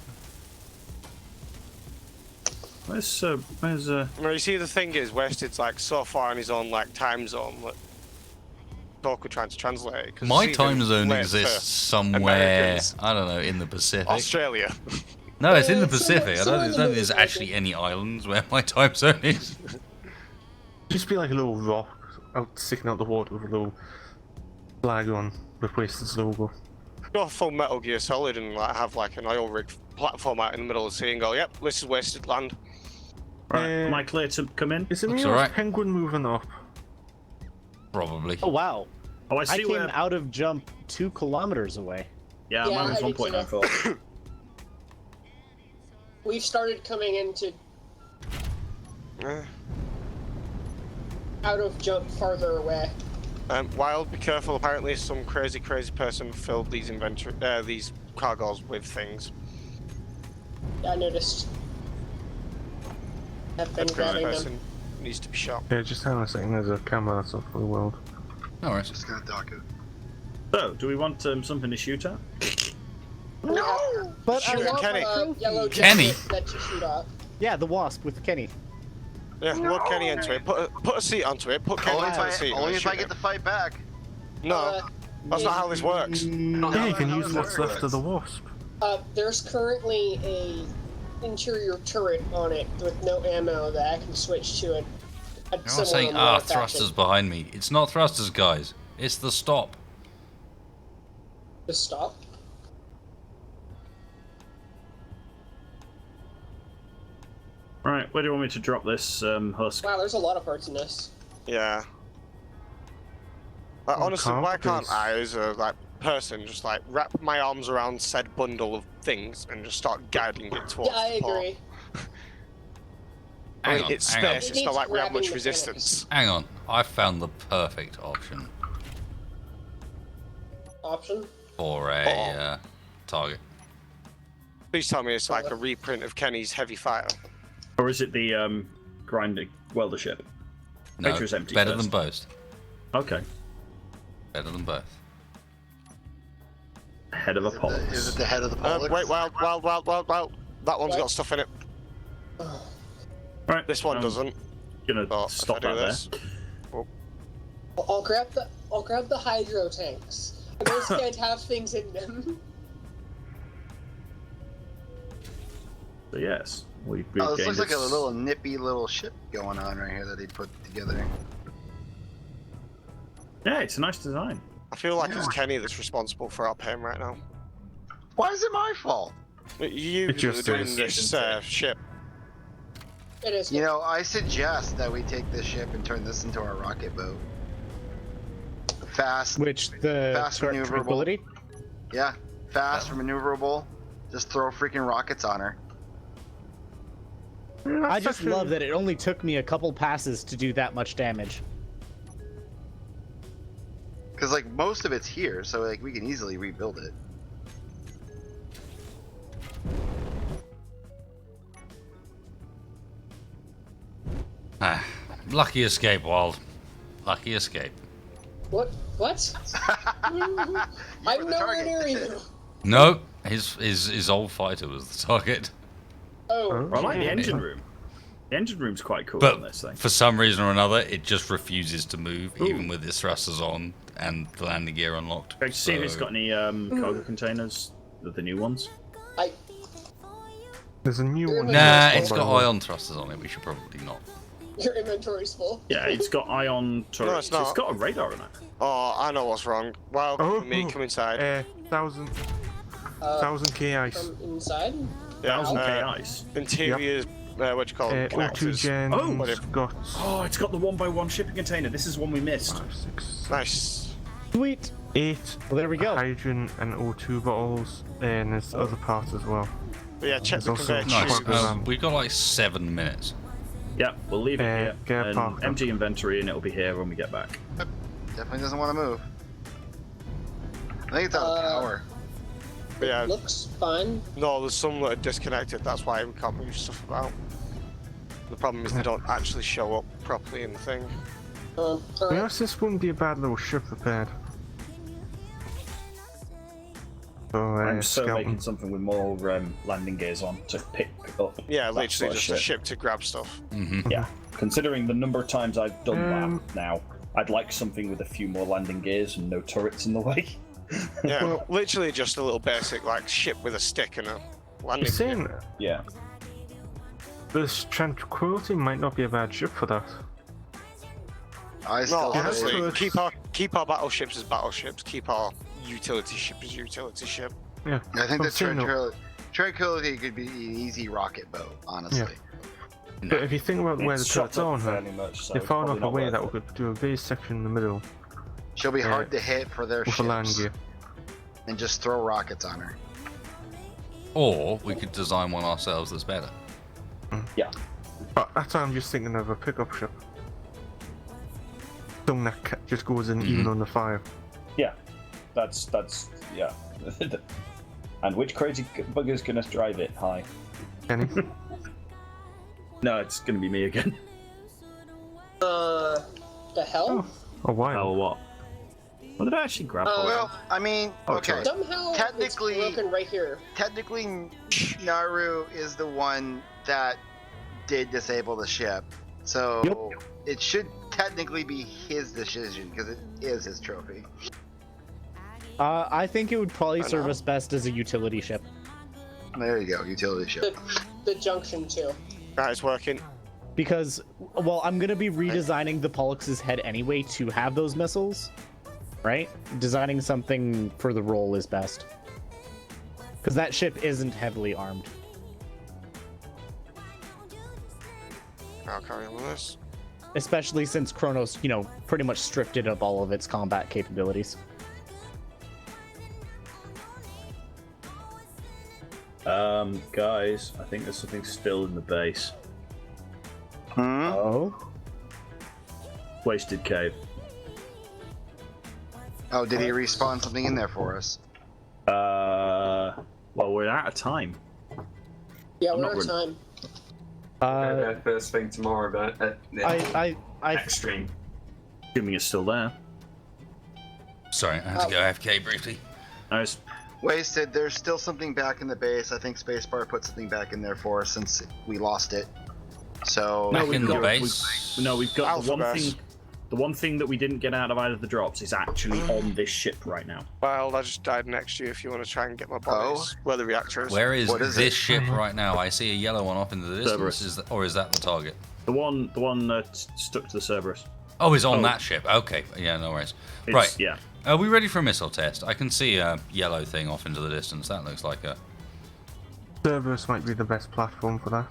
Where's Well, you see, the thing is, Wested's like so far in his own like time zone that Talk trying to translate it. 'cause My it's even time zone late exists for somewhere, Americans. I don't know, in the Pacific. Australia. No, it's in the Yeah, Pacific. I don't think there's actually any islands where my time zone is. Just be like a little rock out sticking out the water with a little flag on with Wasted's logo. Go full Metal Gear Solid and like have like an oil rig platform out in the middle of the sea and go, yep, this is Wasted land. Right, am I clear to come in? Is the Looks Neos alright. penguin moving up? Probably. Oh wow. Oh, I I see came where. out of jump 2 kilometers away. Yeah, Yeah, mine was I did 1.94. We've started coming into out of jump farther away. Wild, be careful. Apparently, some crazy person filled these these cargoes with things. I noticed. I've been That crazy grabbing them. person needs to be shot. Yeah, just hang on a second, there's a camera that's up for the world. No worries. Just gonna dock it. So, do we want something to shoot at? No! But Shoot at Kenny. Yellow Kenny? jacket that you shoot at. Yeah, the wasp with Kenny. Yeah, load Kenny into it. Put a seat onto it. Put Kenny Only into the seat. only and if I shoot get him. the fight back. No, that's not how this works. Yeah, you can how use it what's works. left of the wasp. There's currently a interior turret on it with no ammo that I can switch to it. You're not saying, thrusters behind me. It's not thrusters, guys. It's the stop. Just stop. Right, where do you want me to drop this husk? Wow, there's a lot of parts in this. Yeah. Like, honestly, why can't please. I, as a person, just like wrap my arms around said bundle of things and just start guiding it towards Yeah, I the port? agree. I mean, Hang on, it's hang on. space. It's It not needs like we have much grabbing resistance. Hang on. I found the perfect option Option? for a target. Please tell me it's like a reprint of Kenny's Heavy Fire. Or is it the grinding welder ship? No, Picture's empty better first. than both. Okay. Better than both. Head of a pollux. Is it the head of the pollux? Wait, well. That one's got stuff in it. Right. This one doesn't. Gonna Oh, stop if I do that this. I'll grab the hydro tanks. Those can't have things in them. So yes, we've Oh, this gained looks like a its- little nippy little ship going on right here that they put together. Yeah, it's a nice design. I feel like it's Kenny that's responsible for our pain right now. Why is it my fault? You It just doing is. this ship. It is. You know, I suggest that we take this ship and turn this into our rocket boat. Fast, Which the Fast maneuverable. tranquility? yeah, fast, maneuverable. Just throw freaking rockets on her. I just love that it only took me a couple passes to do that much damage. Because like most of it's here, so like we can easily rebuild it. Ah, lucky escape, Wild. Lucky escape. What? What? I'm nowhere near you. No, his old fighter was the target. Oh. I like the engine room. The engine room's quite cool on But this thing. for some reason or another, it just refuses to move, even with its thrusters on and the landing gear unlocked. Check to see if it's So- got any cargo containers, the new ones. There's a new one. Nah, here, it's got by the way. ion thrusters on it. We should probably not. Your inventory's full. Yeah, it's got ion turrets. No, it's not. It's got a radar in it. Oh, I know what's wrong. Wow, Oh, come inside. 1000 K ice. From inside? Yeah, 1000 K ice. Interiors, what do you call them? O2 Connectors. gen. Oh! Got Oh, it's got the 1x1 shipping container. This is one we missed. 5, 6, Nice. Sweet. 8 Well, there we go. hydrogen and O2 bottles, and there's other parts as well. But yeah, check There's the also conveyor Nice. quite a bit of We've got like 7 minutes. Yeah, we'll leave it here. get And parked up. empty inventory, and it'll be here when we get back. Definitely doesn't want to move. I think it's out of power. But yeah, Looks fine. no, there's some that are disconnected. That's why we can't move stuff about. The problem is they don't actually show up properly in the thing. To be honest, this wouldn't be a bad little ship prepared. So, I'm so Skeleton. making something with more landing gears on to pick up. Yeah, that literally sort of just a ship to grab stuff. Yeah, considering the number of times I've done Um, that now, I'd like something with a few more landing gears and no turrets in the way. Yeah, literally just a little basic like ship with a stick and a landing You're saying gear. Yeah. this Tranquility might not be a bad ship for that. I No, still honestly, say, keep our battleships as battleships. Keep our utility ship as utility ship. Yeah. I think I'm the saying no. Tranquility could be an easy rocket boat, honestly. Yeah. But if you think about where the It's shot turrets are on up her, fairly much, so they're it's far probably enough not away worth that it. we could do a base section in the middle She'll be hard to hit for their with a land ships, gear. and just throw rockets on her. Or we could design one ourselves that's better. Yeah. But that's why I'm just thinking of a pickup ship. Something that just goes in even under fire. Yeah. That's yeah. And which crazy bugger's gonna drive it? Hi. Kenny? No, it's gonna be me again. The hell? Oh, why? Oh, what? What did I actually grab? Well, I mean, okay. Somehow Technically, it's broken right here. Technically, Naru is the one that did disable the ship, so it should technically be his decision because it is his trophy. I think it would probably serve us best as a utility ship. There you go, utility ship. The junction too. That is working. Because, well, I'm gonna be redesigning the Pollux' head anyway to have those missiles, right? Designing something for the role is best. Because that ship isn't heavily armed. I'll carry on with this. Especially since Kronos, you know, pretty much stripped it of all of its combat capabilities. Guys, I think there's something still in the base. Oh? Wasted cave. Oh, did he respawn something in there for us? Well, we're out of time. Yeah, I'm we're not out of really- time. First thing tomorrow, but Extreme. Assuming it's still there. Sorry, I had to go AFK briefly. Nice. Wasted, there's still something back in the base. I think Spacebar put something back in there for us since we lost it. So Back in the got- base? we've got Alpha the one base. thing. The one thing that we didn't get out of either of the drops is actually on this ship right now. Well, I just died next to you if you want to try and get my bodies. Where the reactor is. Where is What is this it? ship right now? I see a yellow one off into the distance. Cerberus. Or is that the target? The one that stuck to the Cerberus. Oh, it's on that ship. Okay, yeah, no worries. It's- Right. Yeah. Are we ready for a missile test? I can see a yellow thing off into the distance. That looks like a... Cerberus might be the best platform for that.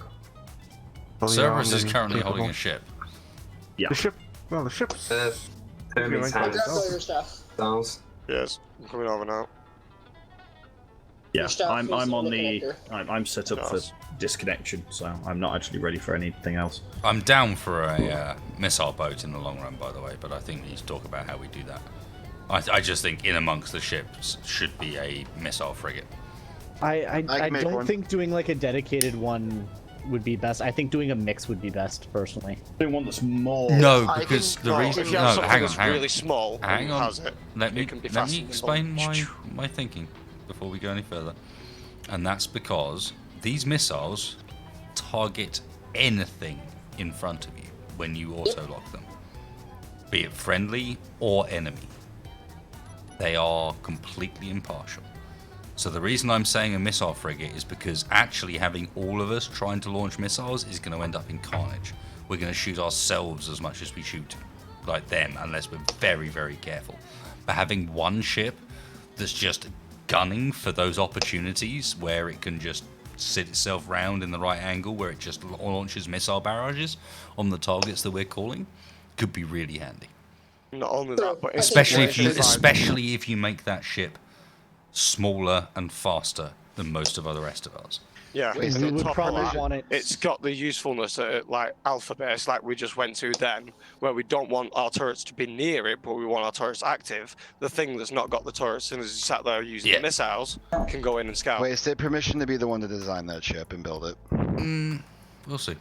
Fully Cerberus armed is and currently capable. holding a ship. Yeah. The ship. Well, the ship's. Hermes I'll has grab all your stuff. styles. Yes, I'm coming over now. Yeah. Your stuff I'm is on in the. connector. I'm set up for Nice. disconnection, so I'm not actually ready for anything else. I'm down for a missile boat in the long run, by the way, but I think we need to talk about how we do that. I just think in amongst the ships should be a missile frigate. I can make don't one. think doing like a dedicated one would be best. I think doing a mix would be best, personally. Doing one that's more. No, I because can- the no, reason... If you have No, something hang on, that's hang really on. small, Hang and on. has it, Let me, it can be let fast me and explain nimble. my thinking before we go any further. And that's because these missiles target anything in front of you when you auto-lock them. Be it friendly or enemy. They are completely impartial. So the reason I'm saying a missile frigate is because actually having all of us trying to launch missiles is going to end up in carnage. We're going to shoot ourselves as much as we shoot like them, unless we're very, very careful. But having one ship that's just gunning for those opportunities where it can just sit itself round in the right angle, where it just launches missile barrages on the targets that we're calling, could be really handy. Not only that, but in Especially situations if you make that ship smaller and faster than most of the rest of ours. Yeah, We and on would top of probably that, want it- it's got the usefulness at like Alpha Base, like we just went to then, where we don't want our turrets to be near it, but we want our turrets active. The thing that's not got the turrets, and as you sat there using the missiles, can go in and scout. Wasted permission to be the one to design that ship and build it. We'll see.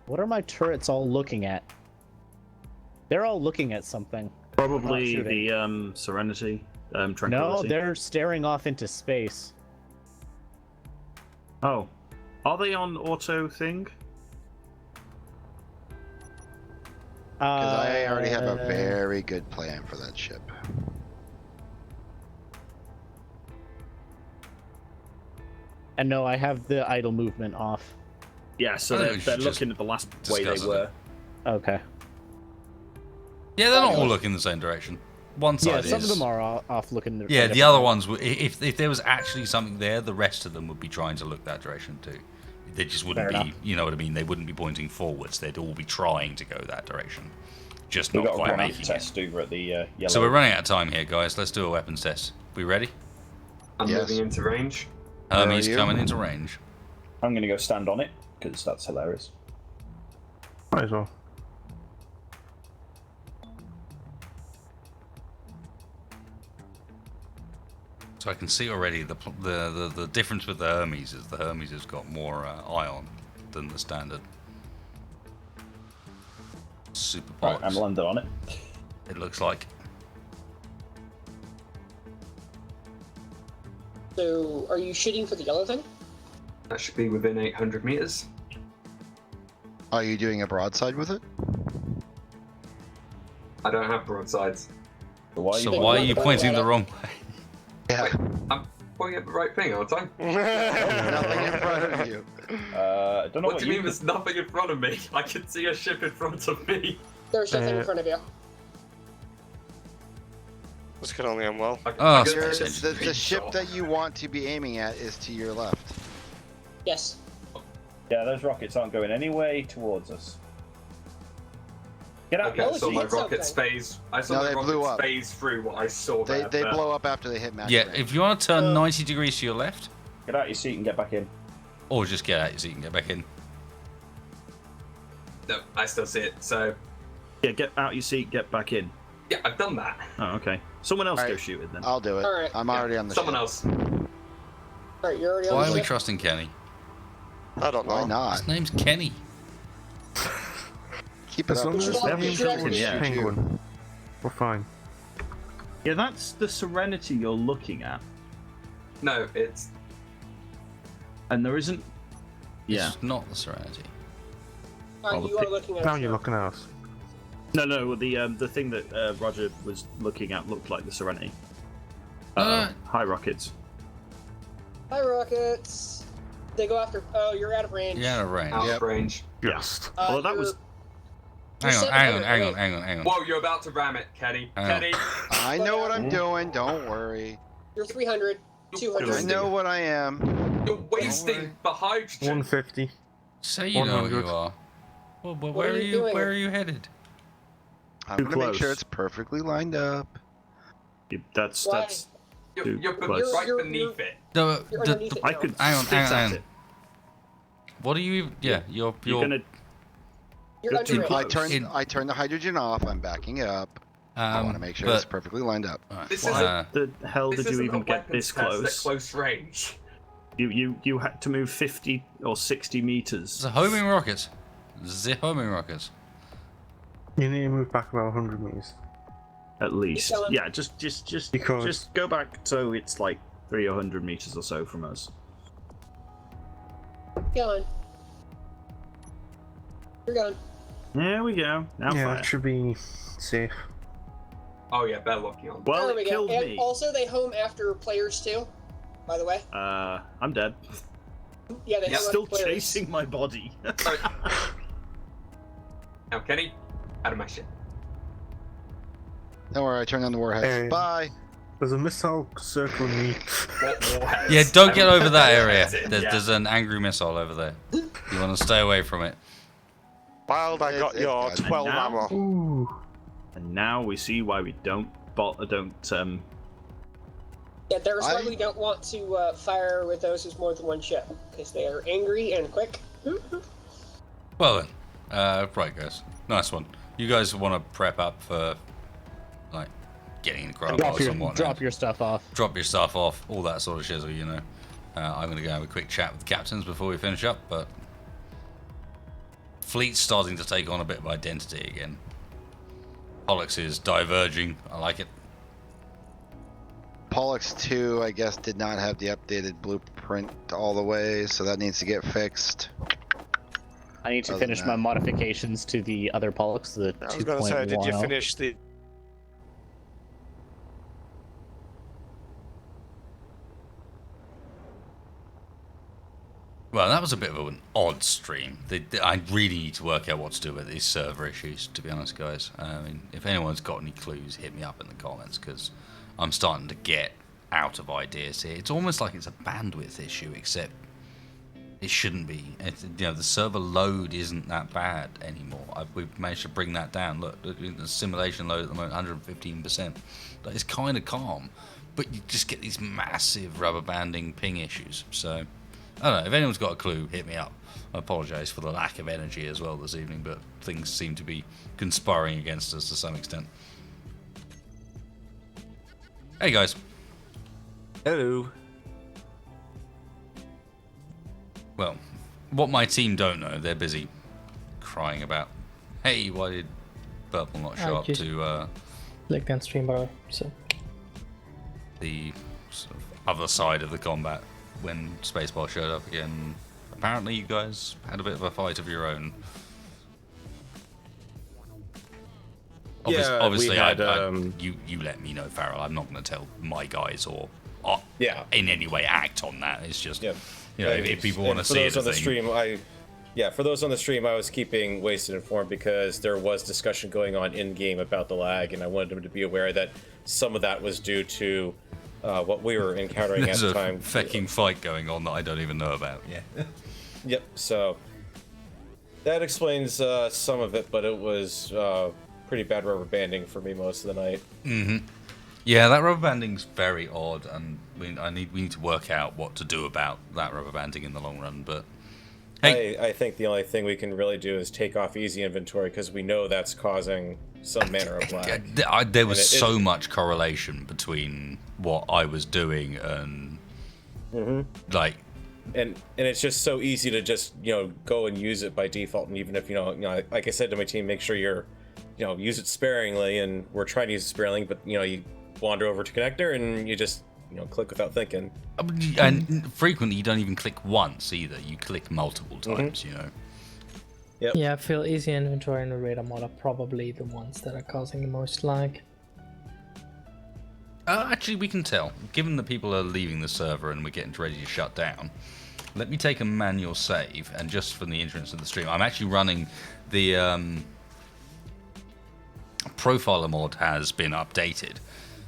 What are my turrets all looking at? They're all looking at something. Probably Not shooting. the Serenity, No, Tranquility. they're staring off into space. Oh, are they on auto thing? Because I already have a Uh, very good plan for that ship. And no, I have the idle movement off. Yeah, so I think they're, we should they're just looking at the last way they discuss it. were. Okay. Yeah, they're not all looking the same direction. One side Yeah, is... some of them are off looking. Yeah, the other ones, if there was actually something there, the rest of them would be trying to look that direction too. They just wouldn't Fair be, enough. you know what I mean? They wouldn't be pointing forwards. They'd all be trying to go that direction. Just We've not got a quite granite making it. test over at the yellow. So we're running out of time here, guys. Let's do a weapons test. We ready? I'm Yes. moving into range. Hermes you? coming into range. I'm going to go stand on it because that's hilarious. Might as well. So I can see already the difference with the Hermes is the Hermes has got more ion than the standard. Super Right, pollux. I'm landed on it. It looks like. So, are you shooting for the yellow thing? That should be within 800 meters. Are you doing a broadside with it? I don't have broadsides. So why So why are you pointing the wrong way? Yeah. I'm pointing at the right thing, aren't I? Nothing in front of you. I don't know What do you mean there's nothing in front of me? I can see a ship in front of me. There's nothing in front of you. This can only end well. Oh, The ship that you want to be aiming at is to your left. Yes. Yeah, those rockets aren't going any way towards us. Get out! Okay, I saw my hit rockets something. phase. I saw No, my they blew rockets up. phase through what I saw They there. they but- blow up after they hit max Yeah, range. if you want to turn 90 degrees to your left, Get out your seat and get back in. or just get out your seat and get back in. No, I still see it. So Yeah, get out your seat, get back in. yeah, I've done that. Oh, okay. Someone else go Alright. shoot it then. I'll do it. Alright. I'm already on the Someone ship. else. Alright, you're already on Why the are we ship? trusting Kenny? I don't know. Why not? His name's Kenny. Keep it As up. long as Shoot they off- haven't shoot off shot your a ship. penguin, we're fine. Yeah, that's the Serenity you're looking at. No, it's And there isn't... Yeah. It's not the Serenity. Alright, you are looking at Now a you're ship. looking at us. No, the thing that Roger was looking at looked like the Serenity. No. High rockets. Hi, rockets. They go after. Oh, you're out of range. You're out of range. out of range. Just. Although that you're- was... you're Hang on, 700, hang on, right? hang on. Whoa, you're about to ram it, Kenny. I know. Kenny. I know what I'm doing. Don't worry. You're 300, I 200. know what I am. You're wasting the hydrogen. 150. Say you know what you 100. are. Well, What where are are you you? doing? Where are you headed? I'm Too gonna make sure close. it's perfectly lined up. That's... Why? that's... You're close. right You're- beneath it. The, You're underneath it I now. could Hang on, spit hang on, at hang on. it. What are you? Yeah, you're. You're gonna... You're You're under too range. close. I turned the hydrogen off. I'm backing up. I want to make sure it's perfectly lined up. This What the hell This did you isn't even a get weapons this test at close? close range. You had to move 50 or 60 meters. It's a homing rocket. The homing rocket. You need to move back about 100 meters. At least. Keep going. Yeah, just Because- go back so it's like 300 meters or so from us. Go on. You're gone. There we go. Now Yeah, fire. that should be safe. Oh yeah, better locking on. Well, there it we go. killed And me. also, they home after players too. By the way. I'm dead. Yeah, they It's home still after players. chasing my body. Sorry. Now, Kenny, out of my ship. Don't worry, I turned on the warheads. Hey. Bye. There's a missile circling me. Warheads. Yeah, don't get over that area. Warheads in, There's, yeah. there's an angry missile over there. You want to stay away from it. Wild, I got It's your done. 12 now- ammo. Ooh. And now we see why we don't Yeah, there's why I- we don't want to fire with those who's more than one ship because they are angry and quick. Well then, right guys, nice one. You guys want to prep up for like getting in crowbars and whatnot. Drop your stuff off. Drop your stuff off, all that sort of shizzle, you know. I'm going to go have a quick chat with the captains before we finish up, but fleet's starting to take on a bit of identity again. Pollux is diverging. I like it. Pollux 2, I guess, did not have the updated blueprint all the way, so that needs to get fixed. I need to Other finish than my that. modifications to the other Pollux, the I was going to say, did you 2.10. finish the... Well, that was a bit of an odd stream. I really need to work out what to do with these server issues, to be honest, guys. I mean, if anyone's got any clues, hit me up in the comments, because I'm starting to get out of ideas here. It's almost like it's a bandwidth issue, except it shouldn't be. The server load isn't that bad anymore. We've managed to bring that down. Look, the simulation load at the moment, 115%. It's kind of calm, but you just get these massive rubber banding ping issues. So, I don't know. If anyone's got a clue, hit me up. I apologise for the lack of energy as well this evening, but things seem to be conspiring against us to some extent. Hey guys. Hello. Well, what my team don't know, they're busy crying about, hey, why did Purple not show up just- to Clicked on stream bar, so. The sort of other side of the combat when Spacebar showed up again. Apparently, you guys had a bit of a fight of your own. Obviously, we had, you let me know, Farrell. I'm not going to tell my guys or in any way act on that. It's just if people want to see it. For those on the stream, for those on the stream, I was keeping Wasted informed because there was discussion going on in game about the lag, and I wanted them to be aware that some of that was due to what we were encountering There's at the a time. fucking fight going on that I don't even know about. Yeah. Yep. So that explains some of it, but it was pretty bad rubber banding for me most of the night. Mm-hmm. Yeah, that rubber banding's very odd, and we need to work out what to do about that rubber banding in the long run. But hey, I think the only thing we can really do is take off easy inventory because we know that's causing some manner of lag. There was so much correlation between what I was doing and like. And it's just so easy to just go and use it by default, and even if like I said to my team, make sure you're use it sparingly, and we're trying to use it sparingly, but you wander over to connector and you just click without thinking. And frequently you don't even click once either. You click multiple times. Yep. Yeah, I feel easy inventory and the radar mod are probably the ones that are causing the most lag. Actually, we can tell. Given that people are leaving the server and we're getting ready to shut down, let me take a manual save, and just for the entrance of the stream, I'm actually running the profiler mod has been updated,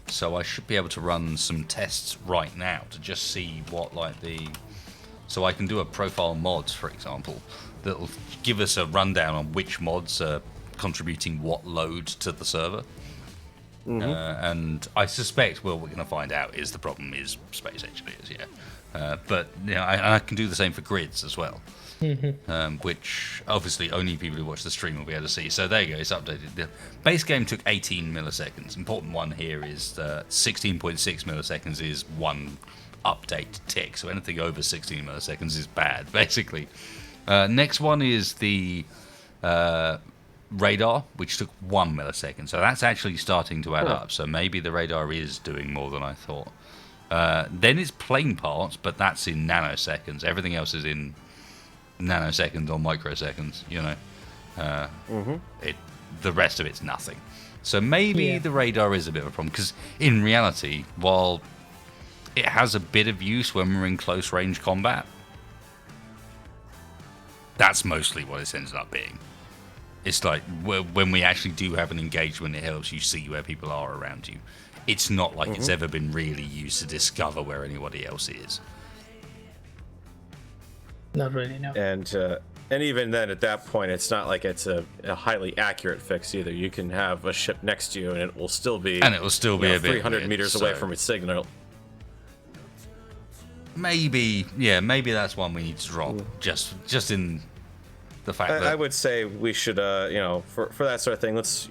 so I should be able to run some tests right now to just see what so I can do a profile mods, for example, that'll give us a rundown on which mods are contributing what load to the server. And I suspect we're going to find out is the problem is space engineers, but I can do the same for grids as well, which obviously only people who watch the stream will be able to see. So there you go, it's updated. The base game took 18 milliseconds. Important one here is 16.6 milliseconds is one update tick, so anything over 16 milliseconds is bad, basically. Next one is the radar, which took 1 millisecond, so that's actually starting to add up. So maybe the radar is doing more than I thought. Then it's plane parts, but that's in nanoseconds. Everything else is in nanoseconds or microseconds. The rest of it's nothing. So maybe the radar is a bit of a problem, because in reality, while it has a bit of use when we're in close range combat, that's mostly what it ends up being. It's like when we actually do have an engagement, it helps you see where people are around you. It's not like it's ever been really used to discover where anybody else is. Not really, no. And even then, at that point, it's not like it's a highly accurate fix either. You can have a ship next to you, and it will still be a bit 300 weird, meters away from its signal. Maybe that's one we need to drop. Just in the fact that I would say we should, for that sort of thing, let's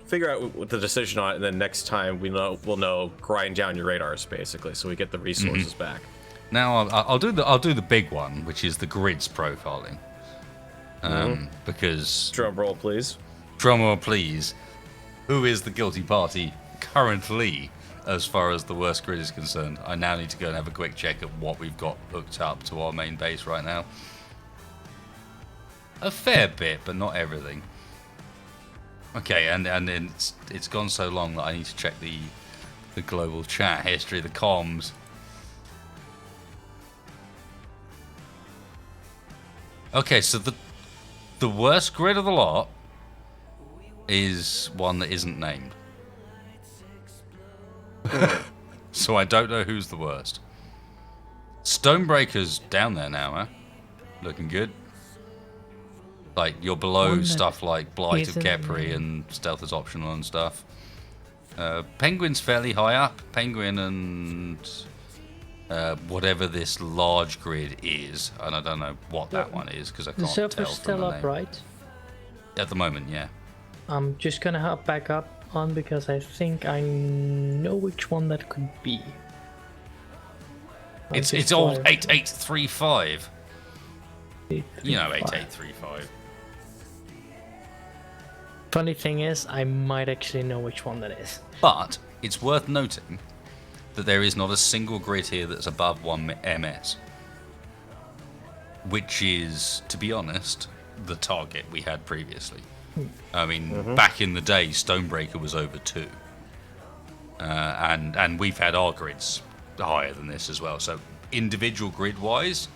figure out what the decision on it, and then next time we'll know grind down your radars basically, so we get the resources back. Now I'll do the big one, which is the grids profiling. Because drum roll, please. Drum roll, please. Who is the guilty party currently, as far as the worst grid is concerned? I now need to go and have a quick check at what we've got hooked up to our main base right now. A fair bit, but not everything. Okay, and it's gone so long that I need to check the global chat history, the comms. Okay, so the worst grid of the lot is one that isn't named. So I don't know who's the worst. Stonebreaker's down there now, huh? Looking good. Like, you're below stuff like Blight of Kepri and Stealth is optional and stuff. Penguin's fairly high up. Penguin and whatever this large grid is, and I don't know what that one is because I can't tell from the name. The server's still up, right? At the moment, yeah. I'm just gonna hop back up on because I think I know which one that could be. It's old 8835. You know 8835. Funny thing is, I might actually know which one that is. But it's worth noting that there is not a single grid here that's above 1 ms, which is, to be honest, the target we had previously. I mean, back in the day, Stonebreaker was over 2. And we've had our grids higher than this as well. So individual grid-wise,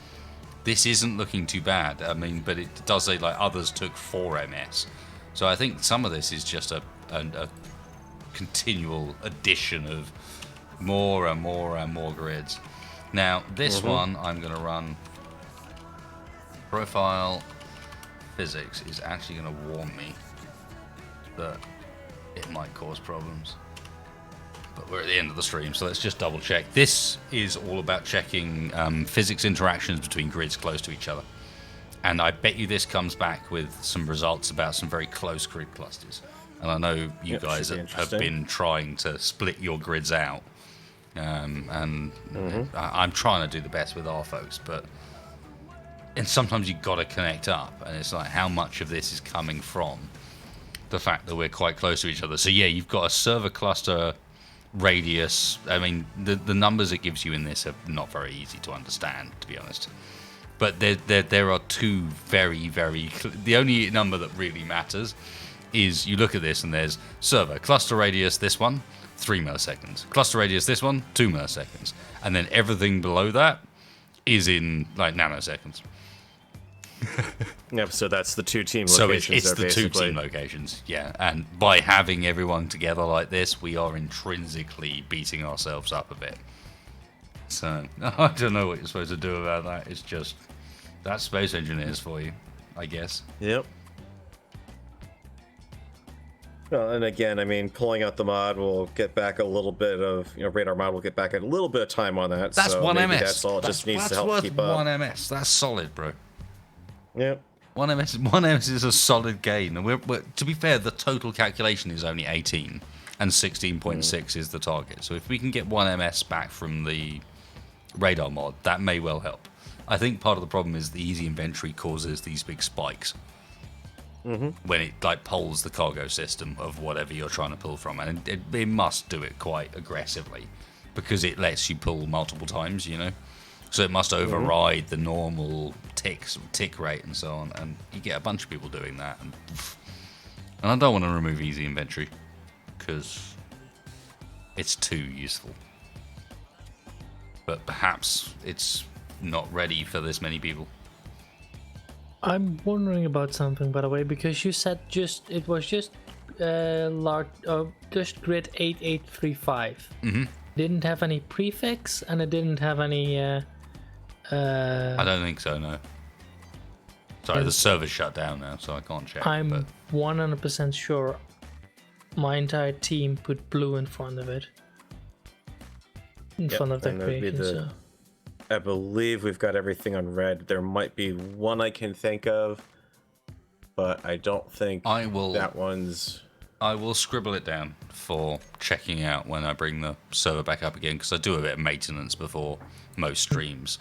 this isn't looking too bad. I mean, but it does say like others took 4 ms. So I think some of this is just a continual addition of more and more and more grids. Now, this one I'm going to run profile physics is actually going to warn me that it might cause problems. But we're at the end of the stream, so let's just double check. This is all about checking physics interactions between grids close to each other. And I bet you this comes back with some results about some very close grid clusters. And I know you guys have been trying to split your grids out. I'm trying to do the best with our folks, and sometimes you've got to connect up, and it's like how much of this is coming from the fact that we're quite close to each other. So yeah, you've got a server cluster radius. I mean, the numbers it gives you in this are not very easy to understand, to be honest. But there are two very, very... The only number that really matters is you look at this and there's server cluster radius, this one, 3 milliseconds. Cluster radius, this one, 2 milliseconds. And then everything below that is in like nanoseconds. Yep, so that's the 2 team locations. So it's the basically 2 team locations, yeah. And by having everyone together like this, we are intrinsically beating ourselves up a bit. So I don't know what you're supposed to do about that. It's just, that's Space Engineers for you, I guess. Yep. Well, and again, I mean, pulling out the mod will get back a little bit of, radar mod will get back a little bit of time on that. That's so 1 ms. That's all. It just needs to help keep up. 1 ms. That's solid, bro. Yep. 1 ms is a solid gain. And we're, to be fair, the total calculation is only 18, and 16.6 is the target. So if we can get 1 ms back from the radar mod, that may well help. I think part of the problem is the easy inventory causes these big spikes. When it like pulls the cargo system of whatever you're trying to pull from, and it must do it quite aggressively because it lets you pull multiple times, so it must override the normal tick rate and so on, and you get a bunch of people doing that, and I don't want to remove easy inventory because it's too useful, but perhaps it's not ready for this many people. I'm wondering about something, by the way, because you said it was just large, just grid 8835. Didn't have any prefix, and it didn't have any. I don't think so. No. Sorry, the server's shut down now, so I can't check. I'm 100% sure my entire team put blue in front of it. In front of the creation. So. I believe we've got everything on red. There might be one I can think of, but I don't think that one's... I will scribble it down for checking out when I bring the server back up again, because I do a bit of maintenance before most streams.